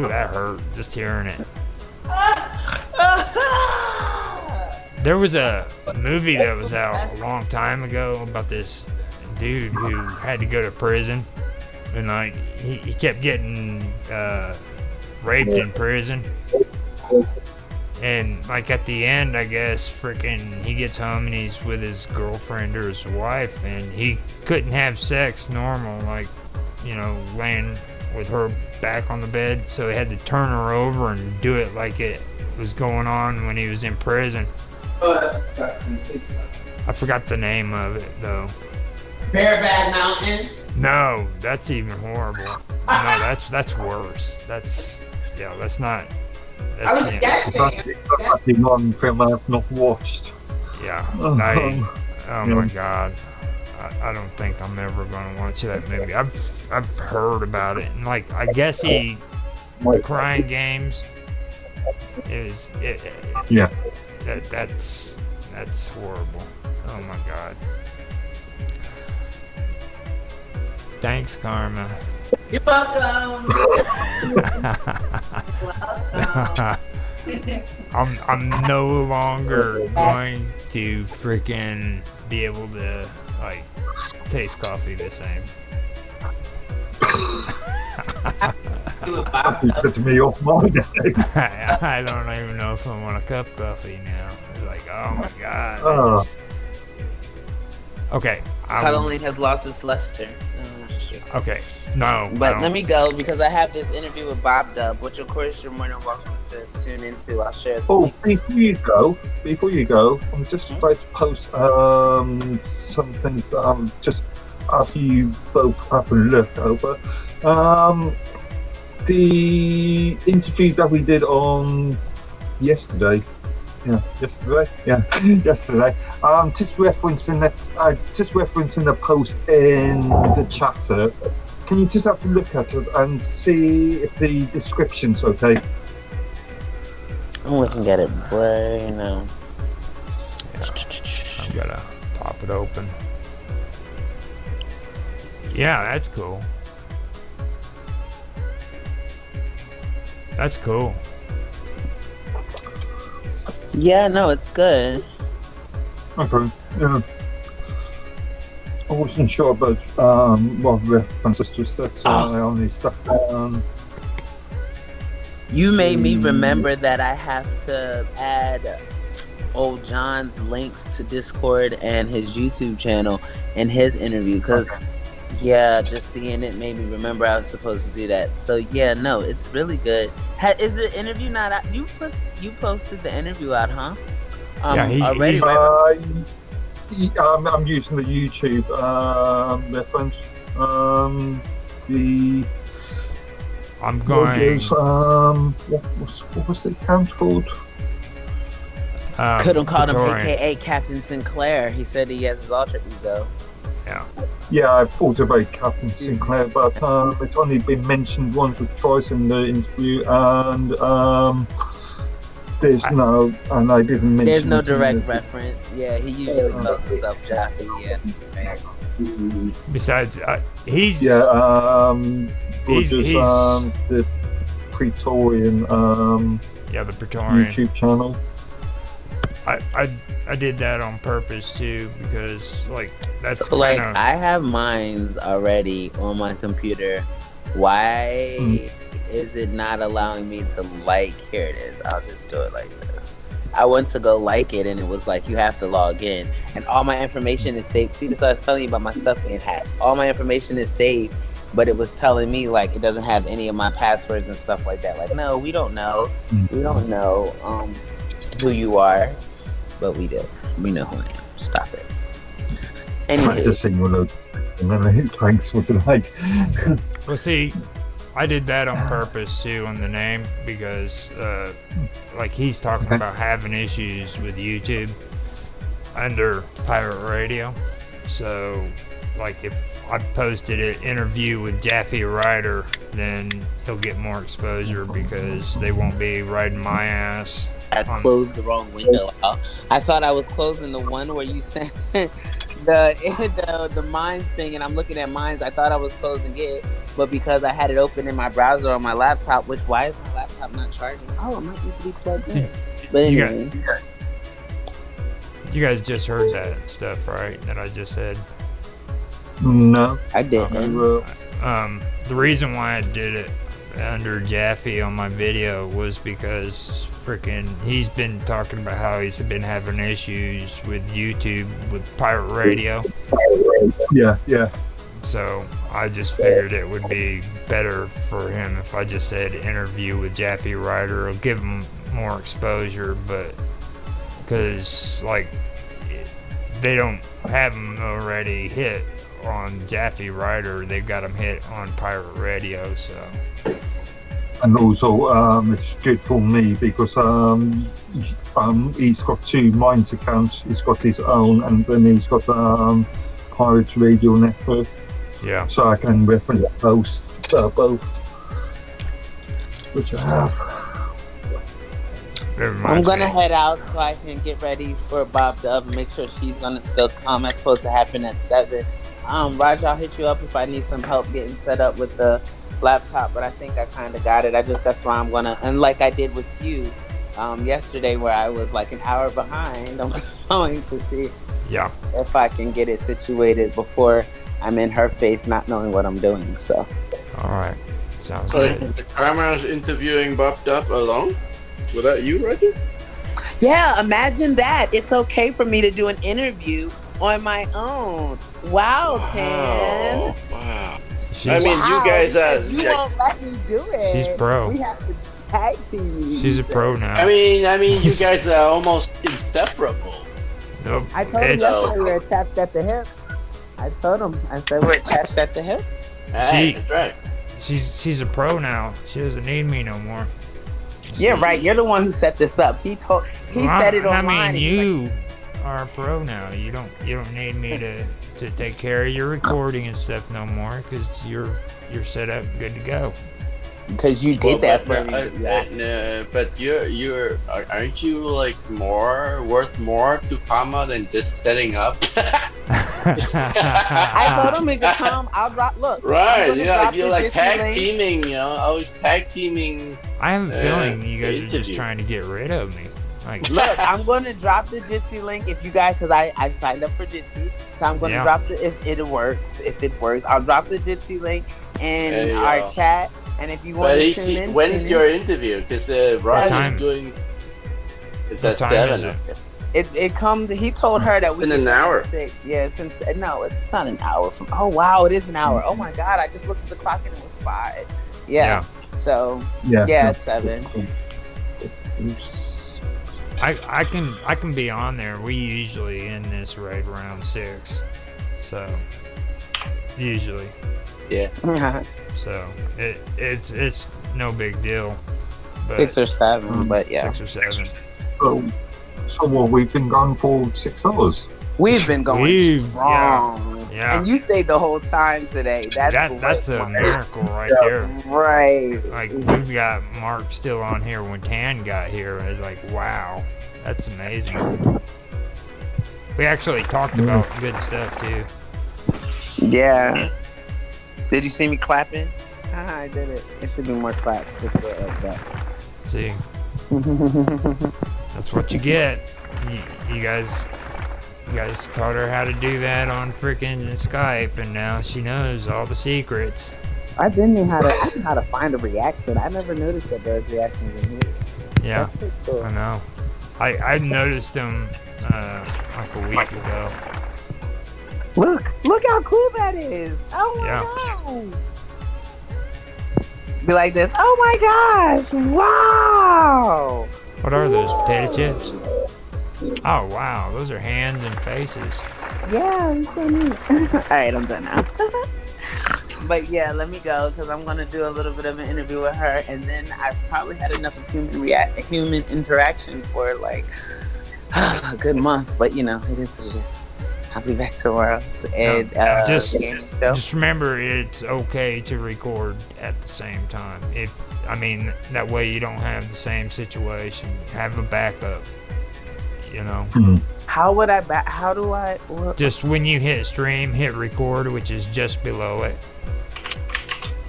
that hurt just hearing it. There was a movie that was out a long time ago about this dude who had to go to prison, and like he kept getting raped in prison. And like at the end, I guess, freaking, he gets home and he's with his girlfriend or his wife, and he couldn't have sex normal, like, laying with her back on the bed, so he had to turn her over and do it like it was going on when he was in prison. Oh, that's disgusting. I forgot the name of it though. Bareback Mountain? No, that's even horrible. No, that's worse. Yeah, let's not. I was That's actually one film I've not watched. Yeah. Oh My God. I don't think I'm ever going to watch that movie. I've heard about it, and like I guess the Crying Games is it. Yeah. That's horrible. Oh my God. Thanks, Karma. You're welcome. I'm no longer going to freaking be able to like taste coffee the same. Puts me off mine. I don't even know if I want a cup of coffee now. It's like, oh my God. Oh. Okay. Cuddling has lost its luster. Okay. No. But let me go because I have this interview with Bob Dub, which of course you're more than welcome to tune into. I'll share. Before you go, I'm just about to post something that just after you both have a look over. The interview that we did on yesterday. Just referencing the post in the chatter. Can you just have a look at it and see if the description's okay? I'm looking at it right now. Yeah, I'm gonna pop it open. Yeah, that's cool. That's cool. Yeah, no, it's good. Okay. Yeah. I wasn't sure about what references to said, so I only stuck down. You made me remember that I have to add old John's links to Discord and his YouTube channel and his interview because just seeing it made me remember I was supposed to do that. So yeah, no, it's really good. Is the interview not out? You posted the interview out, huh? Already. I'm using the YouTube reference. I'm going. What was the account called? Couldn't call him AKA Captain Sinclair. He said he has his alter ego. Yeah, I thought about Captain Sinclair, but it's only been mentioned once or twice in the interview, and I didn't mention. There's no direct reference. Yeah, he usually calls himself Jaffe. Yeah. Besides, he's the Praetorian the Praetorian YouTube channel. I did that on purpose too because that's so I have mines already on my computer. Why is it not allowing me to here it is. I'll just do it like this. I went to go like it and it was like you have to log in and all my information is saved. See, this I was telling you about my stuff being hacked. All my information is saved, but it was telling me it doesn't have any of my passwords and stuff like that. No, we don't know. We don't know who you are, but we do. We know who I am. Stop it. Anyway. I just think thanks for the like. Well, see, I did that on purpose too on the name because he's talking about having issues with YouTube under Pirate Radio. So if I posted an interview with Jaffe Ryder, then he'll get more exposure because they won't be riding my ass. I closed the wrong window. I thought I was closing the one where you sent the Mines thing, and I'm looking at Mines. I thought I was closing it, but because I had it open in my browser on my laptop, why is my laptop not charging? Oh, it might need to be plugged in. But anyway. You guys just heard that stuff, right? That I just said? No. I didn't. The reason why I did it under Jaffe on my video was because he's been talking about how he's been having issues with YouTube with Pirate Radio. Yeah. So I just figured it would be better for him if I just said interview with Jaffe Ryder. It'll give him more exposure, but because they don't have him already hit on Jaffe Ryder, they've got him hit on Pirate Radio. So And also, it's good for me because he's got 2 Minds accounts. He's got his own, and then he's got Pirates Radio Network. Yeah. So I can reference both, which I have. I'm gonna head out so I can get ready for Bob Dub and make sure she's gonna still come. That's supposed to happen at 7. Roger, I'll hit you up if I need some help getting set up with the laptop, but I think I kind of got it. That's why I'm gonna, and like I did with you yesterday where I was like an hour behind, I'm going to see if I can get it situated before I'm in her face not knowing what I'm doing. So alright, sounds So good. is the camera's interviewing Bob Duff alone? Without you, Roger? yeah, imagine that. It's okay for me to do an interview on my own. Wow. Tan. Wow. She's, I mean, you guys you won't let me do it. She's pro. We have to tag team. She's a pro now. I mean, you guys are almost inseparable. Nope. I told him yesterday we were attached at the hip. I told him. I said we're attached at the hip. Hey, that's right. She's a pro now. She doesn't need me no more. Yeah, right. You're the one who set this up. He said it online. I mean, you are a pro now. You don't need me to take care of your recording and stuff no more because you're set up, good to go. Because you did that for me. But aren't you like worth more to Kama than just setting up? I told him he could come. I'll drop. Look. Right. You're like tag teaming. You know, I was tag teaming. I have a feeling you guys are just trying to get rid of me. Like, look, I'm going to drop the Jitsi link if you guys, because I've signed up for Jitsi, so I'm going to drop if it works, I'll drop the Jitsi link in our chat. And if you want to tune in, when's your interview? Because Ryan's doing. It's at 7. It comes. He told her that we in an hour. 6. Yeah, no, it's not an hour from. Oh wow, it is an hour. Oh my god, I just looked at the clock and it was 5. Yeah. So it's 7. I can be on there. We usually end this right around 6. So usually. Yeah. So it's no big deal. But 6 or 7, but yeah. 6 or 7. So what? We've been gone for 6 hours. We've been going strong. Yeah. And you stayed the whole time today. That's a miracle right there. Right. Like, we've got Mark still on here when Tan got here. I was like, wow, that's amazing. We actually talked about good stuff too. Yeah. Did you see me clapping? I did it. It should be more claps. Just like that. See? That's what you get. You guys taught her how to do that on freaking Skype, and now she knows all the secrets. I didn't know how to find a reaction. I never noticed that there's reactions in here. Yeah, that's pretty cool. I know. I noticed them like a week ago. Look how cool that is! Oh my god! Be like this. Oh my gosh! Wow! What are those, potato chips? Oh wow, those are hands and faces. Yeah, it's so neat. Alright, I'm done now. But yeah, let me go because I'm gonna do a little bit of an interview with her, and then I've probably had enough of human interaction for like a good month. But you know, it is what it is. I'll be back tomorrow. And just remember, it's okay to record at the same time. That way you don't have the same situation. Have a backup. You know. How would I how do I just when you hit stream, hit record, which is just below it.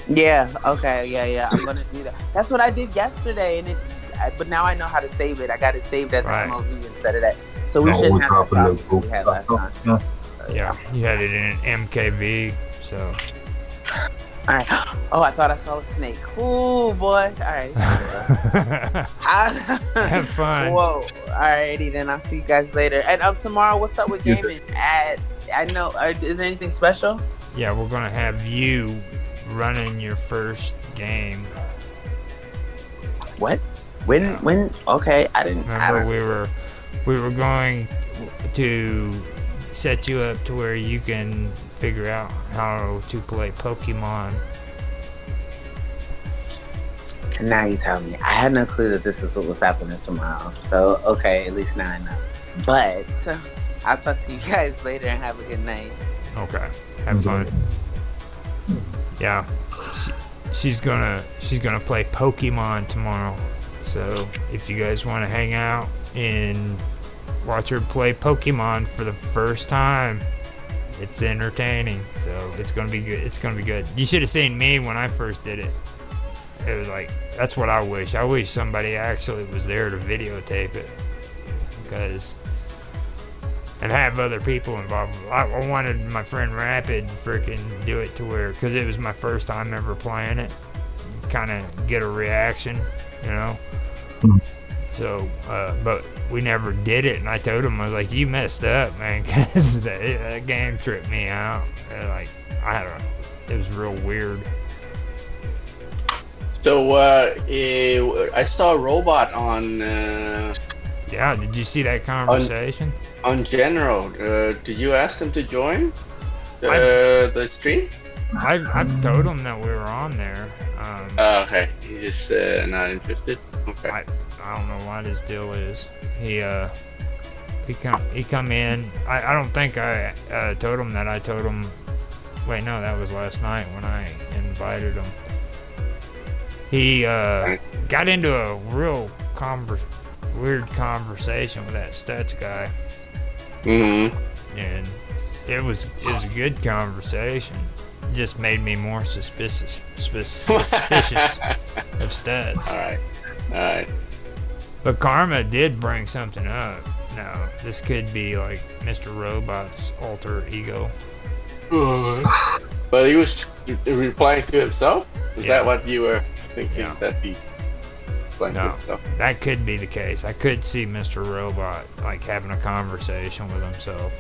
Yeah, okay, yeah, I'm gonna do that. That's what I did yesterday, but now I know how to save it. I got it saved as an MOV instead of that. So we shouldn't have that problem we had last time. Yeah, you had it in MKV, so. Alright. Oh, I thought I saw a snake. Ooh, boy. Alright. Have fun. Whoa. Alrighty, then I'll see you guys later. And tomorrow, what's up with gaming? I know, is there anything special? Yeah, we're gonna have you running your first game. What? When? Okay, I didn't. Remember, we were going to set you up to where you can figure out how to play Pokemon. Now you tell me. I had no clue that this is what was happening tomorrow. So, okay, at least now I know. But I'll talk to you guys later and have a good night. Okay. Have fun. Yeah. She's gonna play Pokemon tomorrow. So if you guys want to hang out and watch her play Pokemon for the first time, it's entertaining. So it's gonna be good. It's gonna be good. You should have seen me when I first did it. It was like, that's what I wish. I wish somebody actually was there to videotape it, and have other people involved. I wanted my friend Rapid freaking do it to where, because it was my first time ever playing it, kind of get a reaction, you know. So, but we never did it, and I told him, I was like, you messed up, man, because that game tripped me out. And like, I don't know, it was real weird. So, I saw a robot on. Yeah, did you see that conversation? On General, did you ask them to join the stream? I've told him that we were on there. Okay, he's just not interested. Okay. I don't know what his deal is. He come in. I don't think I told him that. I told him. Wait, no, that was last night when I invited him. He got into a real weird conversation with that Stutz guy. Mm-hmm. And it was a good conversation. It just made me more suspicious of Stutz. All right. But Karma did bring something up. Now, this could be like Mr. Robot's alter ego. But he was replying to himself? Is that what you were thinking? Yeah. That he's replying to himself? That could be the case. I could see Mr. Robot like having a conversation with himself.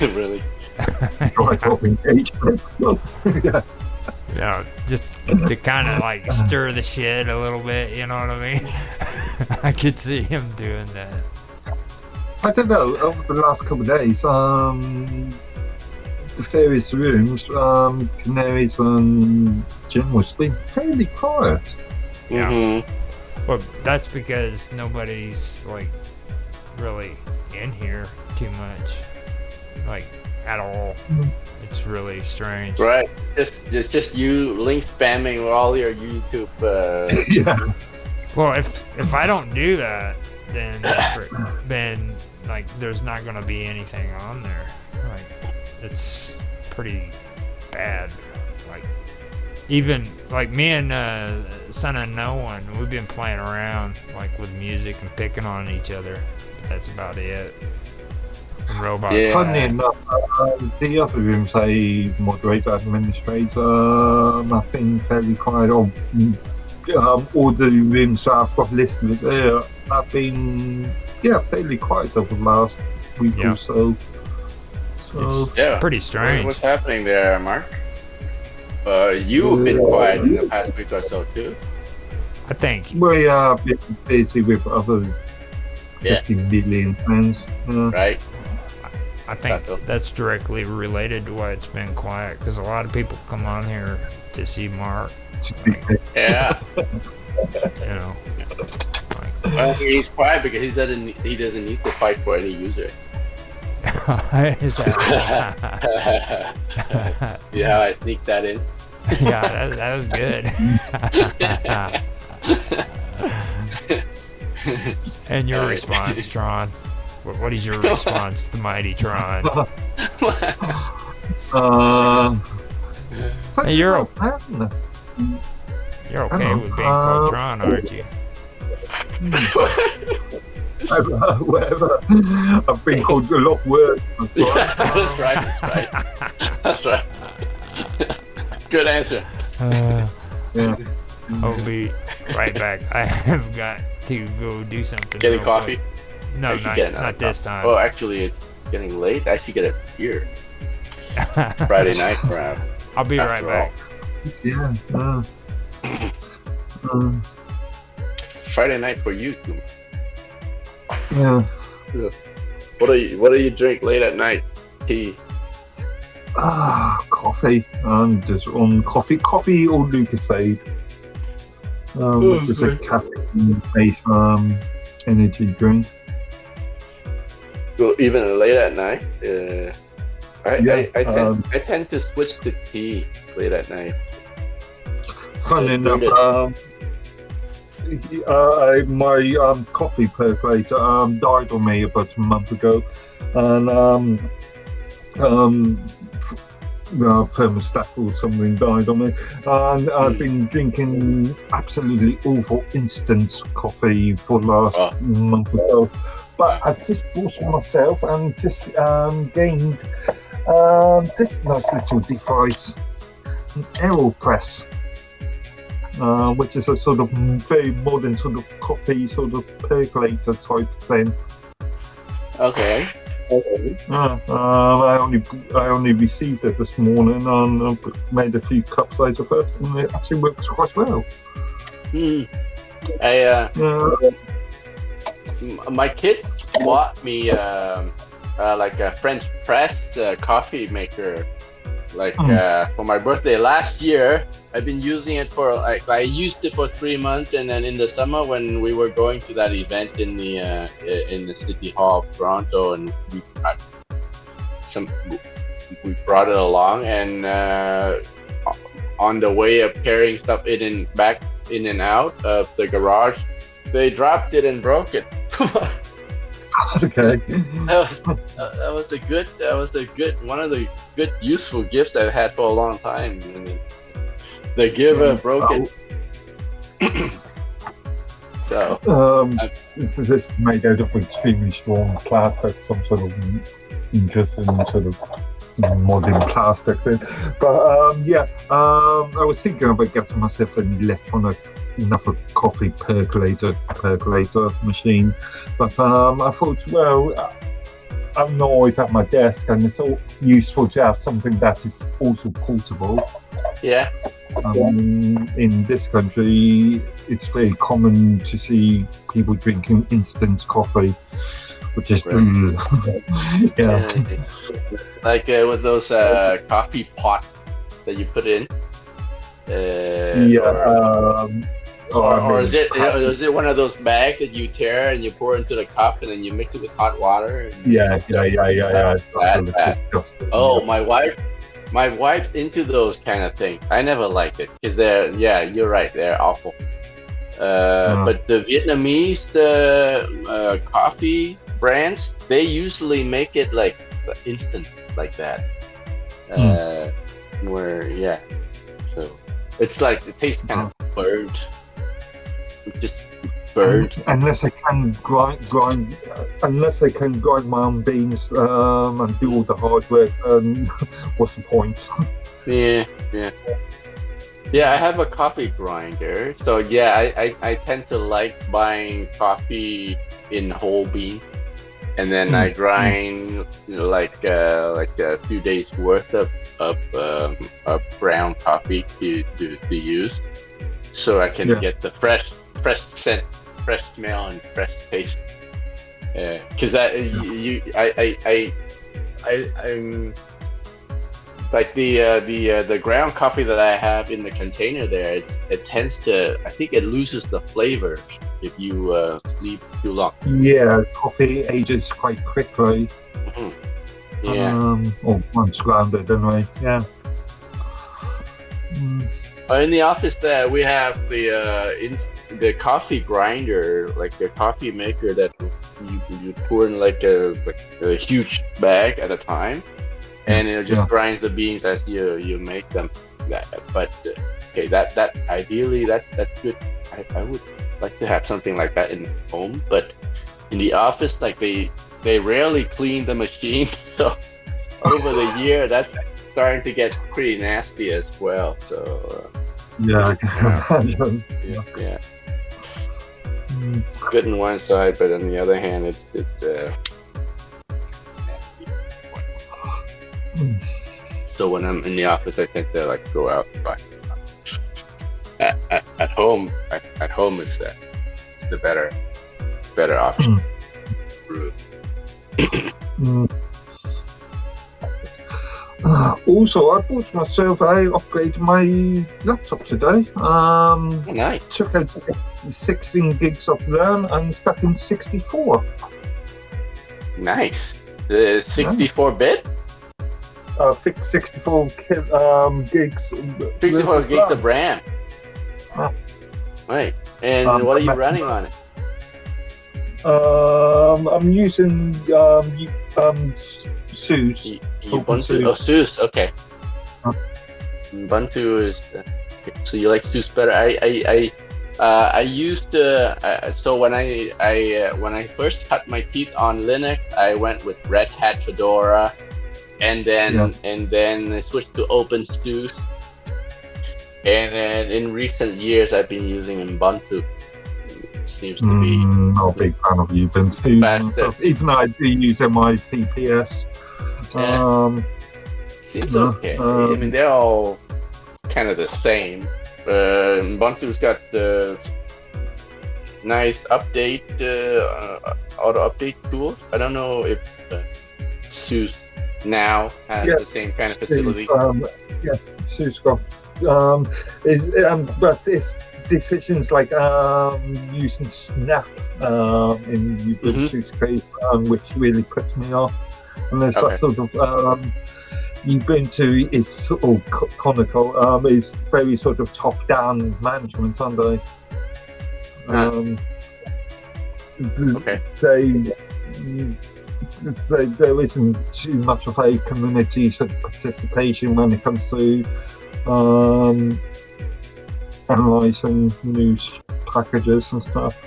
Really? Yeah. Yeah, just to kind of like stir the shit a little bit, you know what I mean? I could see him doing that. I don't know, over the last couple of days, the various rooms, Canaries and General's been fairly quiet. Yeah. Mm-hmm. Well, that's because nobody's like really in here too much, like at all. It's really strange. Right. Just you link spamming with all your YouTube. Yeah. Well, if I don't do that, then like there's not gonna be anything on there. Like it's pretty bad. Like even like me and Son of No One, we've been playing around like with music and picking on each other. But that's about it. And robots. Yeah. Funnily enough, the other rooms I moderate, administrator, nothing fairly quiet. All the rooms I've got listed there have been fairly quiet over the last week or so. It's pretty strange. What's happening there, Mark? You've been quiet in the past week or so too. I think we are a bit busy with other 50 million fans. Right. I think that's directly related to why it's been quiet, because a lot of people come on here to see Mark. Yeah. You know. Well, he's quiet because he doesn't need to fight for any user. Yeah, I sneaked that in. Yeah, that was good. And your response, Tron? What is your response to Mighty Tron? Hey, you're okay with being called Tron, aren't you? Whatever. I've been called a lot worse. That's right. Good answer. Yeah. I'll be right back. I have got to go do something. Getting coffee? Quick. No, not this time. Oh, actually, it's getting late. I should get it here. It's Friday night, perhaps. I'll be right back. Yeah. Friday night for you too. Yeah. What do you drink late at night? Tea. Coffee. Just on coffee or Lucasade, which is a caffeine-based energy drink. Well, even late at night, I tend to switch to tea late at night. Funny enough, my coffee percolator died on me about a month ago, and thermostat or something died on me, and I've been drinking absolutely awful instant coffee for the last month or so. But I've just bought it myself and just gained this nice little device, an AeroPress, which is a sort of very modern sort of coffee sort of percolator type thing. Okay. I only received it this morning and made a few cups out of it, and it actually works quite well. My kid bought me like a French press coffee maker, for my birthday last year. I've been using it for I used it for 3 months, and then in the summer when we were going to that event in the City Hall of Toronto, and we brought it along, and on the way of carrying stuff back in and out of the garage, they dropped it and broke it. Okay. That was one of the good useful gifts I've had for a long time. And the giver broke it. So this is made out of extremely strong plastic, some sort of interesting sort of modern plastic thing. But I was thinking about getting myself an electronic another coffee percolator machine, but I thought, well, I'm not always at my desk, and it's all useful to have something that is also portable. Yeah. In this country, it's very common to see people drinking instant coffee, which is like with those coffee pots that you put in. Or is it one of those bags that you tear and you pour into the cup and then you mix it with hot water? Yeah. Oh, my wife's into those kind of things. I never liked it because you're right, they're awful. But the Vietnamese coffee brands, they usually make it like instant like that. So it's like it tastes kind of burnt. Just burnt. Unless I can grind my own beans and do all the hard work, what's the point? Yeah. I have a coffee grinder, so I tend to like buying coffee in whole bean, and then I grind like a few days worth of ground coffee to use, so I can get the fresh scent, fresh smell, and fresh taste. Because I'm like the ground coffee that I have in the container there. It tends to, I think it loses the flavor if you leave too long. Yeah, coffee ages quite quickly. Yeah. Or once grounded anyway. Yeah. In the office there, we have the coffee grinder, like the coffee maker that you pour in like a huge bag at a time, and it just grinds the beans as you make them. But that ideally that's good. I would like to have something like that in home, but in the office, like they rarely clean the machine, so over the year that's starting to get pretty nasty as well. So yeah. Good on one side, but on the other hand, it's so when I'm in the office, I tend to like go out and buy. At home, is it's the better option. Also, I bought myself, I upgraded my laptop today. Nice. Took out 16 gigs of RAM and stuck in 64. Nice. The 64-bit? Fixed 64 gigs. 64 gigs of RAM. Ah. Right. And what are you running on it? I'm using SUSE. Ubuntu. Oh, SUSE. Okay. Ubuntu is. So you like SUSE better? I used so when I first cut my teeth on Linux, I went with Red Hat Fedora, and then I switched to OpenSUSE, and then in recent years I've been using Ubuntu. Seems to be not a big fan of Ubuntu. Even though I do use my PPS. Seems okay. I mean, they're all kind of the same. Ubuntu's got the nice update, auto update tools. I don't know if SUSE now has the same kind of facility. SUSE got but it's decisions like using Snap in Ubuntu's case, which really puts me off. And there's that sort of Ubuntu is sort of conical, is very sort of top-down management, aren't they? There isn't too much of a community sort of participation when it comes to analysing news packages and stuff.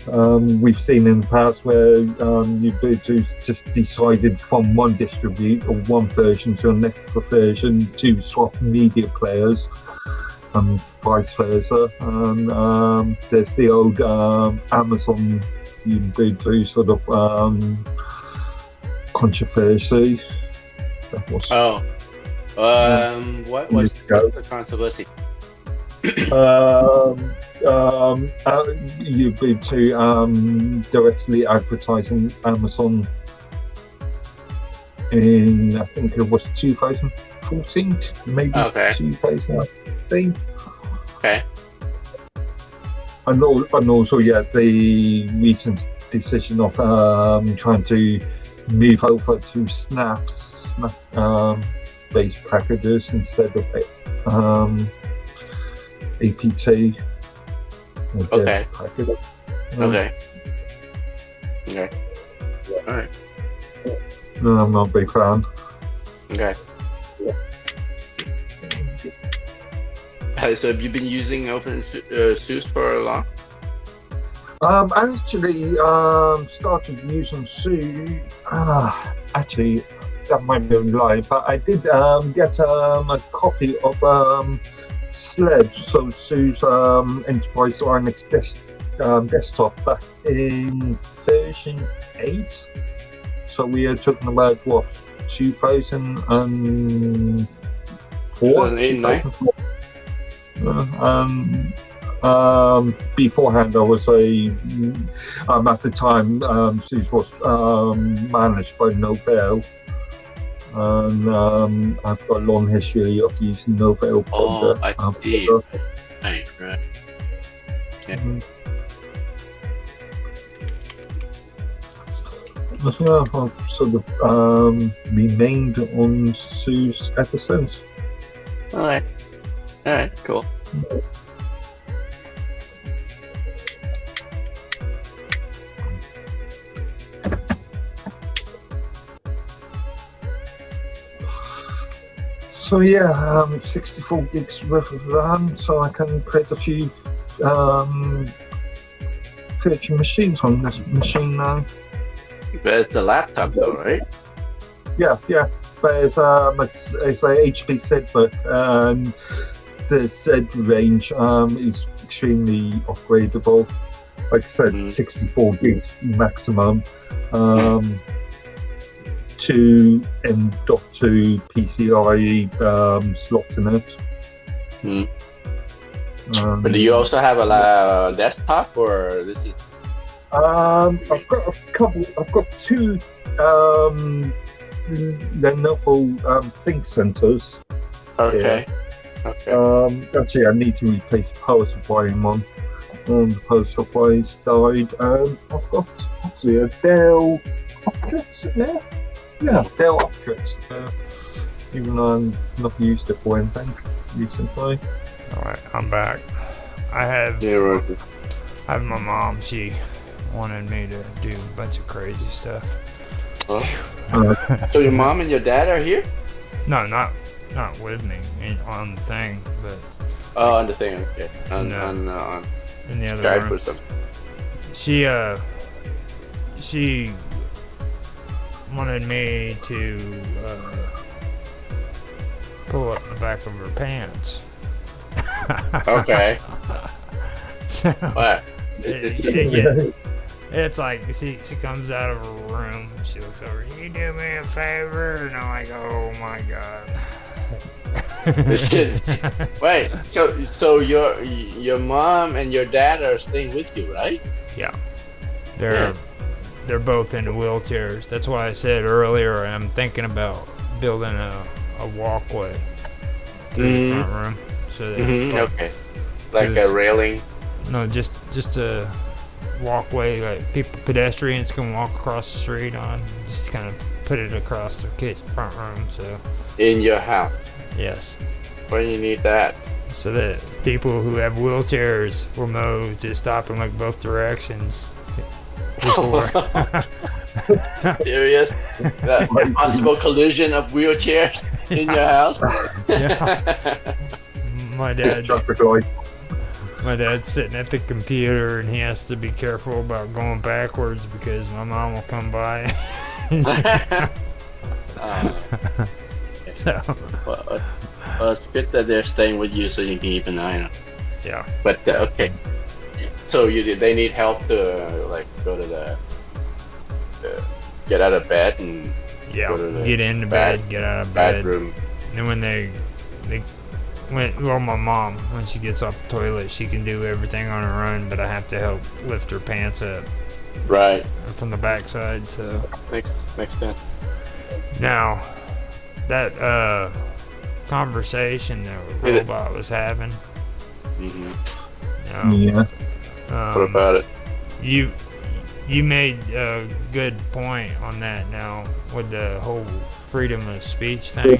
We've seen in the past where Ubuntu just decided from one distribute or one version to a next version to swap media players and vice versa. And there's the old Amazon Ubuntu sort of controversy. What was the controversy? Ubuntu directly advertising Amazon in, I think it was 2014, maybe 2015. Okay. And also, the recent decision of trying to move over to Snap based packages instead of APT. Okay. All right. No, I'm not a big fan. Okay. So have you been using OpenSUSE for long? I actually started using SUSE. Actually, that might be a lie, but I did get a copy of SLED, so SUSE Enterprise Linux desktop back in version 8. So we are talking about what, 2004? 2008, beforehand, I was at the time, SUSE was managed by Novell. And I've got a long history of using Novell. I see. Right. Yeah. I've sort of remained on SUSE ever since. All right, cool. So 64 gigs worth of RAM, so I can create a few virtual machines on this machine now. But it's a laptop though, right? Yeah. But it's a HP ZBook, and the Z range is extremely upgradable. Like I said, 64 gigs maximum. 2 M.2 PCIe slots in it. But do you also have a desktop, or this is? I've got a couple. I've got two Lenovo Think Centers. Okay. Yeah. Okay. Actually, I need to replace the power supply in one. The power supply's died. I've got actually a Dell Optrix. Yeah, Dell Optrix. Even though I've not used it for anything recently. Alright, I'm back. I have my mom. She wanted me to do a bunch of crazy stuff. So your mom and your dad are here? No, not with me on the thing, but. Oh, on the thing. Okay. On in the other Skype room. or something. She wanted me to pull up the back of her pants. Okay. So, What? it's like she comes out of her room, she looks over, you do me a favor? And I'm like, oh my god. Wait, so your mom and your dad are staying with you, right? Yeah. They're both in wheelchairs. That's why I said earlier I'm thinking about building a walkway through the front room. So that okay. Like a railing. No, just a walkway like pedestrians can walk across the street on. Just kind of put it across the front room. So. In your house. Yes. Why do you need that? So that people who have wheelchairs will know to stop in like both directions. Before. Serious? The possible collision of wheelchairs in your house? Yeah. My dad's sitting at the computer and he has to be careful about going backwards because my mom will come by. So. Well, it's good that they're staying with you so you can keep an eye on them. Yeah. But okay. So they need help to like go to the get out of bed and go to the get into bed, get out of bed. Bedroom. And when my mom, when she gets off the toilet, she can do everything on her own, but I have to help lift her pants up. Right. From the backside, so. Makes sense. Now, that conversation that Robot was having. Yeah. What about it? You made a good point on that now with the whole freedom of speech thing.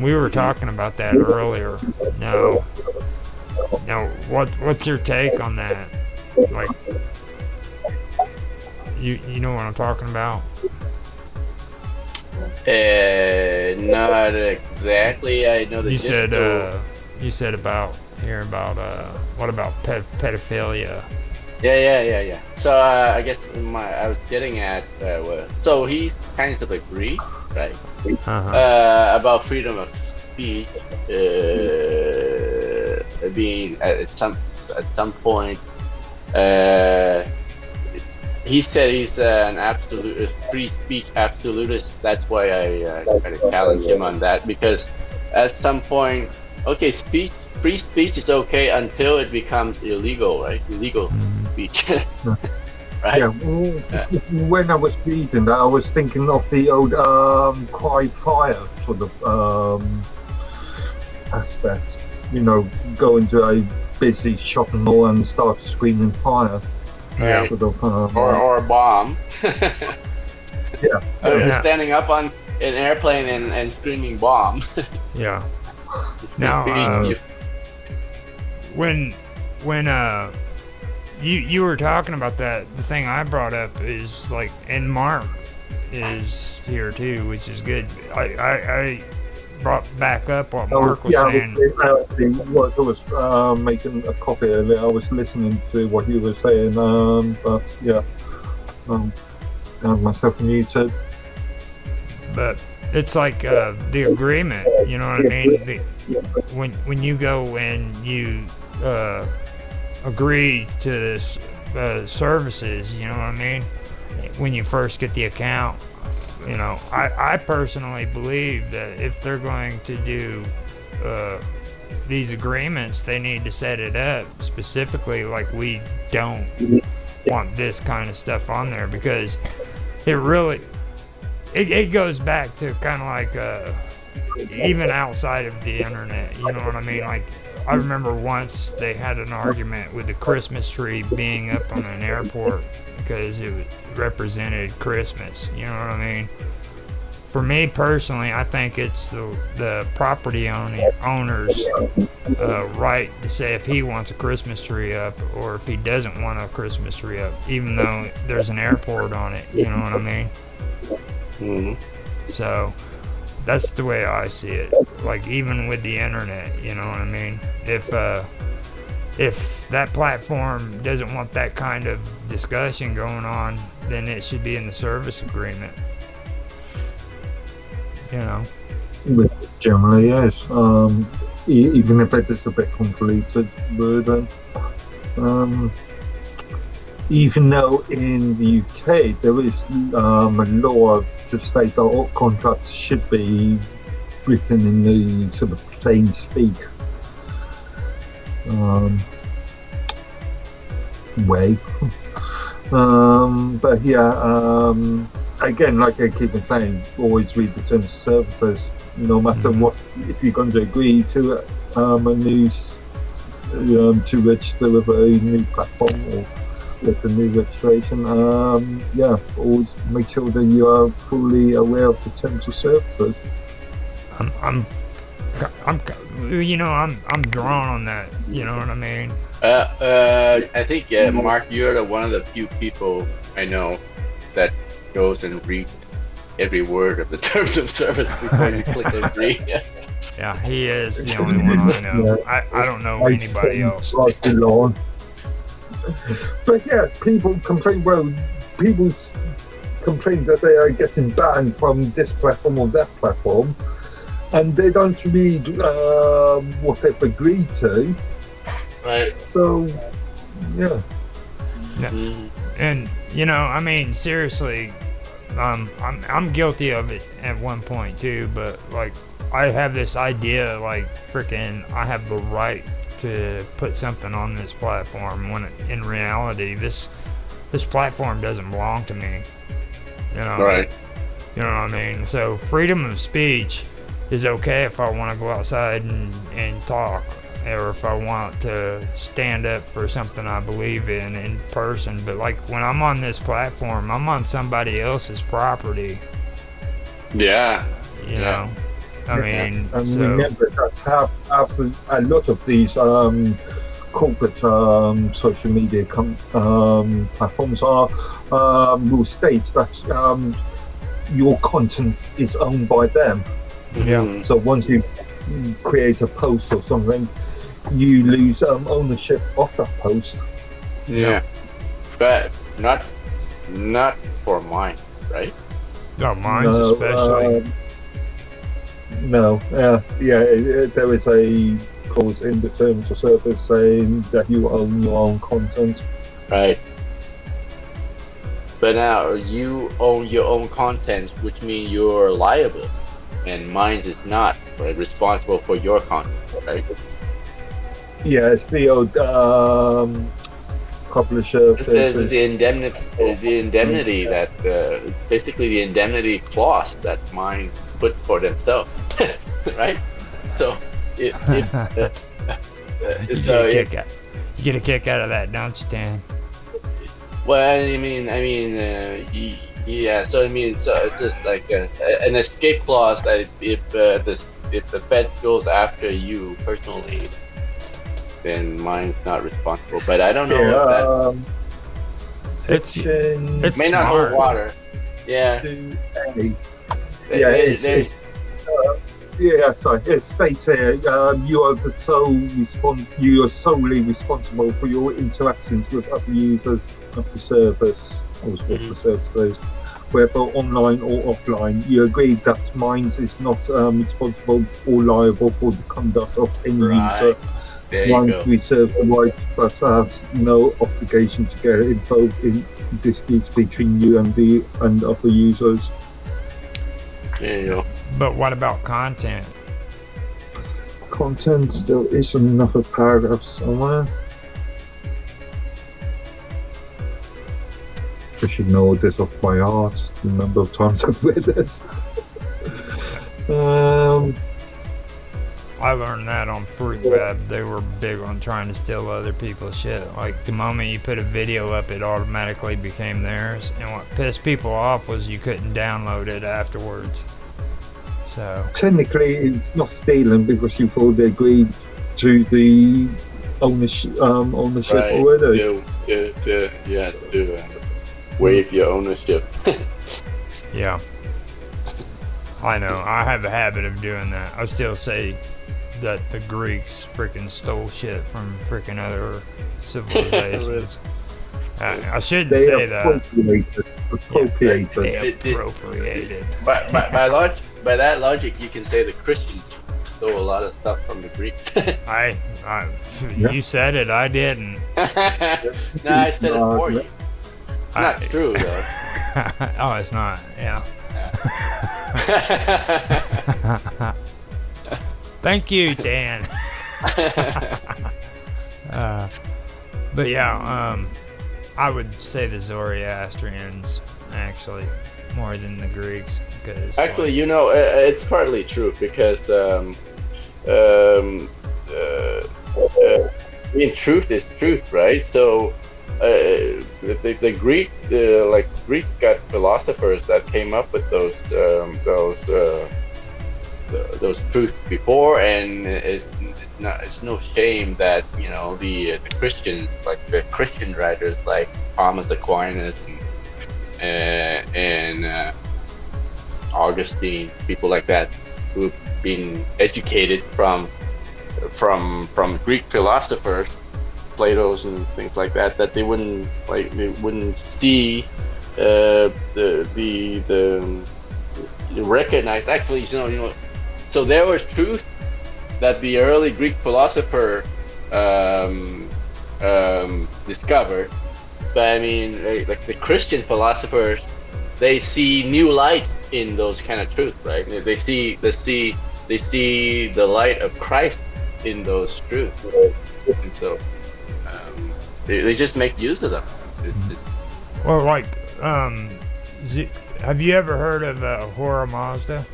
We were talking about that earlier. Now, what's your take on that? Like, you know what I'm talking about? Not exactly. I know the you said about what about pedophilia? Yeah. So I guess I was getting at so he kind of agreed, right? About freedom of speech being at some point. He said he's an absolute free speech absolutist. That's why I kind of challenged him on that, because at some point, okay, free speech is okay until it becomes illegal, right? Illegal speech, right? Yeah. When I was reading that, I was thinking of the old cry fire sort of aspect. You know, go into a busy shopping mall and start screaming fire. Right. Sort of, or a bomb. Yeah. Standing up on an airplane and screaming bomb. Yeah. Now, when you were talking about that, the thing I brought up is like, and Mark is here too, which is good. I brought back up what Mark was saying. I was making a copy of it. I was listening to what he was saying, but yeah, I have myself muted. But it's like the agreement, you know what I mean? When you go and you agree to this services, you know what I mean? When you first get the account, you know, I personally believe that if they're going to do these agreements, they need to set it up specifically like we don't want this kind of stuff on there, because it really it goes back to kind of like even outside of the internet, you know what I mean? Like, I remember once they had an argument with the Christmas tree being up on an airport because it represented Christmas, you know what I mean? For me personally, I think it's the property owner's right to say if he wants a Christmas tree up or if he doesn't want a Christmas tree up, even though there's an airport on it, you know what I mean? Mm-hmm. So that's the way I see it. Like, even with the internet, you know what I mean? If that platform doesn't want that kind of discussion going on, then it should be in the service agreement. You know? Generally, yes. Even if it is a bit convoluted, but even though in the UK there is a law to state that all contracts should be written in the sort of plain speak way. But yeah, again, like I keep on saying, always read the terms of services. No matter what, if you're going to agree to a news to register with a new platform or with a new registration, always make sure that you are fully aware of the terms of services. I'm drawn on that. You know what I mean? I think Mark, you're one of the few people I know that goes and reads every word of the terms of service before you click agree. Yeah, he is the only one I know. I don't know anybody else. But yeah, people complain that they are getting banned from this platform or that platform, and they don't read what they've agreed to. Right. So, yeah. And I mean, seriously, I'm guilty of it at one point too. But like, I have this idea, like, freaking, I have the right to put something on this platform when in reality, this platform doesn't belong to me. You know. Right. You know what I mean? So freedom of speech is okay if I want to go outside and talk, or if I want to stand up for something I believe in person. But like, when I'm on this platform, I'm on somebody else's property. Yeah. You know? I mean, and so... remember that after a lot of these corporate social media platforms will state that your content is owned by them. Yeah. So once you create a post or something, you lose ownership of that post. Yeah. But not for mine, right? No, mine's especially. There is a clause in the terms of service saying that you own your own content. Right. But now you own your own content, which means you're liable, and mine is not responsible for your content, right? Yeah, it's the old publisher. There's the indemnity that basically the indemnity clause that mine put for themselves, right? So you get a kick out of that, don't you, Dan? Well, I mean, yeah. So I mean, so it's just like an escape clause that if the feds goes after you personally, then mine's not responsible. But I don't know if that it may not hold water. Yeah. It states here you are solely responsible for your interactions with other users of the service or with the services, whether online or offline. You agree that Minds is not responsible or liable for the conduct of any user. Minds reserve the right but has no obligation to get involved in disputes between you and other users. There you go. But what about content? content. There is another paragraph somewhere. I should know this off by heart. The number of times I've read this. I learned that on Fruit Web. They were big on trying to steal other people's shit. Like, the moment you put a video up, it automatically became theirs. And what pissed people off was you couldn't download it afterwards. So technically, it's not stealing because you've already agreed to the ownership Right. already. To waive your ownership. yeah. I know. I have a habit of doing that. I still say that the Greeks freaking stole shit from freaking other civilizations. I shouldn't say that. Appropriated. They appropriated. By that logic, you can say the Christians stole a lot of stuff from the Greeks. You said it. I didn't. No, I said it for you. It's not true though. Oh, it's not. Yeah. Thank you, Dan. But yeah, I would say the Zoroastrians actually more than the Greeks. Cause, actually, you know, it's partly true because I mean, truth is truth, right? So the Greek, Greeks got philosophers that came up with those truths before, and it's no shame that, you know, the Christians, like the Christian writers like Thomas Aquinas and Augustine, people like that who've been educated from Greek philosophers, Plato's and things like that, that they wouldn't see the recognize. Actually, you know, so there was truth that the early Greek philosopher discovered, but I mean, like the Christian philosophers, they see new light in those kind of truths, right? They see the light of Christ in those truths, and so they just make use of them. Well, like, have you ever heard of Ahura Mazda?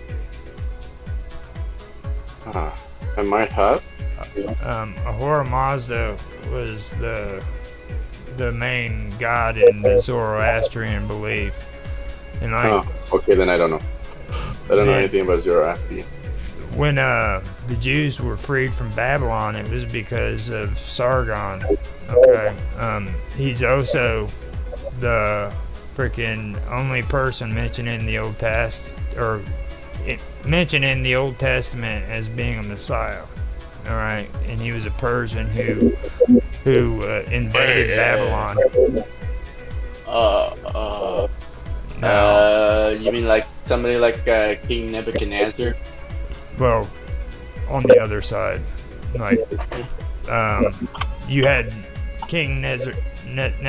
I might have. Ahura Mazda was the main god in the Zoroastrian belief, and okay, then I don't know. I don't know anything about Zoroastrian. When the Jews were freed from Babylon, it was because of Sargon. Okay, he's also the freaking only person mentioned in the Old Testament, or mentioned in the Old Testament as being a Messiah. All right, and he was a Persian who invaded Babylon. You mean like somebody like King Nebuchadnezzar? Well, on the other side, like you had King Nebuchadnezzar.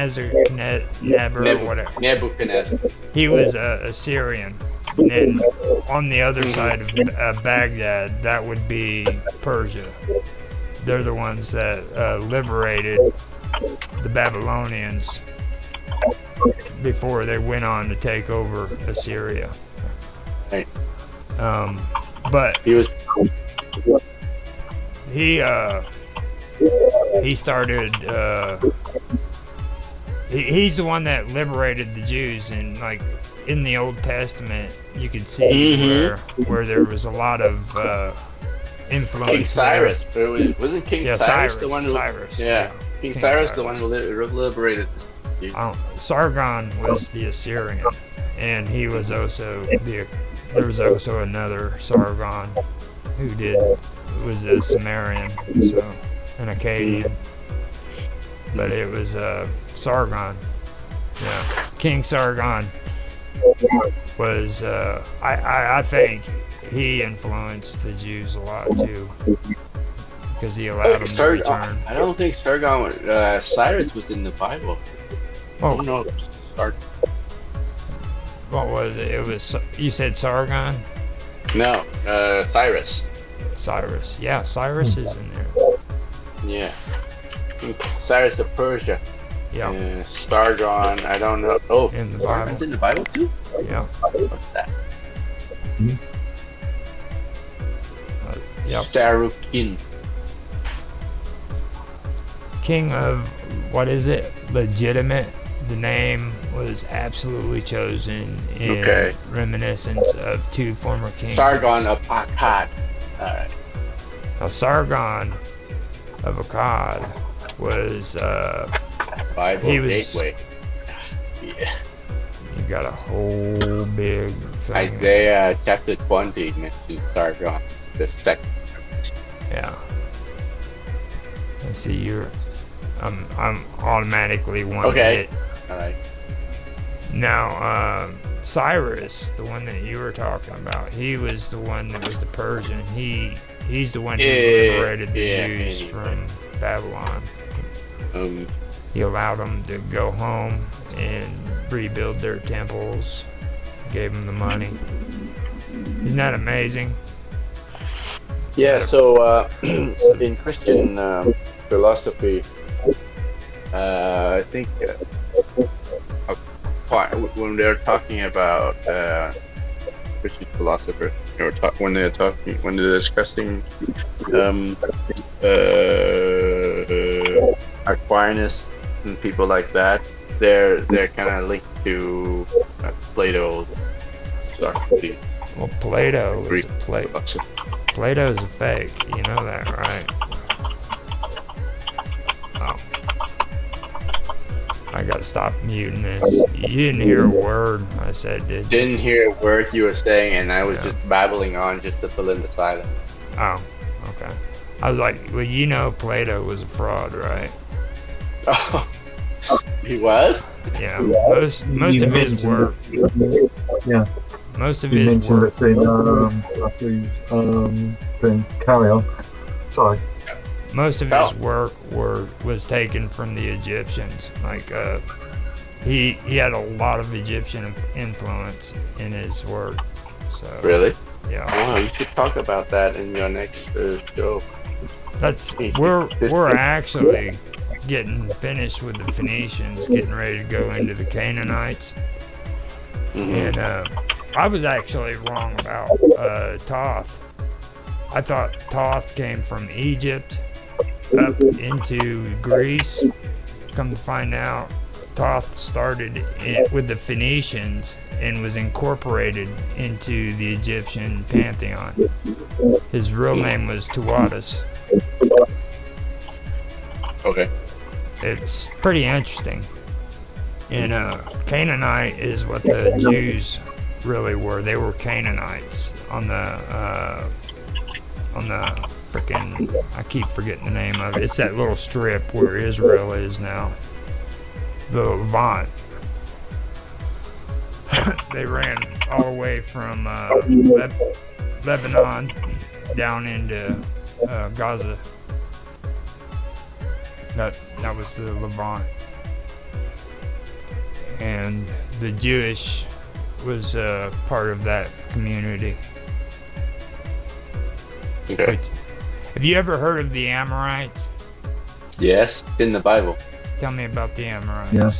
He was Assyrian. And on the other side of Baghdad, that would be Persia. They're the ones that liberated the Babylonians before they went on to take over Assyria. Right. But he started. He's the one that liberated the Jews, and like in the Old Testament, you could see where there was a lot of influence. King Cyrus, wasn't King Cyrus the one who? Cyrus, King Cyrus the one who liberated the Jews. Sargon was the Assyrian, and he was also there was also another Sargon who was a Sumerian, so an Akkadian, but it was Sargon. Yeah, King Sargon was I think he influenced the Jews a lot too, because he allowed them to return. I don't think Sargon Cyrus was in the Bible. I don't know. What was it? It was, you said Sargon? No, Cyrus. Cyrus. Yeah, Cyrus is in there. Yeah. Cyrus of Persia. Yeah. Sargon, I don't know. Oh, In the Sargon's Bible. in the Bible too? Yeah. What's that? Yep. Sarukin. King of, what is it? Legitimate. The name was absolutely chosen in reminiscence of two former kings. Sargon of Akkad. Alright. Now, Sargon of Akkad was, Bible he was, Gateway. Yeah. You got a whole big thing. Isaiah chapter 20 mentions Sargon, the second. Yeah. Let's see, you're, I'm automatically one hit. Alright. Now, Cyrus, the one that you were talking about, he was the one that was the Persian. He's the one who liberated the Jews from Babylon. He allowed them to go home and rebuild their temples, gave them the money. Isn't that amazing? Yeah, so in Christian philosophy, I think when they're talking about Christian philosophers, when they're discussing Aquinas and people like that, they're kind of linked to Plato, Socrates. Well, Plato is Plato's a fake. You know that, right? Oh. I gotta stop muting this. You didn't hear a word I said, did you? Didn't hear a word you were saying, and I was just babbling on just to fill in the silence. Oh, okay. I was like, well, you know Plato was a fraud, right? Oh, he was? Yeah, most of his work. Yeah. Most of you his mentioned work. Then carry on. Sorry. Most of his work was taken from the Egyptians. Like he had a lot of Egyptian influence in his work. So really? Yeah. Wow, you should talk about that in your next show. We're actually getting finished with the Phoenicians, getting ready to go into the Canaanites. And I was actually wrong about Thoth. I thought Thoth came from Egypt up into Greece. Come to find out, Thoth started with the Phoenicians and was incorporated into the Egyptian pantheon. His real name was Tuatus. Okay. It's pretty interesting. And Canaanite is what the Jews really were. They were Canaanites on the frickin', I keep forgetting the name of it. It's that little strip where Israel is now. The Levant. They ran all the way from Lebanon down into Gaza. That was the Levant. And the Jewish was part of that community. Okay. Have you ever heard of the Amorites? Yes, it's in the Bible. Tell me about the Amorites. Yeah.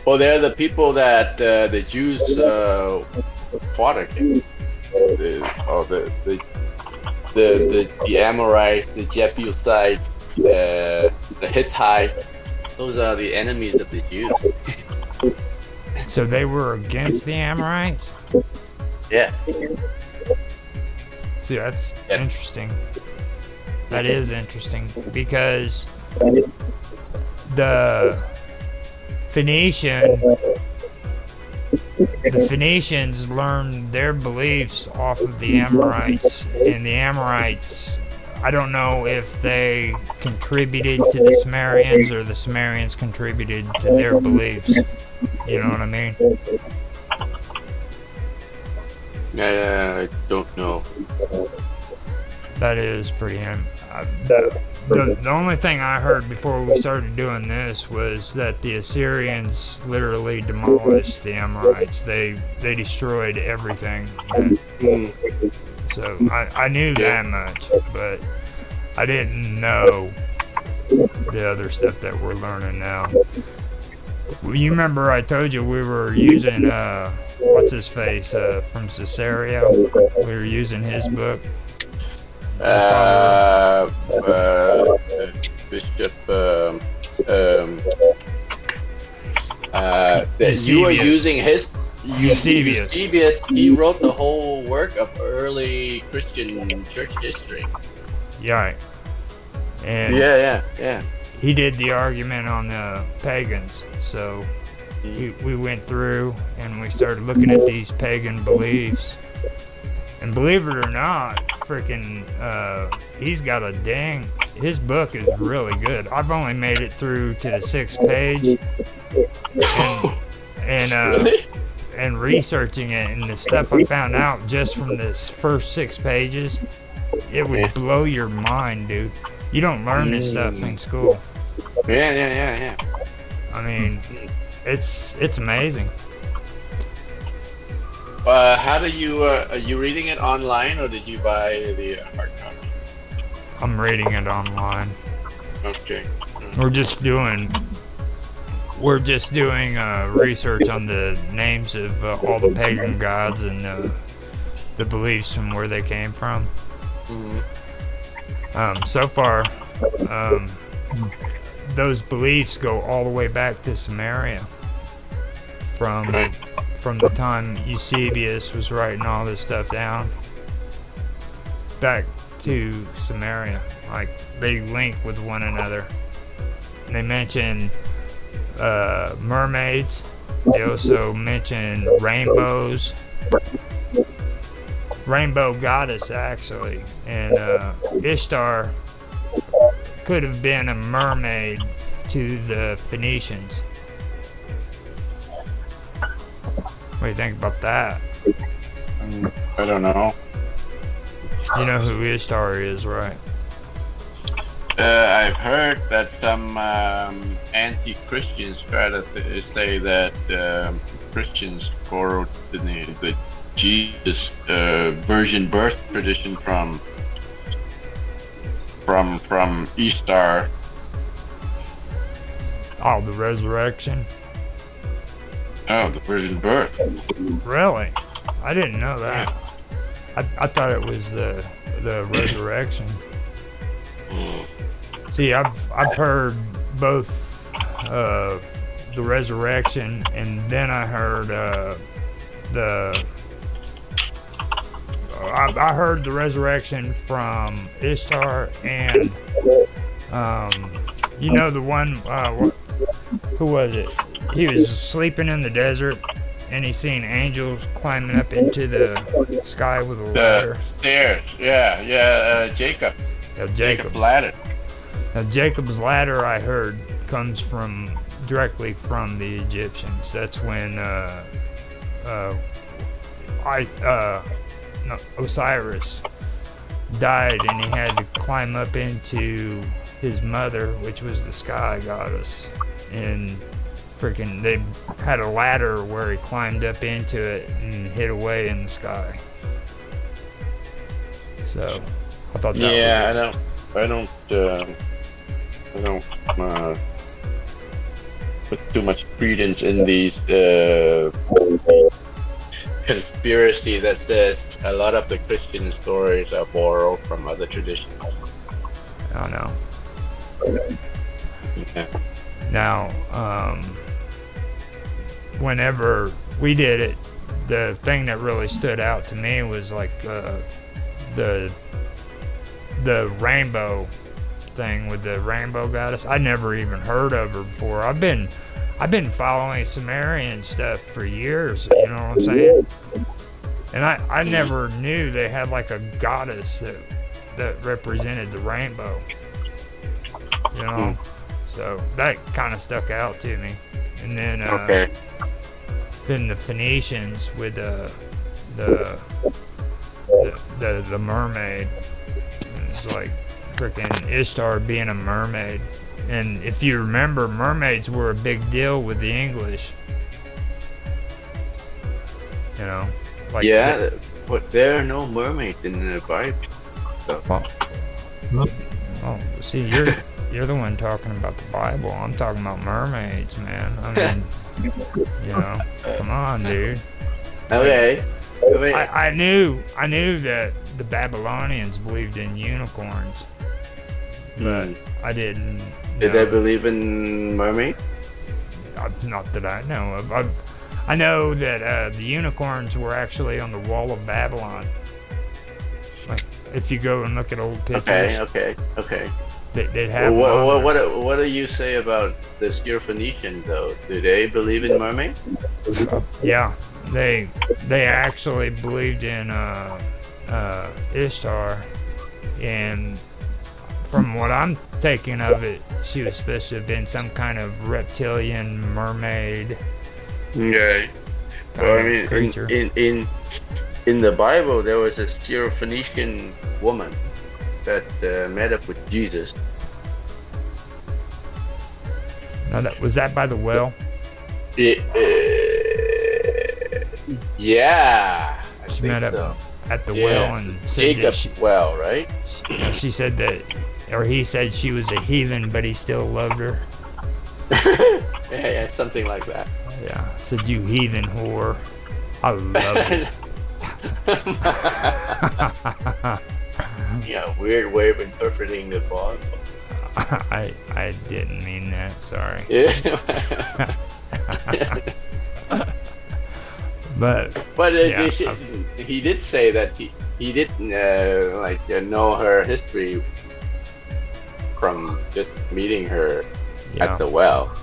Well, they're the people that the Jews fought against. The Amorites, the Jebusites, the Hittites. Those are the enemies of the Jews. So they were against the Amorites? Yeah. See, that's interesting. That is interesting because the Phoenicians learned their beliefs off of the Amorites, and the Amorites, I don't know if they contributed to the Sumerians or the Sumerians contributed to their beliefs. You know what I mean? I don't know. That is pretty. The only thing I heard before we started doing this was that the Assyrians literally demolished the Amorites. They destroyed everything. So I knew that much, but I didn't know the other stuff that we're learning now. You remember I told you we were using what's his face from Cesario? We were using his book. Bishop. You were using his. Eusebius. He wrote the whole work of early Christian church history. Yeah. And Yeah. he did the argument on the pagans. So we went through and we started looking at these pagan beliefs. And believe it or not, freaking, he's got a dang. His book is really good. I've only made it through to the 6th page. And researching it and the stuff I found out just from this first 6 pages, it would blow your mind, dude. You don't learn this stuff in school. Yeah. I mean, it's amazing. How do you are you reading it online or did you buy the hard copy? I'm reading it online. Okay. We're just doing research on the names of all the pagan gods and the beliefs and where they came from. So far, those beliefs go all the way back to Samaria. From the time Eusebius was writing all this stuff down, back to Samaria. Like, they link with one another. And they mention mermaids. They also mention rainbows. Rainbow goddess, actually. And Ishtar could have been a mermaid to the Phoenicians. What do you think about that? I don't know. You know who Ishtar is, right? I've heard that some anti-Christians try to say that Christians borrowed the Jesus virgin birth tradition from Ishtar. Oh, the resurrection. Oh, the virgin birth. Really? I didn't know that. I thought it was the resurrection. See, I've heard both the resurrection, and then I heard I heard the resurrection from Ishtar, and you know the one who was it? He was sleeping in the desert, and he seen angels climbing up into the sky with a ladder. The stairs, yeah, Jacob. Jacob's ladder. Now, Jacob's ladder, I heard, comes directly from the Egyptians. That's when Osiris died, and he had to climb up into his mother, which was the sky goddess, and freaking they had a ladder where he climbed up into it and hid away in the sky. So I thought that I don't put too much credence in these conspiracy that says a lot of the Christian stories are borrowed from other traditions. I know. Yeah. Now, whenever we did it, the thing that really stood out to me was like the rainbow thing with the rainbow goddess. I never even heard of her before. I've been following Sumerian stuff for years, you know what I'm saying? And I never knew they had like a goddess that represented the rainbow, you know? So that kind of stuck out to me. And then then the Phoenicians with the mermaid. It's like freaking Ishtar being a mermaid. And if you remember, mermaids were a big deal with the English. You know, like But there are no mermaids in the Bible. So. Oh, see, you're the one talking about the Bible. I'm talking about mermaids, man. I mean, you know, come on, dude. Okay. I knew that the Babylonians believed in unicorns, but I didn't. Did they believe in mermaids? Not that I know of. I know that the unicorns were actually on the wall of Babylon. Like, if you go and look at old pictures. Okay. They'd have. What do you say about the Syrophoenicians, though? Do they believe in mermaids? Yeah, they actually believed in Ishtar, and from what I'm taking of it, she was supposed to have been some kind of reptilian mermaid. Okay. Well, I mean, creature. in the Bible, there was a Syrophoenician woman that met up with Jesus. Now, was that by the well? Yeah. She met up at the well and said Jacob's well, right? She said that, or he said she was a heathen, but he still loved her. Yeah, something like that. Yeah, said, "You heathen whore, I love you." Yeah, weird way of interpreting the Bible. I didn't mean that. Sorry. Yeah. But yeah, he did say that he didn't know her history from just meeting her at the well.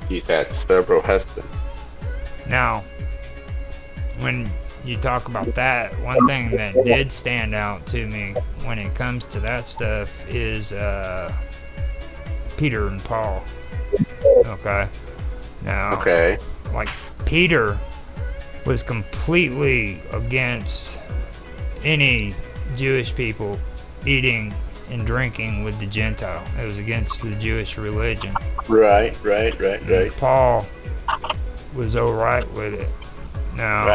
He's had several husbands. Now, when you talk about that, one thing that did stand out to me when it comes to that stuff is Peter and Paul. Okay. Now, like, Peter was completely against any Jewish people eating and drinking with the Gentile. It was against the Jewish religion. Right. And Paul was all right with it. Now,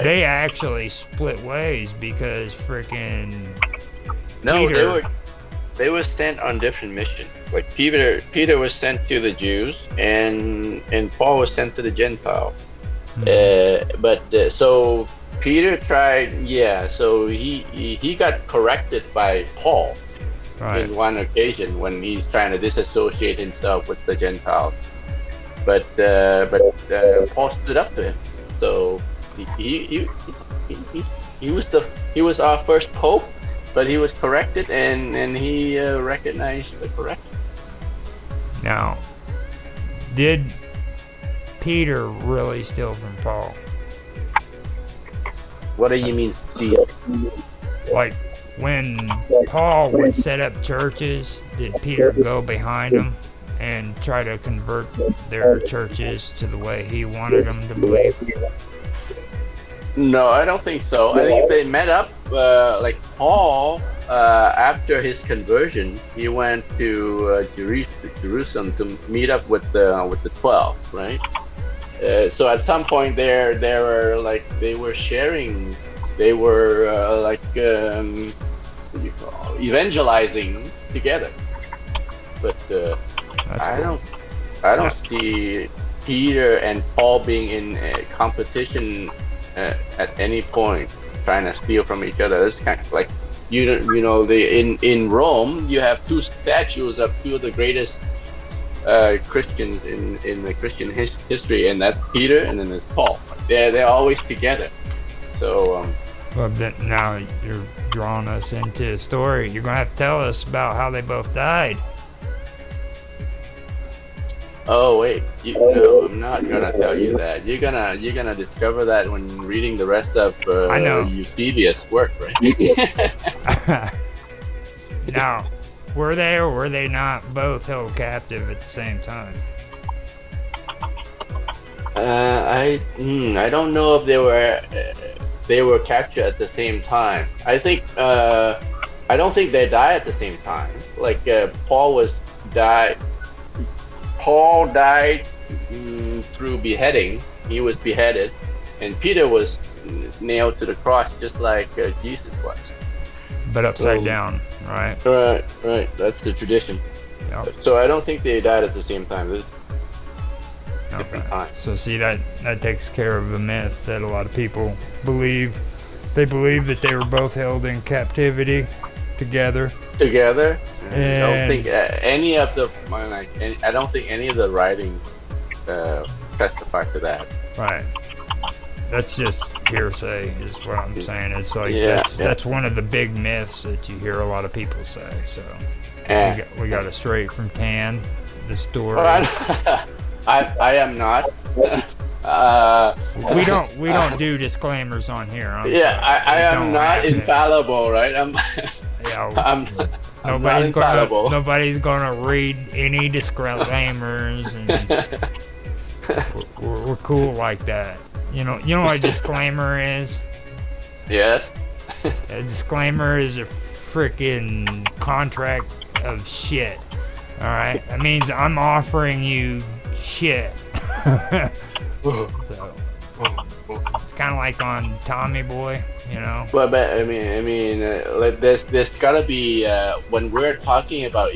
they actually split ways because freaking Peter, they were sent on different missions. Like Peter was sent to the Jews, and Paul was sent to the Gentiles. So Peter tried, so he got corrected by Paul in one occasion when he's trying to disassociate himself with the Gentiles. But Paul stood up to him. So he was our first pope, but he was corrected and he recognized the correction. Now, did Peter really steal from Paul? What do you mean steal? Like, when Paul would set up churches, did Peter go behind them and try to convert their churches to the way he wanted them to believe? No, I don't think so. I think they met up, like Paul, after his conversion, he went to Jerusalem to meet up with the 12, right? So at some point they were sharing, evangelizing together. But I don't see Peter and Paul being in a competition at any point, trying to steal from each other. It's kind of like in Rome you have two statues of two of the greatest Christians in the Christian history, and that's Peter and then there's Paul. They're always together. So well, now you're drawing us into a story. You're gonna have to tell us about how they both died. Oh wait, no, I'm not gonna tell you that. You're gonna discover that when reading the rest of Eusebius' work, right? Now, were they or were they not both held captive at the same time? I don't know if they were captured at the same time. I don't think they died at the same time. Like Paul died through beheading. He was beheaded, and Peter was nailed to the cross, just like Jesus was. But upside down, right? Right. That's the tradition. Yep. So I don't think they died at the same time. This different time. So see, that takes care of a myth that a lot of people believe. They believe that they were both held in captivity together. I don't think any of the I don't think any of the writing testify to that. Right. That's just hearsay, is what I'm saying. It's like that's one of the big myths that you hear a lot of people say. So we got it straight from Tan, the story. I am not. We don't do disclaimers on here. I am not infallible, right? Nobody's gonna read any disclaimers, and we're cool like that. You know what a disclaimer is? Yes. A disclaimer is a freaking contract of shit. All right, that means I'm offering you shit. So it's kind of like on Tommy Boy, you know. Well, but I mean, like there's gotta be when we're talking about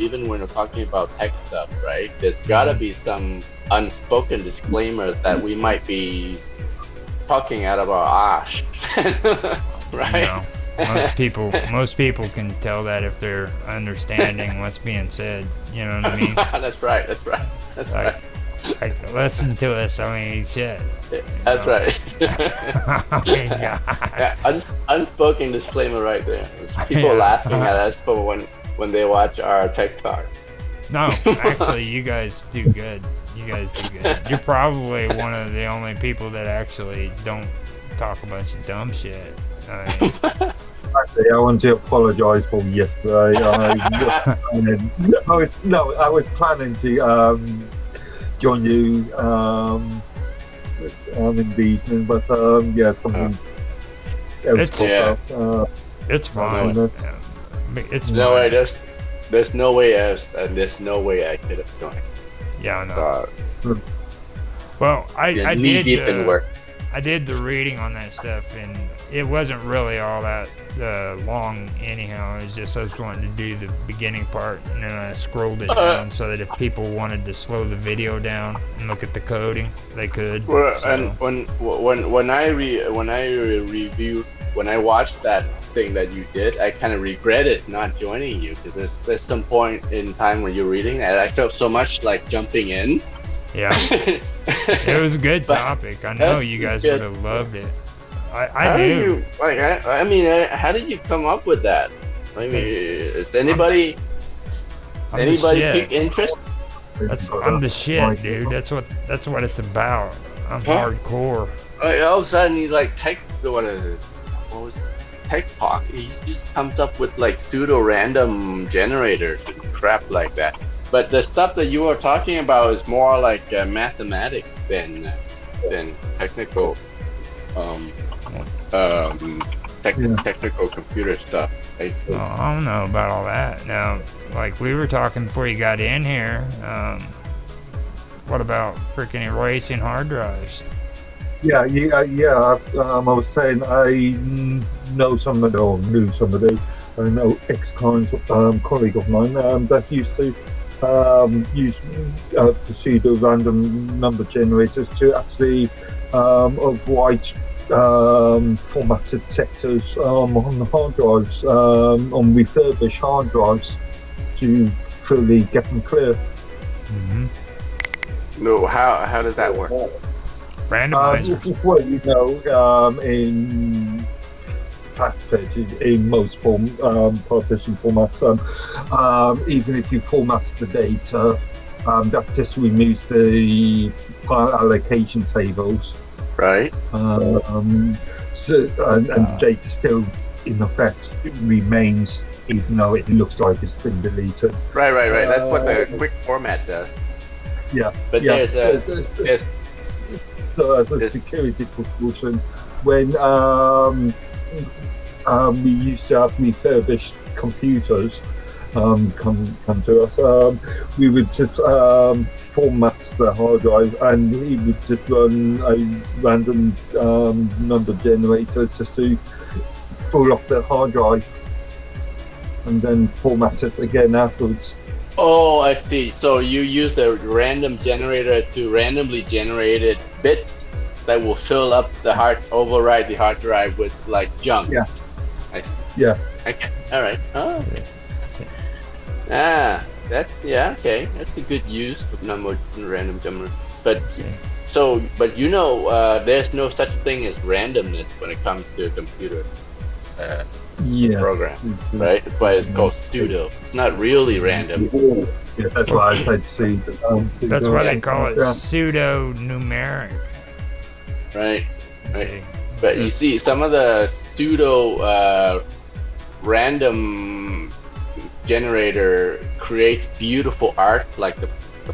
tech stuff, right? There's gotta be some unspoken disclaimers that we might be talking out of our ass, right? You know, most people can tell that if they're understanding what's being said. You know what I mean? That's right. Like, listen to us. I mean, shit. That's right. Oh my God. Yeah, unspoken disclaimer right there. There's people laughing at us for when they watch our tech talk. No, actually, you guys do good. You're probably one of the only people that actually don't talk a bunch of dumb shit. Actually, I want to apologise for yesterday. I was planning to join you in the evening, but something else popped up. It's fine. It's no way. There's no way there's no way I could have joined. Yeah, I know. Well, I did the reading on that stuff, and it wasn't really all that long anyhow. It was just I was wanting to do the beginning part, and then I scrolled it down so that if people wanted to slow the video down and look at the coding, they could. Well, so. And when I watched that thing that you did, I kind of regretted not joining you, because there's some point in time when you're reading and I felt so much like jumping in. Yeah, it was a good topic. I know you guys would have loved it. I knew. How did you come up with that? I mean, is anybody pick interest? I'm the shit, dude. That's what it's about. I'm hardcore. All of a sudden, you like tech talk. He just comes up with like pseudo random generators and crap like that. But the stuff that you are talking about is more like mathematics than technical, technical computer stuff. Right? Well, I don't know about all that. Now, like we were talking before you got in here, what about freaking erasing hard drives? Yeah. I was saying I know somebody, or knew somebody. I know ex-colleague of mine that used to use pseudo random number generators to actually avoid formatted sectors on the hard drives, on refurbished hard drives, to fully get them clear. Mm-hmm. No, how does that work? Randomizers. Well, you know, in in most partition formats, even if you format the data, that just removes the file allocation tables. Right. And data still, in effect, remains, even though it looks like it's been deleted. Right. That's what the quick format does. Yeah. But so as a security precaution, when we used to have refurbished computers come to us, we would just format the hard drive, and he would just run a random number generator just to fill up the hard drive, and then format it again afterwards. Oh, I see. So you use a random generator to randomly generated bits that will fill up override the hard drive with like junk. Yeah. I see. Yeah. Okay. All right. Oh, okay. Okay. That's a good use of random generator. But there's no such thing as randomness when it comes to a computer program, right? That's why it's called pseudo. It's not really random. Yeah, that's why I said pseudo. That's why they call it pseudo numeric. Right. But you see, some of the pseudo random generator creates beautiful art, like the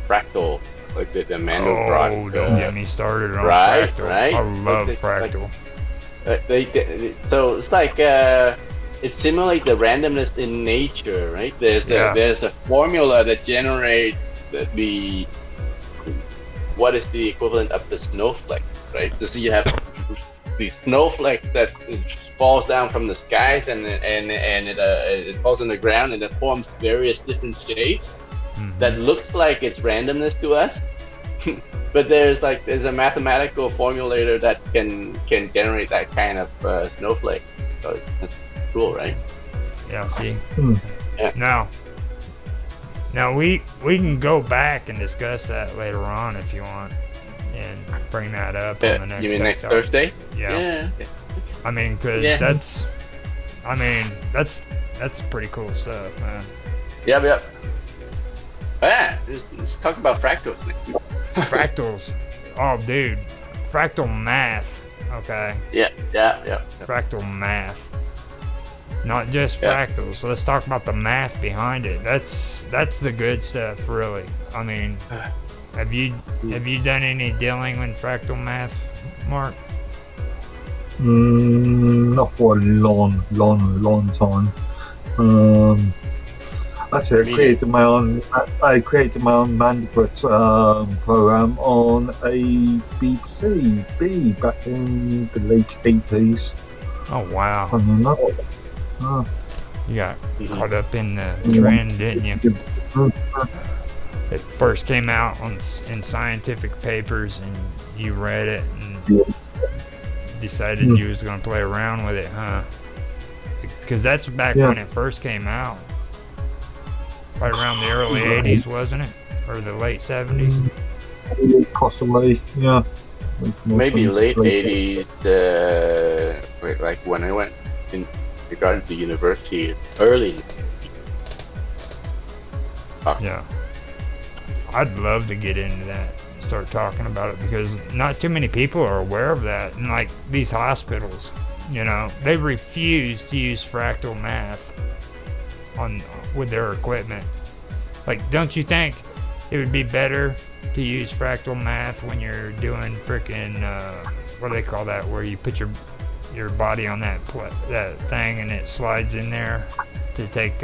fractal, like the Mandelbrot. Oh, don't get me started on Right. fractal. I love fractal. So it's like it simulates the randomness in nature, right? There's a formula that generates what is the equivalent of the snowflake, right? So you have these snowflakes that falls down from the skies and it falls on the ground and it forms various different shapes that looks like it's randomness to us. But there's a mathematical formulator that can generate that kind of snowflake. So it's cool, right? Yeah. See. Yeah. Now we can go back and discuss that later on if you want, and bring that up on the next. You mean next Thursday? Yeah. Okay. I mean, that's pretty cool stuff, man. Yep. Yeah. Let's talk about fractals. Fractals. Oh, dude. Fractal math. Okay. Yeah. Fractal math. Not just fractals. Let's talk about the math behind it. That's the good stuff, really. I mean, have you done any dealing with fractal math, Mark? Not for a long time. Actually, I created my own Mandelbrot program on a BBC back in the late 80s. Oh wow! You got caught up in the trend, didn't you? It first came out in scientific papers, and you read it and decided you was gonna play around with it, huh? Because that's back when it first came out. Right around the early 80s, wasn't it? Or the late 70s? Possibly, yeah. Maybe late 80s, like when I got into university, early. Yeah. I'd love to get into that, start talking about it, because not too many people are aware of that. And like these hospitals, they refuse to use fractal math with their equipment. Like, don't you think it would be better to use fractal math when you're doing freaking what do they call that, where you put your body on that thing and it slides in there to take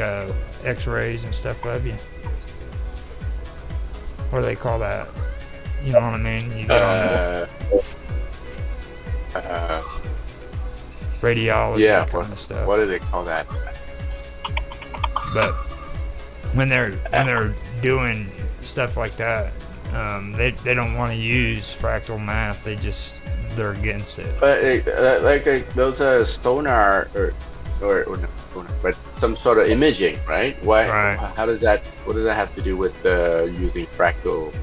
x-rays and stuff of you? What do they call that? You know what I mean? You get on radiology kind of stuff. What do they call that? But when they're doing stuff like that, they don't want to use fractal math. They're against it. Like those sonar or not sonar, but some sort of imaging, right? Why? Right. How does that? What does that have to do with using fractal?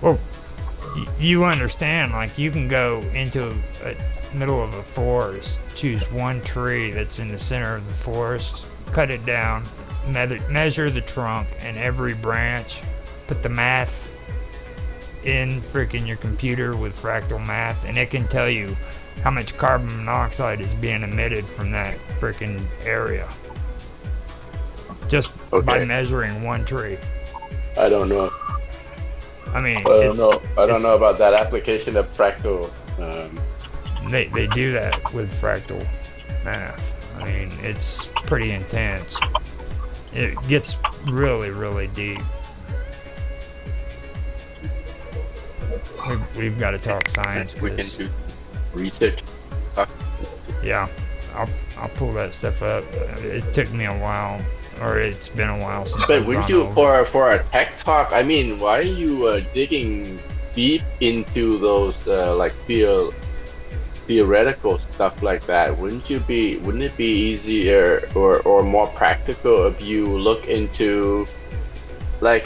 Well, you understand. Like, you can go into a middle of a forest, choose one tree that's in the center of the forest, cut it down, measure the trunk and every branch, put the math in freaking your computer with fractal math, and it can tell you how much carbon monoxide is being emitted from that freaking area just by measuring one tree. I don't know. I mean, I don't know about that application of fractal. They do that with fractal math. I mean, it's pretty intense. It gets really, really deep. we've got to talk science. We can 'cause- do research. Yeah, I'll pull that stuff up. It took me a while, or it's been a while since. But I've wouldn't gone you, over. for a tech talk? I mean, why are you digging deep into those like theoretical stuff like that? Wouldn't it be easier or more practical if you look into like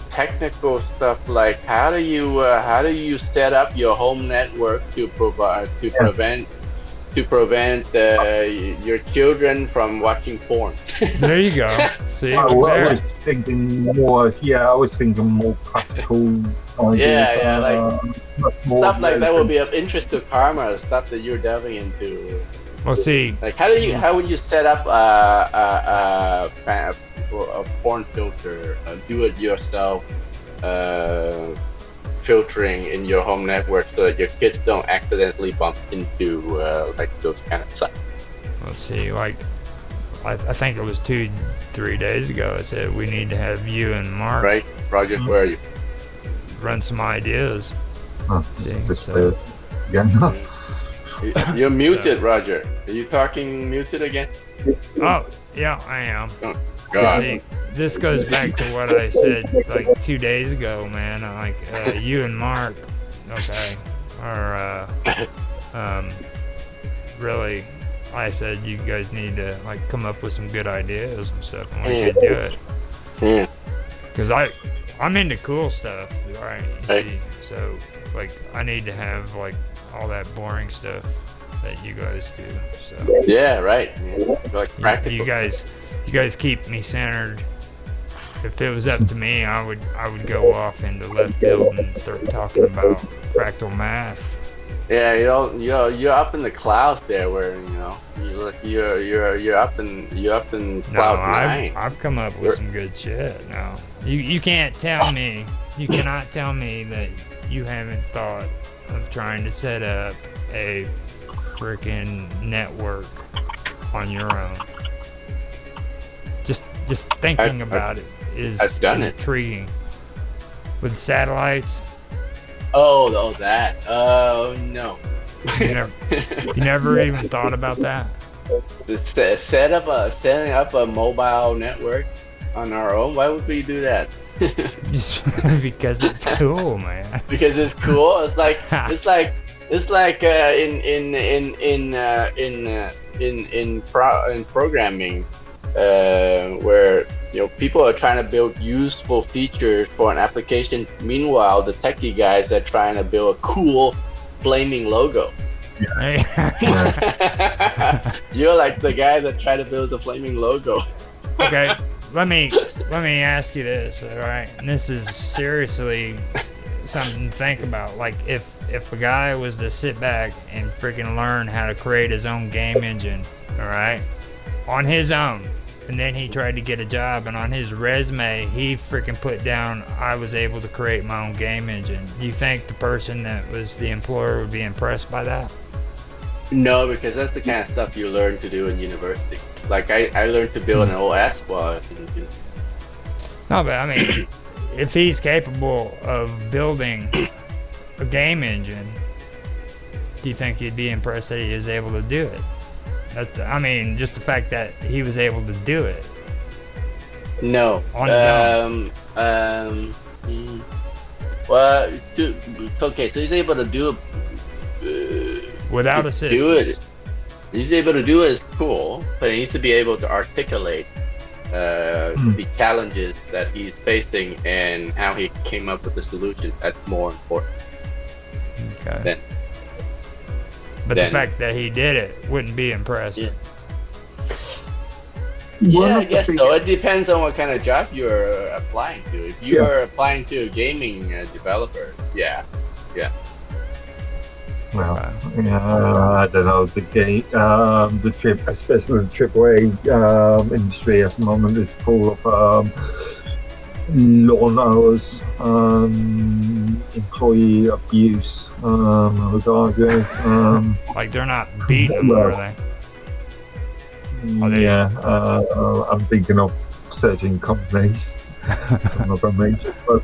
technical stuff, like how do you set up your home network to prevent your children from watching porn? There you go. See, I there. was thinking more. Yeah, I was thinking more practical ideas. Stuff like that would be of interest to Karma. Stuff that you're delving into. Well, see, Like how would you set up a porn filter, do-it-yourself filtering in your home network so that your kids don't accidentally bump into like those kind of sites? let's see. Like, I think it was 2-3 days ago. I said we need to have you and Mark Right, Roger, where are you? run some ideas. See, so Again. You're muted, Roger. Are you talking muted again? oh yeah, I am. God. See, this goes back to what I said like 2 days ago, man. Like you and Mark, okay, are really. I said you guys need to like come up with some good ideas and stuff, and we should do it. Yeah. Cause I'm into cool stuff, right? You Right. see, so like I need to have like all that boring stuff that you guys do. So Yeah, right. Yeah. Like practical. you guys keep me centered. If it was up to me, I would go off into left field and start talking about fractal math. Yeah, you're up in the clouds there, where you're up in No, cloud nine. I've come up with some good shit. No, you can't tell me. You cannot tell me that you haven't thought of trying to set up a freaking network on your own. Just thinking about it is I've done it. intriguing. With satellites, Oh, that. Oh no. you never even thought about that. Setting up a mobile network on our own. Why would we do that? Just because it's cool, man. Because it's cool. It's like in programming, where people are trying to build useful features for an application. Meanwhile, the techie guys are trying to build a cool flaming logo. Hey. You're like the guy that tried to build the flaming logo. Okay, let me ask you this, all right? And this is seriously something to think about. Like, if a guy was to sit back and freaking learn how to create his own game engine, all right, on his own, and then he tried to get a job, and on his resume he freaking put down, I was able to create my own game engine. Do you think the person that was the employer would be impressed by that? No, because that's the kind of stuff you learn to do in university. Like I learned to build an OS while No, but I mean, if he's capable of building a game engine, do you think he'd be impressed that he was able to do it? I mean, just the fact that he was able to do it. No. On his own. Well, okay, so he's able to do without do assistance. it. He's able to do it is cool, but he needs to be able to articulate the challenges that he's facing and how he came up with the solution. That's more important. Okay. But the fact that he did it wouldn't be impressive. Yeah, I guess so. It depends on what kind of job you're applying to. If you are applying to a gaming developer, yeah. Well, I don't know. The game, especially the AAA industry at the moment is full of long hours, employee abuse. I would argue. Like they're not beating them, are they? I'm thinking of certain companies. I'm not gonna mention, but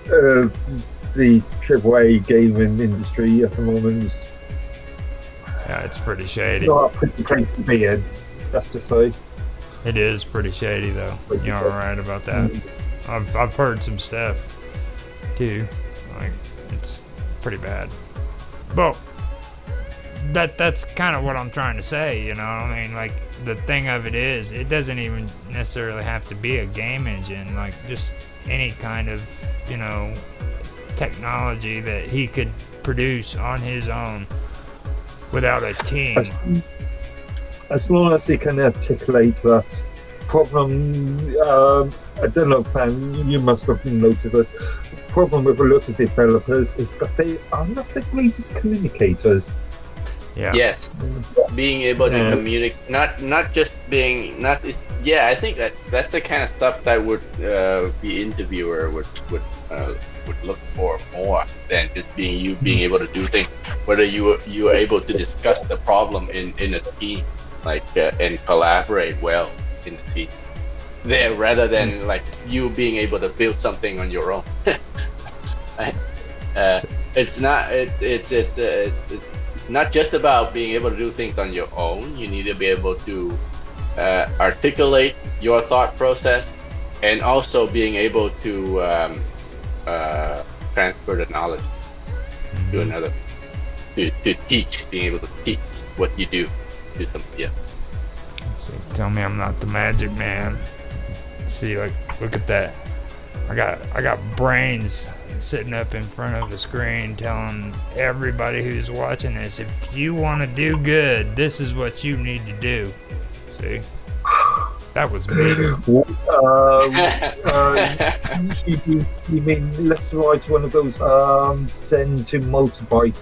the AAA gaming industry at the moment is Yeah, it's pretty shady. not a pretty place to be in, just to say. It is pretty shady, though. You're right about that. I've heard some stuff too. Like, it's pretty bad. But that's kind of what I'm trying to say, you know. I mean, like, the thing of it is, it doesn't even necessarily have to be a game engine. Like, just any kind of, you know, technology that he could produce on his own without a team. As long as he can articulate that problem, I don't know, Fan, you must have noticed this. The problem with a lot of developers is that they are not the greatest communicators. Yeah. Yes, being able to communicate, not just being not. Yeah, I think that's the kind of stuff that would the interviewer would look for more than just being able to do things. Whether you are able to discuss the problem in a team, like and collaborate well in the team, there rather than like you being able to build something on your own. Right? It's not just about being able to do things on your own. You need to be able to articulate your thought process, and also being able to transfer the knowledge to another, to teach, being able to teach what you do to somebody else. So tell me I'm not the magic man. See, like, look at that. I got brains sitting up in front of the screen telling everybody who's watching this, if you want to do good, this is what you need to do. See? That was me. You mean let's write one of those send to motorbike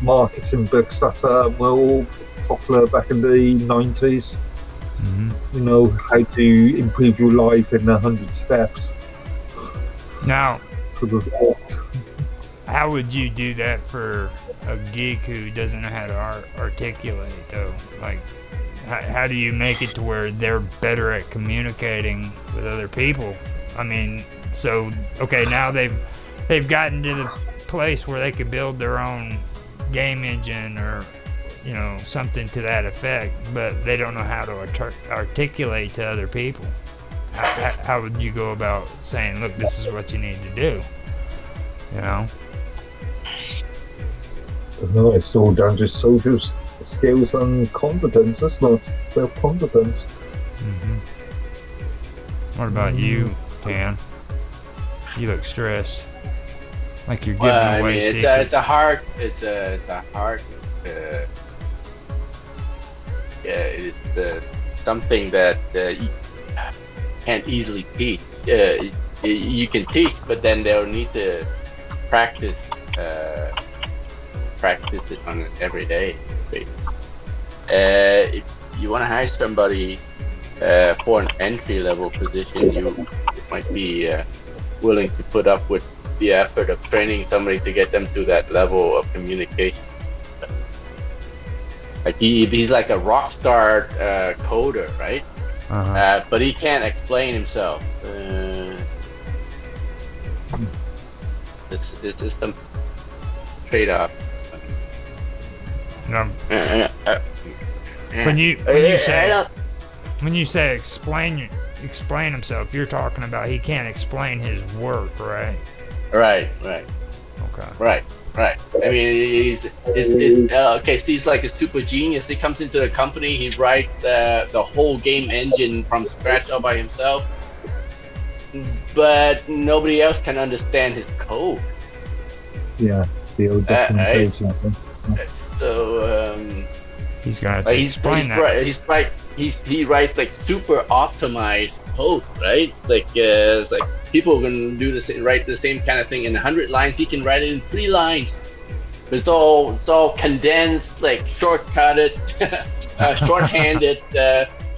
marketing books that were all popular back in the 90s? You know, how to improve your life in 100 steps. Now, sort of. How would you do that for a geek who doesn't know how to articulate, though? Like, how do you make it to where they're better at communicating with other people? I mean, so, okay, now they've gotten to the place where they could build their own game engine or, you know, something to that effect, but they don't know how to articulate to other people. How would you go about saying, look, this is what you need to do? You know? No, it's all down to social skills and confidence, isn't it? Self-confidence. What about you, Tan? You look stressed. Like you're giving away secrets. It's a hard, it's something that you can't easily teach. You can teach, but then they'll need to practice it on an everyday basis. If you want to hire somebody for an entry-level position, you might be willing to put up with the effort of training somebody to get them to that level of communication. Like he's like a rock star coder, right? But he can't explain himself. This is some trade-off. No. When you say explain himself, you're talking about he can't explain his work, right? Right. Okay. Right. I mean, okay. So he's like a super genius. He comes into the company. He writes the whole game engine from scratch all by himself, but nobody else can understand his code. Yeah, the old documentation. So he's gonna have to explain that. He writes like super optimized code, right? Like it's like people can write the same kind of thing in 100 lines. He can write it in 3 lines. It's all condensed, like shortcutted,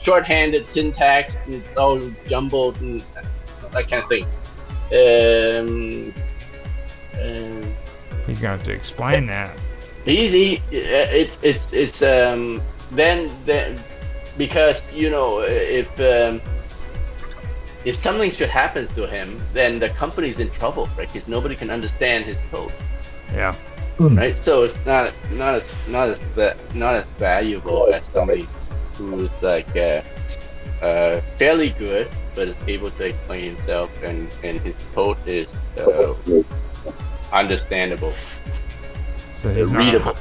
shorthanded syntax, and it's all jumbled and that kind of thing. He's gonna have to explain that. It's then because, you know, if if something should happen to him, then the company's in trouble, right? Because nobody can understand his code. Yeah. Right. So it's not as valuable as somebody who's like fairly good, but is able to explain himself, and his code is understandable, So he's readable.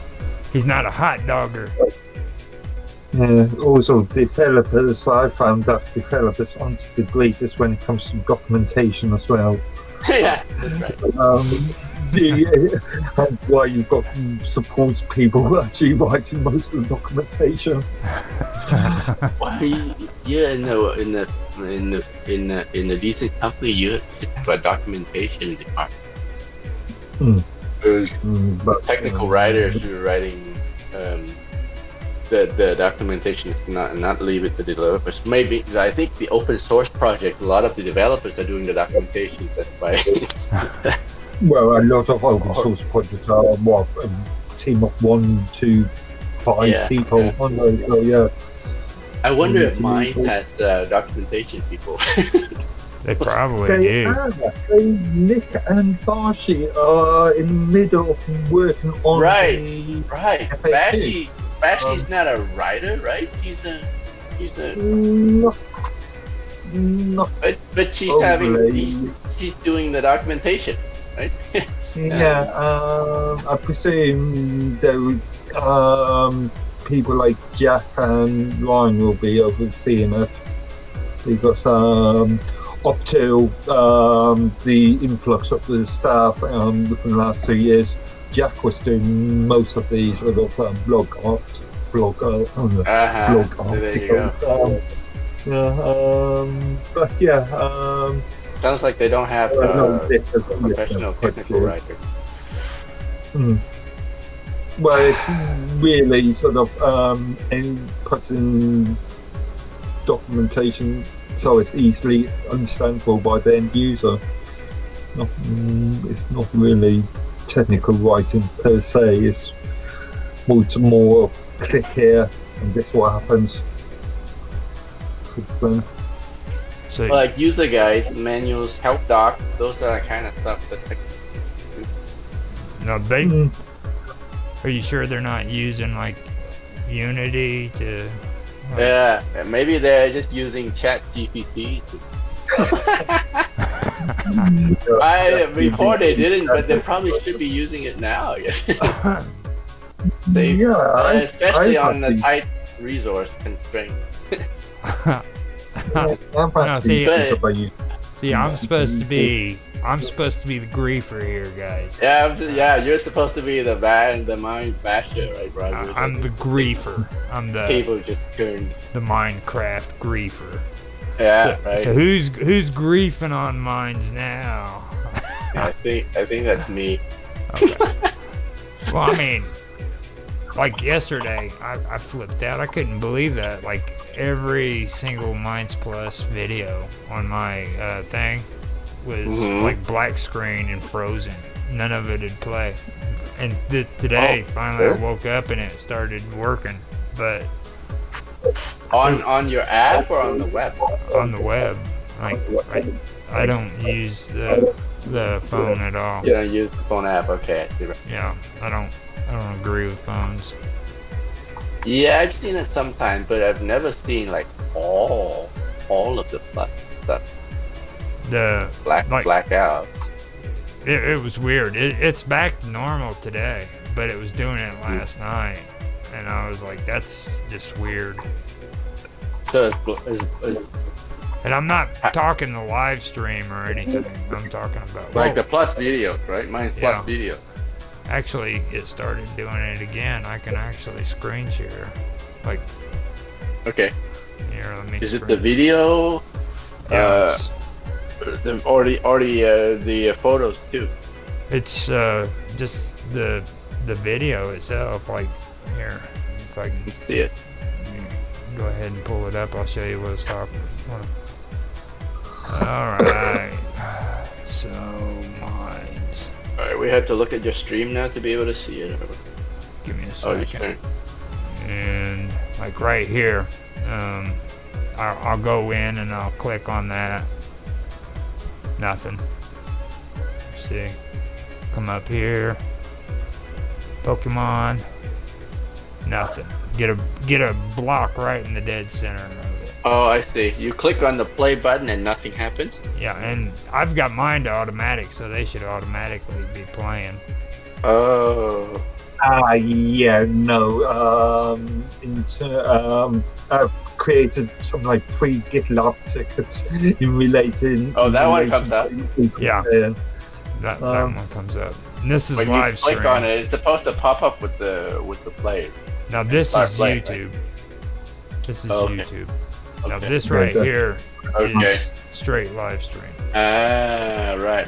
He's not a hot dogger. Also, developers, I found that developers aren't the greatest when it comes to documentation as well. Yeah, that's right. And why you've got support people actually writing most of the documentation. Well, yeah, no, in a decent company, you have a documentation department. But Technical writers who are writing the documentation is not leave it to the developers. Maybe I think the open source project, a lot of the developers are doing the documentation. That's why. well, a lot of open source projects are a team of 1 to 5 people. Yeah. I wonder if mine has documentation people. They probably do. Nick and Bashi are in the middle of working on Right. Bashi's not a writer, right? He's a. Not but she's she's doing the documentation, right? Yeah. I presume there would, people like Jack and Ryan will be overseeing it, because up till the influx of the staff within the last 2 years, Jack was doing most of the sort of blog articles. There you go. But yeah. Sounds like they don't have a professional technical writer. Well, it's really sort of putting documentation so it's easily understandable by the end user. It's not really technical writing per se. It's more click here and guess what happens. So, like user guides, manuals, help docs, those are the kind of stuff that. No, Are you sure they're not using like Unity to? Yeah, maybe they're just using ChatGPT. Before they didn't, but they probably should be using it now. Yes. Especially on a tight resource constraint. No, see, I'm supposed to be the griefer here, guys. Yeah, you're supposed to be the mind's basher, right, Roger? I'm the griefer. I'm the people just turned the Minecraft griefer. Yeah, right. So who's griefing on mines now? I think that's me. Okay. Well, I mean, like yesterday, I flipped out. I couldn't believe that. Like every single Minds Plus video on my thing was like black screen and frozen. None of it would play. And today, finally, I woke up and it started working. But on your app or on the web? On the web. Like I don't use the phone at all. You don't use the phone app, okay. Yeah, I don't agree with phones. Yeah, I've seen it sometimes, but I've never seen like all of the plus stuff. The blackout. It was weird. It's back to normal today, but it was doing it last night, and I was like, that's just weird. So and I'm not talking the live stream or anything. I'm talking about like the plus videos, right? Mine's plus video. Actually, it started doing it again. I can actually screen share. Like. Okay. Here, let me. Is it the video? Yes. The photos too. It's just the video itself. Like here, if I can see it. Go ahead and pull it up. I'll show you what it's talking about. All right. So Minds. All right, we have to look at your stream now to be able to see it. Give me a second. And like right here, I'll go in and I'll click on that, Nothing. See, come up here. Pokemon. Nothing. Get a block right in the dead center of it. Oh, I see. You click on the play button and nothing happens? Yeah, and I've got mine to automatic, so they should automatically be playing. Oh. Yeah, no. I've created some like free GitLab tickets in relating. Oh, that one comes up. Yeah, that one comes up. And this is when live you click stream. on it, it's supposed to pop up with the play. Now this is play, YouTube. Right? This is YouTube. Now Okay. this right here Okay. is straight live stream. Ah, right.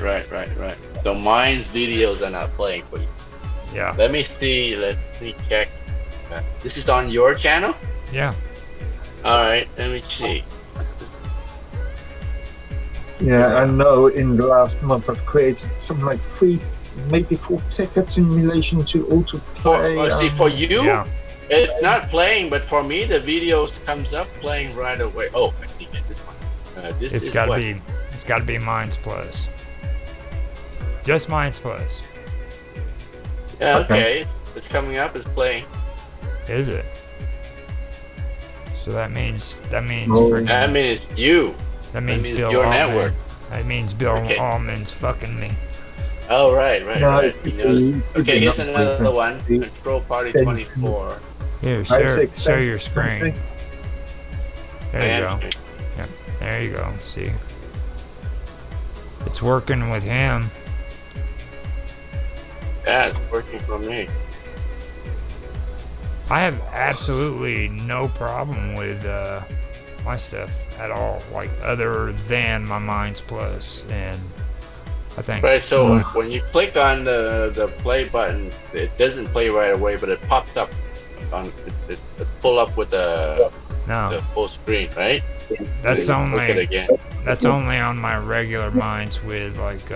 So mine's videos are not playing for you. Yeah. Let me see. Let's see. Check. This is on your channel? Yeah. All right. Let me see. Yeah, I know in the last month I've created some like free, maybe 4 tickets in relation to autoplay. For you, Yeah. it's not playing, but for me, the videos comes up playing right away. Oh, I see. This one. This It's is gotta what? be Minds Plus. Just Minds Plus. Yeah. Okay. Okay. It's coming up. It's playing. Is it? So that means Oh. freaking- I mean, it's you. that means means Bill your Allman. network. That means Bill Okay. Allman's fucking me. Oh, right. No, He knows. Okay, here's not another present. one. Control Party Extension. 24. Here, Five, share six, your seven, screen. something. There you go. Yep, there you go. See, it's working with him. Yeah, it's working for me. I have absolutely no problem with my stuff at all, like other than my Minds Plus, and I think Right, so when you click on the play button, it doesn't play right away, but it pops up on it pull up with the no, full screen, right? that's Then you click it only again. that's only on my regular Minds with like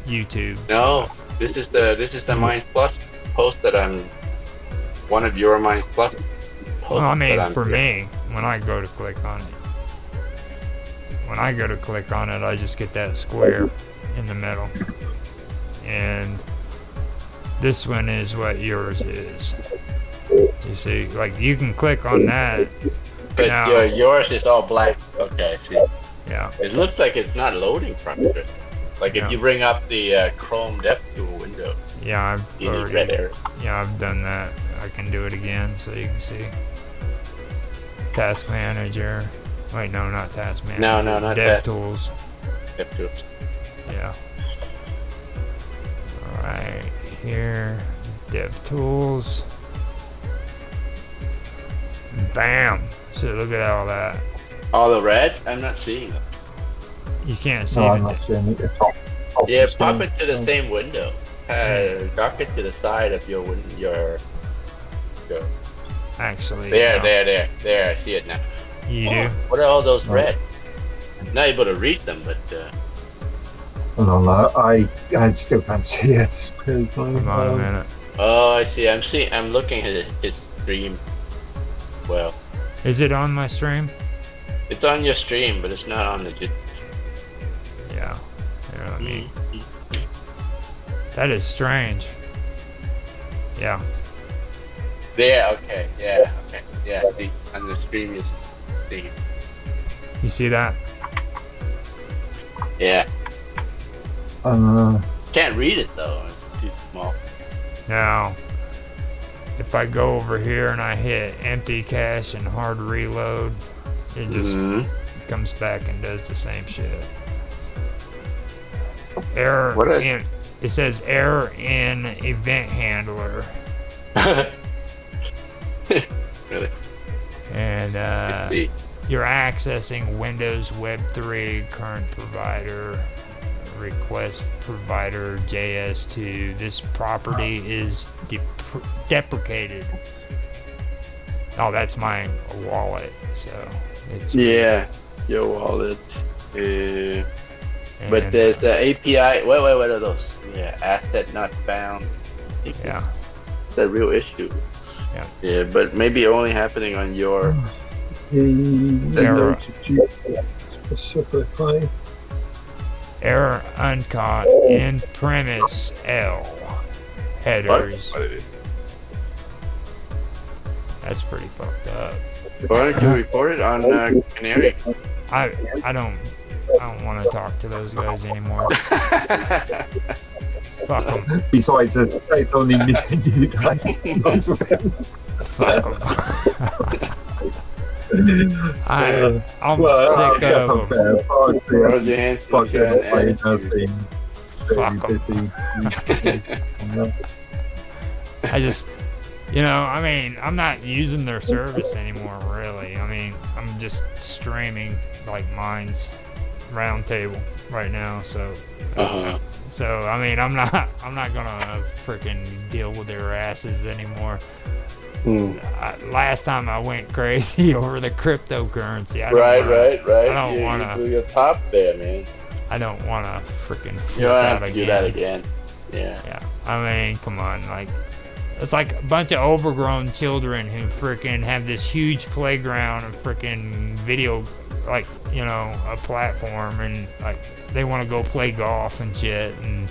YouTube. No, stuff. this is the Minds Plus post that I'm one of your Minds Plus posts. Well, I mean, that I'm for doing. me, when I go to click on it, I just get that square in the middle. And this one is what yours is. You see, like you can click on that. But now. yours is all black. Okay, I see. Yeah. It looks like it's not loading properly. Like if Yeah. you bring up the Chrome DevTool window, Yeah, you need red arrow. I've done that. I can do it again so you can see. Task Manager. Wait, no, not Task Manager. No, not Task. DevTools. DevTool. Yeah. Alright, here. DevTools. Bam! So look at all that. All the reds? I'm not seeing them. You can't see No, I'm the not seeing it. It's off Yeah, the pop screen. it to the same window. Dock it to the side of your actually. There, no. there. I see it now. You do? What are all those Oh. reds? I'm not able to read them, but No, I still can't see it. Because Hold on a minute. oh, I see. I'm looking at his stream. Well, Is it on my stream? it's on your stream, but it's not on the. Yeah. Here, let me. That is strange. Yeah. There. Okay. Yeah. Okay. Yeah. See, on the stream you see. You see that? Yeah. Uh, Can't read it though. It's too small. Now, if I go over here and I hit empty cache and hard reload, it just comes back and does the same shit. Error What is- in, it says error in event handler. Really? And Let's see. you're accessing Windows Web 3 current provider, request provider JS2. This property is deprecated. Oh, that's my wallet. So it's Yeah. Your wallet. But and, there's the API. Wait, what are those? Yeah, asset not found. yeah. It's a real issue. Yeah. Yeah, but maybe only happening on your. the Error. specifically. Error uncaught in premise L. Headers. What? That's pretty fucked up. Why don't you report it on Canary? I don't want to talk to those guys anymore. Fuck them. Besides, it's only me and you guys. Fuck them. I'm sick of them. Roger Hanson Fuck got an everybody has attitude. been very busy. I just, I mean, I'm not using their service anymore, really. I mean, I'm just streaming like Mine's Roundtable right now, so. So I mean, I'm not gonna freaking deal with their asses anymore. Last time I went crazy over the cryptocurrency. Right. I don't wanna. You're top there, man. I don't wanna freaking. You don't have to do that again. Yeah. I mean, come on, like. It's like a bunch of overgrown children who freaking have this huge playground and freaking video, like, a platform, and like they want to go play golf and shit, and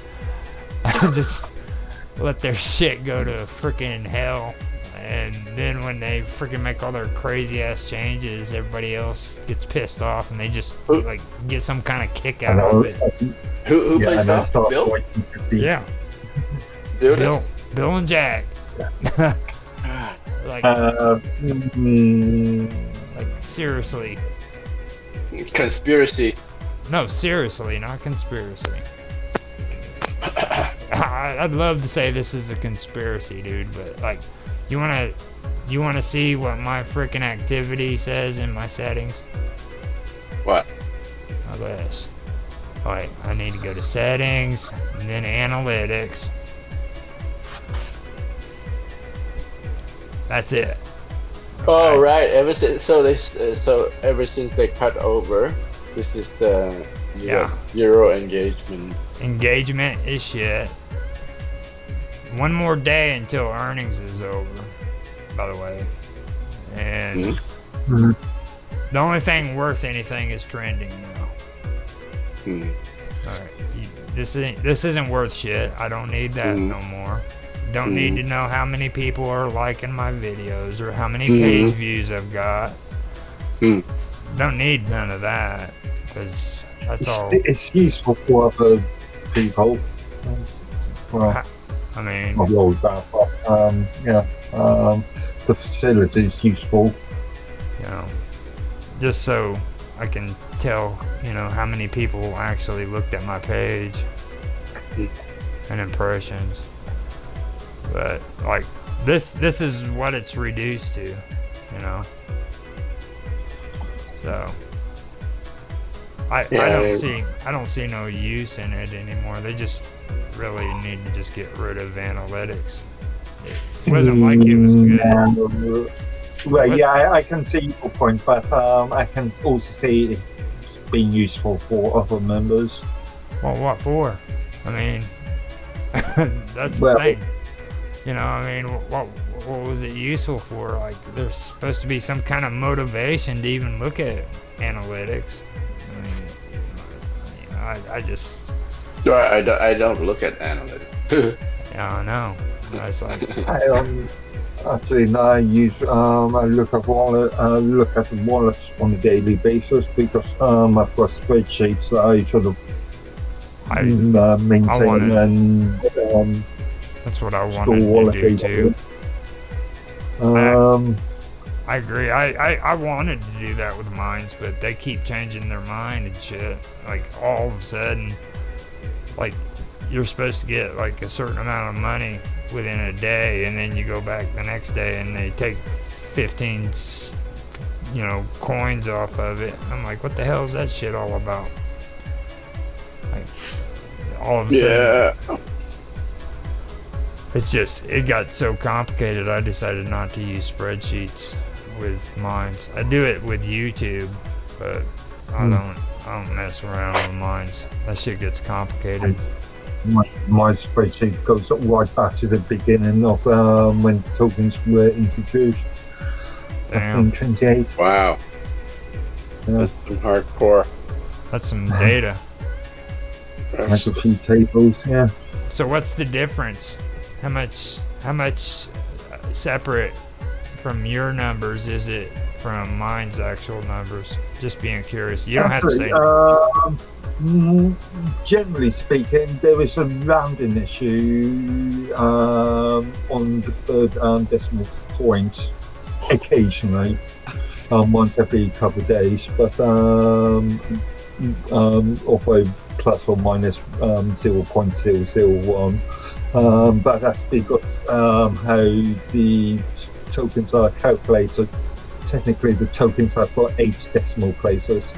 just let their shit go to freaking hell. And then when they freaking make all their crazy ass changes, everybody else gets pissed off, and they just like get some kind of kick out of it. Who plays golf? Bill? Yeah. Bill and Jack. like seriously. It's conspiracy. No, seriously, not conspiracy. I'd love to say this is a conspiracy, dude, but like, you wanna see what my freaking activity says in my settings? What? Look at this. Alright, I need to go to settings and then analytics. That's it. Oh, right. Ever since they cut over, this is the Euro engagement. Engagement is shit. One more day until earnings is over, by the way. And the only thing worth anything is trending now. Alright. This isn't worth shit. I don't need that no more. Don't need to know how many people are liking my videos or how many page views I've got. Don't need none of that, because that's all. It's useful for other people. Well, I mean, the facility is useful. Just so I can tell, how many people actually looked at my page and impressions. But like this is what it's reduced to, So I don't see no use in it anymore. They just really need to just get rid of analytics. It wasn't like it was good. Well, yeah, I can see your point, but I can also see it being useful for other members. Well, what for? I mean, that's the thing. What was it useful for? Like, there's supposed to be some kind of motivation to even look at analytics. I just... I don't look at analytics. Yeah, I know. It's like... I use I look at the wallets on a daily basis, because I've got spreadsheets that I sort of maintain and that's what I wanted to do too. I agree. I wanted to do that with Mines, but they keep changing their mind and shit. Like, all of a sudden, like, you're supposed to get like a certain amount of money within a day, and then you go back the next day and they take 15 coins off of it. I'm like, what the hell is that shit all about? Like, all of a sudden, it got so complicated, I decided not to use spreadsheets with Mines. I do it with YouTube, but I don't mess around with Mines. That shit gets complicated. My spreadsheet goes right back to the beginning of when tokens were introduced. Damn. 28. Wow. Yeah. That's some hardcore. That's some data. Like a few tables, yeah. So what's the difference? How much separate from your numbers is it from mine's actual numbers? Just being curious. You don't have to say. Generally speaking, there is a rounding issue on the third decimal point occasionally, once every couple of days, but although plus or minus 0.001. But that's because how the tokens are calculated. Technically, the tokens have got 8 decimal places,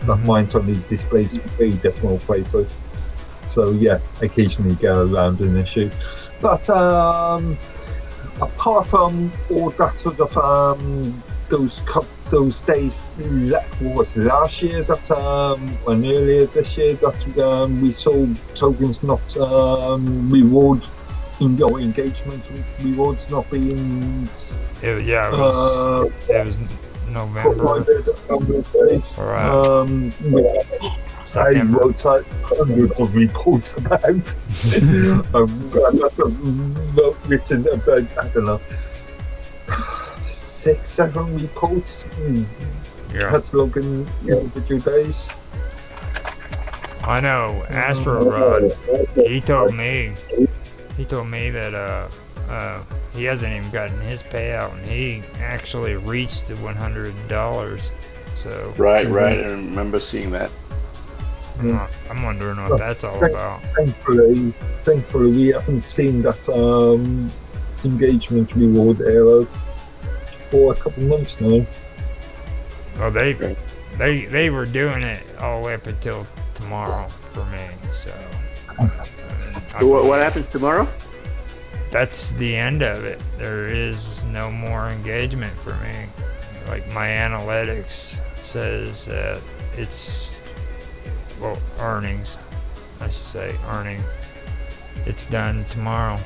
but mine only displays 3 decimal places. So yeah, occasionally go around an issue. But apart from all that sort of those days, what was it, last year that and earlier this year that we saw tokens not reward in your engagement rewards not being it was November. Provided days. I wrote hundreds of reports about. I've written about, I don't know, 6-7 reports. Cataloging individual days. I know Astro Rod. He told me that he hasn't even gotten his payout, and he actually reached the $100. So right. I remember seeing that. I'm wondering what that's all about. Thankfully, we haven't seen that engagement reward arrow for a couple of months now. Well, they were doing it all the way up until tomorrow for me. So what happens tomorrow? That's the end of it. There is no more engagement for me. Like my analytics says that it's earnings. I should say earning. It's done tomorrow.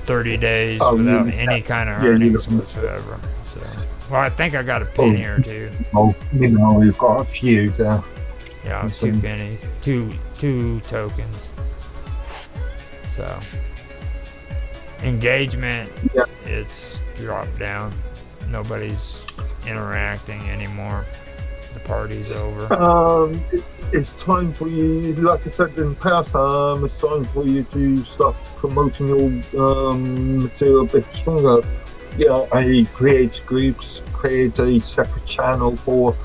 30 days without any kind of earnings whatsoever. So, well, I think I got a penny or two. Oh, you've got a few there. Yeah, 2 pennies, two tokens. So engagement, it's dropped down. Nobody's interacting anymore. The party's over. It's time for you, like I said in the past, it's time for you to start promoting your material a bit stronger. Yeah, I create groups, create a separate channel for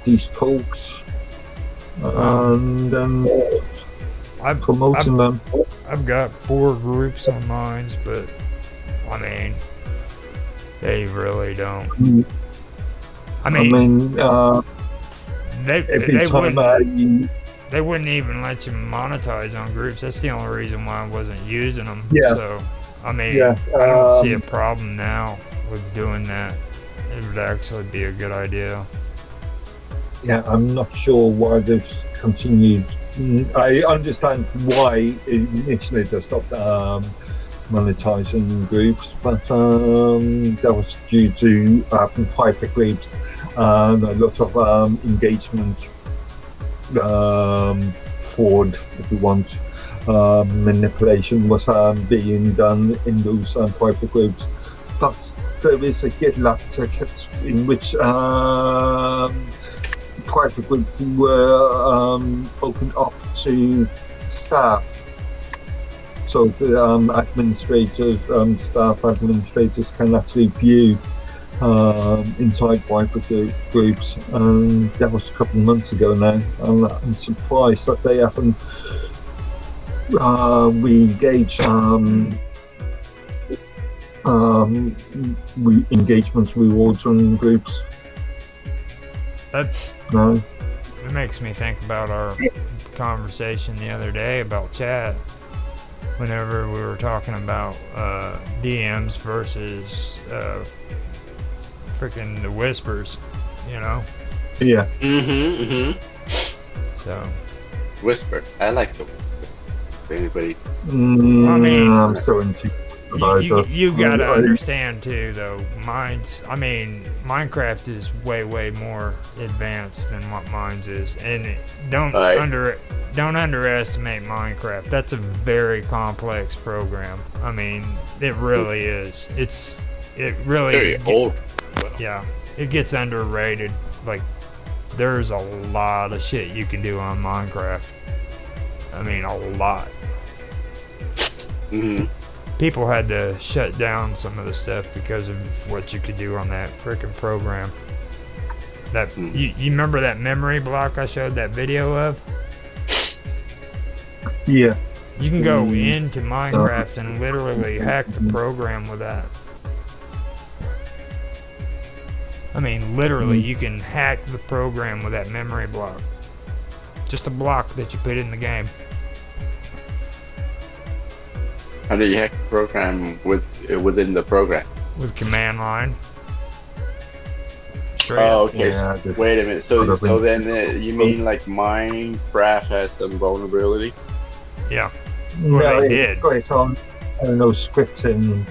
these talks, and then I'm promoting them. I've got 4 groups on mine, but I mean, they really don't. They wouldn't even let you monetize on groups. That's the only reason why I wasn't using them. Yeah. So, I mean, I don't see a problem now with doing that. It would actually be a good idea. Yeah, I'm not sure why they've continued. I understand why initially they stopped monetizing groups, but that was due to from private groups a lot of engagement fraud, if you want, manipulation was being done in those private groups. But there is a GitLab ticket in which private groups were opened up to staff. So the staff administrators can actually view inside private groups, and that was a couple of months ago now. And I'm surprised that they haven't re-engaged engagement rewards on groups. It makes me think about our conversation the other day about chat. Whenever we were talking about DMs versus freaking the whispers, Yeah. So. Whisper. I like the anybody. I mean, I'm so into. You gotta understand too, though. Minecraft is way more advanced than what Mines is, and don't underestimate Minecraft. That's a very complex program. I mean, it really is. It really very old. Yeah, it gets underrated. Like, there's a lot of shit you can do on Minecraft. I mean, a lot. Mm-hmm. People had to shut down some of the stuff because of what you could do on that freaking program. You remember that memory block I showed that video of? Yeah. You can go into Minecraft and literally hack the program with that. I mean, literally, you can hack the program with that memory block. Just a block that you put in the game. How do you hack the program within the program? With command line. Oh, okay. Yeah, wait a minute. So then you mean like Minecraft has some vulnerability? Yeah. Well, it's on scripting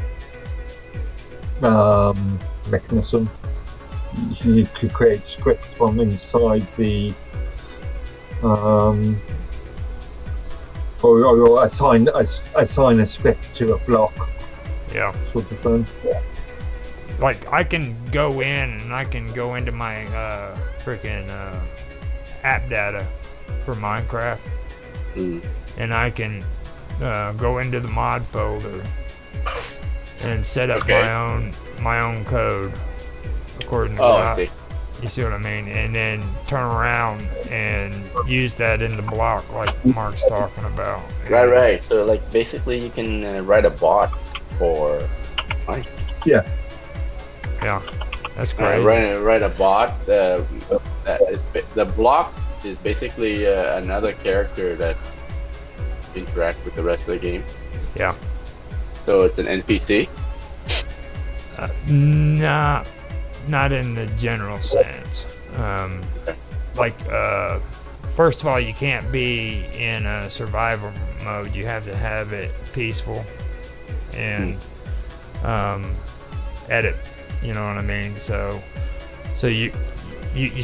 mechanism. You could create scripts from inside the or assign a script to a block. Yeah. Sort of thing. Yeah. Like, I can go in and I can go into my freaking app data for Minecraft, and I can go into the mod folder and set up my own code according to I see. You see what I mean? And then turn around and use that in the block like Mark's talking about. Right. So like basically you can write a bot for Minecraft. Yeah. Yeah, that's crazy. Write a bot. The block is basically another character that interact with the rest of the game. Yeah. So it's an NPC. Nah, not in the general sense. First of all, you can't be in a survival mode. You have to have it peaceful and edit. You know what I mean? So you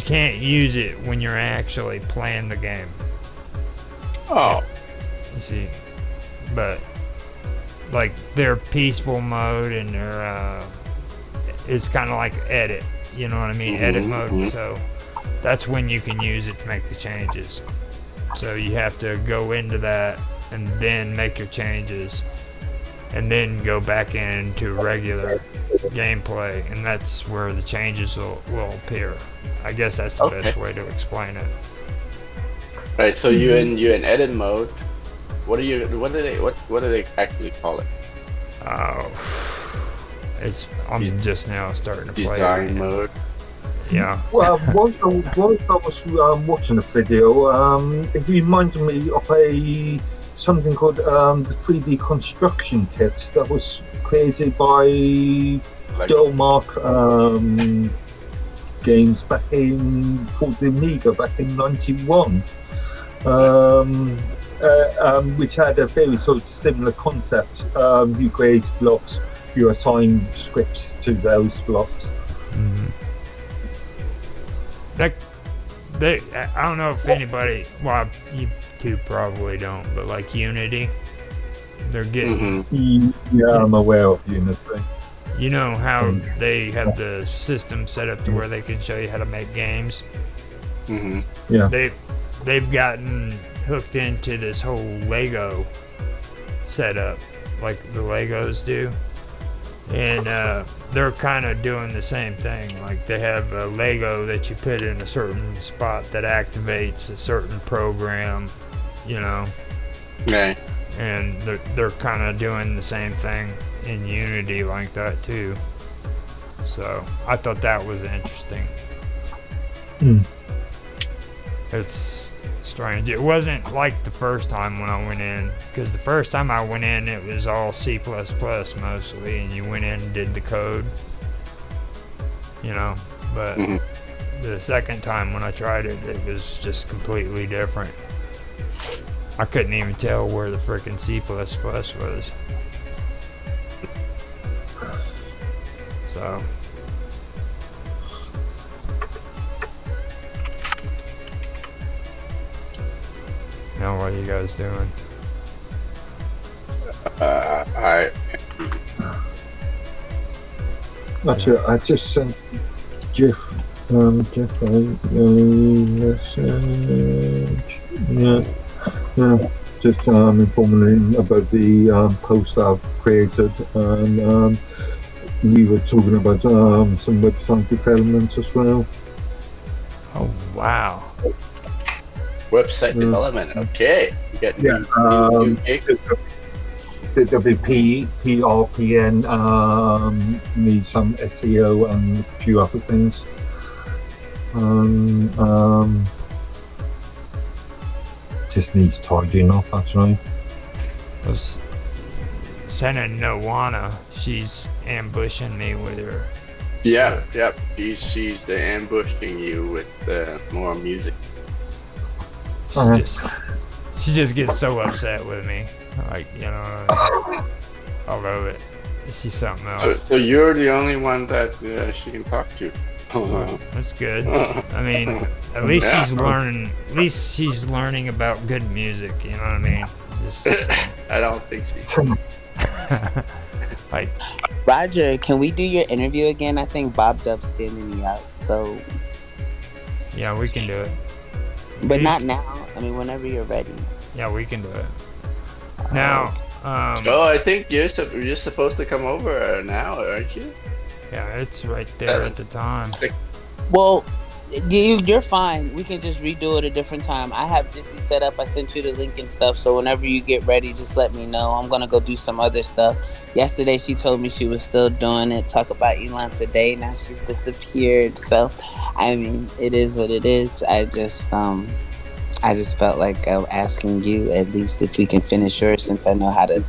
can't use it when you're actually playing the game. Oh. You see, but like their peaceful mode and their it's kind of like edit. You know what I mean? Edit mode. So that's when you can use it to make the changes. So you have to go into that and then make your changes, and then go back into regular gameplay, and that's where the changes will appear. I guess that's the best way to explain it. Right. So you're in edit mode. What do they actually call it? Oh, I'm just now starting to play design mode. Yeah. Well, once I was watching a video, it reminded me of something called the 3D construction kits that was created by Delmark Games back for the Amiga back in '91, which had a very sort of similar concept. You create blocks, you assign scripts to those blocks. I don't know if anybody, well, you two probably don't, but like Unity, they're getting. Yeah, I'm aware of Unity. You know how they have the system set up to where they can show you how to make games? Yeah. They've gotten hooked into this whole Lego setup, like the Legos do. And they're kind of doing the same thing. Like, they have a Lego that you put in a certain spot that activates a certain program, you know. Right. And they're kind of doing the same thing in Unity like that too. So I thought that was interesting. It's strange. It wasn't like the first time when I went in, because the first time I went in it was all C++ mostly, and you went in and did the code, you know. But the second time when I tried it, it was just completely different. I couldn't even tell where the frickin' C++ was. So. Now, what are you guys doing? Actually, I just sent Jeff a message. Yeah. Just informing him about the post I've created, and we were talking about some website development as well. Oh, wow. Website development. Okay. You got new gig? The PRPN needs some SEO and a few other things. Just needs tidying up, actually. I was sending Nowana. She's ambushing me with her. Yeah, yep. She's ambushing you with more music. She just gets so upset with me. Like, you know what I mean? I love it. She's something else. So you're the only one that she can talk to. That's good. I mean, at least she's learning. At least she's learning about good music. You know what I mean? I don't think she's. Like, Roger, can we do your interview again? I think Bob Dub's standing me up. So. Yeah, we can do it. But not now. I mean, whenever you're ready. Yeah, we can do it. Now. I think you're supposed to come over now, aren't you? Yeah, it's right there at the time. Well, you're fine. We can just redo it a different time. I have Jitsi set up. I sent you the link and stuff. So whenever you get ready, just let me know. I'm gonna go do some other stuff. Yesterday, she told me she was still doing it. Talk about Elon today. Now she's disappeared. So, I mean, it is what it is. I just felt like I'm asking you at least if we can finish yours, since I know how to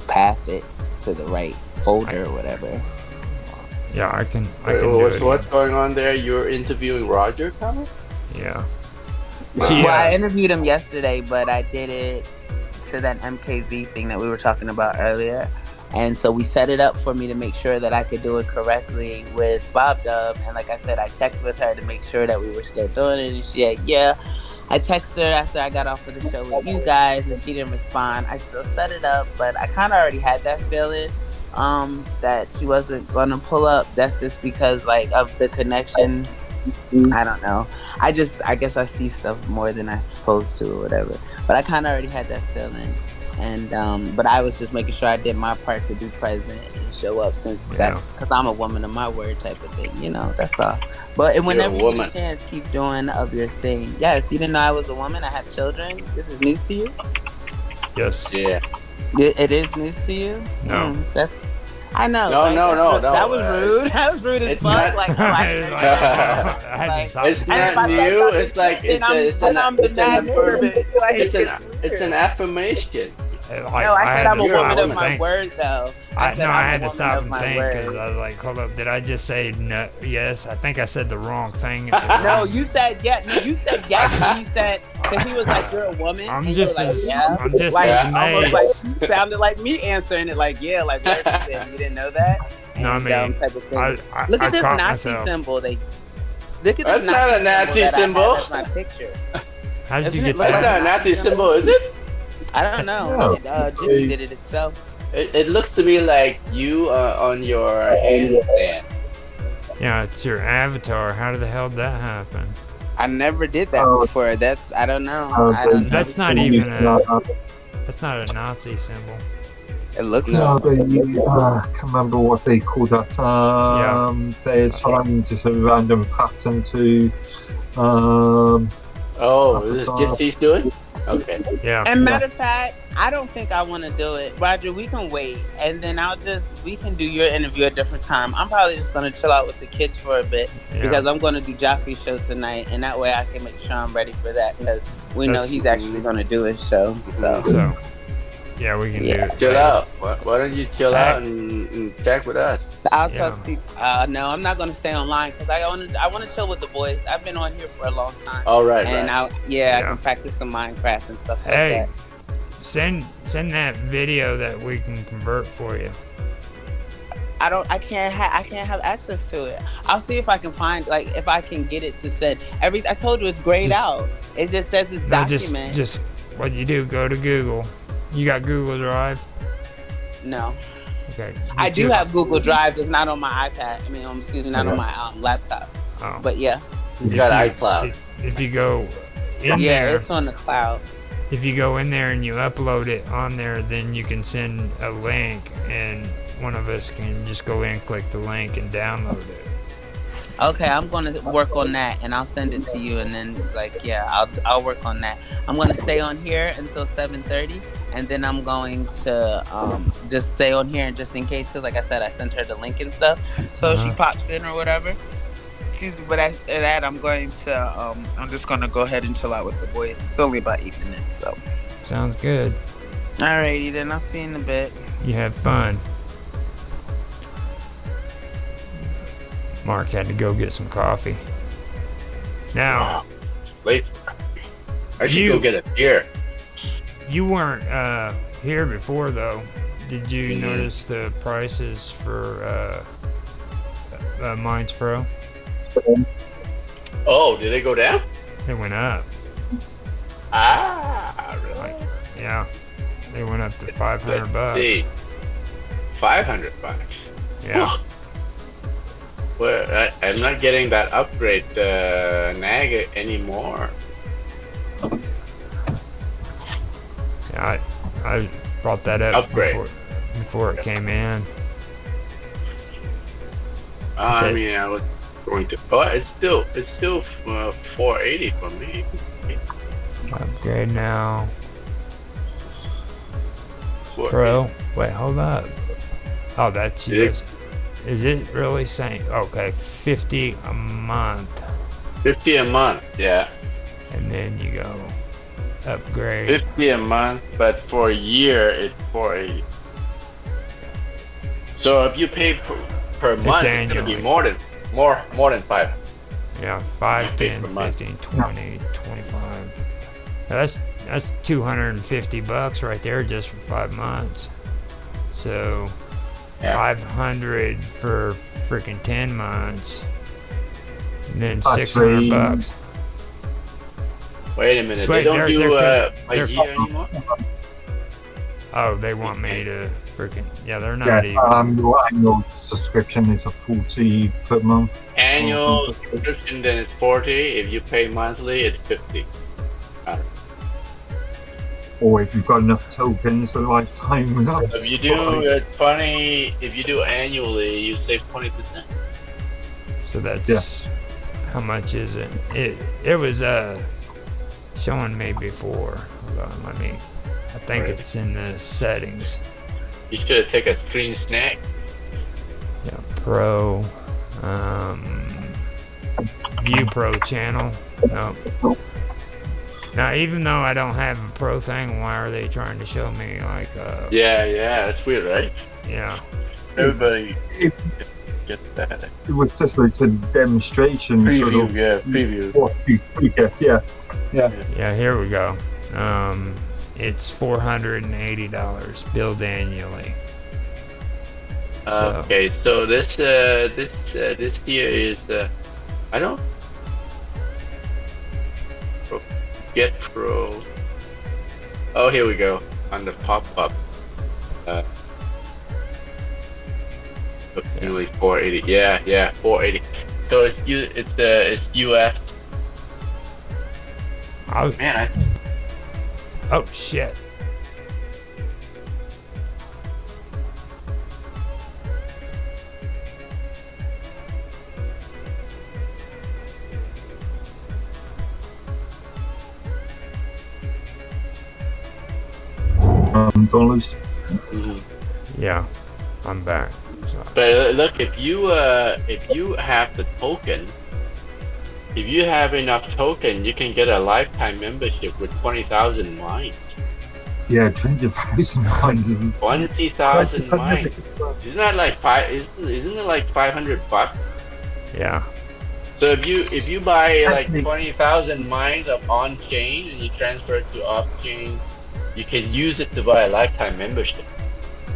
path it to the right folder or whatever. Yeah, I can. What's going on there? You're interviewing Roger, Connor? Yeah. Well, I interviewed him yesterday, but I did it to that MKV thing that we were talking about earlier. And so we set it up for me to make sure that I could do it correctly with Bob Dub. And like I said, I checked with her to make sure that we were still doing it. And she said, yeah. I texted her after I got off of the show with you guys, and she didn't respond. I still set it up, but I kind of already had that feeling that she wasn't going to pull up. That's just because, like, of the connection. I don't know. I guess I see stuff more than I'm supposed to or whatever. But I kind of already had that feeling. And but I was just making sure I did my part to be present and show up, since that, because I'm a woman of my word type of thing, you know. That's all. But whenever you get a chance, keep doing of your thing. Yes, you didn't know I was a woman. I had children. This is news to you. Yes. Yeah. It is news to you. No. That's. I know. No. That was rude. That was rude as fuck. Like, it's not new. It's like it's an affirmation. No, I said I'm a woman of my word, though. I had to stop and think, because I was like, hold up, did I just say no? Yes, I think I said the wrong thing. No, you said yes. No, you said yes. And he said, because he was like, you're a woman. I'm and just like, as yeah. I'm just like, as amazed. Like, you sounded like me answering it, like, yeah, like what you said. You didn't know that. No, I mean, type of thing. I look at this Nazi myself. symbol. Look at this. That's not a Nazi symbol. That's my picture. How did you get that? That's not a Nazi symbol, is it? I don't know. Jimmy did it itself. It looks to me like you on your handstand. Yeah, it's your avatar. How the hell did that happen? I never did that before. I don't know. That's not even that's not a Nazi symbol. It looks I can't remember what they call that. They assigned just a random pattern to. Is this Jitsy's doing? Okay. Yeah. And matter of fact, I don't think I want to do it. Roger, we can wait, and then we can do your interview at a different time. I'm probably just going to chill out with the kids for a bit, because I'm going to do Joffrey's show tonight, and that way I can make sure I'm ready for that, because we know he's actually going to do his show. So yeah, we can do it. Chill out. Why don't you chill out and check with us? I'll talk to you. No, I'm not going to stay online, because I want to chill with the boys. I've been on here for a long time. All right. And I can practice some Minecraft and stuff like that. Send that video that we can convert for you. I can't have access to it. I'll see if I can find, like, if I can get it to send. I told you it's grayed Just- out. It just says this No, document. just what you do, go to Google. You got Google Drive? No. Okay. I do have Google Drive, just not on my iPad. I mean, excuse me, not on my laptop. Oh. But yeah. He's got iCloud. If you go in Yeah, there, it's on the cloud. if you go in there and you upload it on there, then you can send a link, and one of us can just go in, click the link, and download it. Okay, I'm gonna work on that, and I'll send it to you, and then I'll work on that. I'm gonna stay on here until 7:30, and then I'm going to just stay on here, and just in case, because like I said, I sent her the link and stuff, so if she pops in or whatever. Excuse me, but after that, I'm going to I'm just gonna go ahead and chill out with the boys. It's only about 8 minutes, so. Sounds good. Alrighty, then I'll see you in a bit. You have fun. Mark had to go get some coffee. Now, Wait. I should go get a beer. You weren't here before, though. Did you notice the prices for Minds Pro? Oh, did they go down? They went up. Ah, really? Yeah, they went up to $500. Let's see. $500. Yeah. Well, I'm not getting that upgrade nag anymore. Yeah, I brought that up Upgrade. before it came in. I mean, I was going to. Oh, it's still 480 for me. Upgrade now. 480. Pro. Wait, hold up. Oh, that's yours. Is it really saying? Okay, 50 a month. 50 a month, yeah. And then you go upgrade. 50 a month, but for a year it's 480. So if you pay per month, it's gonna be more than 5. Yeah, 5, 10, 15, 20, 25. Now that's $250 right there just for 5 months. So 500 for freaking 10 months. And then $600. Wait a minute, Wait, they don't do a they're- year anymore? Oh, they want me to freaking... Yeah, they're not even... Your annual subscription is a 40 per month. Annual subscription then is 40. If you pay monthly, it's 50. Or if you've got enough tokens, a lifetime. If you do 20, if you do annually, you save 20%. So that's... How much is it? It was showing me before. Hold on, let me... I think it's in the settings. You should have taken a screen snack. Yeah, Pro. View Pro channel. No. Now, even though I don't have a Pro thing, why are they trying to show me like? Yeah, that's weird, right? Yeah. Everybody gets that. It was just like a demonstration. Preview, preview. What you get, yeah. Yeah, here we go. It's $480 billed annually. Okay, so this here is I don't get Pro. Oh, here we go on the pop-up. Annually 480. Yeah, 480. So it's US. Man, Oh shit. Dollars. Yeah, I'm back. So. But look, if you have the token, if you have enough token, you can get a lifetime membership with 20,000 mines. Yeah, 20,000 mines is 20,000 mines. Isn't that like Isn't it like $500? Yeah. So if you buy like 20,000 mines of on chain and you transfer it to off chain, you can use it to buy a lifetime membership,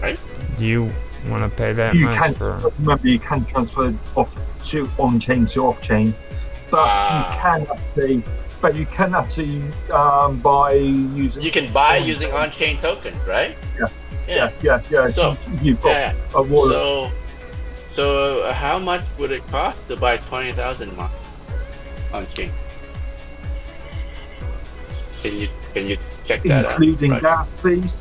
right? Do want to pay that You much can for. remember you can transfer off to on-chain to off-chain, but you can actually buy using. You can buy using on-chain tokens, right? Yeah. So You've got a wallet. So how much would it cost to buy 20,000 on-chain? Can you check that out? Including gas fees?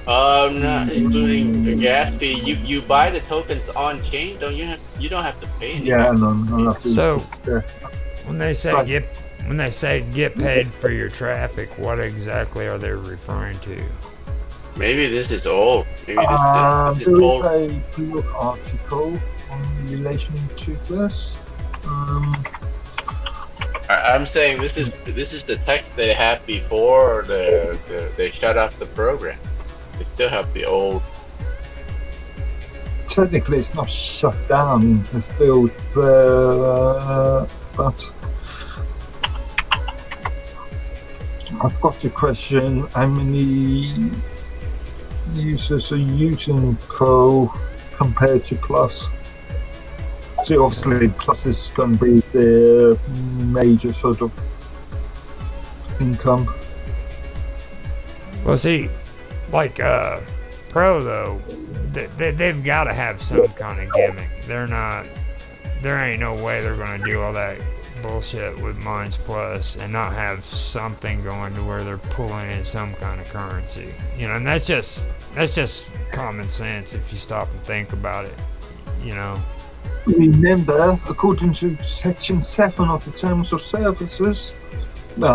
Not including the gas fee. You buy the tokens on-chain, don't you? You don't have to pay anything. Yeah, no. So when they say get paid for your traffic, what exactly are they referring to? Maybe this is old. Maybe this is there old. is a blog article in relation to this. I'm saying this is the text they had before they shut off the program. They still have the old. Technically, it's not shut down. It's still there, but I've got a question. How many users are using Pro compared to Plus? So obviously, Plus is going to be the major sort of income. Well, see, like Pro though, they've got to have some kind of gimmick. There ain't no way they're going to do all that bullshit with Mines Plus and not have something going to where they're pulling in some kind of currency. You know, and that's just common sense if you stop and think about it. You know. Remember, according to Section 7 of the Terms of Services, the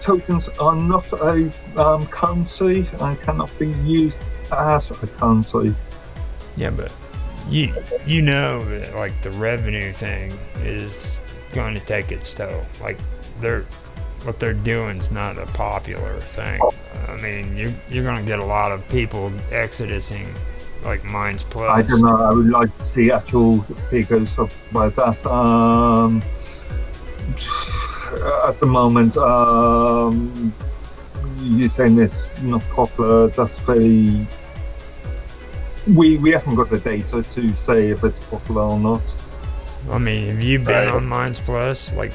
tokens are not a currency and cannot be used as a currency. Yeah, but you know that like the revenue thing is going to take its toll. Like what they're doing is not a popular thing. I mean, you're going to get a lot of people exodusing like Mines Plus. I don't know. I would like to see actual figures of about that. At the moment, you're saying it's not popular. That's very. We haven't got the data to say if it's popular or not. I mean, have you been on Mines Plus? Like,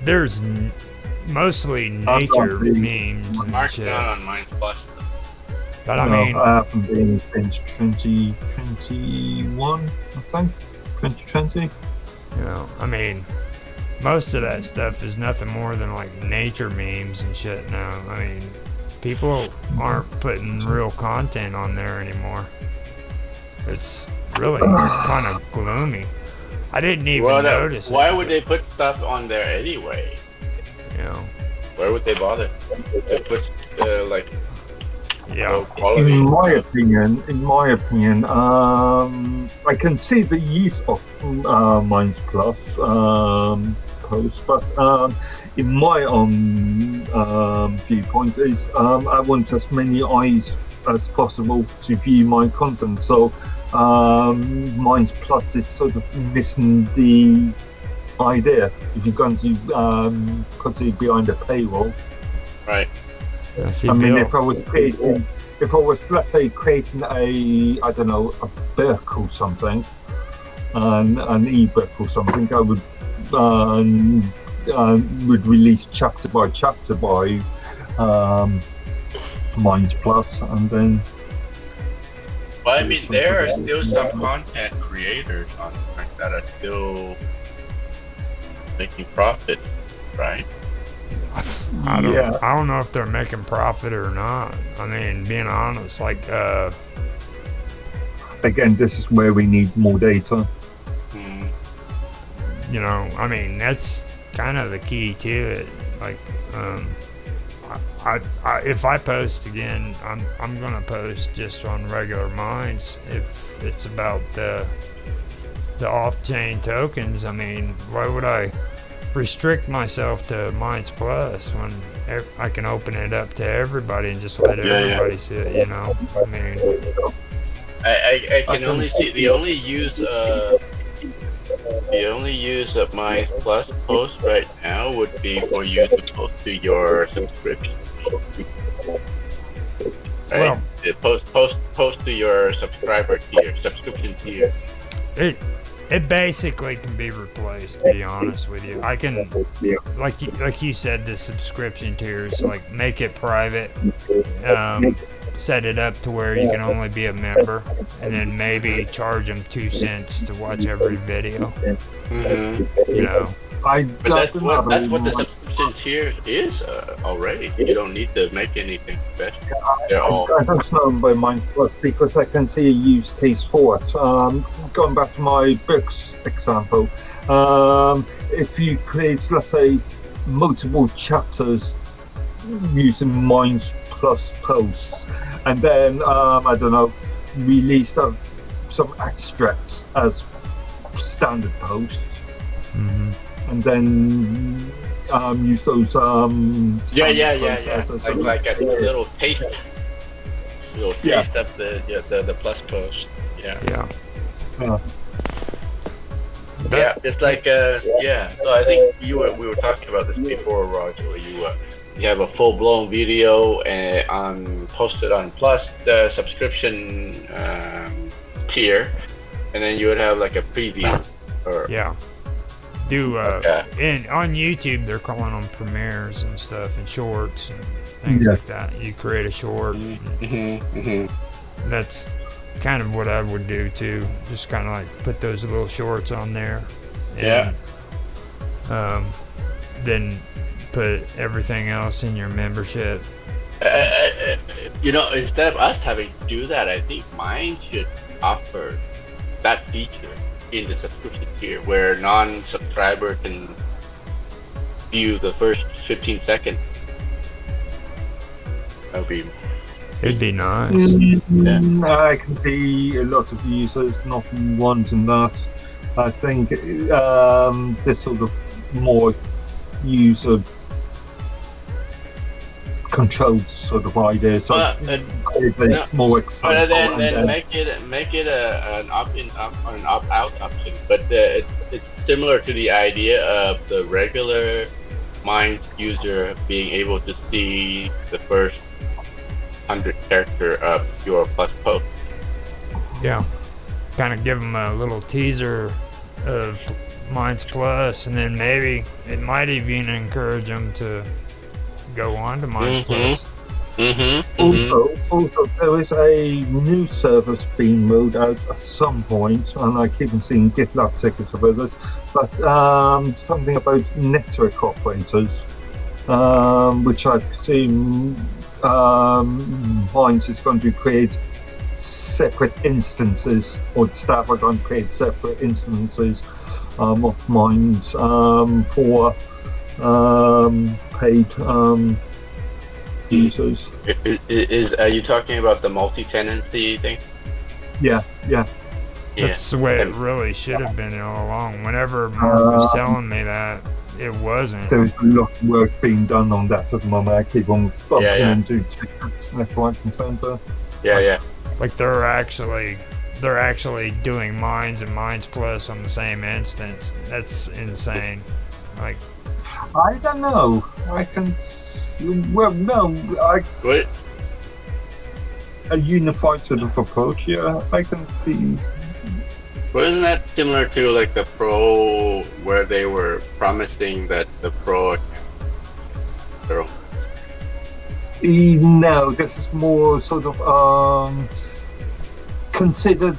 there's mostly nature memes and shit. On Mines Plus. But I mean, I haven't been since 2021, I think. 2020. You know, I mean, most of that stuff is nothing more than like nature memes and shit now. I mean, people aren't putting real content on there anymore. It's really kind of gloomy. I didn't even notice. Why would they put stuff on there anyway? You know, why would they bother? They put like. Yeah. In my opinion, I can see the use of Mines Plus posts, but in my own viewpoint is I want as many eyes as possible to view my content. So Mines Plus is sort of missing the idea. If you're going to continue behind a paywall, right? I mean, if I was, let's say, creating a book or something, an ebook or something, I would release chapter by Mines Plus, and then. Well, I mean, there are still some content creators on that are still making profit, right? I don't know if they're making profit or not. I mean, being honest, like again, this is where we need more data. You know, I mean, that's kind of the key to it. Like, I if I post again, I'm gonna post just on regular Mines. If it's about the off-chain tokens, I mean, why would I restrict myself to Mines Plus when I can open it up to everybody and just let everybody see it, you know? I mean, I can only see the only use of Mines Plus post right now would be for you to post to your subscription. right? Post to your subscription tier. It basically can be replaced, to be honest with you. I can, like you said, the subscription tiers, like make it private, set it up to where you can only be a member, and then maybe charge them 2 cents to watch every video. You know. But that's what the subscription tier is already. You don't need to make anything special. I don't know by mine because I can see a use case for it. Going back to my books example, if you create, let's say, multiple chapters using Minds Plus posts, and then I don't know, release some extracts as standard posts. And then use those like a little taste of the plus post. Yeah, it's like so I think we were talking about this before, Roger. You have a full-blown video and posted on Plus, the subscription tier, and then you would have like a preview or on YouTube they're calling them premieres and stuff and shorts and things like that. You create a short. That's kind of what I would do too. Just kind of like put those little shorts on there. And, then put everything else in your membership. Instead of us having to do that, I think mine should offer that feature in the subscription tier where non-subscriber can view the first 15 seconds. It'd be nice. I can see a lot of users not wanting that. I think this sort of more user controlled sort of idea, so it's more exciting. But then make it an opt-out option. But it's similar to the idea of the regular Minds user being able to see the first 100 character of your Plus post. Yeah, kind of give them a little teaser of Minds Plus, and then maybe it might even encourage them to go on to Minds Plus. Also, there is a new service being rolled out at some point, and I keep on seeing GitLab tickets about this, but something about network operators, which I presume Minds is going to create separate instances, or staff are going to create separate instances of Minds for paid users. Are you talking about the multi-tenancy thing? Yeah. That's the way it really should have been all along. Whenever Mark was telling me that, it wasn't. There's a lot of work being done on that at the moment. I keep on bumping into tickets left, right, and centre. Like they're actually doing Minds and Minds Plus on the same instance. That's insane. Like, I don't know. I can. What? A unified sort of approach. Yeah, I can see. Wasn't that similar to like the Pro, where they were promising that the Pro account? No, this is more sort of considered.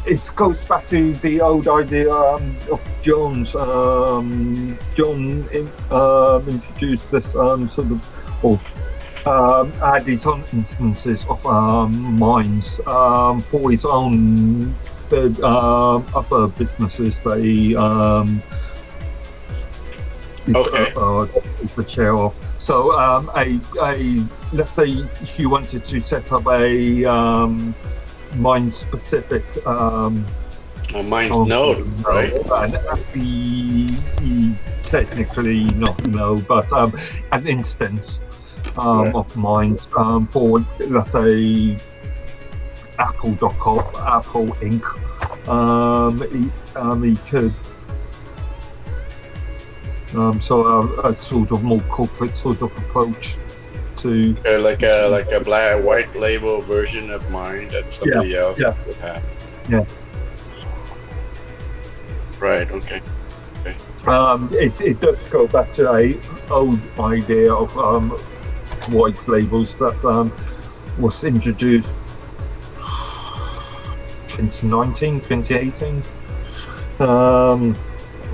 It goes back to the old idea of John's. John introduced this sort of added on instances of Minds for his own other businesses that he is the chair of. So let's say you wanted to set up a Mind specific Minds node, right? Technically not no, but an instance of Minds for, let's say, Apple.com, Apple Inc. He could. So a sort of more corporate sort of approach to to like a black white label version of mine that somebody else would have. Yeah. Right. Okay. It does go back to a old idea of white labels that was introduced 2019, 2018.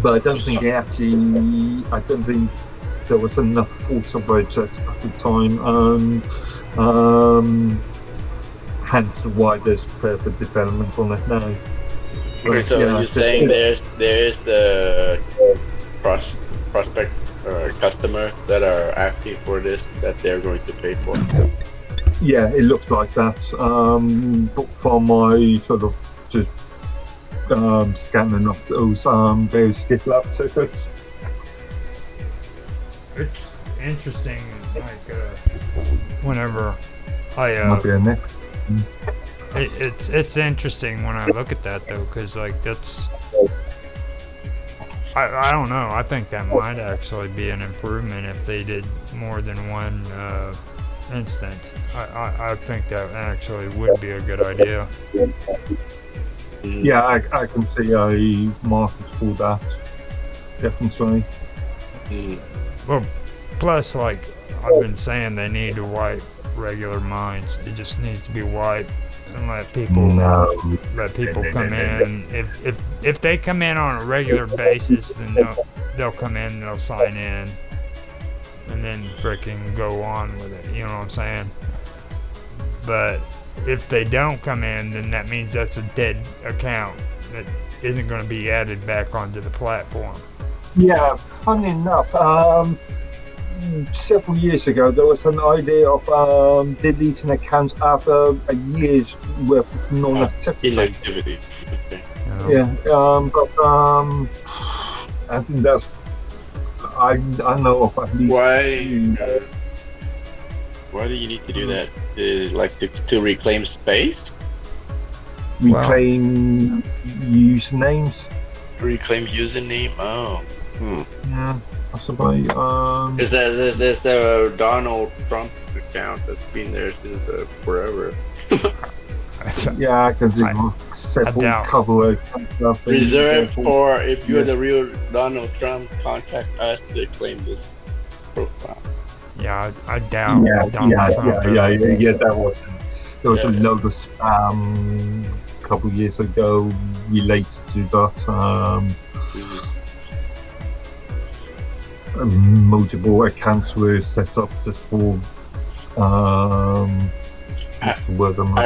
But I don't think there was enough force about it at the time. Hence why there's further development on it now. Okay, so you're saying there's the prospect customer that are asking for this that they're going to pay for. Yeah, it looks like that. But for my sort of just scanning of those various GitLab tickets. It's interesting, like whenever I Might be a nick. It's interesting when I look at that though, because like that's I don't know. I think that might actually be an improvement if they did more than one instance. I think that actually would be a good idea. Yeah, I can see a market for that. Definitely. Well, plus, like I've been saying, they need to wipe regular mines. It just needs to be wiped and let people come in. If they come in on a regular basis, then they'll come in, they'll sign in, and then freaking go on with it. You know what I'm saying? But if they don't come in, then that means that's a dead account that isn't going to be added back onto the platform. Yeah, funny enough, several years ago there was an idea of deleting accounts after a year's worth of non-activity. Inactivity. Okay. Yeah, but I think that's I know of at least why do you need to do that? Like to reclaim space? Reclaim usernames. Reclaim username? Oh. Yeah, possibly. There's the Donald Trump account that's been there since forever. Yeah, I can do several cover stuff. Reserved for if you're the real Donald Trump, contact us to claim this profile. Yeah, I doubt. Yeah, that was. There was a load of spam a couple of years ago related to that. Multiple accounts were set up just for I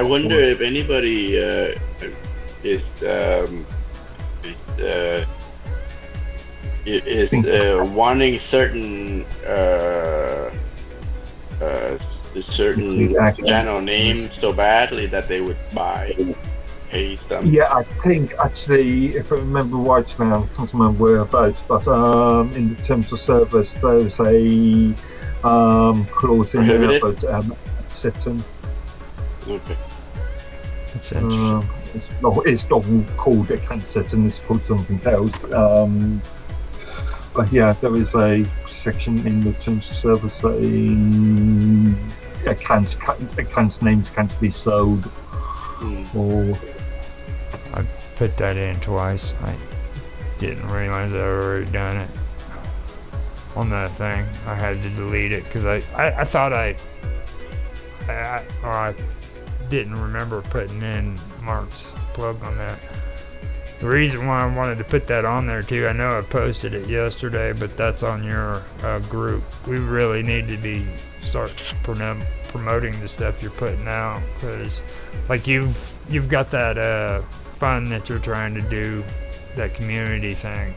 wonder if anybody is wanting certain channel name so badly that they would pay some. Yeah, I think actually, if I remember right now, I can't remember whereabouts, but in the terms of service, there's a clause in there about setting. Okay. That's interesting. It's not called account setting, it's called something else. But yeah, there is a section in the terms of service saying accounts names can't be sold. Or I put that in twice. I didn't realize I already done it on that thing. I had to delete it because I thought I didn't remember putting in Mark's plug on that. The reason why I wanted to put that on there too, I know I posted it yesterday, but that's on your group. We really need to start promoting the stuff you're putting out, because like you've got that fund that you're trying to do, that community thing.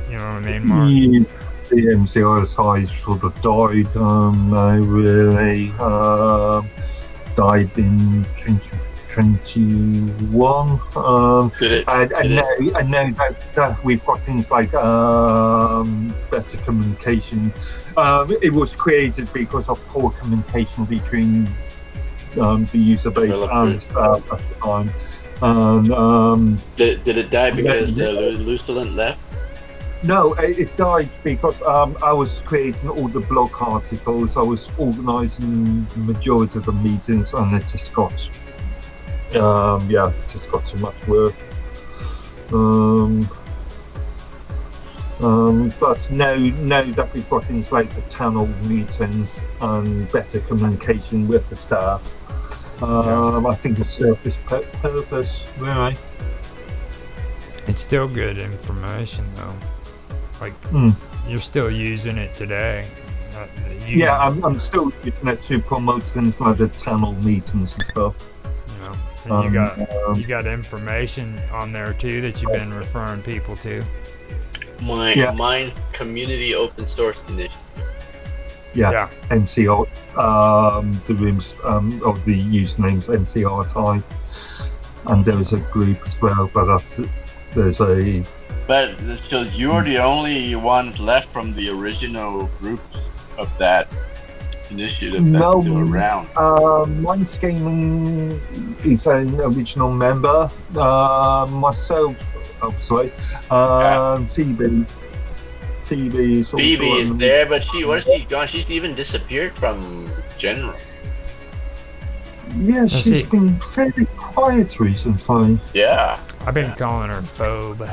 You know what I mean, Mark? Yeah, the MCISI sort of died. They really died in 2021. I know that we've got things like better communication. It was created because of poor communication between the user base and staff at the time. Did it die because Lucilent left? No, it died because I was creating all the blog articles. I was organising the majority of the meetings, and it just got, too much work. But now that we've got things like the town hall meetings and better communication with the staff, I think it's served its purpose, really. It's still good information, though. Like, you're still using it today. I'm still using it to promote things like the town hall meetings and stuff. And you got information on there too that you've been referring people to. Mine's community open source initiative. Yeah. MCR, the rooms of the usernames MCRSI, and there is a group as well, but there's a. But so you're the only ones left from the original group of that initiative that's still around. Minds Gaming is an original member. Myself, obviously. Phoebe is also Phoebe is there, but where's she gone? She's even disappeared from general. Yeah, she's been fairly quiet recently. Yeah. I've been calling her Phobe.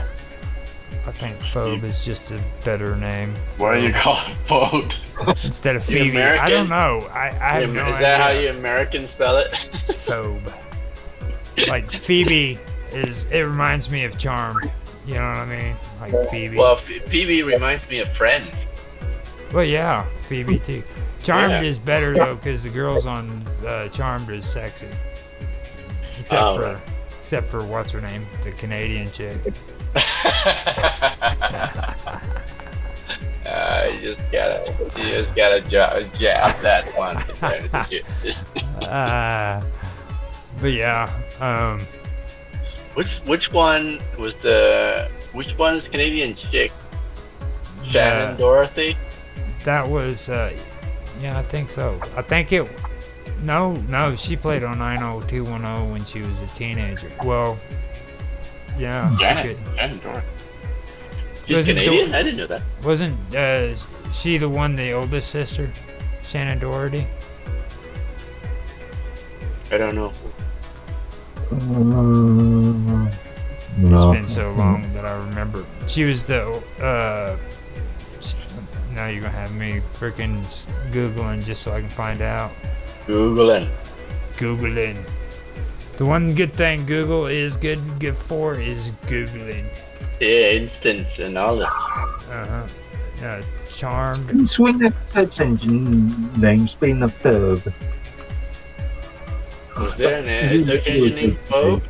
I think Phobe is just a better name. Why do you call it Phobe? Instead of Phoebe. I don't know. I have no idea. Is that how you American spell it? Phobe. Like Phoebe it reminds me of Charmed. You know what I mean? Like Phoebe. Well, Phoebe reminds me of Friends. Well, yeah, Phoebe too. Charmed is better though, because the girls on Charmed is sexy. Except for what's her name, the Canadian chick. You just gotta jab that one. But yeah. Which one is Canadian chick? Shannon Dorothy? That was I think so. I think no, she played on 90210 when she was a teenager. Well, yeah. Shannon Dorothy. She's Canadian? I didn't know that. Wasn't she the oldest sister? Shannon Doherty? I don't know. It's been so long that I remember. She was the now you're gonna have me freaking Googling just so I can find out. Googling. The one good thing Google is good for is Googling. Yeah, instance and all that. Charmed. Since when have search engine names been a verb? Was there a search engine named Phobe?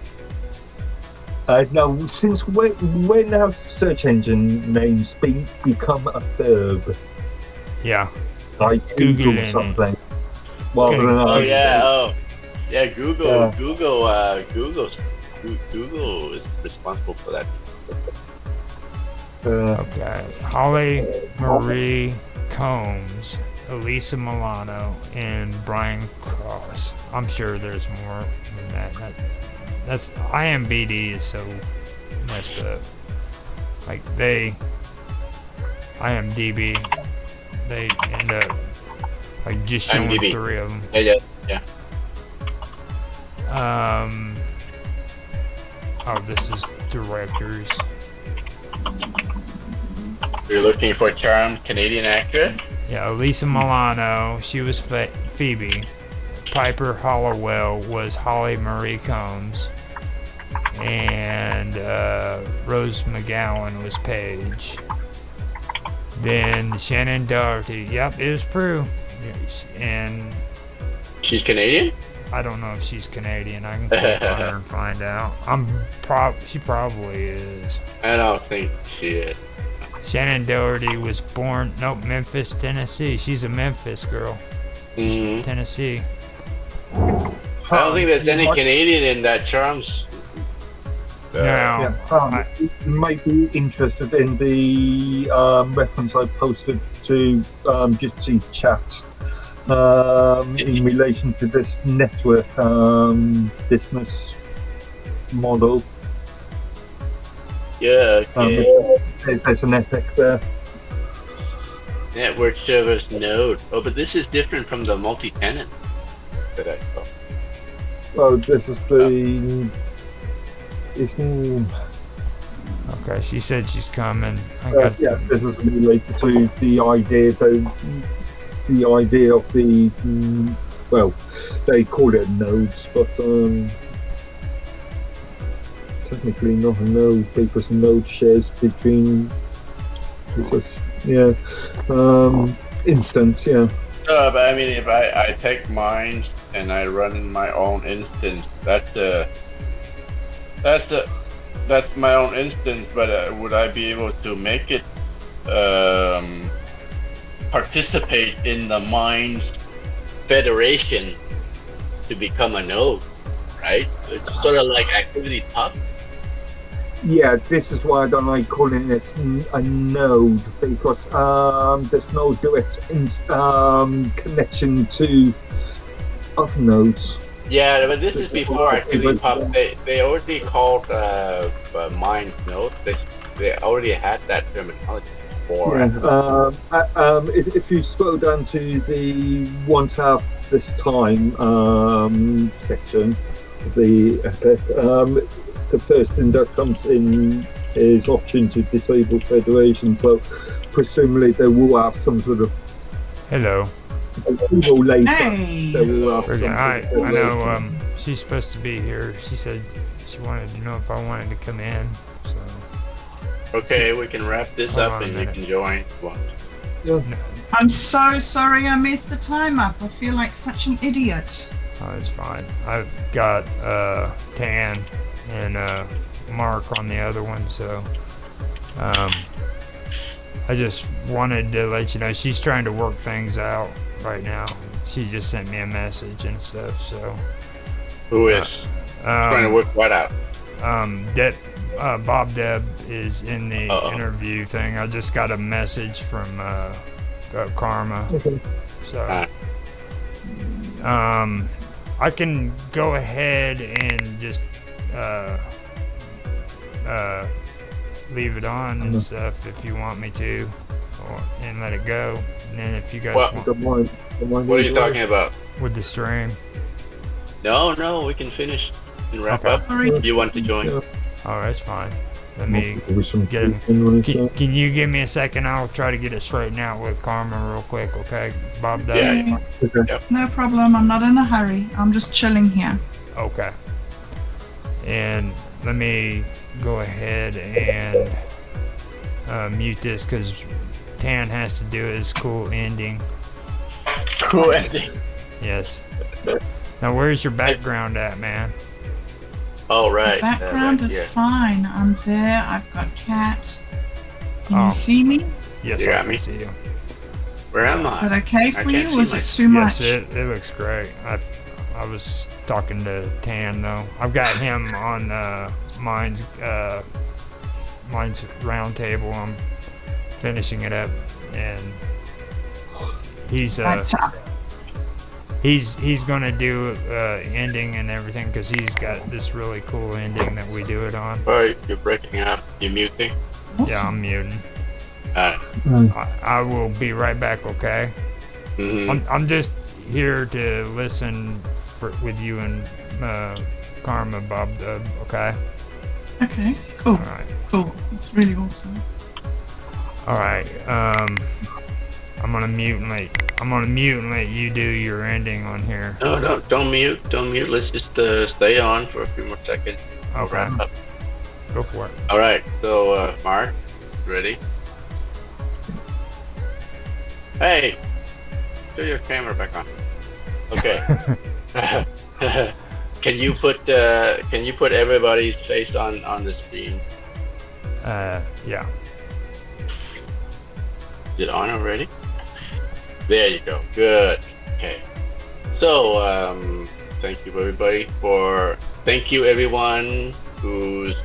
No, since when has search engine names become a verb? Yeah. Like Google something. Google is responsible for that. Okay. Holly Marie Combs, Elisa Milano, and Brian Cross. I'm sure there's more than that. That's IMBD is so messed up. Like IMDb, they end up like just showing IMDb. 3 of them. Yeah. This is directors. You're looking for a charmed Canadian actress? Yeah, Elisa Milano, she was Phoebe. Piper Hollowell was Holly Marie Combs. And Rose McGowan was Paige. Then Shannon Doherty. Yep, it was Prue. And she's Canadian? I don't know if she's Canadian. I can click on her and find out. She probably is. I don't think she is. Shannon Doherty was born Memphis, Tennessee. She's a Memphis girl. Mm-hmm. Tennessee. I don't think there's any Canadian in that Charms. No. You might be interested in the reference I posted to Jitsi chat in relation to this network business model. Yeah, okay. There's an epic there. Network service node. Oh, but this is different from the multi-tenant that I saw. Oh, this is the. It's Okay, she said she's coming. yeah, this is related to the idea, the idea of the well, they call it nodes, but technically not a node because a node shares between. Instance, yeah. But I mean, if I take mine and I run my own instance, that's my own instance. But would I be able to make it participate in the Minds Federation to become a node? Right? It's sort of like Activity Pub. Yeah, this is why I don't like calling it a node because there's no direct connection to other nodes. Yeah, but this is before Activity Pub. They already called Minds node. They already had that terminology before. Yeah. If you scroll down to the "Want to Have This Time" section, the epic. The first thing that comes in is option to disable federation, so presumably they will have some sort of hello. Later. Hey. I know she's supposed to be here. She said she wanted to know if I wanted to come in. So okay, we can wrap this up and you can join. Yeah. I'm so sorry I messed the time up. I feel like such an idiot. Oh, it's fine. I've got Tan and Mark on the other one, so I just wanted to let you know she's trying to work things out right now. She just sent me a message and stuff. So who is trying to work what out? Bob Deb is in the interview thing. I just got a message from Karma. Okay. So I can go ahead and just leave it on and stuff if you want me to, and let it go. And then if you guys want, what are you talking about? With the stream? No, we can finish and wrap up. If you want to join? Oh, that's fine. Let me get him. Can you give me a second? I'll try to get it straightened out with Karma real quick, okay? Bob does. Yeah. Okay. No problem. I'm not in a hurry. I'm just chilling here. Okay. And let me go ahead and mute this because Tan has to do his cool ending. Cool ending. Yes. Now, where's your background at, man? Oh, right. The background is fine. I'm there. I've got Cat. Can you see me? Yes, you I got can me. see you. Where am I? Is that okay for you? Or is it too Yes, much? it looks great. I was talking to Tan though. I've got him on mine's round table. I'm finishing it up, and he's gonna do ending and everything because he's got this really cool ending that we do it on. Alright, you're breaking up. You're muting. Awesome. Yeah, I'm muting. Alright. I will be right back. Okay. Mm-hmm. I'm just here to listen with you and Karma, Bob Dub. Okay. Okay. Cool. All right. Cool. It's really awesome. All right. I'm gonna mute and let you do your ending on here. No, don't mute. Let's just stay on for a few more seconds. Okay. Wrap up. Go for it. All right. So, Mark, ready? Hey, turn your camera back on. Okay. Can you put everybody's face on the screen? Yeah. Is it on already? There you go. Good. Okay. So, thank you everybody thank you everyone who's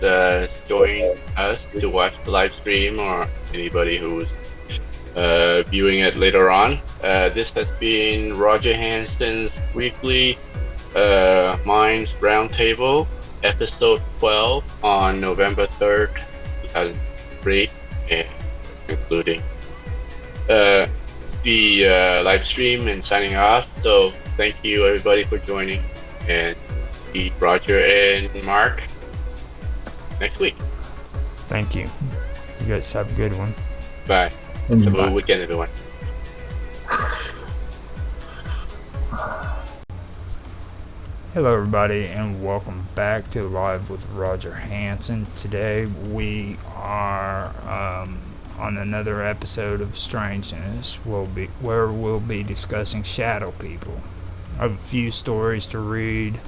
joined us to watch the live stream, or anybody who's viewing it later on. This has been Roger Hanson's weekly Minds Roundtable, episode 12 on November 3rd, 2003, and including the live stream and signing off. So thank you everybody for joining, and see Roger and Mark next week. Thank you. You guys have a good one. Bye. Have a good weekend, everyone. Hello everybody and welcome back to Live with Roger Hanson. Today we are on another episode of Strangeness where we'll be discussing shadow people. I have a few stories to read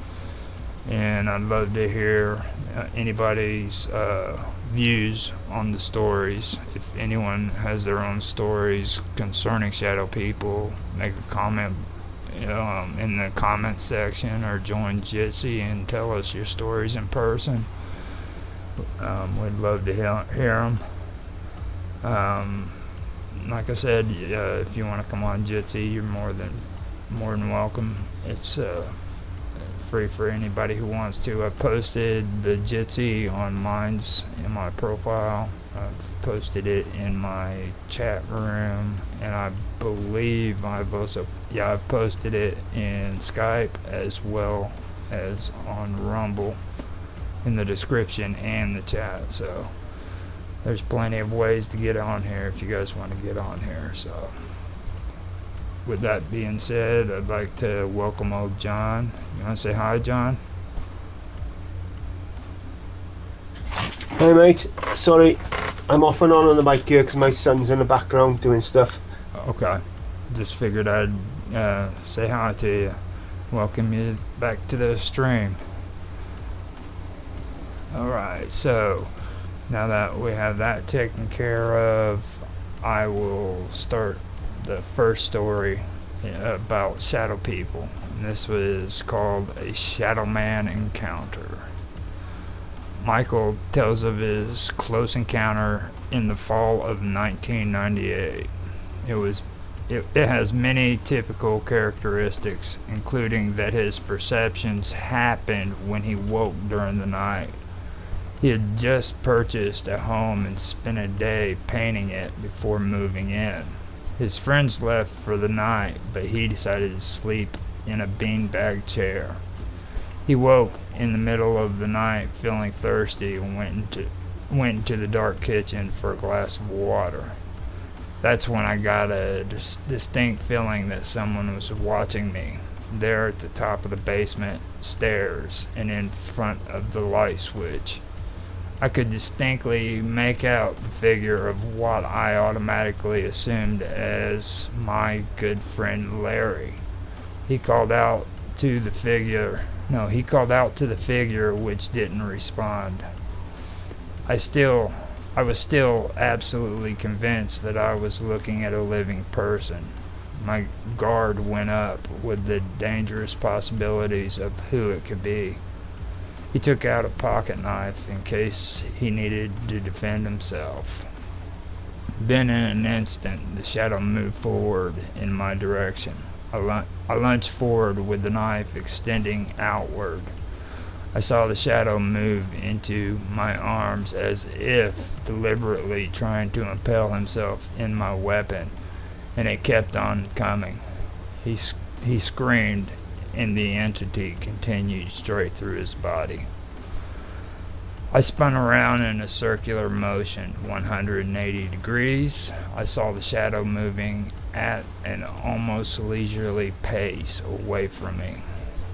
and I'd love to hear anybody's views on the stories. If anyone has their own stories concerning shadow people, make a comment in the comment section or join Jitsi and tell us your stories in person. We'd love to hear them. Like I said, if you want to come on Jitsi, you're more than welcome. It's free for anybody who wants to. I posted the Jitsi on mine's in my profile. I've posted it in my chat room, and I believe I've posted it in Skype as well as on Rumble in the description and the chat. So there's plenty of ways to get on here if you guys want to get on here. So with that being said, I'd like to welcome old John. You want to say hi, John? Hey mate, sorry, I'm off and on the mic here because my son's in the background doing stuff. Okay, just figured I'd say hi to you. Welcome you back to the stream. Alright, so now that we have that taken care of, I will start the first story about shadow people. And this was called A Shadow Man Encounter. Michael tells of his close encounter in the fall of 1998. It has many typical characteristics, including that his perceptions happened when he woke during the night. He had just purchased a home and spent a day painting it before moving in. His friends left for the night, but he decided to sleep in a beanbag chair. He woke in the middle of the night feeling thirsty and went into the dark kitchen for a glass of water. That's when I got a distinct feeling that someone was watching me, there at the top of the basement stairs and in front of the light switch. I could distinctly make out the figure of what I automatically assumed as my good friend Larry. He called out to the figure which didn't respond. I was still absolutely convinced that I was looking at a living person. My guard went up with the dangerous possibilities of who it could be. He took out a pocket knife in case he needed to defend himself. Then in an instant, the shadow moved forward in my direction. I lunged forward with the knife extending outward. I saw the shadow move into my arms as if deliberately trying to impale himself in my weapon, and it kept on coming. He screamed, and the entity continued straight through his body. I spun around in a circular motion, 180 degrees. I saw the shadow moving at an almost leisurely pace away from me.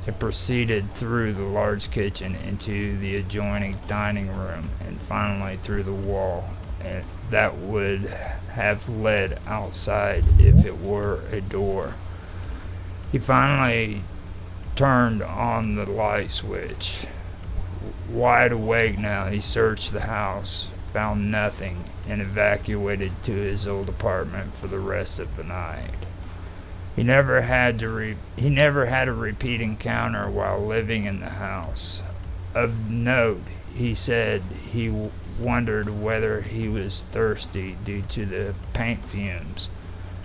It proceeded through the large kitchen into the adjoining dining room and finally through the wall that would have led outside if it were a door. He finally turned on the light switch. Wide awake now, he searched the house, found nothing, and evacuated to his old apartment for the rest of the night. He never had a repeat encounter while living in the house. Of note, he said he wondered whether he was thirsty due to the paint fumes.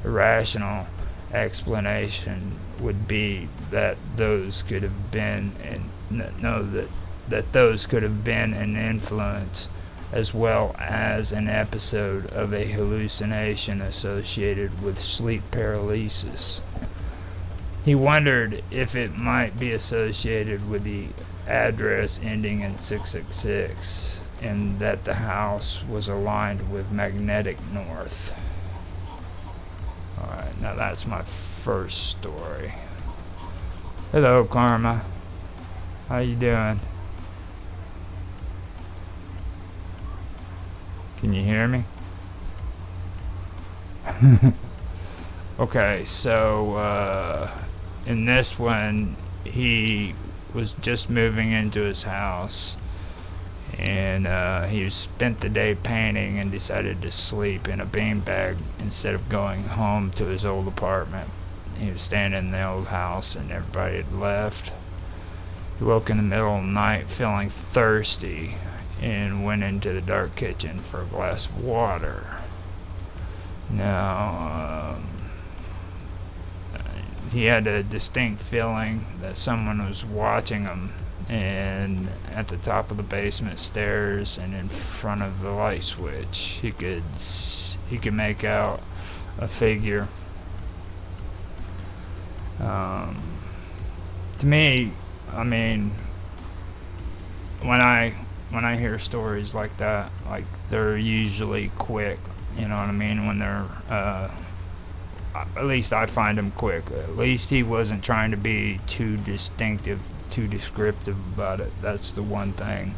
A rational explanation would be that those could have been an influence as well as an episode of a hallucination associated with sleep paralysis. He wondered if it might be associated with the address ending in 666 and that the house was aligned with magnetic north. Alright, now that's my first story. Hello, Karma. How you doing? Can you hear me? Okay, so in this one, he was just moving into his house, and he spent the day painting and decided to sleep in a beanbag instead of going home to his old apartment. He was staying in the old house and everybody had left. He woke in the middle of the night feeling thirsty and went into the dark kitchen for a glass of water. Now, he had a distinct feeling that someone was watching him, and at the top of the basement stairs and in front of the light switch, he could make out a figure. To me, I mean, when I hear stories like that, like, they're usually quick, you know what I mean, when they're at least I find them quick. At least he wasn't trying to be too distinctive, too descriptive about it. That's the one thing.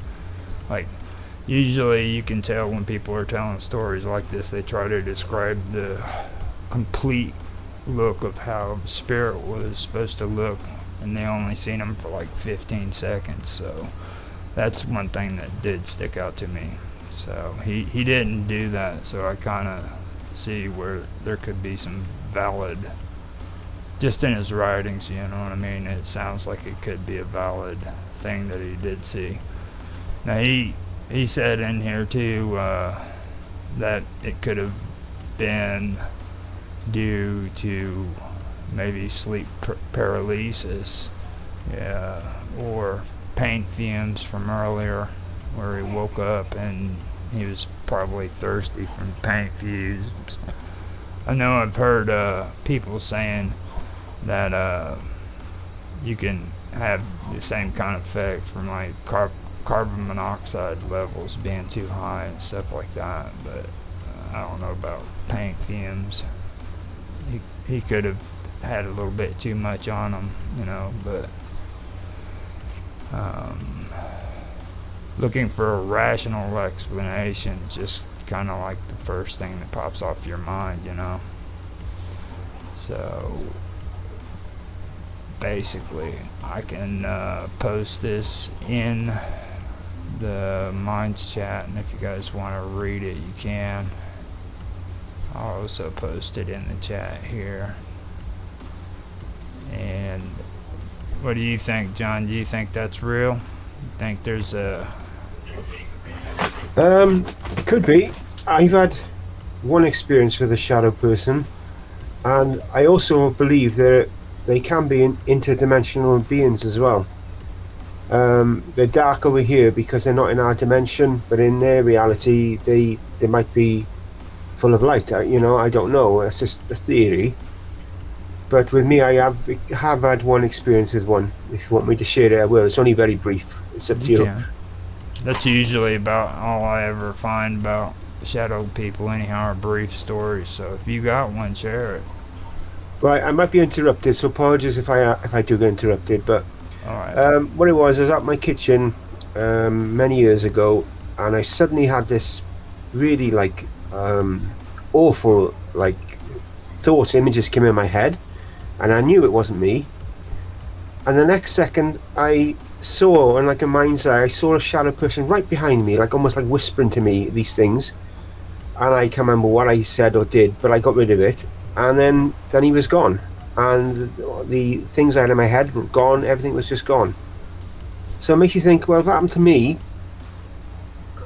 Like, usually you can tell when people are telling stories like this, they try to describe the complete look of how the spirit was supposed to look, and they only seen him for like 15 seconds. So that's one thing that did stick out to me. So he didn't do that, so I kind of see where there could be some valid, just in his writings, you know what I mean, it sounds like it could be a valid thing that he did see. Now he said in here too that it could have been due to maybe sleep paralysis, yeah, or paint fumes from earlier, where he woke up and he was probably thirsty from paint fumes. I know I've heard people saying that you can have the same kind of effect from like carbon monoxide levels being too high and stuff like that, but I don't know about paint fumes. He could have had a little bit too much on him, you know, but looking for a rational explanation, just kind of like the first thing that pops off your mind, you know. So basically I can post this in the Minds chat, and if you guys want to read it, you can. I'll also post it in the chat here. And what do you think, John? Do you think that's real? You think there's a... Could be. I've had one experience with a shadow person, and I also believe that they can be interdimensional beings as well. They're dark over here because they're not in our dimension, but in their reality they might be full of light. You know, I don't know, that's just a theory. But with me, I have had one experience with one. If you want me to share it, I will. It's only very brief. It's up to you. That's usually about all I ever find about shadow people anyhow, are brief stories. So if you got one, share it. Right, I might be interrupted, so apologies if I do get interrupted. But what it was, I was at my kitchen many years ago, and I suddenly had this really like awful like thoughts, images came in my head, and I knew it wasn't me. And the next second, I saw, in like a mind's eye, I saw a shadow person right behind me, like almost like whispering to me these things. And I can't remember what I said or did, but I got rid of it. And then he was gone, and the things I had in my head were gone. Everything was just gone. So it makes you think, well, if it happened to me,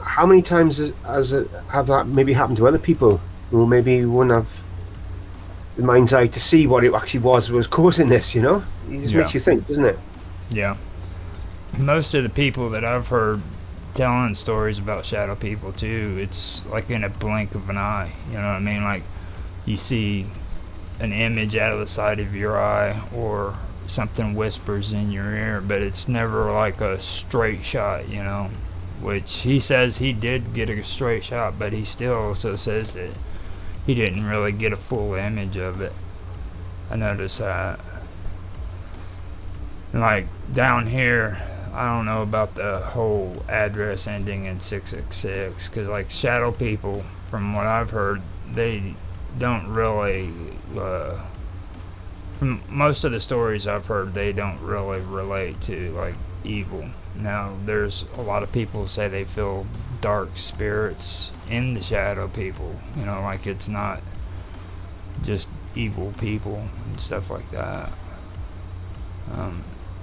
how many times have that maybe happened to other people who maybe wouldn't have the mind's eye to see what it actually was causing this, you know? It just makes you think, doesn't it? Yeah. Most of the people that I've heard telling stories about shadow people too, it's like in a blink of an eye. You know what I mean? Like you see an image out of the side of your eye, or something whispers in your ear, but it's never like a straight shot, you know. Which he says he did get a straight shot, but he still also says that he didn't really get a full image of it. I noticed that. Like down here, I don't know about the whole address ending in 666, because like shadow people, from what I've heard, they don't really, from most of the stories I've heard, they don't really relate to like evil. Now there's a lot of people who say they feel dark spirits in the shadow people, you know, like it's not just evil people and stuff like that.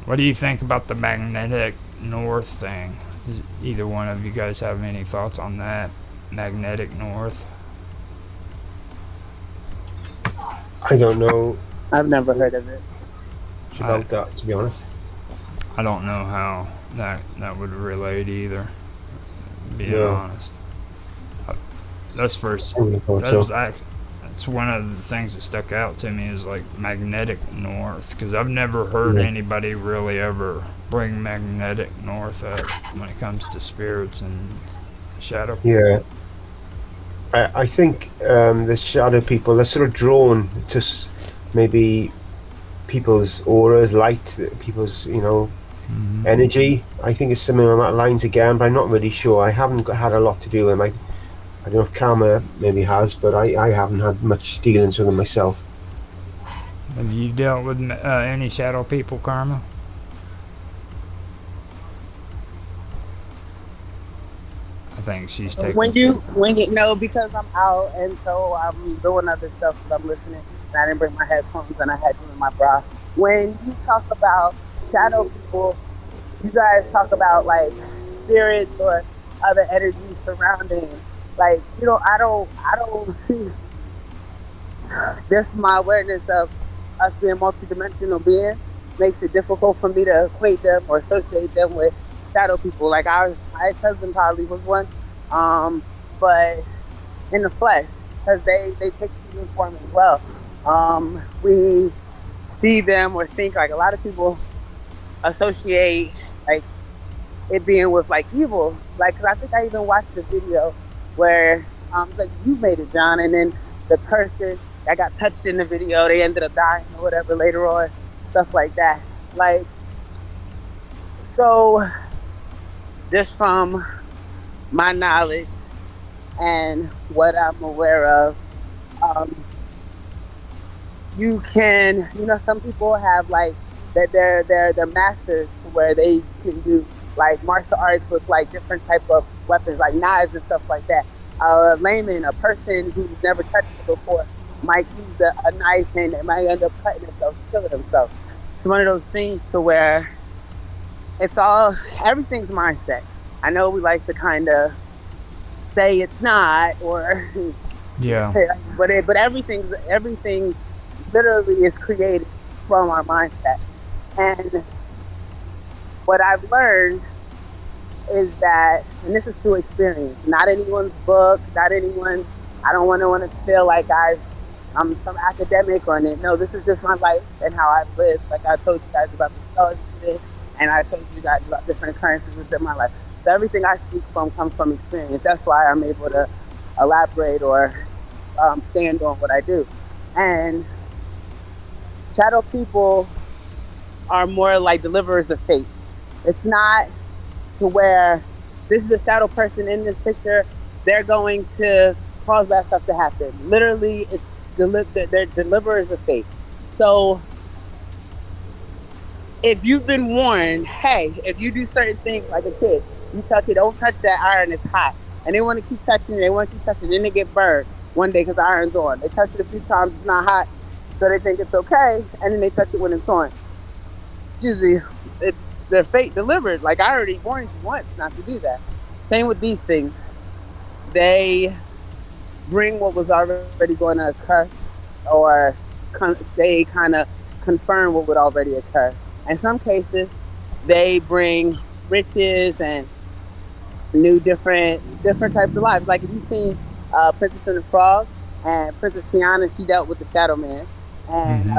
What do you think about the magnetic north thing? Does either one of you guys have any thoughts on that? Magnetic north? I don't know I've never heard of it. much about that, to be honest. I don't know how that would relate either, being honest. That's first. That's one of the things that stuck out to me, is like magnetic north, because I've never heard anybody really ever bring magnetic north up when it comes to spirits and shadow people. Yeah. I think the shadow people, they're sort of drawn to maybe people's auras, light, people's, you know, energy. I think it's something on that lines again, but I'm not really sure. I haven't had a lot to do with them. I don't know if Karma maybe has, but I haven't had much dealings with them myself. Have you dealt with any shadow people, Karma? I think she's taking. When you no, because I'm out and so I'm doing other stuff, but I'm listening, and I didn't bring my headphones and I had you in my bra. When you talk about shadow people, you guys talk about like spirits or other energies surrounding. Like, you know, I don't see, just my awareness of us being multidimensional being makes it difficult for me to equate them or associate them with shadow people. Like my ex-husband probably was one, but in the flesh, because they take human form as well. We see them or think, like a lot of people associate like it being with like evil. Like, 'cause I think I even watched the video where like you made it, John, and then the person that got touched in the video, they ended up dying or whatever later on, stuff like that. Like, so just from my knowledge and what I'm aware of, you can, you know, some people have like that they're masters to where they can do like martial arts with like different type of weapons, like knives and stuff like that. A layman, a person who's never touched it before, might use a knife and it might end up cutting themselves, killing themselves. It's one of those things to where it's all, everything's mindset. I know we like to kind of say it's not, or yeah, but everything literally is created from our mindset. And what I've learned is that, and this is through experience, not anyone's book, not anyone's, I don't want to feel like I'm some academic or anything. No, this is just my life and how I've lived. Like I told you guys about the skull incident, and I told you guys about different occurrences within my life. So everything I speak from comes from experience. That's why I'm able to elaborate or stand on what I do. And shadow people are more like deliverers of faith. It's not to where this is a shadow person in this picture, they're going to cause that stuff to happen. Literally, it's they're deliverers of faith. So if you've been warned, hey, if you do certain things like a kid, you tell a kid, don't touch that iron, it's hot. And they want to keep touching it, then they get burned one day because the iron's on. They touch it a few times, it's not hot, so they think it's okay, and then they touch it when it's on. Usually, it's their fate delivered. Like, I already warned you once not to do that. Same with these things. They bring what was already going to occur, or they kind of confirm what would already occur. In some cases, they bring riches and knew different types of lives. Like if you've seen Princess and the Frog and Princess Tiana, she dealt with the Shadow Man, and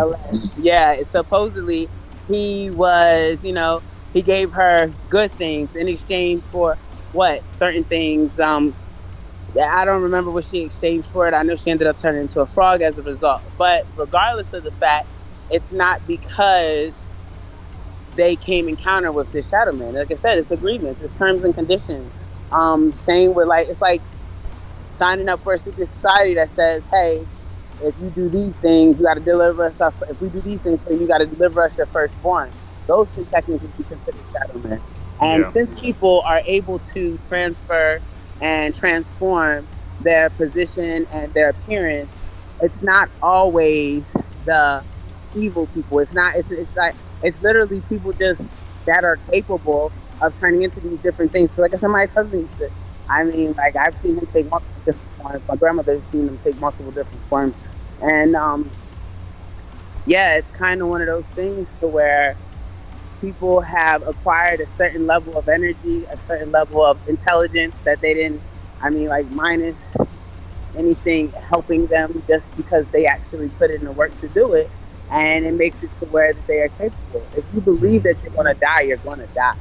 yeah, supposedly he was, he gave her good things in exchange for what certain things. I don't remember what she exchanged for it. I know she ended up turning into a frog as a result. But regardless of the fact, it's not because they came encounter with this shadow man. Like I said, it's agreements, it's terms and conditions. Saying with like it's like signing up for a secret society that says, hey, if you do these things, you got to deliver us. If we do these things, then you got to deliver us your firstborn. Those can technically be considered shadow men. And since people are able to transfer and transform their position and their appearance, it's not always the evil people. It's not. It's like it's literally people just that are capable of turning into these different things. Like I said, my ex-husband used to. I mean, like I've seen him take multiple different forms. My grandmother's seen him take multiple different forms, and yeah, it's kind of one of those things to where people have acquired a certain level of energy, a certain level of intelligence that they didn't. I mean, like minus anything helping them, just because they actually put in the work to do it, and it makes it to where they are capable. If you believe that you're going to die, you're going to die.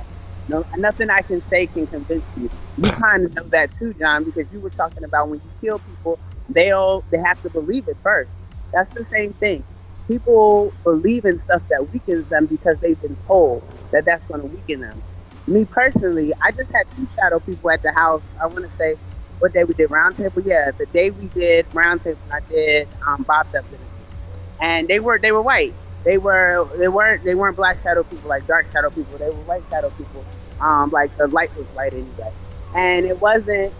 No, nothing I can say can convince you. You kind of know that too, John, because you were talking about when you kill people, they have to believe it first. That's the same thing. People believe in stuff that weakens them because they've been told that that's going to weaken them. Me personally, I just had 2 shadow people at the house. I want to say what day we did roundtable. Yeah, the day we did roundtable, I did Bob Dubs interview, and they were white. They weren't black shadow people like dark shadow people. They were white shadow people. Like the light was white anyway, and it wasn't.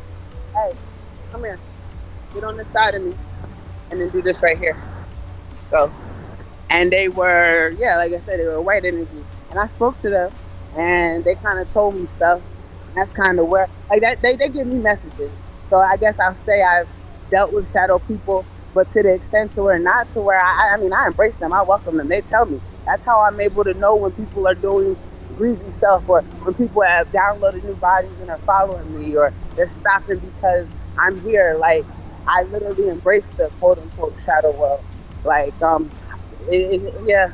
Hey, come here, get on this side of me, and then do this right here. Go. And they were, yeah, like I said, they were white energy, and I spoke to them, and they kind of told me stuff. And that's kind of where, like that, they give me messages. So I guess I'll say I've dealt with shadow people, but to the extent to where not to where I mean, I embrace them, I welcome them. They tell me. That's how I'm able to know when people are doing greasy stuff, or when people have downloaded new bodies and are following me, or they're stopping because I'm here. Like I literally embrace the quote unquote shadow world. Like yeah.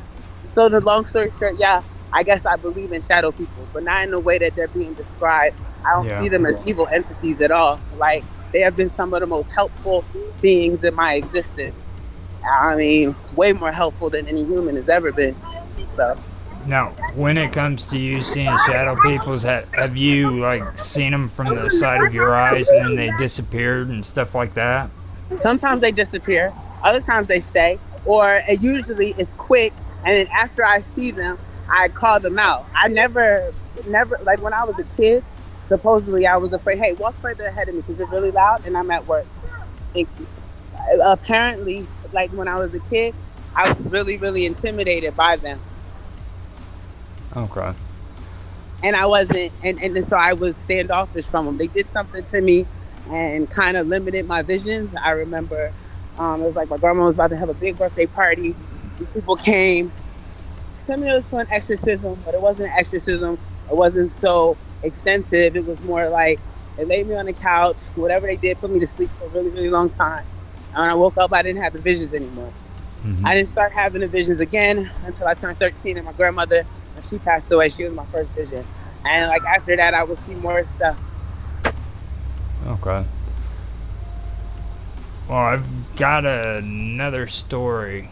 So the long story short, yeah, I guess I believe in shadow people, but not in the way that they're being described. I don't see them as evil entities at all. Like they have been some of the most helpful beings in my existence. I mean, way more helpful than any human has ever been. So. Now, when it comes to you seeing shadow peoples, have you like seen them from the side of your eyes and then they disappeared and stuff like that? Sometimes they disappear. Other times they stay. Or usually it's quick, and then after I see them, I call them out. I never, like when I was a kid, supposedly I was afraid, hey, walk further ahead of me because it's really loud and I'm at work. Thank you. Apparently, like when I was a kid, I was really, really intimidated by them. Okay. And I wasn't, and so I was standoffish from them. They did something to me and kind of limited my visions. I remember it was like my grandma was about to have a big birthday party. And people came, similar to an exorcism, but it wasn't an exorcism. It wasn't so extensive. It was more like they laid me on the couch. Whatever they did, put me to sleep for a really, really long time. And when I woke up, I didn't have the visions anymore. Mm-hmm. I didn't start having the visions again until I turned 13, and my grandmother, when she passed away, she was my first vision. And like after that, I would see more stuff. Okay. Well, I've got another story,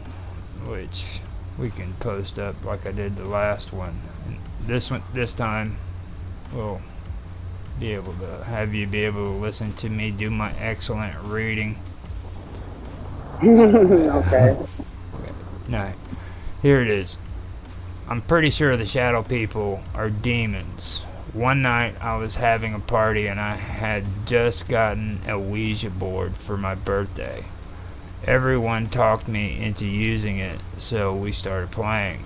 which we can post up like I did the last one. This time, we'll be able to have you be able to listen to me do my excellent reading. Okay. No, here it is. I'm pretty sure the shadow people are demons. One night I was having a party and I had just gotten a Ouija board for my birthday. Everyone talked me into using it, so we started playing.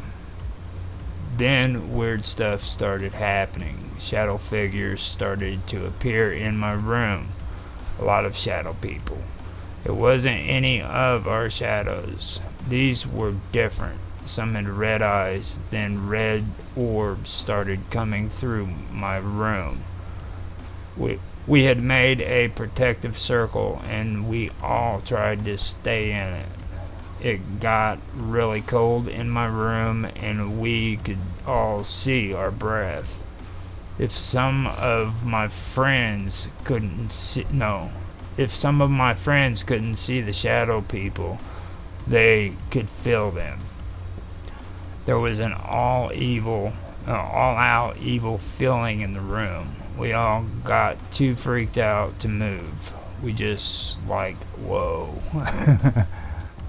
Then weird stuff started happening. Shadow figures started to appear in my room. A lot of shadow people. It wasn't any of our shadows. These were different. Some had red eyes, then red orbs started coming through my room. We had made a protective circle, and we all tried to stay in it. It got really cold in my room, and we could all see our breath. If some of my friends couldn't see the shadow people, they could feel them. There was an all-out evil feeling in the room. We all got too freaked out to move. We just like, whoa.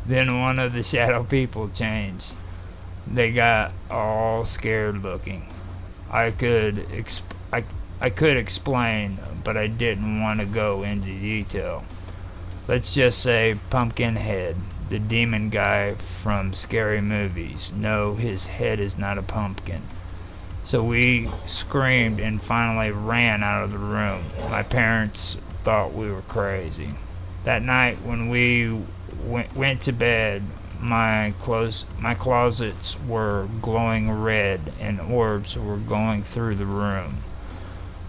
Then one of the shadow people changed. They got all scared looking. I could explain, but I didn't want to go into detail. Let's just say Pumpkinhead, the demon guy from scary movies. No, his head is not a pumpkin. So we screamed and finally ran out of the room. My parents thought we were crazy. That night when we went to bed, my closets were glowing red and orbs were going through the room.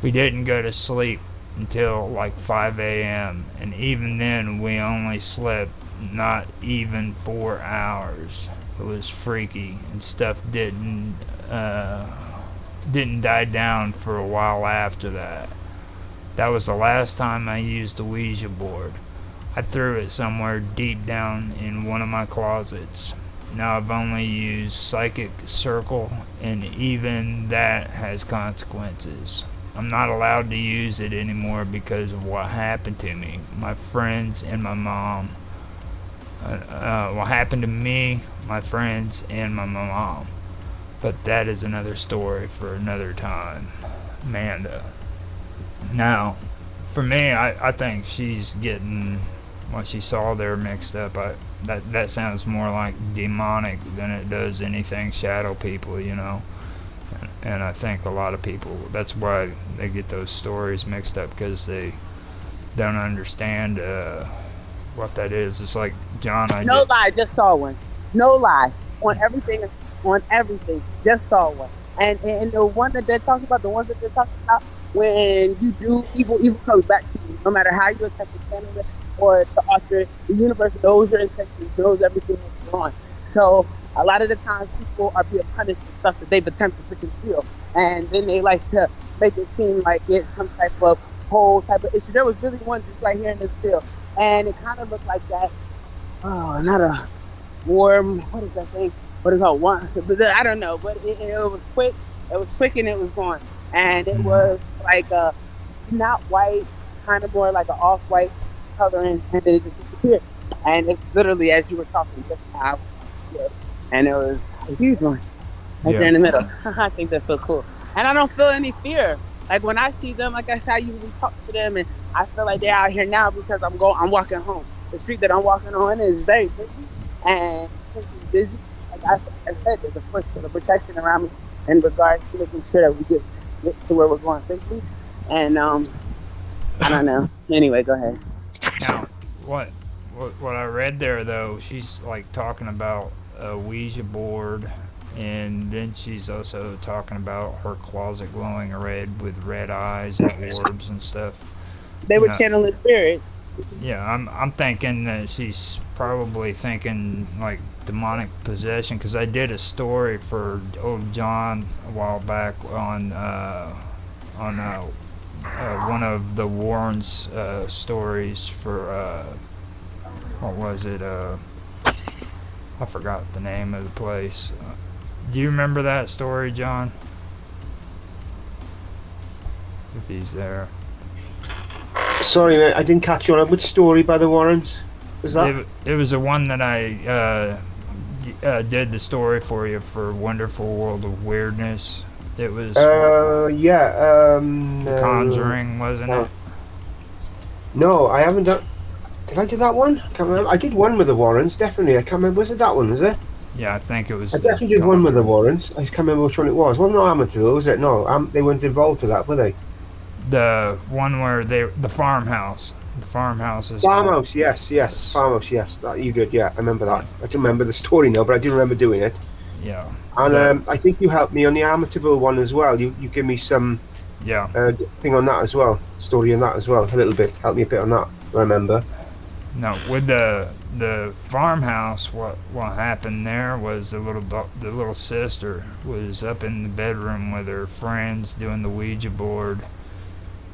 We didn't go to sleep until like 5 a.m. and even then we only slept not even 4 hours. It was freaky, and stuff didn't die down for a while after that. That was the last time I used the Ouija board. I threw it somewhere deep down in one of my closets. Now I've only used Psychic Circle, and even that has consequences. I'm not allowed to use it anymore because of what happened to me, my friends, and my mom. What happened to me, my friends, and my mom. But that is another story for another time. Amanda. Now, for me, I think she's getting what she saw there mixed up. That sounds more like demonic than it does anything shadow people, you know. And I think a lot of people, that's why they get those stories mixed up, because they don't understand what that is. It's like, John, lie, just saw one. No lie. On everything, just saw one. And the one that they're talking about, the ones that they're talking about, when you do evil comes back to you. No matter how you attempt to channel it or to alter it, the universe knows your intentions, knows everything that's going on. So a lot of the times people are being punished for stuff that they've attempted to conceal. And then they like to make it seem like it's some type of whole type of issue. There was really one just right here in this field. And it kind of looked like that. Oh, not a warm, what is that thing? What is it called? One, I don't know, but it was quick. It was quick and it was gone. And it was like a not white, kind of more like an off-white coloring, and then it just disappeared. And it's literally as you were talking, just how and it was a huge one right there in the middle. I think that's so cool. And I don't feel any fear. Like when I see them, like I said, I usually talk to them, and I feel like they're out here now because I'm walking home. The street that I'm walking on is very busy, and since it's busy, like I said, there's a protection around me in regards to making sure that we get to where we're going safely. And I don't know. Anyway, go ahead. Now, what I read there though, she's like talking about a Ouija board, and then she's also talking about her closet glowing red with red eyes and orbs and stuff. They were channeling spirits. Yeah, I'm thinking that she's probably thinking like demonic possession, because I did a story for old John a while back on one of the Warrens stories for what was it? I forgot the name of the place. Do you remember that story, John? If he's there. Sorry, mate, I didn't catch you on which story by the Warrens was that? It was the one that I did the story for you for Wonderful World of Weirdness. It was The Conjuring, wasn't it? No, I haven't done. Did I do that one? I can't remember. I did one with the Warrens, definitely. I can't remember. Was it that one? Was it? Yeah, I think it was. I definitely did one with the Warrens. I can't remember which one it was. Wasn't it Amityville? Was it? No, they weren't involved with that, were they? The one where the farmhouse. The farmhouse is. Farmhouse, yes. Farmhouse, yes. That you did, yeah. I remember that. I don't remember the story now, but I do remember doing it. Yeah. And I think you helped me on the Amityville one as well. You give me some Yeah. Thing on that as well. Story on that as well. A little bit. Help me a bit on that. I remember. No, with the farmhouse, what happened there was the little sister was up in the bedroom with her friends doing the Ouija board,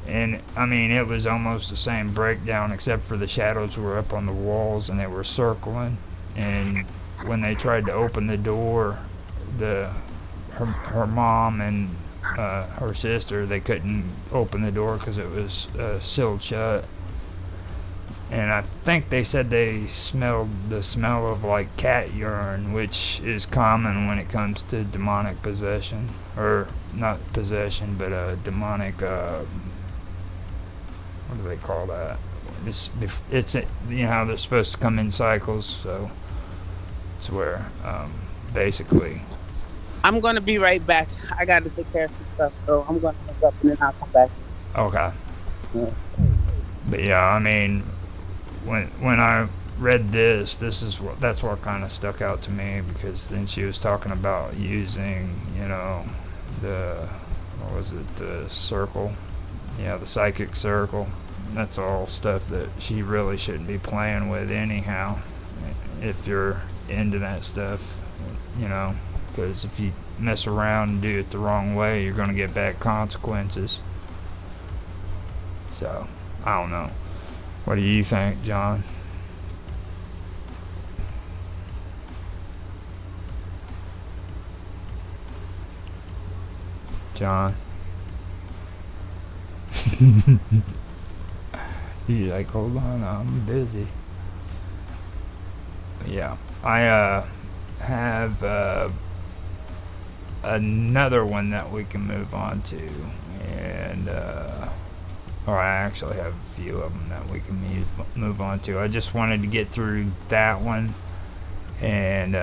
and I mean it was almost the same breakdown except for the shadows were up on the walls and they were circling, and when they tried to open the door, her mom and her sister, they couldn't open the door because it was sealed shut. And I think they said they smelled the smell of like cat urine, which is common when it comes to demonic possession, or not possession, but demonic. What do they call that? It's you know how they're supposed to come in cycles, so it's where basically. I'm gonna be right back. I got to take care of some stuff, so I'm gonna hang up and then I'll come back. Okay. Yeah. But yeah, I mean. When I read that's what kind of stuck out to me, because then she was talking about using, you know, the circle, the psychic circle. That's all stuff that she really shouldn't be playing with anyhow, if you're into that stuff, you know, because if you mess around and do it the wrong way, you're going to get bad consequences. So, I don't know. What do you think, John? John? He's like, hold on, I'm busy. Yeah, I have another one that we can move on to, and or I actually have a few of them that we can move on to. I just wanted to get through that one, and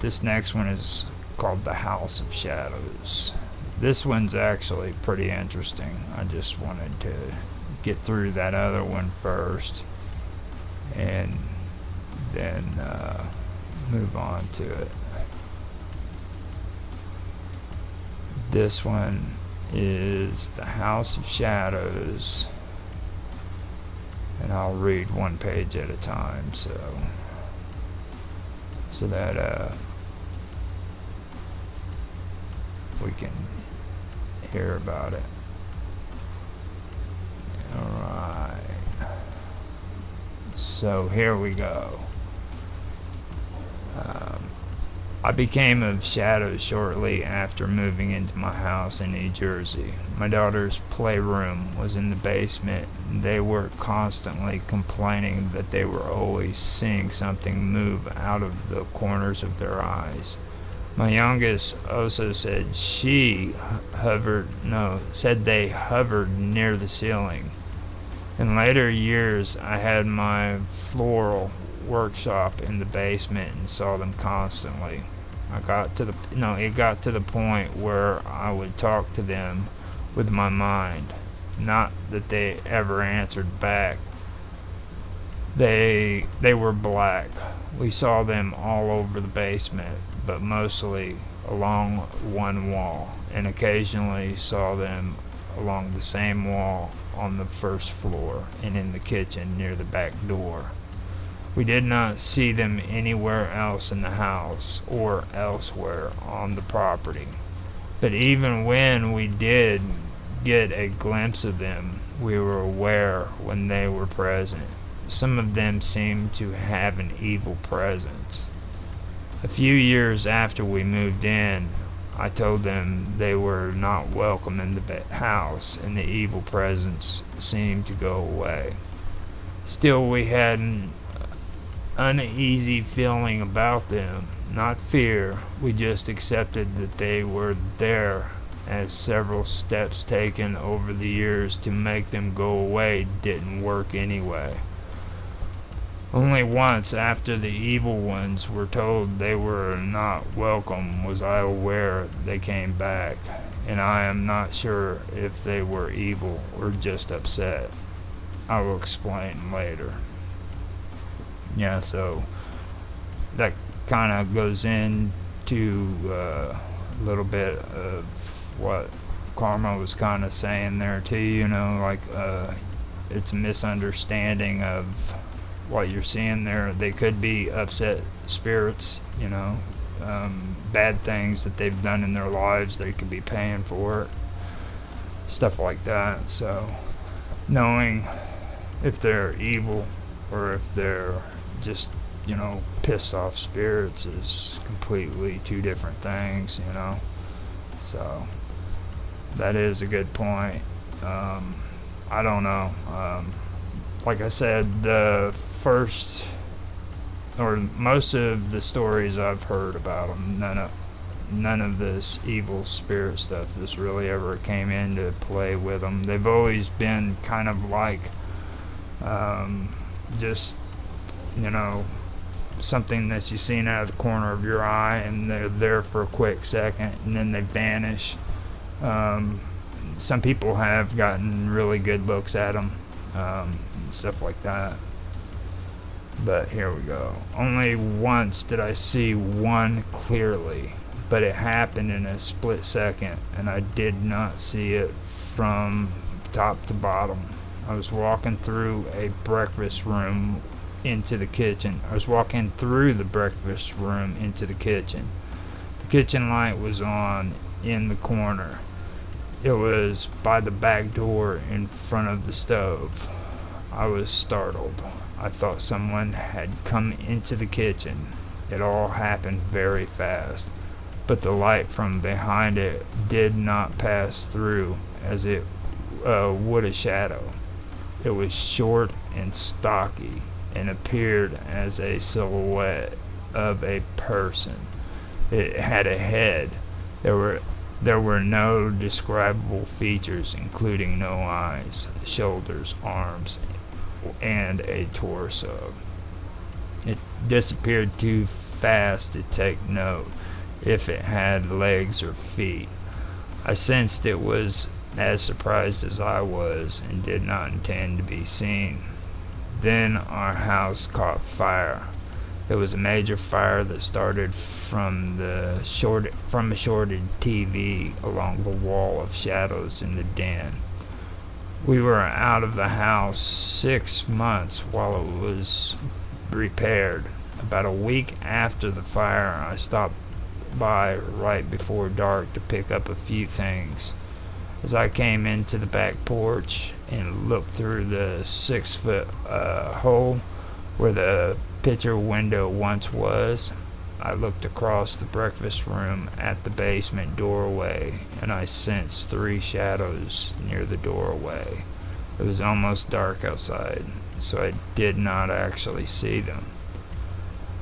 this next one is called The House of Shadows. This one's actually pretty interesting. I just wanted to get through that other one first, and then move on to it. This one is The House of Shadows, and I'll read one page at a time so that we can hear about it. Alright, so here we go. I became of shadows shortly after moving into my house in New Jersey. My daughter's playroom was in the basement, and they were constantly complaining that they were always seeing something move out of the corners of their eyes. My youngest also said they hovered near the ceiling. In later years, I had my floral workshop in the basement and saw them constantly. It got to the point where I would talk to them with my mind. Not that they ever answered back. They were black. We saw them all over the basement, but mostly along one wall, and occasionally saw them along the same wall on the first floor and in the kitchen near the back door. We did not see them anywhere else in the house or elsewhere on the property. But even when we did get a glimpse of them, we were aware when they were present. Some of them seemed to have an evil presence. A few years after we moved in, I told them they were not welcome in the house, and the evil presence seemed to go away. Still, we had an uneasy feeling about them, not fear. We just accepted that they were there, as several steps taken over the years to make them go away didn't work anyway. Only once, after the evil ones were told they were not welcome, was I aware they came back, and I am not sure if they were evil or just upset. I will explain later. Yeah, so that kind of goes into a little bit of what Karma was kind of saying there too, you know, like it's a misunderstanding of what you're seeing there. They could be upset spirits, you know, bad things that they've done in their lives. They could be paying for it, stuff like that. So knowing if they're evil or if they're just, you know, pissed off spirits is completely two different things, you know. So that is a good point. I don't know. Like I said, the first or most of the stories I've heard about them, none of this evil spirit stuff has really ever came into play with them. They've always been kind of like just, you know, something that you've seen out of the corner of your eye, and they're there for a quick second and then they vanish. Some people have gotten really good looks at them, stuff like that. But here we go. Only once did I see one clearly, but it happened in a split second, and I did not see it from top to bottom. I was walking through a breakfast room into the kitchen. I was walking through the breakfast room into the kitchen. The kitchen light was on in the corner. It was by the back door in front of the stove. I was startled. I thought someone had come into the kitchen. It all happened very fast, but the light from behind it did not pass through as it would a shadow. It was short and stocky and appeared as a silhouette of a person. It had a head. There were no describable features, including no eyes, shoulders, arms, and a torso. It disappeared too fast to take note if it had legs or feet. I sensed it was as surprised as I was and did not intend to be seen. Then our house caught fire. It was a major fire that started from a shorted TV along the wall of shadows in the den. We were out of the house 6 months while it was repaired. About a week after the fire, I stopped by right before dark to pick up a few things. As I came into the back porch and looked through the 6-foot hole where the picture window once was, I looked across the breakfast room at the basement doorway, and I sensed 3 shadows near the doorway. It was almost dark outside, so I did not actually see them.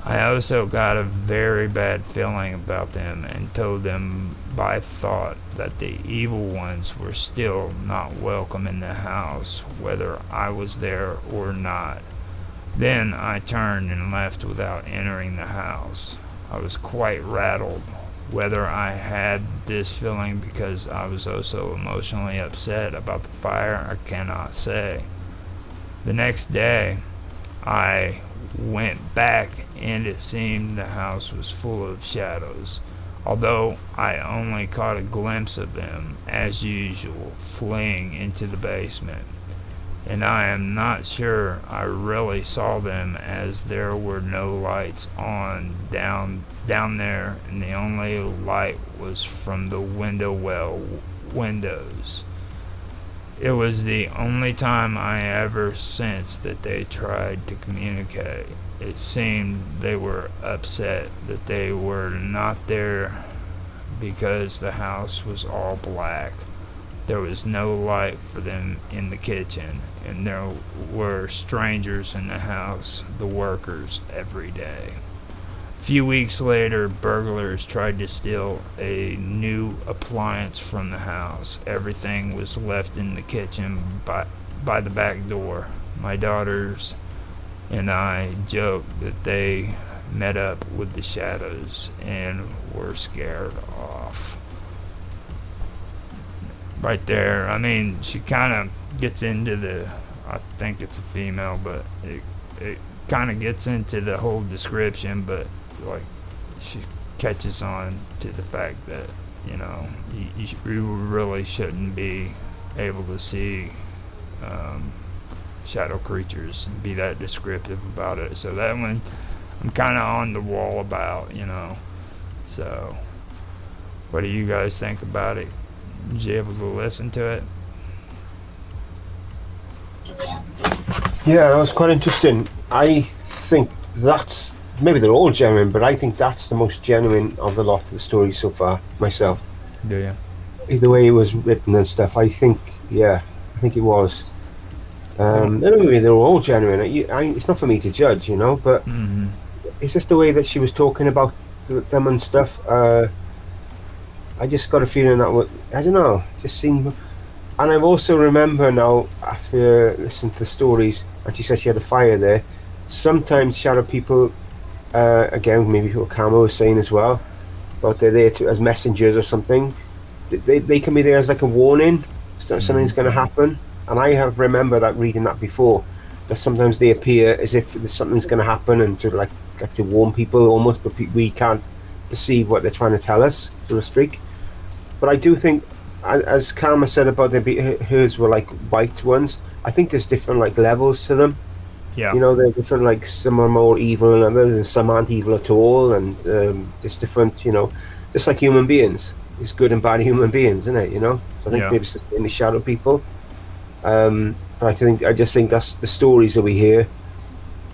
I also got a very bad feeling about them and told them by thought that the evil ones were still not welcome in the house, whether I was there or not. Then I turned and left without entering the house. I was quite rattled. Whether I had this feeling because I was also emotionally upset about the fire, I cannot say. The next day, I went back and it seemed the house was full of shadows, although I only caught a glimpse of them, as usual, fleeing into the basement. And I am not sure I really saw them, as there were no lights on down there, and the only light was from the windows. It was the only time I ever sensed that they tried to communicate. It seemed they were upset that they were not there because the house was all black. There was no light for them in the kitchen, and there were strangers in the house, the workers, every day. A few weeks later, burglars tried to steal a new appliance from the house. Everything was left in the kitchen by the back door. My daughters and I joked that they met up with the shadows and were scared off. Right there, I mean, she kind of gets into I think it's a female, but it kind of gets into the whole description, but like she catches on to the fact that you know, you really shouldn't be able to see shadow creatures and be that descriptive about it. So that one I'm kind of on the wall about, you know. So what do you guys think about it? Did you able to listen to it? Yeah, that was quite interesting. I think that's, maybe they're all genuine, but I think that's the most genuine of the lot of the stories so far, myself. Do you? The way it was written and stuff, I think it was. Anyway, they were all genuine. It's not for me to judge, you know, but it's just the way that she was talking about them and stuff. I just got a feeling that I don't know, just seemed. And I also remember now, after listening to the stories, and she said she had a fire there. Sometimes shadow people, again, maybe what Karma was saying as well, but they're there as messengers or something. They can be there as like a warning that something's going to happen. And I have remember that reading that before, that sometimes they appear as if something's going to happen and to like to warn people almost, but we can't perceive what they're trying to tell us, so to speak. But I do think, as Karma said about hers were like white ones, I think there's different like levels to them. Yeah. You know, they're different, like some are more evil and others, and some aren't evil at all, and it's different, you know, just like human beings. It's good and bad human beings, isn't it? You know? So I think maybe it's just mainly shadow people. But I just think that's the stories that we hear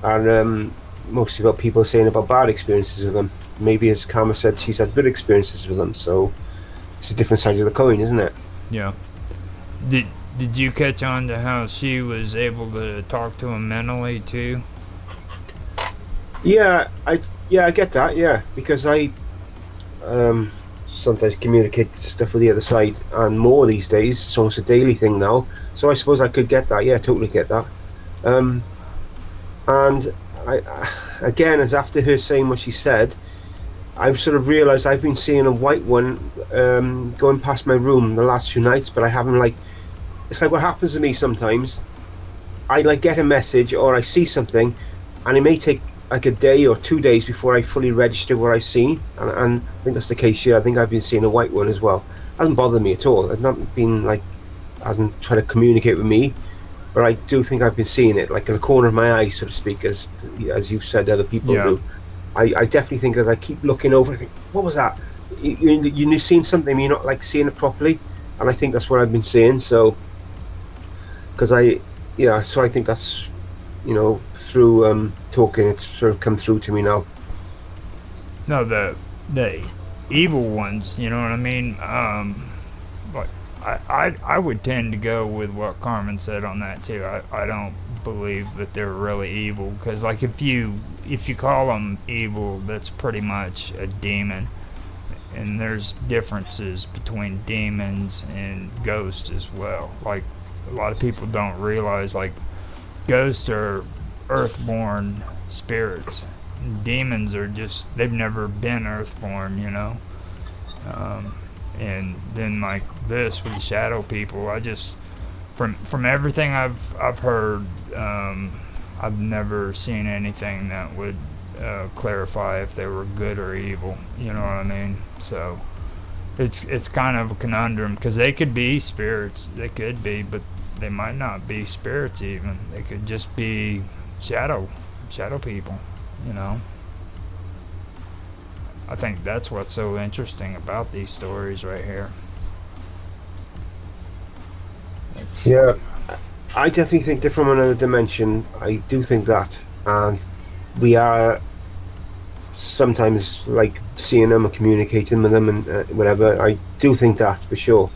are mostly about people saying about bad experiences with them. Maybe, as Karma said, she's had good experiences with them, so it's a different side of the coin, isn't it? Yeah. Did you catch on to how she was able to talk to him mentally too? Yeah, I get that. Yeah, because I sometimes communicate stuff with the other side, and more these days. It's almost a daily thing now. So I suppose I could get that. Yeah, totally get that. And I again, as after her saying what she said, I've sort of realised I've been seeing a white one going past my room the last few nights, but I haven't like. It's like what happens to me sometimes. I like get a message or I see something, and it may take like a day or 2 days before I fully register what I've seen, and I think that's the case here. I think I've been seeing a white one as well. It hasn't bothered me at all. It's not been like, hasn't tried to communicate with me, but I do think I've been seeing it, like in the corner of my eye, so to speak, as you've said, other people do. I definitely think as I keep looking over, I think, what was that? You're seeing something, you're not like seeing it properly, and I think that's what I've been seeing. So, because so I think that's, you know, through talking, it's sort of come through to me now. No, the evil ones, you know what I mean? But I would tend to go with what Carmen said on that too. I don't believe that they're really evil, because like if you call them evil, that's pretty much a demon, and there's differences between demons and ghosts as well. Like a lot of people don't realize, like ghosts are earthborn spirits. Demons are just, they've never been earthborn, you know. And then like this with the shadow people, I just from everything I've heard, I've never seen anything that would clarify if they were good or evil, you know what I mean? So it's kind of a conundrum, because they could be spirits, they could be, but they might not be spirits even. They could just be shadow people, you know. I think that's what's so interesting about these stories right here. Yeah, I definitely think they're from another dimension. I do think that, and we are sometimes like seeing them and communicating with them and whatever. I do think that for sure.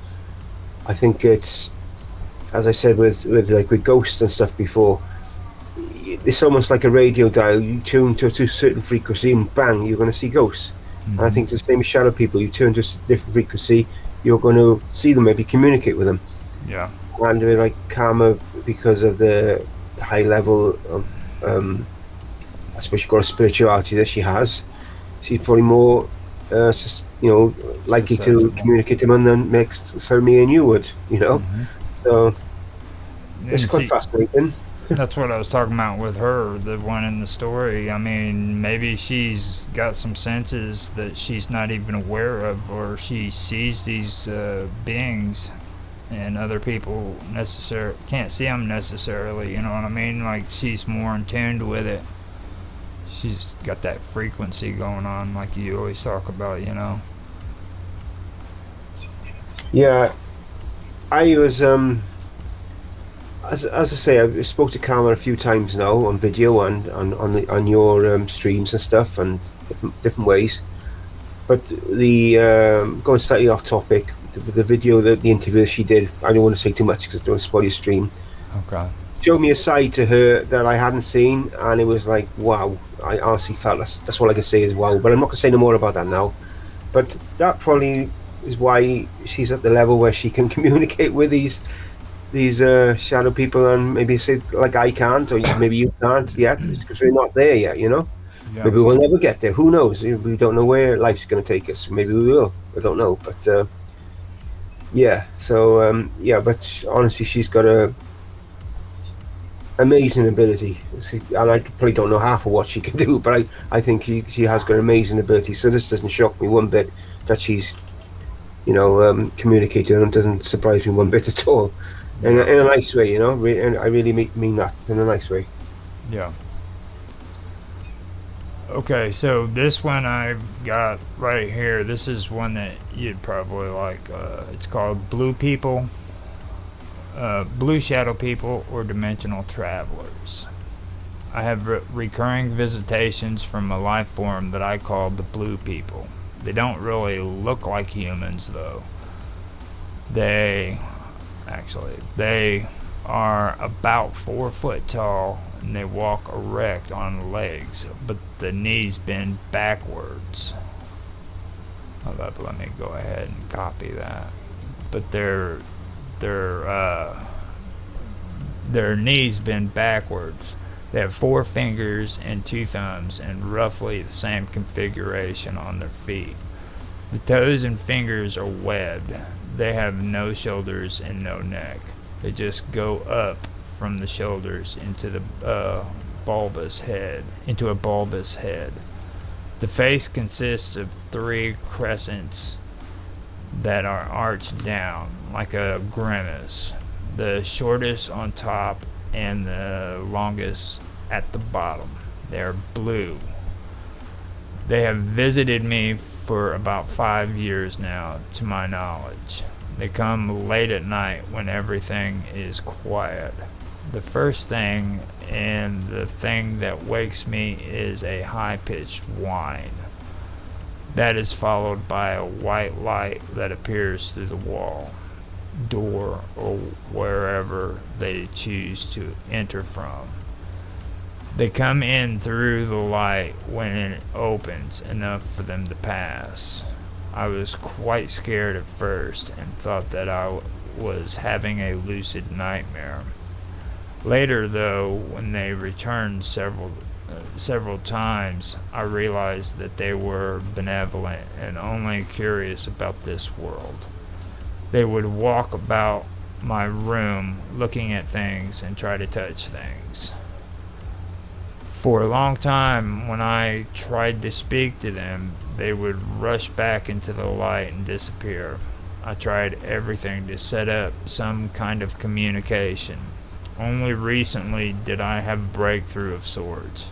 I think it's, as I said with ghosts and stuff before, it's almost like a radio dial. You tune to a certain frequency and bang, you're going to see ghosts. And I think it's the same as shadow people. You turn to a different frequency, you're going to see them, maybe communicate with them. Yeah. And with like Karma, because of the high level of, I suppose you call it spirituality that she has, she's probably more, likely to communicate to them than makes so me and you would, you know. So it's quite fascinating. That's what I was talking about with her, the one in the story. I mean, maybe she's got some senses that she's not even aware of, or she sees these beings and other people can't see them necessarily, you know what I mean? Like, she's more in tune with it. She's got that frequency going on, like you always talk about, you know? Yeah, I was as I say, I spoke to Karma a few times now on video and on your streams and stuff and different ways. But the going slightly off topic, the video, the interview she did, I don't want to say too much because I don't want to spoil your stream. Okay. Showed me a side to her that I hadn't seen, and it was like, wow. I honestly felt that's all I can say is wow. But I'm not going to say no more about that now. But that probably is why she's at the level where she can communicate with these shadow people, and maybe say like I can't, or maybe you can't yet, because we're not there yet, you know. Yeah. Maybe we'll never get there. Who knows? We don't know where life's going to take us. Maybe we will. I don't know. But yeah. So yeah. But honestly, she's got a amazing ability, and I probably don't know half of what she can do, but I think she has got amazing ability. So this doesn't shock me one bit that she's, you know, communicating, and doesn't surprise me one bit at all. In a nice way, you know. And I really mean that in a nice way. Yeah. Okay, so this one I've got right here. This is one that you'd probably like. It's called Blue People, Blue Shadow People, or Dimensional Travelers. I have recurring visitations from a life form that I call the Blue People. They don't really look like humans, though. They are about 4 foot tall, and they walk erect on legs, but the knees bend backwards. Let me go ahead and copy that. But their knees bend backwards. They have 4 fingers and 2 thumbs, and roughly the same configuration on their feet. The toes and fingers are webbed. They have no shoulders and no neck. They just go up from the shoulders into the bulbous head. The face consists of 3 crescents that are arched down like a grimace. The shortest on top and the longest at the bottom. They are blue. They have visited me for about 5 years now, to my knowledge. They come late at night when everything is quiet. The first thing and the thing that wakes me is a high-pitched whine. That is followed by a white light that appears through the wall, door, or wherever they choose to enter from. They come in through the light when it opens enough for them to pass. I was quite scared at first and thought that I was having a lucid nightmare. Later, though, when they returned several times, I realized that they were benevolent and only curious about this world. They would walk about my room looking at things and try to touch things. For a long time, when I tried to speak to them, they would rush back into the light and disappear. I tried everything to set up some kind of communication. Only recently did I have a breakthrough of sorts.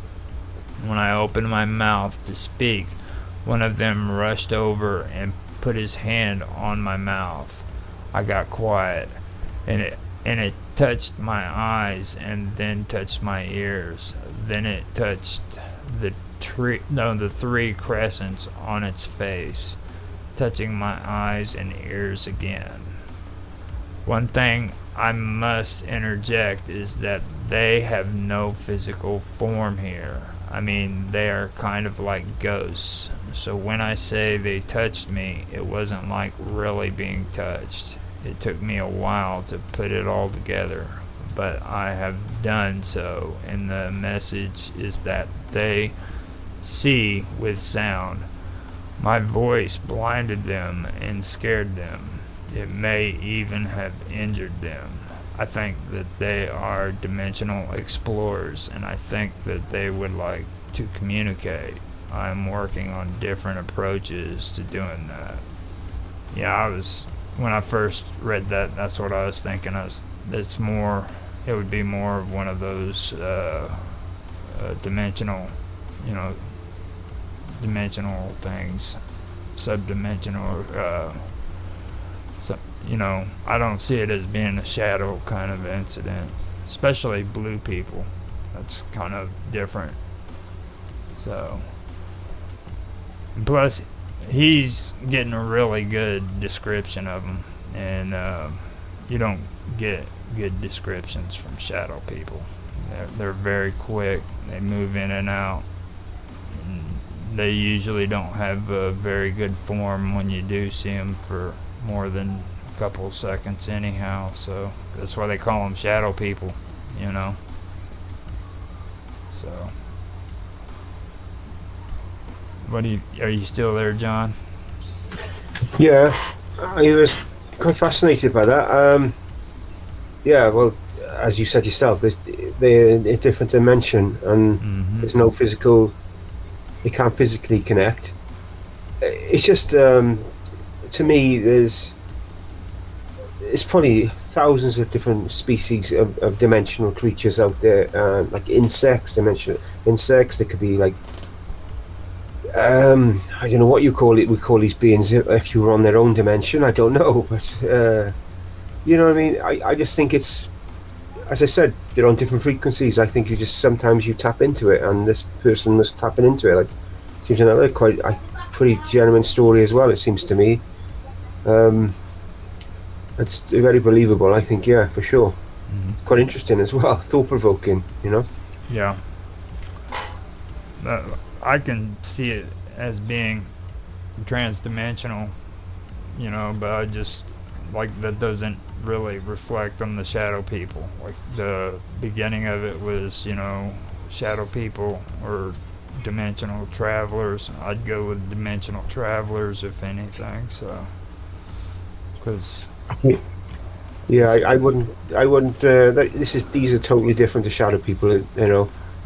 When I opened my mouth to speak, one of them rushed over and put his hand on my mouth. I got quiet, and it touched my eyes and then touched my ears. Then it touched the 3 crescents on its face, touching my eyes and ears again. One thing I must interject is that they have no physical form here. I mean, they are kind of like ghosts. So when I say they touched me, it wasn't like really being touched. It took me a while to put it all together, but I have done so, and the message is that they see with sound. My voice blinded them and scared them. It may even have injured them. I think that they are dimensional explorers, and I think that they would like to communicate. I'm working on different approaches to doing that. Yeah, when I first read that, that's what I was thinking. It would be more of one of those dimensional, dimensional things, subdimensional, I don't see it as being a shadow kind of incident, especially blue people. That's kind of different. So, plus, he's getting a really good description of them, and you don't get good descriptions from shadow people. They're very quick. They move in and out. And they usually don't have a very good form when you do see them for more than a couple of seconds anyhow. So that's why they call them shadow people, So, are you still there, John? Yeah, I was quite fascinated by that. Yeah, well, as you said yourself, they're in a different dimension, and there's no physical. They can't physically connect. It's just, to me, there's probably thousands of different species of dimensional creatures out there, like dimensional insects. They could be like, I don't know what you call it. We call these beings if you were on their own dimension. I don't know, but you know what I mean. I just think it's, as I said, they're on different frequencies. I think sometimes you tap into it, and this person was tapping into it. Like, seems another quite a pretty genuine story as well. It seems to me. It's very believable. I think, yeah, for sure. Quite interesting as well. Thought provoking, Yeah. I can see it as being trans-dimensional, but I just that doesn't really reflect on the shadow people. Like the beginning of it was, shadow people or dimensional travelers. I'd go with dimensional travelers if anything. So, because yeah, I wouldn't. These are totally different to shadow people.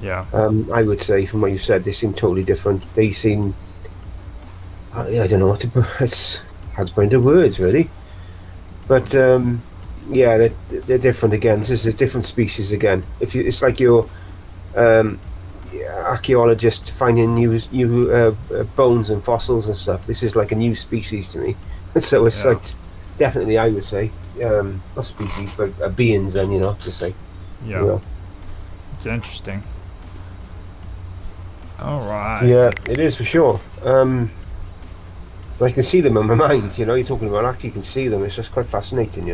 Yeah. I would say from what you said, they seem totally different. They seem. I don't know what it's hard to put into words really. But yeah, they're different again. This is a different species again. It's like your archaeologist finding new bones and fossils and stuff. This is like a new species to me. So it's like definitely, I would say, not species, but beings. Then to say. Yeah. It's interesting. All right. Yeah, it is for sure. So I can see them in my mind, you're talking about actually you can see them. It's just quite fascinating,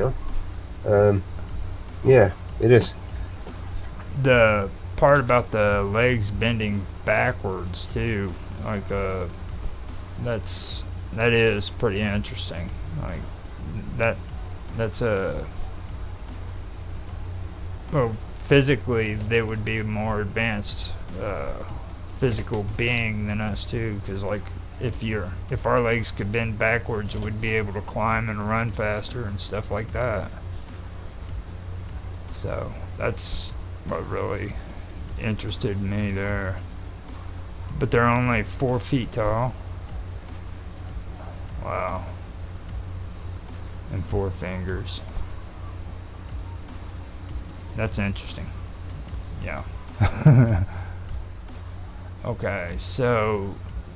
yeah, it is. The part about the legs bending backwards too, like that is pretty interesting. Like that's well, physically they would be more advanced physical being than us too, because like if our legs could bend backwards, we'd be able to climb and run faster and stuff like that. So that's what really interested me there. But they're only 4 feet tall. Wow. And 4 fingers. That's interesting. Yeah. Okay, so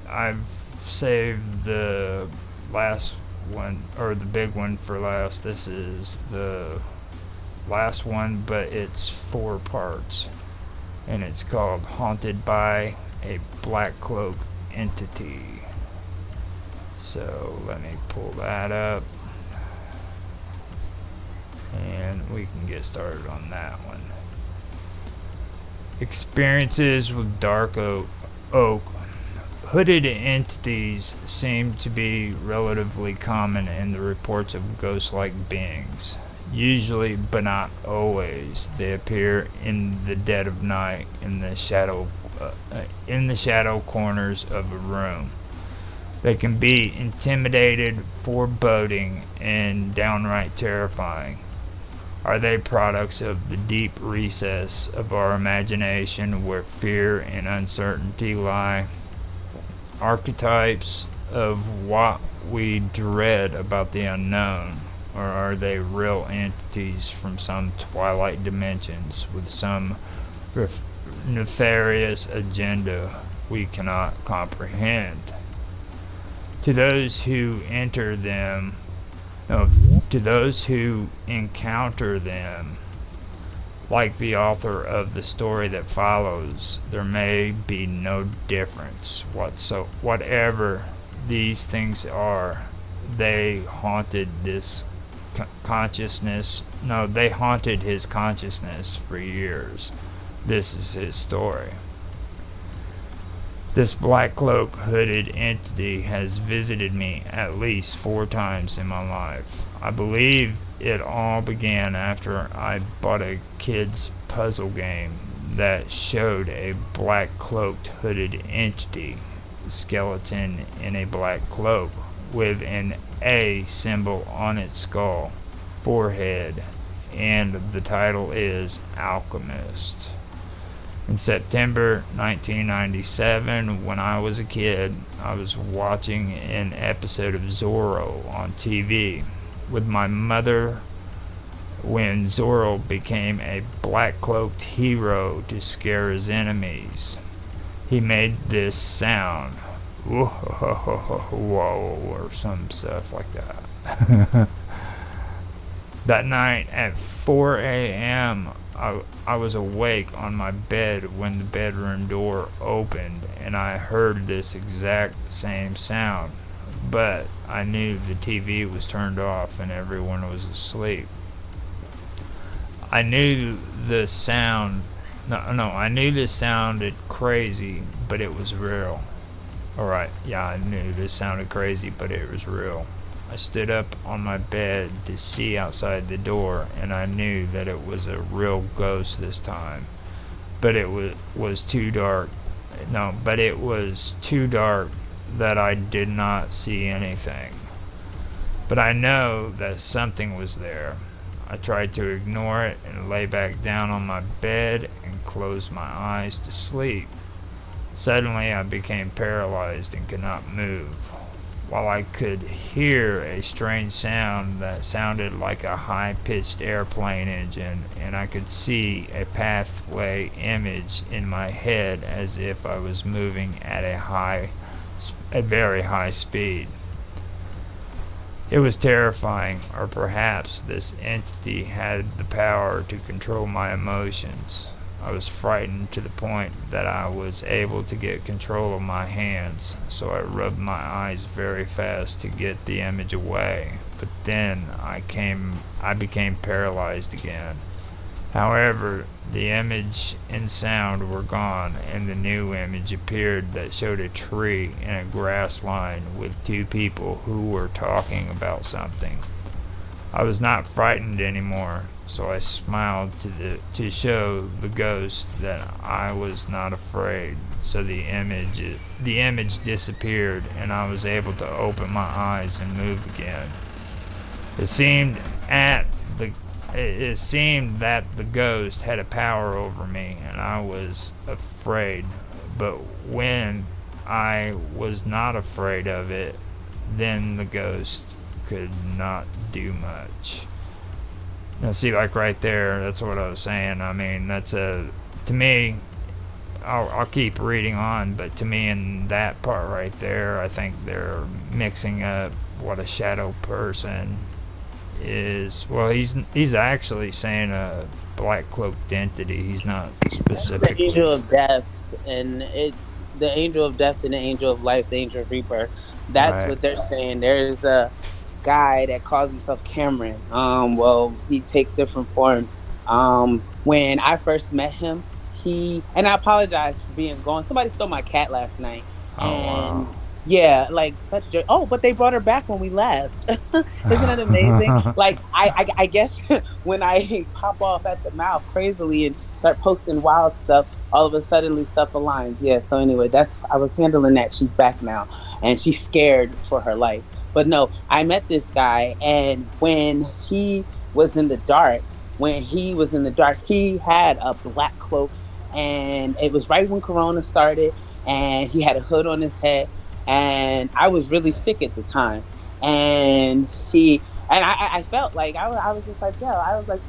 I've saved the last one, or the big one, for last. This is the last one, but it's 4 parts, and it's called Haunted by a Black Cloak Entity. So let me pull that up, and we can get started on that one. Experiences with Dark Oak. Hooded entities seem to be relatively common in the reports of ghost-like beings. Usually, but not always, they appear in the dead of night in the shadow corners of a room. They can be intimidating, foreboding, and downright terrifying. Are they products of the deep recess of our imagination where fear and uncertainty lie? Archetypes of what we dread about the unknown? Or are they real entities from some twilight dimensions with some nefarious agenda we cannot comprehend? To those who enter them, to those who encounter them, like the author of the story that follows, there may be no difference whatever these things are. They haunted this consciousness. No, they haunted his consciousness for years. This is his story. This black cloak hooded entity has visited me at least 4 times in my life. I believe it all began after I bought a kid's puzzle game that showed a black cloaked hooded entity, skeleton in a black cloak, with an A symbol on its skull, forehead, and the title is Alchemist. In September 1997, when I was a kid, I was watching an episode of Zorro on TV with my mother when Zorro became a black-cloaked hero to scare his enemies. He made this sound, whoa, or some stuff like that. That night at 4 a.m., I was awake on my bed when the bedroom door opened, and I heard this exact same sound, but I knew the TV was turned off and everyone was asleep. I knew this sounded crazy, but it was real. Alright, yeah, I knew this sounded crazy, but it was real. I stood up on my bed to see outside the door, and I knew that it was a real ghost this time. But it was too dark. No, but it was too dark that I did not see anything. But I know that something was there. I tried to ignore it and lay back down on my bed and close my eyes to sleep. Suddenly I became paralyzed and could not move, while I could hear a strange sound that sounded like a high-pitched airplane engine, and I could see a pathway image in my head as if I was moving at a very high speed. It was terrifying, or perhaps this entity had the power to control my emotions. I was frightened to the point that I was able to get control of my hands, so I rubbed my eyes very fast to get the image away, but then I became paralyzed again. However, the image and sound were gone, and the new image appeared that showed a tree and a grass line with 2 people who were talking about something. I was not frightened anymore, so I smiled to show the ghost that I was not afraid. So the image disappeared, and I was able to open my eyes and move again. It seemed that the ghost had a power over me, and I was afraid. But when I was not afraid of it, then the ghost could not do much. Now see, like right there, that's what I was saying. I mean, to me, I'll keep reading on, but to me in that part right there, I think they're mixing up what a shadow person is. Well, he's actually saying a black cloaked entity. He's not specific. The angel of death, and the angel of death and the angel of life, the angel of rebirth. That's right. What they're saying. There's a guy that calls himself Cameron. Well, he takes different forms. When I first met him, and I apologize for being gone. Somebody stole my cat last night. Wow. Yeah, like such a joy. Oh, but they brought her back when we left. Isn't that amazing? Like, I guess when I pop off at the mouth crazily and start posting wild stuff, all of a sudden stuff aligns. Yeah, so anyway, I was handling that. She's back now, and she's scared for her life. But no, I met this guy, and when he was in the dark, when he was in the dark, he had a black cloak, and it was right when Corona started, and he had a hood on his head, and I was really sick at the time, and I felt like I was just like, yo, I was like,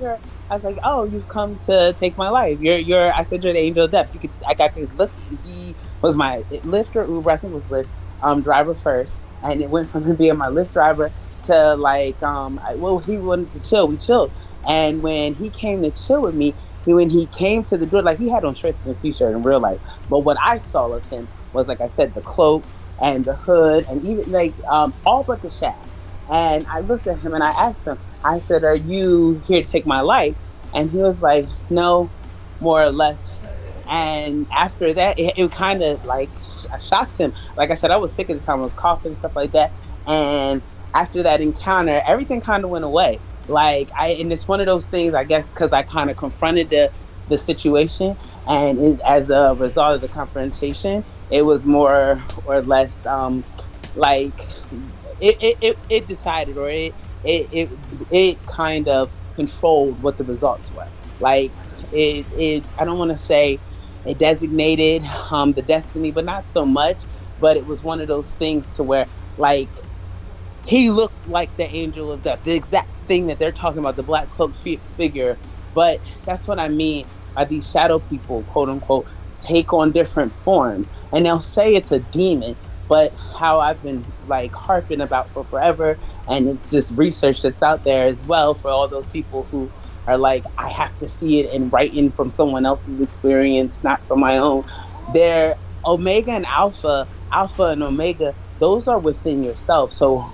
I was like, oh, you've come to take my life. I said, you're the angel of death. I could look. He was my Lyft or Uber. I think it was Lyft driver first, and it went from him being my Lyft driver to like, well, he wanted to chill. We chilled, and when he came to chill with me, when he came to the door, like he had on shorts and a t-shirt in real life, but what I saw of him was, like I said, the cloak and the hood, and even like all but the shaft. And I looked at him and I asked him, I said, are you here to take my life? And he was like, no, more or less. And after that, it kind of like shocked him. Like I said, I was sick at the time. I was coughing and stuff like that. And after that encounter, everything kind of went away. And it's one of those things, I guess, because I kind of confronted the situation, and as a result of the confrontation, it was more or less like it decided, or it kind of controlled what the results were. Like it I don't want to say it designated the destiny, but not so much. But it was one of those things to where, like, he looked like the angel of death, the exact thing that they're talking about, the black cloak figure. But that's what I mean by these shadow people, quote unquote, take on different forms. And they'll say it's a demon, but how I've been like harping about for forever, and it's just research that's out there as well for all those people who are like, I have to see it and writing from someone else's experience, not from my own. They're Omega and Alpha and Omega, those are within yourself. So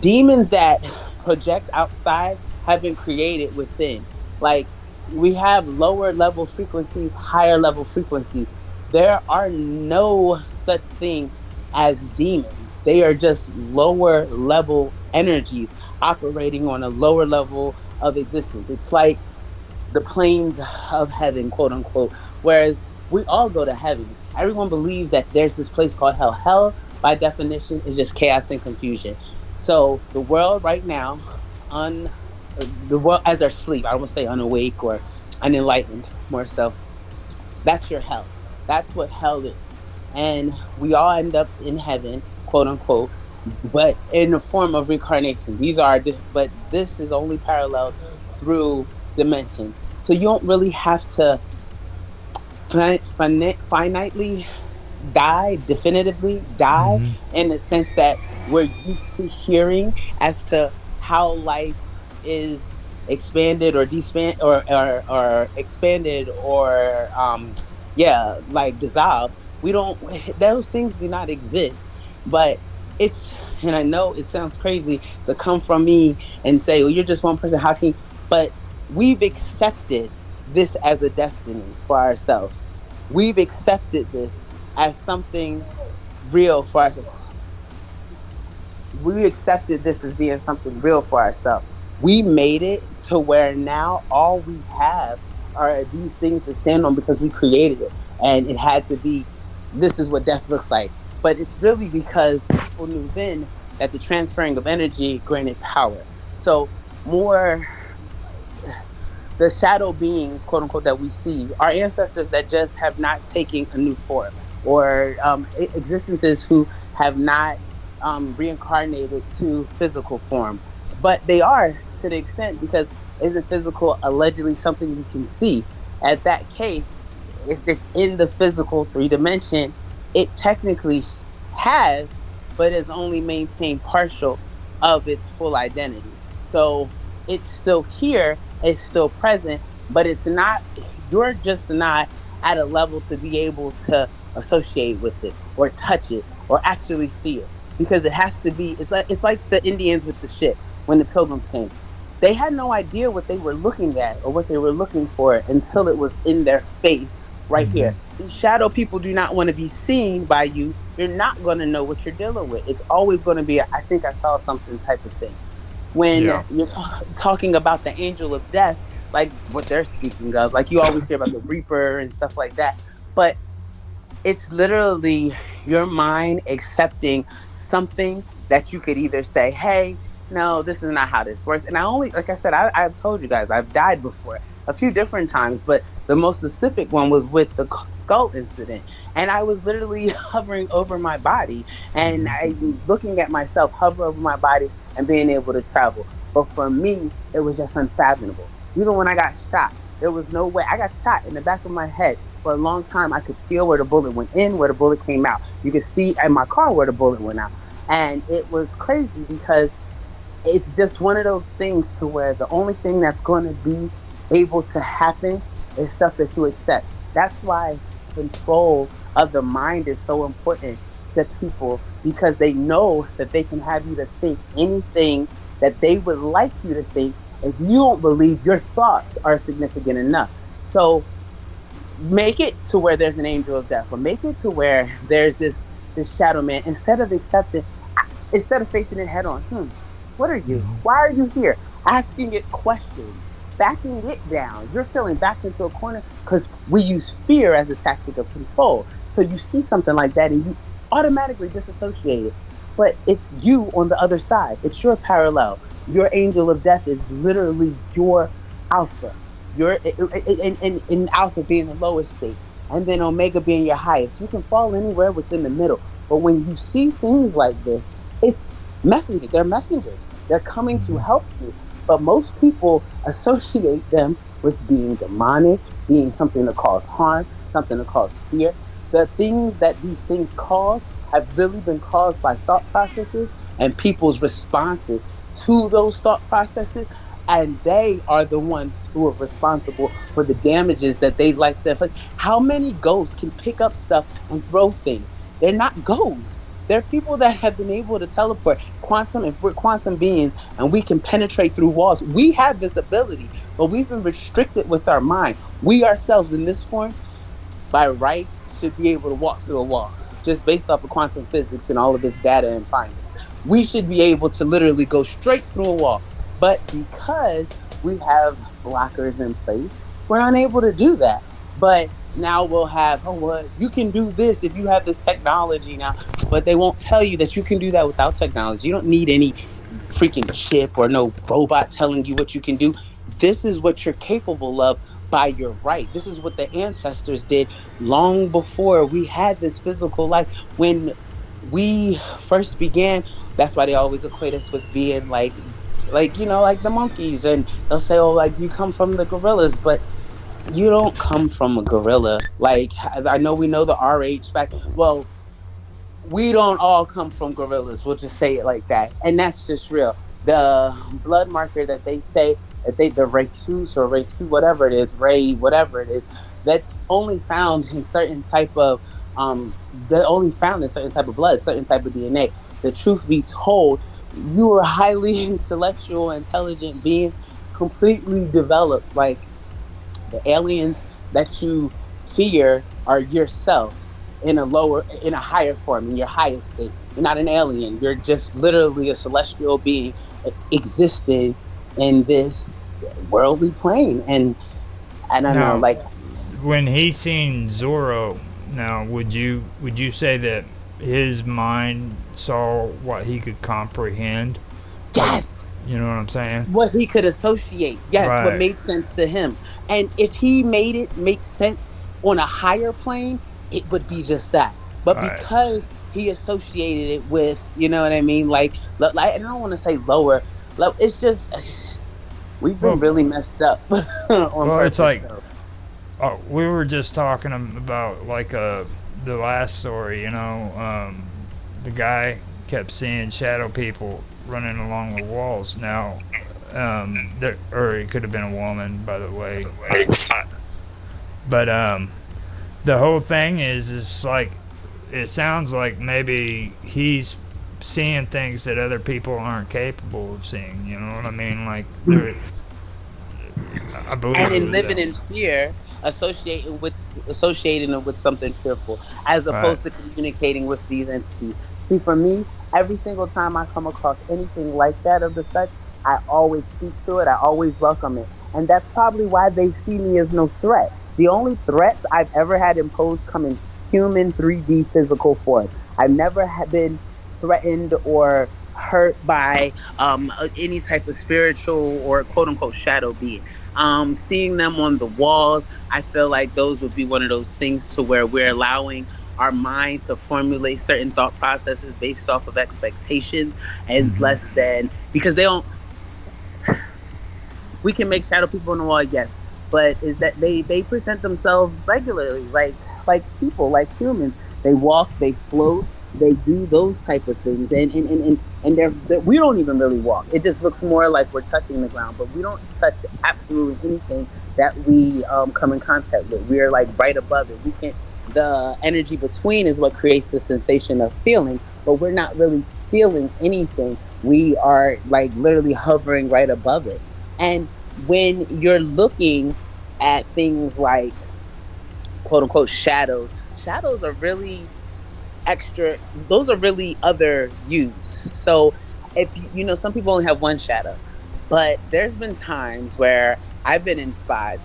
demons that project outside have been created within. Like, we have lower level frequencies, higher level frequencies. There are no such thing as demons. They are just lower level energies operating on a lower level of existence. It's like the planes of heaven, quote unquote. Whereas we all go to heaven. Everyone believes that there's this place called hell. Hell, by definition, is just chaos and confusion. So the world right now, the world as they're asleep, I don't want to say unawake or unenlightened, more so. That's your hell. That's what hell is. And we all end up in heaven, quote unquote, but in the form of reincarnation. But this is only paralleled through dimensions. So you don't really have to finitely definitively die, in the sense that we're used to hearing as to how life is expanded or disband or expanded or like dissolved. We don't Those things do not exist. But it's and I know it sounds crazy to come from me and say, well, you're just one person, how can you? But we've accepted this as a destiny for ourselves. We've accepted this as something real for ourselves. We accepted this as being something real for ourselves. We made it to where now all we have are these things to stand on because we created it. And it had to be, this is what death looks like. But it's really because people knew then that the transferring of energy granted power. So more the shadow beings, quote unquote, that we see are ancestors that just have not taken a new form, or existences who have not reincarnated to physical form. But they are, to the extent, because isn't physical allegedly something you can see? At that case, if it's in the physical 3 dimension, it technically has, but has only maintained partial of its full identity. So it's still here, it's still present, but it's not, you're just not at a level to be able to associate with it or touch it or actually see it, because it has to be, it's like the Indians with the ship when the pilgrims came. They had no idea what they were looking at or what they were looking for until it was in their face right here. These shadow people do not want to be seen by you. You're not going to know what you're dealing with. It's always going to be I think I saw something type of thing. When you're talking about the angel of death, like what they're speaking of, like you always hear about the reaper and stuff like that, but it's literally your mind accepting something that you could either say, hey, no, this is not how this works. And I only, like I said, I've told you guys, I've died before a few different times, but the most specific one was with the skull incident. And I was literally hovering over my body and I looking at myself hover over my body and being able to travel. But for me, it was just unfathomable. Even when I got shot, there was no way. I got shot in the back of my head. For a long time, I could feel where the bullet went in, where the bullet came out. You could see in my car where the bullet went out. And it was crazy because it's just one of those things to where the only thing that's going to be able to happen is stuff that you accept. That's why control of the mind is so important to people, because they know that they can have you to think anything that they would like you to think if you don't believe your thoughts are significant enough. So make it to where there's an angel of death, or make it to where there's this shadow man. Instead of facing it head on, what are you? Why are you here? Asking it questions, backing it down. You're feeling backed into a corner because we use fear as a tactic of control. So you see something like that and you automatically disassociate it. But it's you on the other side. It's your parallel. Your angel of death is literally your alpha. Your in alpha being the lowest state, and then omega being your highest. You can fall anywhere within the middle. But when you see things like this, it's messengers. They're messengers. They're coming to help you. But most people associate them with being demonic, being something to cause harm, something to cause fear. The things that these things cause have really been caused by thought processes and people's responses to those thought processes. And they are the ones who are responsible for the damages that they like to inflict. How many ghosts can pick up stuff and throw things? They're not ghosts. They're people that have been able to teleport. If we're quantum beings and we can penetrate through walls, we have this ability, but we've been restricted with our mind. We ourselves in this form, by right, should be able to walk through a wall, just based off of quantum physics and all of its data and findings. We should be able to literally go straight through a wall. But because we have blockers in place, we're unable to do that. But now we'll have, you can do this if you have this technology now. But they won't tell you that you can do that without technology. You don't need any freaking chip or no robot telling you what you can do. This is what you're capable of by your right. This is what the ancestors did long before we had this physical life. When we first began, that's why they always equate us with being like the monkeys, and they'll say, oh, like you come from the gorillas, but you don't come from a gorilla. Like, I know we know the RH fact. Well, we don't all come from gorillas. We'll just say it like that. And that's just real. The blood marker that they say that the Rhesus or Rhesus, whatever it is, whatever it is, that's only found in certain type of only found in certain type of blood, certain type of DNA. The truth be told, you are highly intellectual, intelligent being, completely developed. Like, the aliens that you fear are yourself in a higher form, in your highest state. You're not an alien. You're just literally a celestial being existing in this worldly plane. And I don't know, like, when he seen Zorro, now would you say that his mind saw what he could comprehend? Yes. You know what I'm saying? What he could associate. Yes, right. What made sense to him. And if he made it make sense on a higher plane, it would be just that. But right. Because he associated it with, you know what I mean? Like I don't want to say lower. It's just, we've been really messed up. On purpose, it's like, we were just talking about like the last story, you know, the guy kept seeing shadow people running along the walls. Now, or it could have been a woman, by the way. But the whole thing is like, it sounds like maybe he's seeing things that other people aren't capable of seeing. You know what I mean? Like, I believe. And in living in fear, associating it with something fearful, as opposed to communicating with these entities. See, for me, every single time I come across anything like that of the such, I always speak to it. I always welcome it. And that's probably why they see me as no threat. The only threats I've ever had imposed come in human 3D physical form. I've never been threatened or hurt by any type of spiritual or quote unquote shadow being. Seeing them on the walls, I feel like those would be one of those things to where we're allowing our mind to formulate certain thought processes based off of expectations, and it's less than because they don't. We can make shadow people on the wall, yes, but is that they present themselves regularly, like people, like humans. They walk, they float, they do those type of things, and we don't even really walk. It just looks more like we're touching the ground, but we don't touch absolutely anything that we come in contact with. We're like right above it. We can't. The energy between is what creates the sensation of feeling, but we're not really feeling anything. We are like literally hovering right above it. And when you're looking at things like quote unquote shadows, shadows are really extra, those are really other yous. So if some people only have one shadow, but there's been times where I've been in spots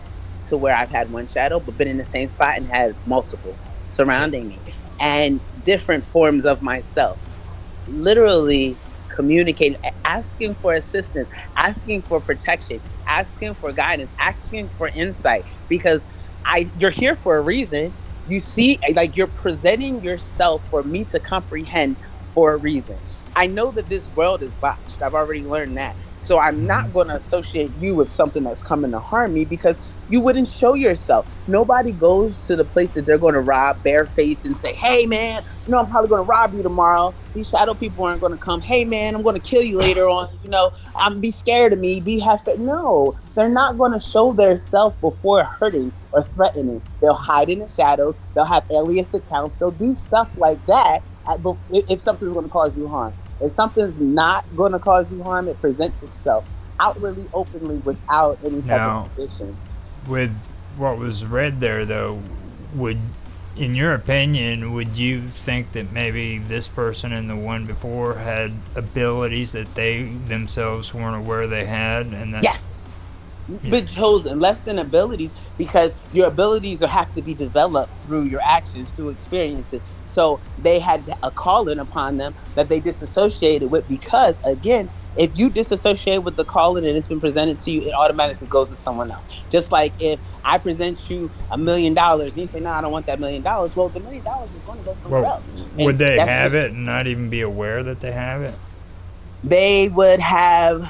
to where I've had one shadow, but been in the same spot and had multiple surrounding me and different forms of myself literally communicating, asking for assistance, asking for protection, asking for guidance, asking for insight. Because you're here for a reason. You see, like you're presenting yourself for me to comprehend for a reason. I know that this world is botched. I've already learned that. So I'm not going to associate you with something that's coming to harm me because you wouldn't show yourself. Nobody goes to the place that they're going to rob barefaced and say, hey, man, I'm probably going to rob you tomorrow. These shadow people aren't going to come. Hey, man, I'm going to kill you later on. I'm be scared of me. No, they're not going to show their self before hurting or threatening. They'll hide in the shadows. They'll have alias accounts. They'll do stuff like that if something's going to cause you harm. If something's not going to cause you harm, it presents itself outwardly, openly, without any type of conditions. With what was read there, though, in your opinion, would you think that maybe this person and the one before had abilities that they themselves weren't aware they had? And that's, yes. Been chosen less than abilities, because your abilities have to be developed through your actions, through experiences. So they had a calling upon them that they disassociated with, because again, if you disassociate with the calling and it's been presented to you, it automatically goes to someone else. Just like if I present you $1 million and you say, no, I don't want that $1 million. Well, the $1 million is going to go somewhere else. Would they have it and not even be aware that they have it? They would have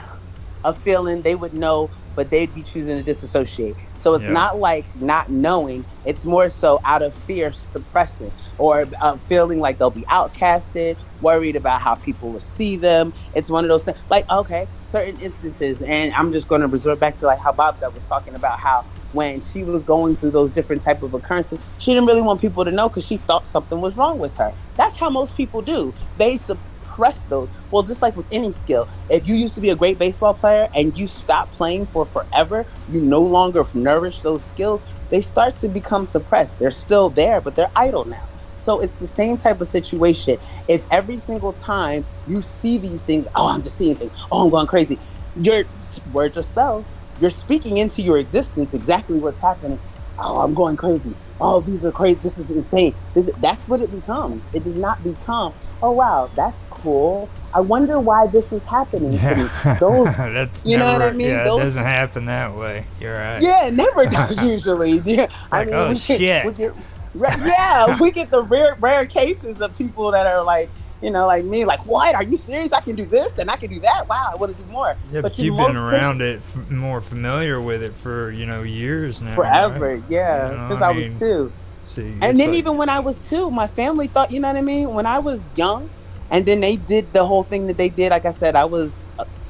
a feeling, they would know, but they'd be choosing to disassociate. So it's not like not knowing, it's more so out of fear, suppressing, or feeling like they'll be outcasted, worried about how people will see them. It's one of those things, like, okay, certain instances, and I'm just going to resort back to like how Bob was talking about how when she was going through those different type of occurrences, she didn't really want people to know because she thought something was wrong with her. That's how most people do. They suppress those. Well, just like with any skill, if you used to be a great baseball player and you stop playing for forever, you no longer nourish those skills, they start to become suppressed. They're still there, but they're idle now. So it's the same type of situation. If every single time you see these things, oh, I'm just seeing things, oh, I'm going crazy, your words are spells. You're speaking into your existence exactly what's happening. Oh, I'm going crazy. Oh, these are crazy. This is insane. That's what it becomes. It does not become, oh, wow, that's cool. I wonder why this is happening to me. That's you know what I mean? Yeah, it doesn't happen that way. You're right. Yeah, it never does usually. Yeah, like, I mean, shit. We get the rare cases of people that are like, like me, like, what? Are you serious? I can do this and I can do that. Wow, I want to do more. Yeah, but you've been around it, more familiar with it for, years now. Forever, right? yeah, since I was 2. See, and then even when I was 2, my family thought, you know what I mean? When I was young, and then they did the whole thing that they did. Like I said, I was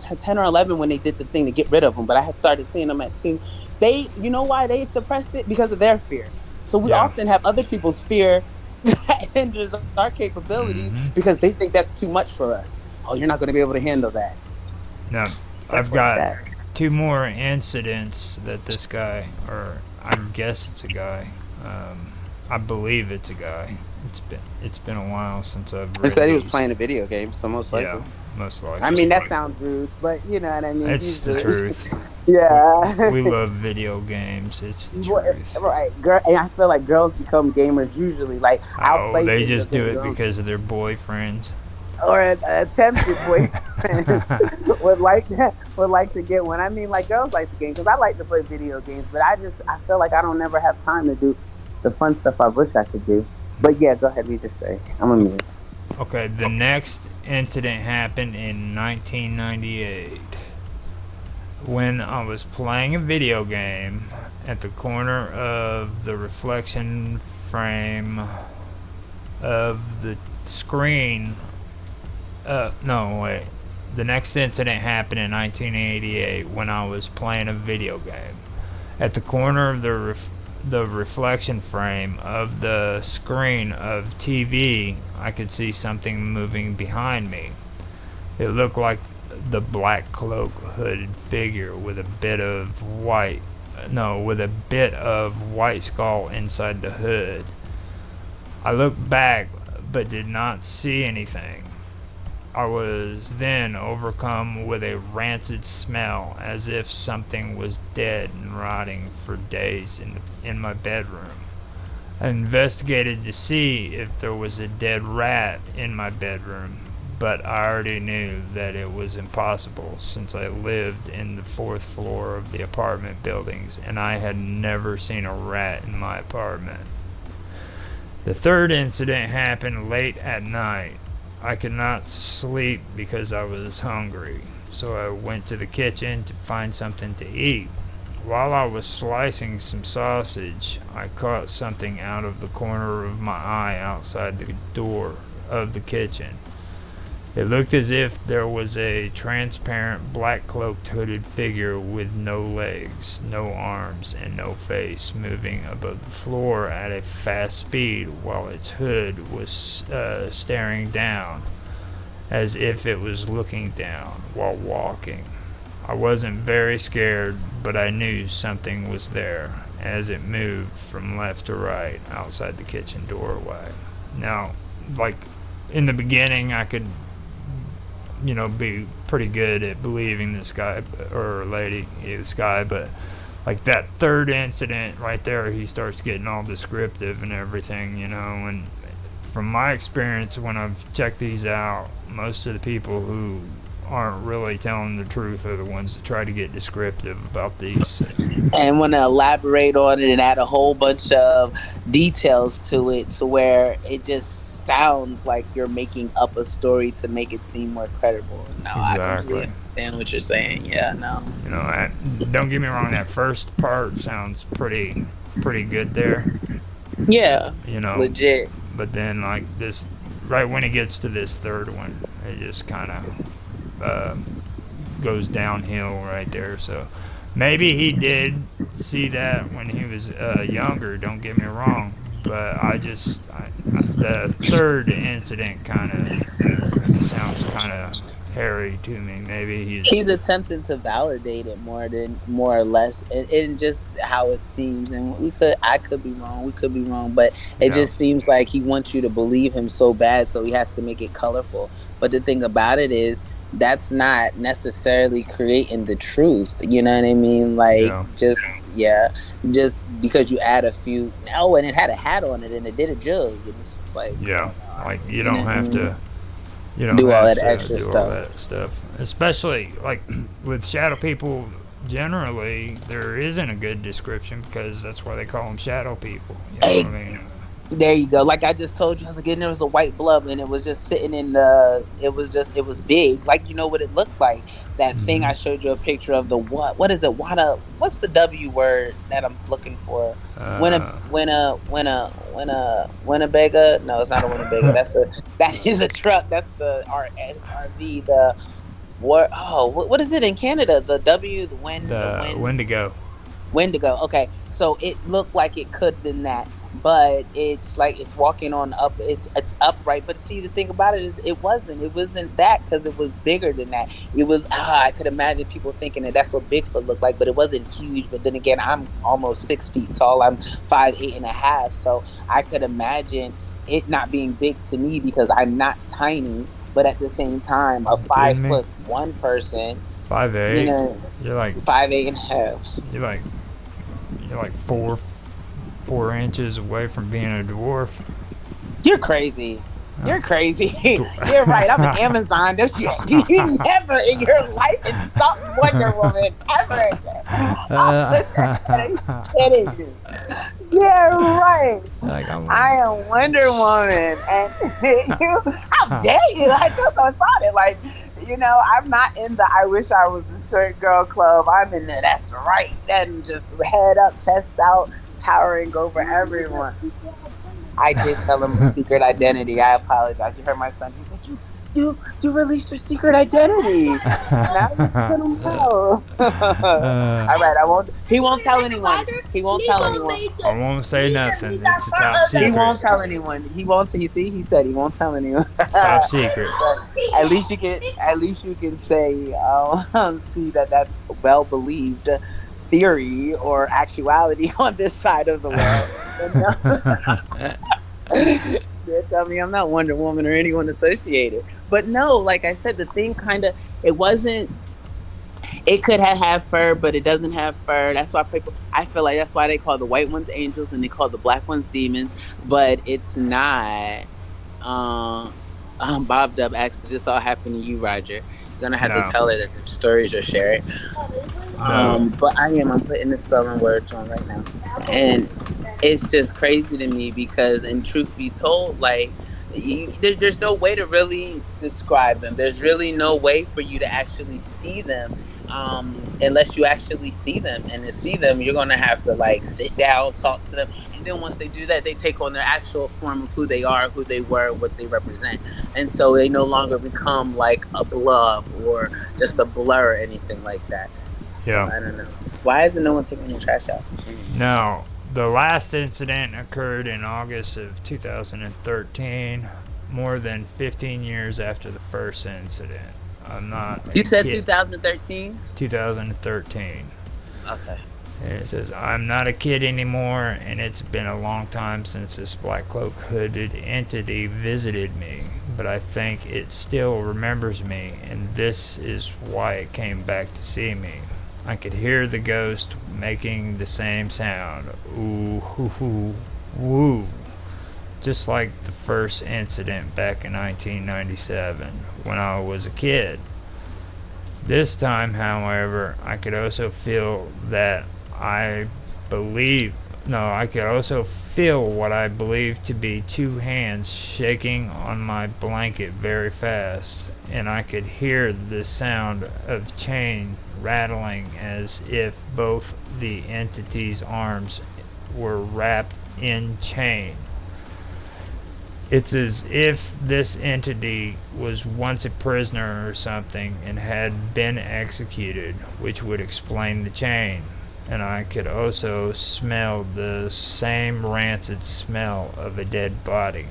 10 or 11 when they did the thing to get rid of them, but I had started seeing them at 2. They, you know why they suppressed it? Because of their fear. So we often have other people's fear that hinders our capabilities because they think that's too much for us. Oh, you're not going to be able to handle that. No, I've got 2 more incidents that this guy, or I guess it's a guy, I believe it's a guy. It's been a while since I've read. He said he was playing a video game, so most likely. Yeah, most likely. I mean, that sounds rude, but you know what I mean. It's the truth. Yeah. We love video games. It's the truth. Right, girl, and I feel like girls become gamers usually. Like, I'll play. They just do it because of their boyfriends. or an attempted boyfriend would like to get one. I mean, like girls like the game because I like to play video games, but I feel like I don't never have time to do the fun stuff I wish I could do. But yeah, go ahead, you just say. I'm a mute. Okay, the next incident happened in 1998 when I was playing a video game at the corner of the reflection frame of the screen. No, wait. The next incident happened in 1988 when I was playing a video game. At the corner of the reflection frame of the screen of TV, I could see something moving behind me. It looked like the black cloak hooded figure with a bit of white skull inside the hood. I looked back but did not see anything. I was then overcome with a rancid smell as if something was dead and rotting for days in my bedroom. I investigated to see if there was a dead rat in my bedroom, but I already knew that it was impossible since I lived in the 4th floor of the apartment buildings and I had never seen a rat in my apartment. The third incident happened late at night. I could not sleep because I was hungry, so I went to the kitchen to find something to eat. While I was slicing some sausage, I caught something out of the corner of my eye outside the door of the kitchen. It looked as if there was a transparent black-cloaked hooded figure with no legs, no arms, and no face moving above the floor at a fast speed while its hood was staring down, as if it was looking down while walking. I wasn't very scared, but I knew something was there as it moved from left to right outside the kitchen doorway. Now, like, in the beginning, I could be pretty good at believing this guy or lady, this guy, but like that third incident right there, he starts getting all descriptive and everything, and from my experience when I've checked these out, most of the people who aren't really telling the truth are the ones that try to get descriptive about these and want to elaborate on it and add a whole bunch of details to it to where it just sounds like you're making up a story to make it seem more credible. No, exactly. I completely understand what you're saying. Yeah, no. Don't get me wrong. That first part sounds pretty good there. Yeah. Legit. But then, like this, right when it gets to this third one, it just kind of goes downhill right there. So maybe he did see that when he was younger. Don't get me wrong. But the third incident kind of sounds kind of hairy to me. Maybe he's attempting to validate it more or less, and just how it seems. And I could be wrong. We could be wrong, but it just seems like he wants you to believe him so bad, so he has to make it colorful. But the thing about it is, that's not necessarily creating the truth. You know what I mean? Like, just because you add a few, and it had a hat on it and it did a jug, and it's just like, like you don't have to, do all that extra stuff. All that stuff, especially like with shadow people. Generally, there isn't a good description because that's why they call them shadow people. You know what I mean? There you go. Like I just told you, I was like, and there was a white blob, and it was just sitting in the. It was big. Like, you know what it looked like. That thing I showed you a picture of, the what is it? What's the W word that I'm looking for? Winnebago? No, it's not a Winnebago. That is a truck. That's the RV. The what? Oh, what is it in Canada? The W, the wind. The Wendigo. Wendigo. Okay, so it looked like it could have been that. But it's like it's walking on up. It's upright. But see, the thing about it is, it wasn't that, because it was bigger than that. It was I could imagine people thinking that that's what Bigfoot looked like, but it wasn't huge. But then again, I'm almost 6 feet tall. I'm 5'8.5", so I could imagine it not being big to me because I'm not tiny. But at the same time, a 5'1" person, 5'8", you're like 5'8.5". You're like 4 inches away from being a dwarf. You're crazy. You're crazy. You're right. I'm an Amazon. You never in your life insult Wonder Woman ever again. I'm kidding you. Yeah, right. I am Wonder Woman, and how dare you? I feel so excited. Like, I'm not in the I wish I was a short girl club. I'm in the that's right, and just head up, chest out, towering over everyone. I did tell him a secret identity. I apologize. You heard my son. He said, you released your secret identity. Now you let him know. All right, I won't. He won't tell anyone. He won't tell anyone. I won't say nothing. It's a top secret. He won't tell anyone. He won't. You see, he said he won't tell anyone. Top secret. But at least you can say, see that's well believed theory or actuality on this side of the world. They tell me I'm not Wonder Woman or anyone associated. But no, like I said, the thing it could have had fur, but it doesn't have fur. That's why I feel like that's why they call the white ones angels and they call the black ones demons. But it's not. Bob Dub asked, did this all happen to you, Roger? You're gonna have to tell her that the stories or share it. But I'm putting the spelling words on right now. And it's just crazy to me because, and truth be told, like, there's no way to really describe them. There's really no way for you to actually see them unless you actually see them. And to see them, you're going to have to, like, sit down, talk to them. And then once they do that, they take on their actual form of who they are, who they were, what they represent. And so they no longer become, like, a blob or just a blur or anything like that. Yeah. So, I don't know. Why isn't no one taking the trash out? No. The last incident occurred in August of 2013, more than 15 years after the first incident. I'm not. You said 2013? 2013. Okay. And it says, I'm not a kid anymore, and it's been a long time since this black cloak hooded entity visited me, but I think it still remembers me, and this is why it came back to see me. I could hear the ghost making the same sound, ooh, hoo, hoo, woo, just like the first incident back in 1997 when I was a kid. This time, however, I could also feel what I believe to be two hands shaking on my blanket very fast, and I could hear the sound of chain rattling as if both the entity's arms were wrapped in chain. It's as if this entity was once a prisoner or something and had been executed, which would explain the chain. And I could also smell the same rancid smell of a dead body,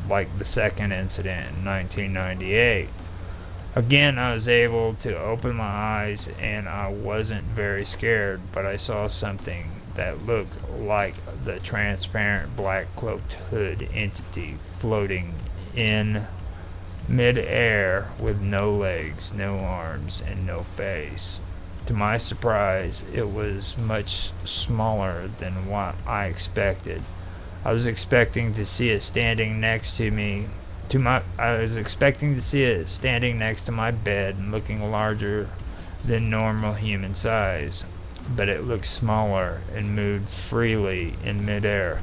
like the second incident in 1998. Again, I was able to open my eyes and I wasn't very scared, but I saw something that looked like the transparent black cloaked hood entity floating in mid-air with no legs, no arms, and no face. To my surprise, it was much smaller than what I expected. I was expecting to see it standing next to me. I was expecting to see it standing next to my bed and looking larger than normal human size, but it looked smaller and moved freely in midair.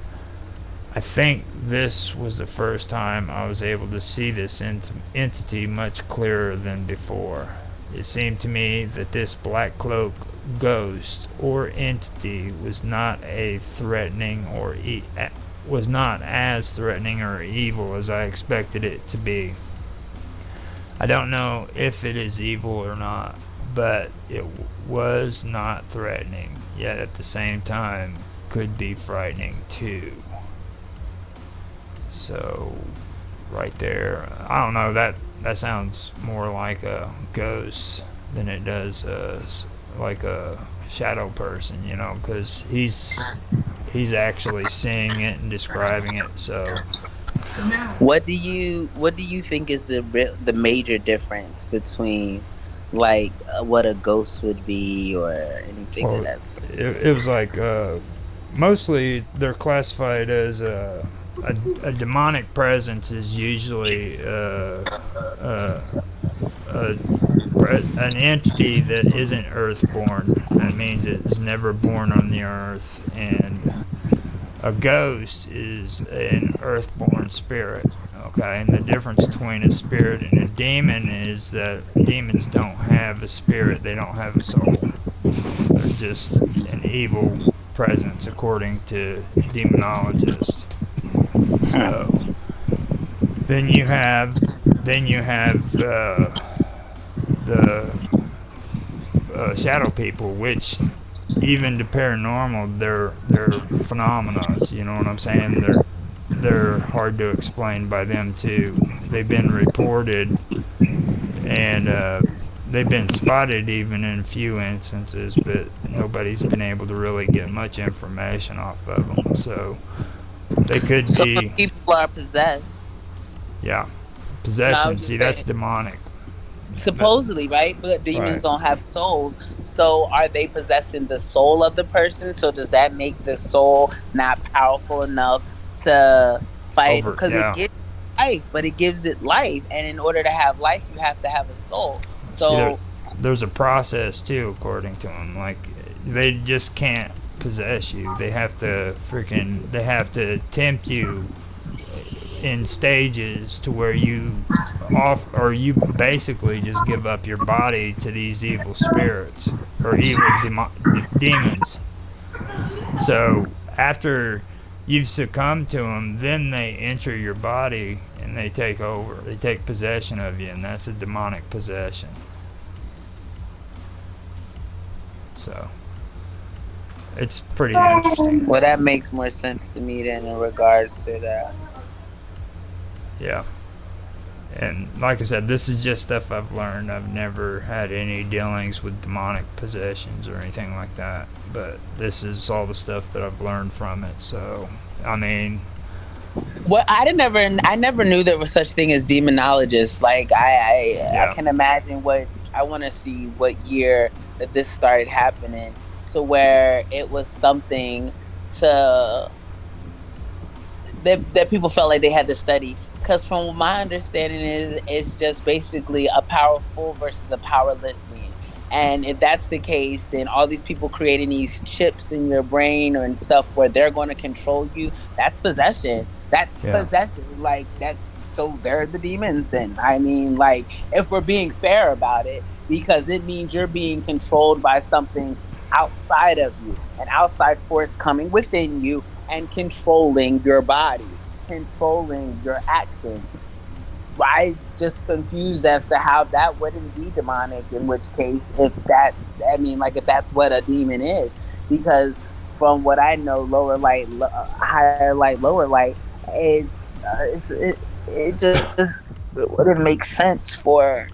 I think this was the first time I was able to see this entity much clearer than before. It seemed to me that this black cloak ghost or entity was not as threatening or evil as I expected it to be. I don't know if it is evil or not, but it was not threatening, yet at the same time could be frightening too. So, right there, I don't know, that sounds more like a ghost than it does like a shadow person, you know, because he's actually seeing it and describing it. So, what do you think is the major difference between like what a ghost would be or anything of that sort? It was like mostly they're classified as a demonic presence is usually an entity that isn't earthborn. That means it's never born on the earth. And a ghost is an earthborn spirit. Okay, and the difference between a spirit and a demon is that demons don't have a spirit, they don't have a soul. They're just an evil presence, according to demonologists. So then you have the shadow people, which even to paranormal, they're phenomena. You know what I'm saying? They're hard to explain by them too. They've been reported, and they've been spotted even in a few instances, but nobody's been able to really get much information off of them. So they could So be. people are possessed. Yeah, possession. See, that's demonic. Supposedly, right? But demons don't have souls. So are they possessing the soul of the person? So does that make the soul not powerful enough to fight? Because it gives life, but it gives it life. And in order to have life, you have to have a soul. So there's a process too, according to them. Like, they just can't possess you. They have to tempt you in stages to where you basically just give up your body to these evil spirits or evil demons. So after you've succumbed to them, then they enter your body and they take over. They take possession of you, and that's a demonic possession. So it's pretty interesting. Well, that makes more sense to me then in regards to that. Yeah. And like I said, this is just stuff I've learned. I've never had any dealings with demonic possessions or anything like that. But this is all the stuff that I've learned from it. So, I mean... Well, I never knew there was such thing as demonologists. Like, I can imagine I want to see what year that this started happening, to where it was something that people felt like they had to study. Because from what my understanding is, it's just basically a powerful versus a powerless being. And if that's the case, then all these people creating these chips in your brain and stuff where they're going to control you, that's possession. That's possession. Like, so they're the demons then. I mean, like, if we're being fair about it, because it means you're being controlled by something outside of you, an outside force coming within you and controlling your body, controlling your action. I'm just confused as to how that wouldn't be demonic, in which case, if that's what a demon is. Because from what I know, lower light, higher light, lower light, it just wouldn't make sense for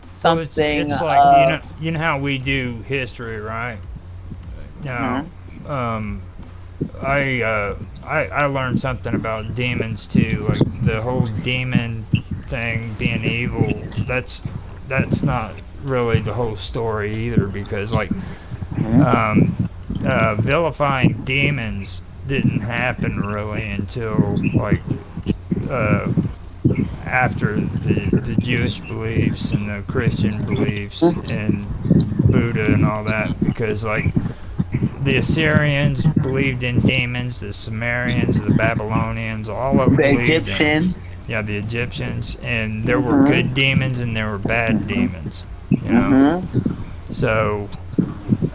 something. It's like, you know how we do history, right? Now, I learned something about demons too, like the whole demon thing being evil. That's not really the whole story either, because like vilifying demons didn't happen really until like after the Jewish beliefs and the Christian beliefs and Buddha and all that, because like the Assyrians believed in demons, the Sumerians, the Babylonians, all of them. The Egyptians. The Egyptians, and there were good demons and there were bad demons. You know, so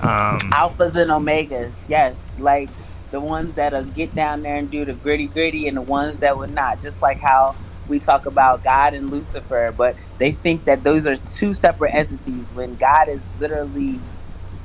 alphas and omegas, yes, like the ones that'll get down there and do the gritty, and the ones that would not. Just like how we talk about God and Lucifer, but they think that those are two separate entities when God is literally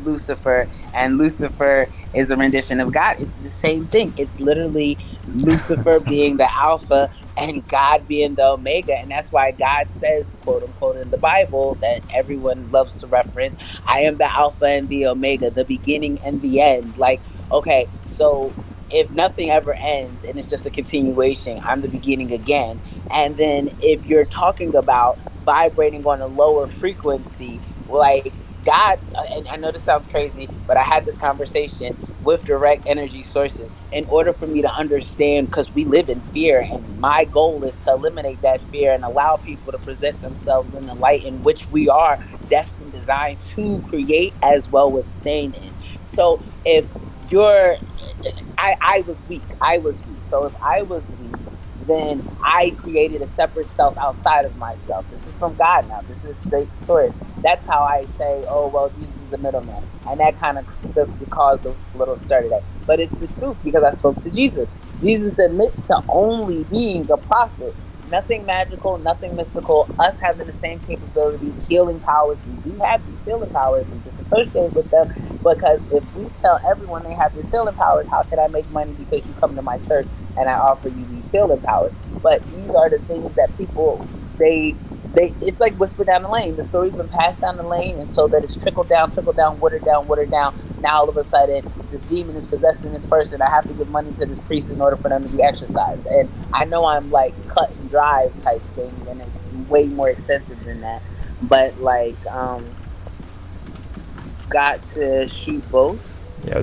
Lucifer and Lucifer is a rendition of God. It's the same thing. It's literally Lucifer being the alpha and God being the omega. And that's why God says, quote unquote, in the Bible that everyone loves to reference, I am the alpha and the omega, the beginning and the end. Like, okay, so if nothing ever ends and it's just a continuation, I'm the beginning again. And then if you're talking about vibrating on a lower frequency, like God, and I know this sounds crazy, but I had this conversation with direct energy sources in order for me to understand, because we live in fear, and my goal is to eliminate that fear and allow people to present themselves in the light in which we are destined, designed to create as well with staying in. So if you're I was weak. I was weak. So if I was weak, then I created a separate self outside of myself. This is from God now. This is straight source. That's how I say, oh, well, Jesus is a middleman. And that kind of caused a little stir today. But it's the truth because I spoke to Jesus. Jesus admits to only being a prophet. Nothing magical, nothing mystical. Us having the same capabilities, healing powers. We do have these healing powers. We disassociate with them because if we tell everyone they have these healing powers, how can I make money because you come to my church and I offer you these healing powers? But these are the things that people it's like whisper down the lane. The story's been passed down the lane, and so that it's trickled down, watered down. Now all of a sudden, this demon is possessing this person. I have to give money to this priest in order for them to be exorcised. And I know I'm like cut and dry type thing, and it's way more extensive than that. But like, got to shoot both. Yeah,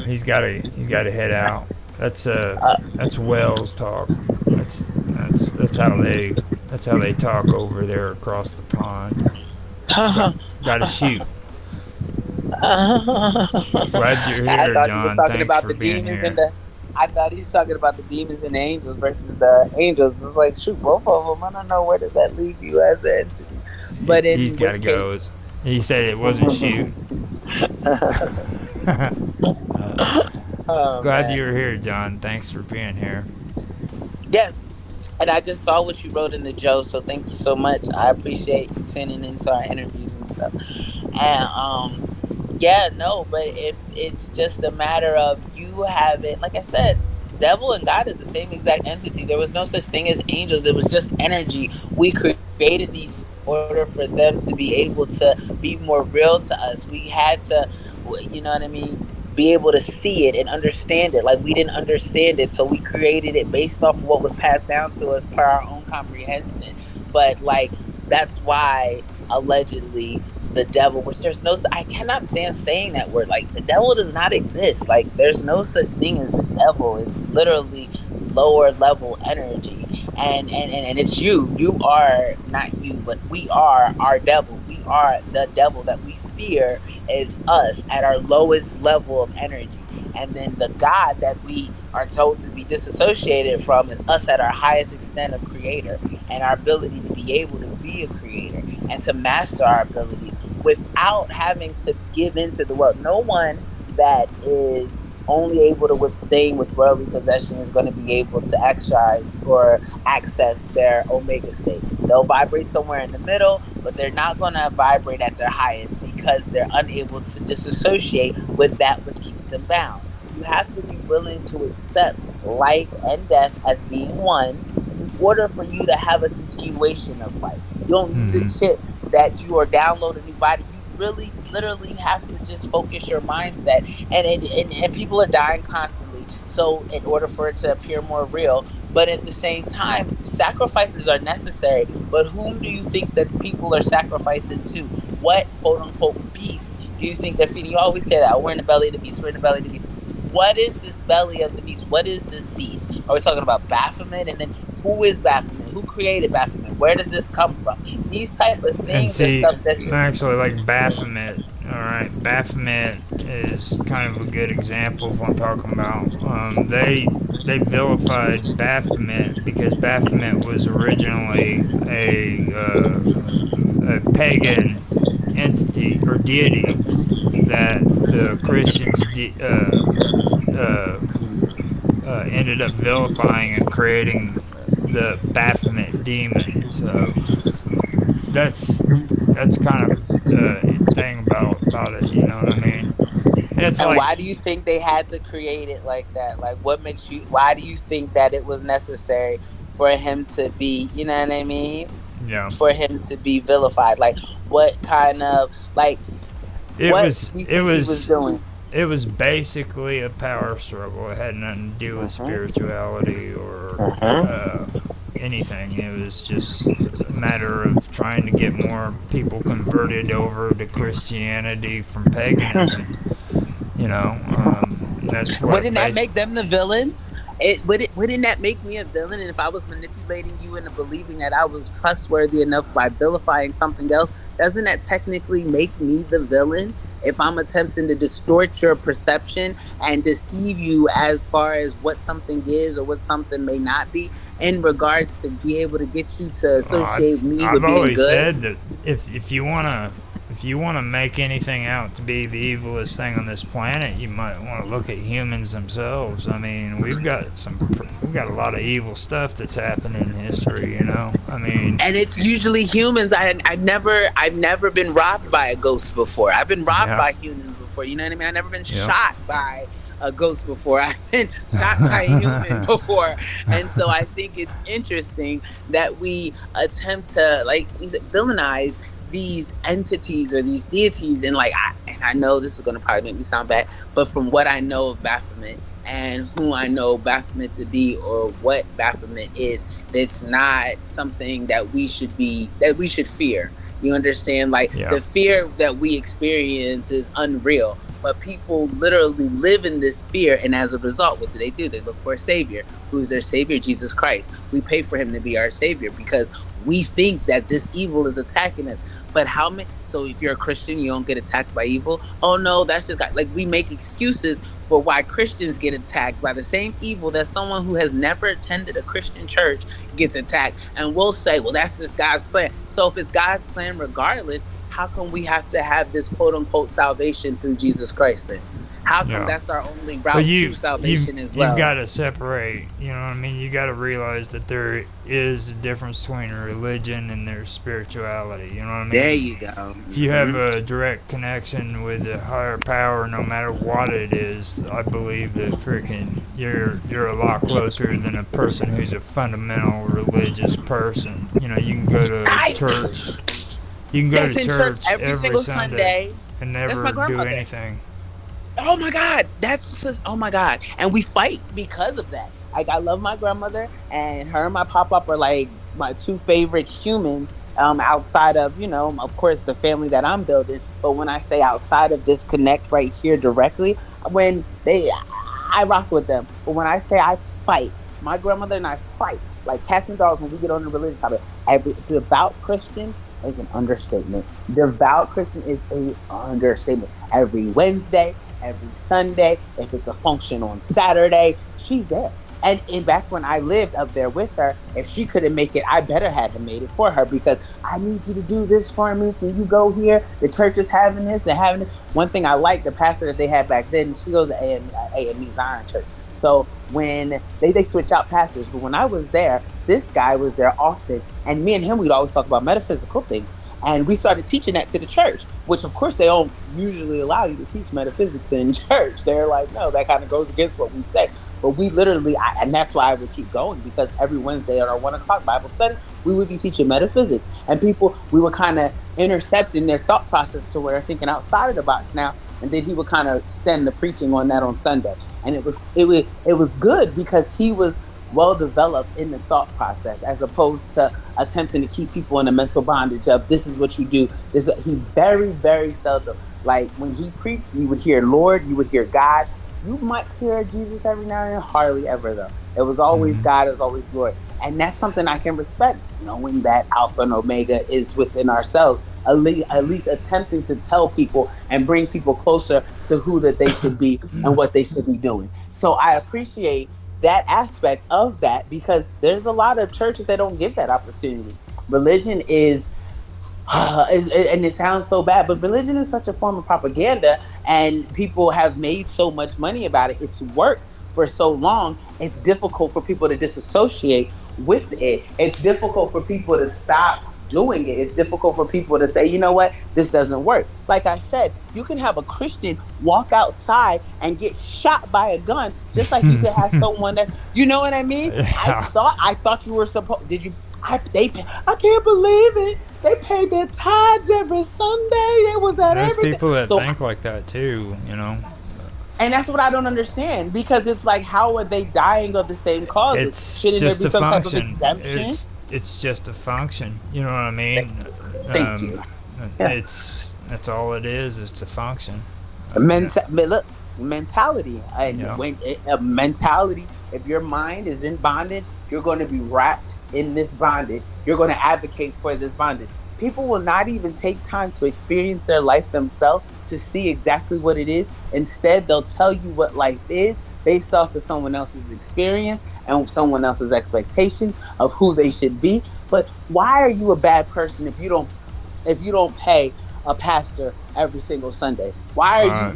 he's got to head out. That's Wells talk. That's how they talk over there across the pond. Got to shoot. Glad you're here, John. Thanks for being here. I thought he was talking about the demons and the angels versus the angels. It's like, shoot, both of them. I don't know, where does that leave you as an entity? But he's got to go. He said it wasn't shoot. Glad you were here, John. Thanks for being here. Yes. And I just saw what you wrote in the Joe, so thank you so much. I appreciate you tuning into our interviews and stuff. And but if it's just a matter of you having, like I said, devil and God is the same exact entity. There was no such thing as angels. It was just energy. We created these in order for them to be able to be more real to us. We had to, you know what I mean, be able to see it and understand it. Like, we didn't understand it, so we created it based off of what was passed down to us per our own comprehension. But like, that's why allegedly the devil, which there's no, I cannot stand saying that word, like, the devil does not exist. Like, there's no such thing as the devil. It's literally lower level energy, and it's you are not you, but we are our devil. We are the devil that we fear is us at our lowest level of energy. And then the God that we are told to be disassociated from is us at our highest extent of creator, and our ability to be able to be a creator and to master our abilities without having to give into the world. No one that is only able to withstand with worldly possession is going to be able to exercise or access their omega state. They'll vibrate somewhere in the middle, but they're not going to vibrate at their highest because they're unable to disassociate with that which keeps them bound. You have to be willing to accept life and death as being one in order for you to have a continuation of life. You don't use the chip that you are downloading a new body. Really literally have to just focus your mindset, and people are dying constantly, so in order for it to appear more real, but at the same time sacrifices are necessary. But whom do you think that people are sacrificing to? What quote unquote beast do you think they're feeding? You always say that we're in the belly of the beast, we're in the belly of the beast. What is this belly of the beast? What is this beast? Are we talking about Baphomet? And then who is Baphomet? Who created Baphomet? Where does this come from? These type of things and see, are stuff that actually, like Baphomet. All right, Baphomet is kind of a good example of what I'm talking about. They vilified Baphomet because Baphomet was originally a pagan entity or deity that the Christians ended up vilifying and creating the Baphomet demon. So that's kind of the thing about it, you know what I mean? And like, why do you think they had to create it like that? Like, why do you think that it was necessary for him to be, you know what I mean? Yeah. For him to be vilified. Like, what kind of, like, it was doing? It was basically a power struggle. It had nothing to do with spirituality or anything. It was just a matter of trying to get more people converted over to Christianity from paganism. You know, that's what. Wouldn't that make them the villains? Wouldn't that make me a villain? And if I was manipulating you into believing that I was trustworthy enough by vilifying something else, doesn't that technically make me the villain? If I'm attempting to distort your perception and deceive you as far as what something is or what something may not be, in regards to be able to get you to associate me with being good. I've always said that if you wanna make anything out to be the evilest thing on this planet, you might want to look at humans themselves. I mean, we've got a lot of evil stuff that's happened in history, you know. I mean, and it's usually humans. I've never been robbed by a ghost before. I've been robbed by humans before. You know what I mean? I've never been shot by a ghost before. I've been shot by a human before. And so I think it's interesting that we attempt to, like you said, villainize these entities or these deities. And like, I know this is going to probably make me sound bad, but from what I know of Baphomet and who I know Baphomet to be, or what Baphomet is, it's not something that we should fear. You understand? Like, the fear that we experience is unreal, but people literally live in this fear, and as a result, what do? They look for a savior. Who's their savior? Jesus Christ. We pay for him to be our savior because we think that this evil is attacking us. But how many? So if you're a Christian, you don't get attacked by evil. Oh no, that's just like we make excuses for why Christians get attacked by the same evil that someone who has never attended a Christian church gets attacked. And we'll say, well, that's just God's plan. So if it's God's plan, regardless, how come we have to have this quote unquote salvation through Jesus Christ then? How come that's our only route to salvation as well? You've got to separate, you know what I mean? You got to realize that there is a difference between religion and their spirituality, you know what I mean? There you go. If you have a direct connection with a higher power, no matter what it is, I believe that freaking you're a lot closer than a person who's a fundamental religious person. You know, you can go to church. You can go to church every single Sunday and never do anything. Oh my God, oh my God. And we fight because of that. Like, I love my grandmother, and her and my pop-up are like my two favorite humans outside of, you know, of course, the family that I'm building. But when I say outside of this connect right here directly, I rock with them. But when I say I fight, my grandmother and I fight like cats and dogs when we get on the religious topic. Every devout Christian is an understatement. Devout Christian is a understatement. Every Wednesday, every Sunday, if it's a function on Saturday, she's there. And back when I lived up there with her, if she couldn't make it, I better had made it for her, because I need you to do this for me. Can you go here? The church is having this and having this. One thing I liked, the pastor that they had back then, she goes to AME Zion Church. So when they switch out pastors, but when I was there, this guy was there often, and me and him, we'd always talk about metaphysical things. And we started teaching that to the church, which of course they don't usually allow you to teach metaphysics in church. They're like, no, that kind of goes against what we say. But we literally, and that's why I would keep going, because every Wednesday at our 1 o'clock Bible study, we would be teaching metaphysics. And people, we were kind of intercepting their thought process to where they're thinking outside of the box now. And then he would kind of extend the preaching on that on Sunday. And it was good, because he was well developed in the thought process, as opposed to attempting to keep people in a mental bondage of this is what you do. He very, very seldom, like when he preached, you would hear Lord, you would hear God. You might hear Jesus every now and then, hardly ever though. It was always God, it was always Lord. And that's something I can respect, knowing that Alpha and Omega is within ourselves, at least attempting to tell people and bring people closer to who that they should be and what they should be doing. So I appreciate that aspect of that, because there's a lot of churches that don't give that opportunity. Religion is, and it sounds so bad, but religion is such a form of propaganda, and people have made so much money about it. It's worked for so long. It's difficult for people to disassociate with it. It's difficult for people to stop doing it. It's difficult for people to say, you know what, this doesn't work. Like I said, you can have a Christian walk outside and get shot by a gun, just like you could have someone that's, you know what I mean? Yeah. I thought you were supposed, I can't believe it. They paid their tithes every Sunday. They was at everything. There's people that think like that too, you know. And that's what I don't understand, because it's like, how are they dying of the same causes? Shouldn't there be some type of exemption? It's just a function, you know what I mean? Thank you. Yeah. That's all it is. It's a function. Look, mentality. And when a mentality, if your mind is in bondage, you're going to be wrapped in this bondage. You're going to advocate for this bondage. People will not even take time to experience their life themselves to see exactly what it is. Instead, they'll tell you what life is based off of someone else's experience and someone else's expectation of who they should be. But why are you a bad person if you don't pay a pastor every single Sunday? Why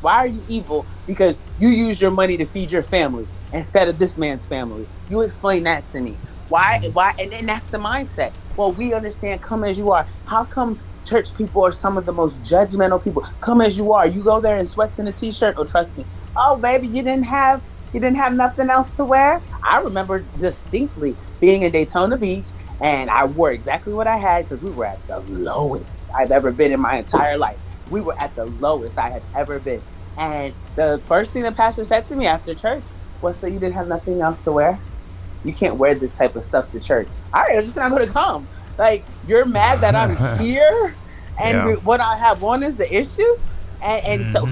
are you evil because you use your money to feed your family instead of this man's family? You explain that to me. Why and then that's the mindset. Well, we understand, come as you are. How come church people are some of the most judgmental people? Come as you are. You go there in sweats and a t-shirt. Oh, trust me. Oh, baby, you didn't have nothing else to wear. I remember distinctly being in Daytona Beach, and I wore exactly what I had because we were at the lowest I've ever been in my entire life. We were at the lowest I had ever been. And the first thing the pastor said to me after church was, so you didn't have nothing else to wear? You can't wear this type of stuff to church. All right, I'm just not going to come. Like, you're mad that I'm here and what I have on is the issue? And so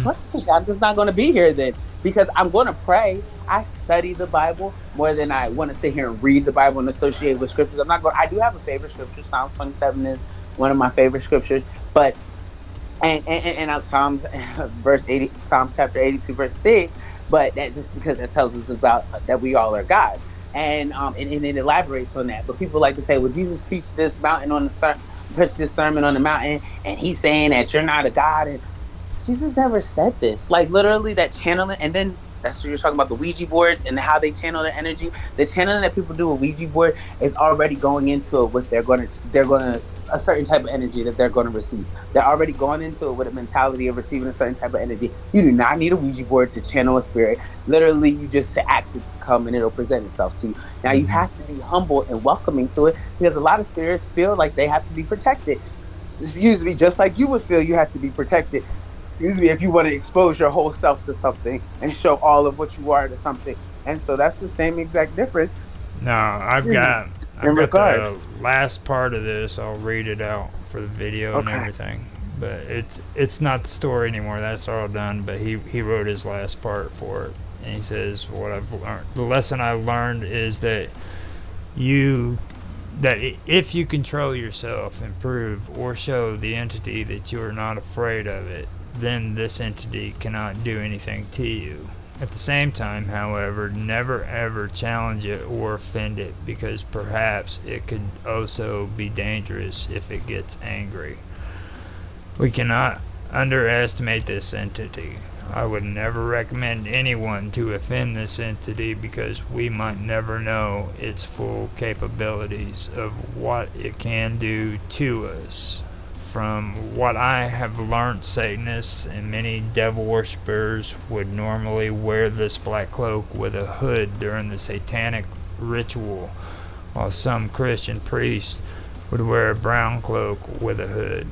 I'm just not going to be here then, because I'm going to pray. I study the Bible more than I want to sit here and read the Bible and associate with scriptures. I do have a favorite scripture. Psalms 27 is one of my favorite scriptures, but and Psalms verse 80, Psalms chapter 82 verse 6, but that just because that tells us about that we all are gods. And it elaborates on that. But people like to say, well, Jesus preached this sermon on the mountain, and he's saying that you're not a god. And Jesus never said this. Like, literally, that channeling, and then that's what you're talking about, the Ouija boards and how they channel their energy. The channeling that people do with Ouija board is already going into it with they're going to a certain type of energy that they're going to receive. They're already going into it with a mentality of receiving a certain type of energy. You do not need a Ouija board to channel a spirit. Literally, you just ask it to come and it'll present itself to you. Now, you have to be humble and welcoming to it, because a lot of spirits feel like they have to be protected. Excuse me, just like you would feel you have to be protected. Excuse me, if you want to expose your whole self to something and show all of what you are to something. And so that's the same exact difference. No, I've got the last part of this. I'll read it out for the video and everything. But it's not the story anymore. That's all done. But he wrote his last part for it. And he says, what I've learned, the lesson I learned is that if you control yourself, improve, or show the entity that you are not afraid of it, then this entity cannot do anything to you. At the same time, however, never ever challenge it or offend it, because perhaps it could also be dangerous if it gets angry. We cannot underestimate this entity. I would never recommend anyone to offend this entity, because we might never know its full capabilities of what it can do to us. From what I have learned, Satanists and many devil worshippers would normally wear this black cloak with a hood during the satanic ritual, while some Christian priests would wear a brown cloak with a hood.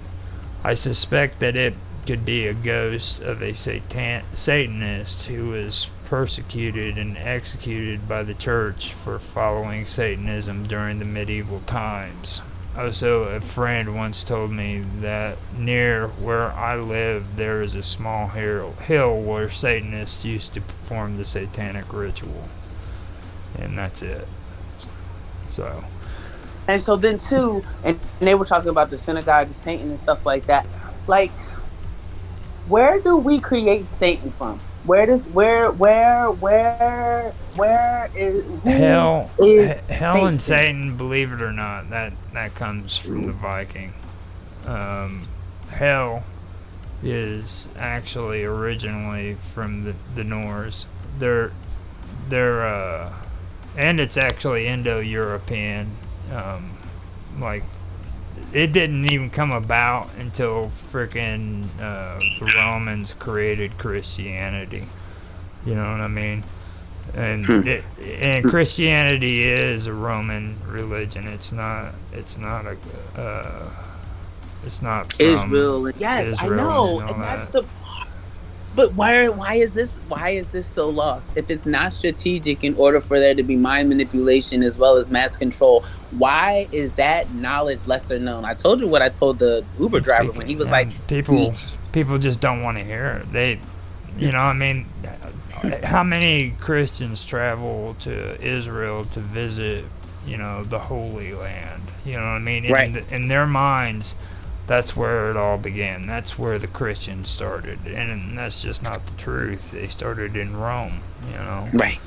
I suspect that it could be a ghost of a Satanist who was persecuted and executed by the church for following Satanism during the medieval times. Also, a friend once told me that near where I live there is a small hill where Satanists used to perform the satanic ritual. And that's it. So. And so then too, and they were talking about the synagogue of Satan and stuff like that. Like, where do we create Satan from? Hell and Satan, believe it or not, that comes from the Viking. Hell is actually originally from the Norse. They're and it's actually Indo-European. Like, it didn't even come about until frickin' the Romans created Christianity. You know what I mean? And Christianity is a Roman religion. It's not from Israel. Yes, Israel, I know, and that's the. But why is this so lost? If it's not strategic in order for there to be mind manipulation as well as mass control, why is that knowledge lesser known? I told you what I told the Uber driver when he was like, people just don't want to hear it. You know, I mean, how many Christians travel to Israel to visit, you know, the Holy Land? You know what I mean? In their minds, that's where it all began. That's where the Christians started. And that's just not the truth. They started in Rome, you know? Right.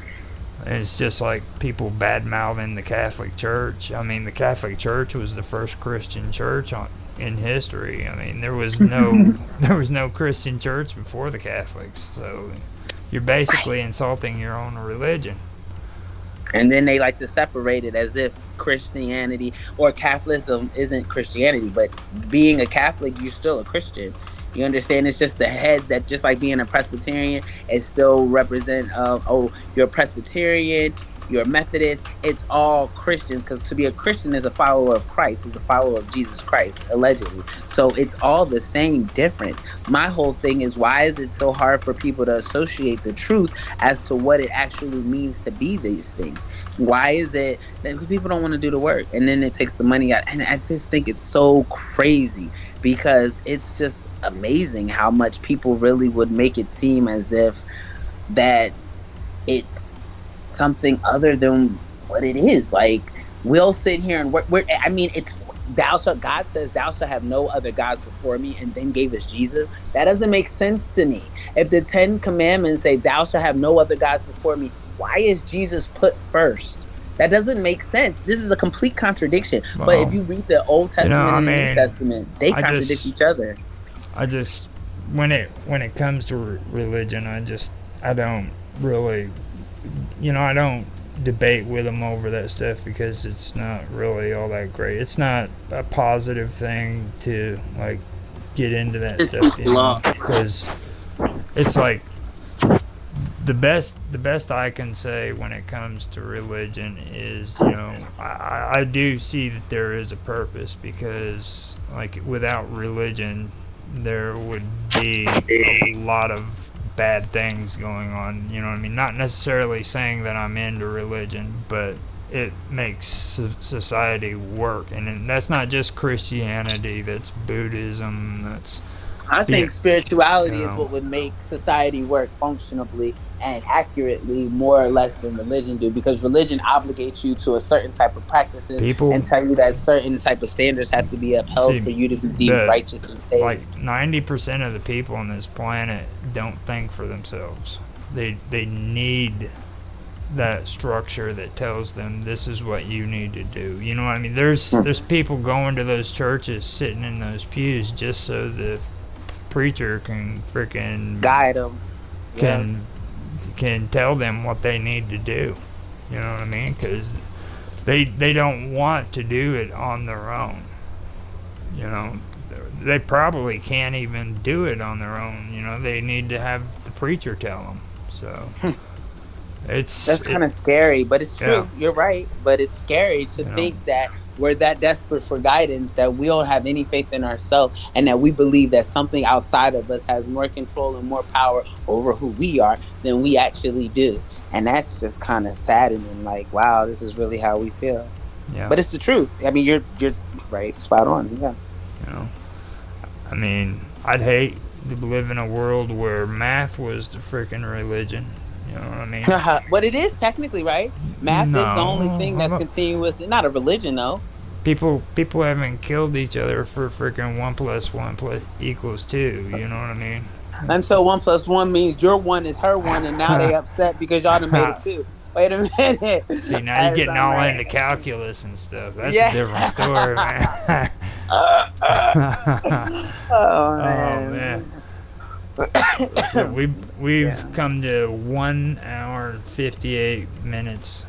And it's just like people bad-mouthing the Catholic Church. I mean, the Catholic Church was the first Christian church in history. I mean, there was no Christian church before the Catholics. So you're basically insulting your own religion. And then they like to separate it as if Christianity or Catholicism isn't Christianity, but being a Catholic, you're still a Christian. You understand? It's just the heads that, just like being a Presbyterian, it still represent, you're a Presbyterian, you're a Methodist. It's all Christian, because to be a Christian is a follower of Christ, is a follower of Jesus Christ, allegedly. So it's all the same difference. My whole thing is, why is it so hard for people to associate the truth as to what it actually means to be these things? Why is it that people don't want to do the work, and then it takes the money out? And I just think it's so crazy, because it's just amazing how much people really would make it seem as if that it's something other than what it is. Like, we'll sit here and it's God says, thou shalt have no other gods before me, and then gave us Jesus. That doesn't make sense to me. If the 10 commandments say thou shalt have no other gods before me, why is Jesus put first? That doesn't make sense. This is a complete contradiction. Well, but if you read the Old Testament and the New Testament, they contradict each other. I just, when it comes to religion, I don't really, I don't debate with them over that stuff, because it's not really all that great. It's not a positive thing to like get into that stuff, because it's like the best I can say when it comes to religion is, I do see that there is a purpose, because like without religion there would be a lot of bad things going on, you know what I mean? Not necessarily saying that I'm into religion, but it makes society work. And that's not just Christianity, that's Buddhism, I think spirituality is what would make society work functionally and accurately, more or less, than religion do, because religion obligates you to a certain type of practices and tell you that certain type of standards have to be upheld for you to be deemed righteous and saved. Like 90% of the people on this planet don't think for themselves. They need that structure that tells them this is what you need to do. You know what I mean? There's people going to those churches, sitting in those pews, just so the preacher can freaking guide them, can tell them what they need to do. You know what I mean? Because they don't want to do it on their own. They probably can't even do it on their own. They need to have the preacher tell them. So that's kind of scary, but it's true. You're right, but it's scary to think that we're that desperate for guidance that we don't have any faith in ourselves, and that we believe that something outside of us has more control and more power over who we are than we actually do. And that's just kind of saddening. Like, wow, this is really how we feel. Yeah. But it's the truth. I mean, you're right, spot on. Yeah. I mean, I'd hate to live in a world where math was the freaking religion. You know what I mean? But it is technically, right? Math is the only thing that's continuous. Not a religion, though. People haven't killed each other for freaking 1 + 1 = 2. You know what I mean? Until 1 + 1 means your one is her one, and now they upset because y'all done made it 2. Wait a minute. See, now you're getting all into calculus and stuff. That's a different story, man. Oh, man. So we've come to 1 hour and 58 minutes.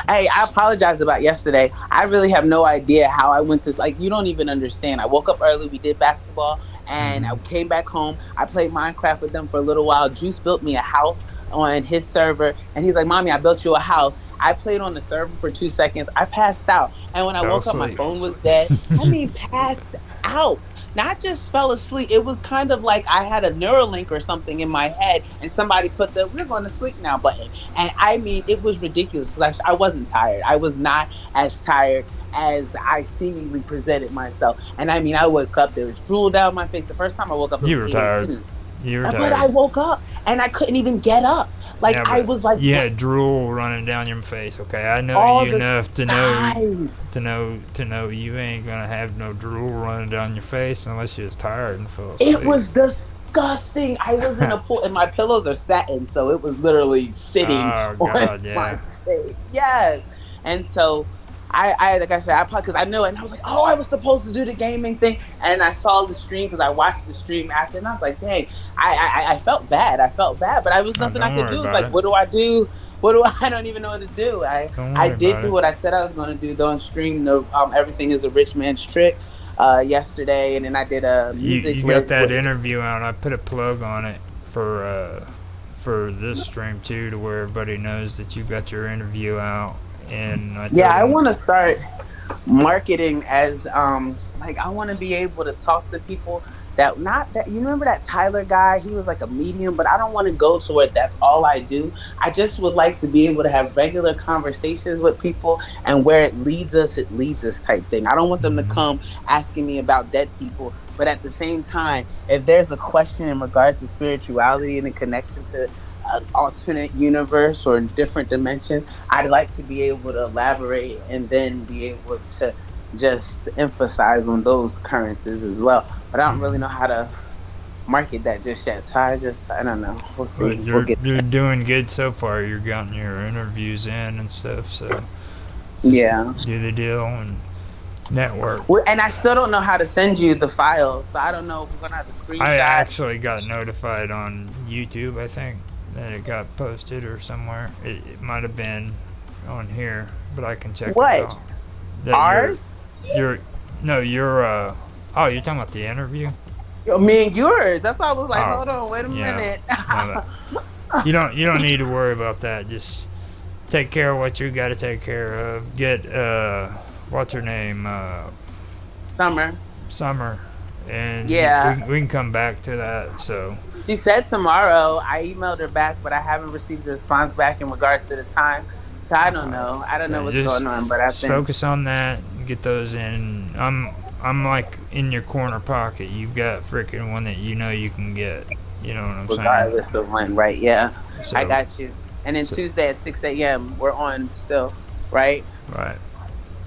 Hey, I apologize about yesterday. I really have no idea how I went to, you don't even understand. I woke up early, we did basketball, and I came back home. I played Minecraft with them for a little while. Juice built me a house on his server, and he's like, Mommy, I built you a house. I played on the server for 2 seconds. I passed out, and when I woke up, my phone was dead. I mean, passed out. Not just fell asleep. It was kind of like I had a Neuralink or something in my head, and somebody put the "we're going to sleep now" button. And I mean, it was ridiculous, because I wasn't tired. I was not as tired as I seemingly presented myself. And I mean, I woke up, there was drool down my face. The first time I woke up, you were tired. You were But tired. I woke up and I couldn't even get up. Like Yeah, I but was like, you had drool running down your face. Okay, I know all you the enough to time. know you ain't gonna have no drool running down your face unless you're just tired and fell asleep. It was disgusting. I was in a pool and my pillows are satin, so it was literally sitting Oh on God, my yeah. face. Yes. And so I like I said, because I knew it, and I was like, oh, I was supposed to do the gaming thing, and I saw the stream because I watched the stream after, and I was like, dang, I felt bad. I felt bad, but I was Oh, nothing I don't could worry do. It's about like, it. what do I do? What do I don't even know what to do. Don't I worry did about do it. what I said I was going to do though, and stream the Everything Is a Rich Man's Trick yesterday, and then I did a music You got that interview out. I put a plug on it for this stream too, to where everybody knows that you got your interview out. And I want to start marketing as like I want to be able to talk to people that not that you remember that Tyler guy, he was like a medium, but I don't want to go to where that's all I do. I just would like to be able to have regular conversations with people, and where it leads us type thing. I don't want them to come asking me about dead people, but at the same time, if there's a question in regards to spirituality and a connection to an alternate universe or different dimensions, I'd like to be able to elaborate and then be able to just emphasize on those occurrences as well. But I don't really know how to market that just yet. So I don't know. We'll see. You're doing good so far. You're getting your interviews in and stuff. So just do the deal and network. And I still don't know how to send you the file, so I don't know if we're gonna have to screenshot. I actually got notified on YouTube, I think, that it got posted or somewhere. It might have been on here, but I can check it out. Ours? You're oh, you're talking about the interview? Me and yours. That's why I was like, hold on, wait a minute. You don't need to worry about that. Just take care of what you got to take care of. Get what's her name? Summer. And we can come back to that. So she said tomorrow. I emailed her back, but I haven't received a response back in regards to the time. So I don't know. I don't know what's going on, but I think focus on that. Get those in. I'm like in your corner pocket. You've got freaking one that you know you can get. You know what I'm saying? Regardless of when, right? Yeah, so, I got you. And then Tuesday at 6 a.m. we're on still, right? Right.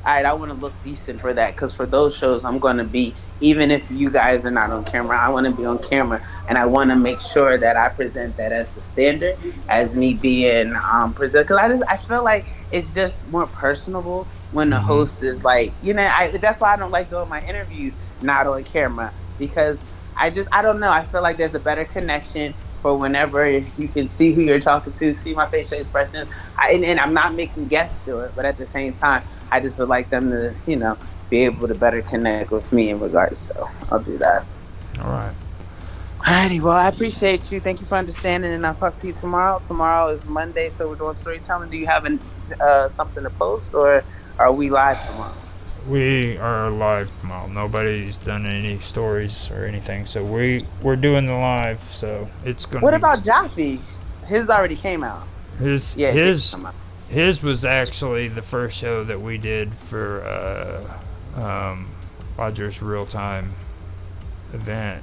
All right, I want to look decent for that, because for those shows I'm going to be, even if you guys are not on camera, I want to be on camera, and I want to make sure that I present that as the standard, as me being present, because I feel like it's just more personable when the host is like, that's why I don't like doing my interviews not on camera, because I don't know, I feel like there's a better connection for whenever you can see who you're talking to, see my facial expressions, and I'm not making guests do it, but at the same time, I just would like them to, be able to better connect with me in regards. So I'll do that. All right. Alrighty. Well, I appreciate you. Thank you for understanding, and I'll talk to you tomorrow. Tomorrow is Monday, so we're doing storytelling. Do you have something to post, or are we live tomorrow? We are live tomorrow. Nobody's done any stories or anything, so we're doing the live. So it's gonna. What about Jaffe? His already came out. His was actually the first show that we did for Roger's real-time event.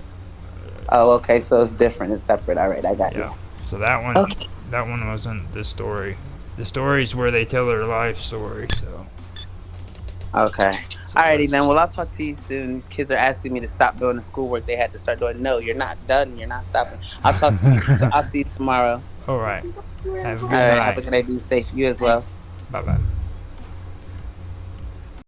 Oh, okay. So it's different. It's separate. All right, I got you. So that one wasn't the story. The story's where they tell their life story. So. Okay. Alrighty then. Well, I'll talk to you soon. These kids are asking me to stop doing the schoolwork they had to start doing. No, you're not done. You're not stopping. I'll talk to you. I'll see you tomorrow. All right. Have a good night. night. Have a good day. Be safe. You as well. Bye-bye.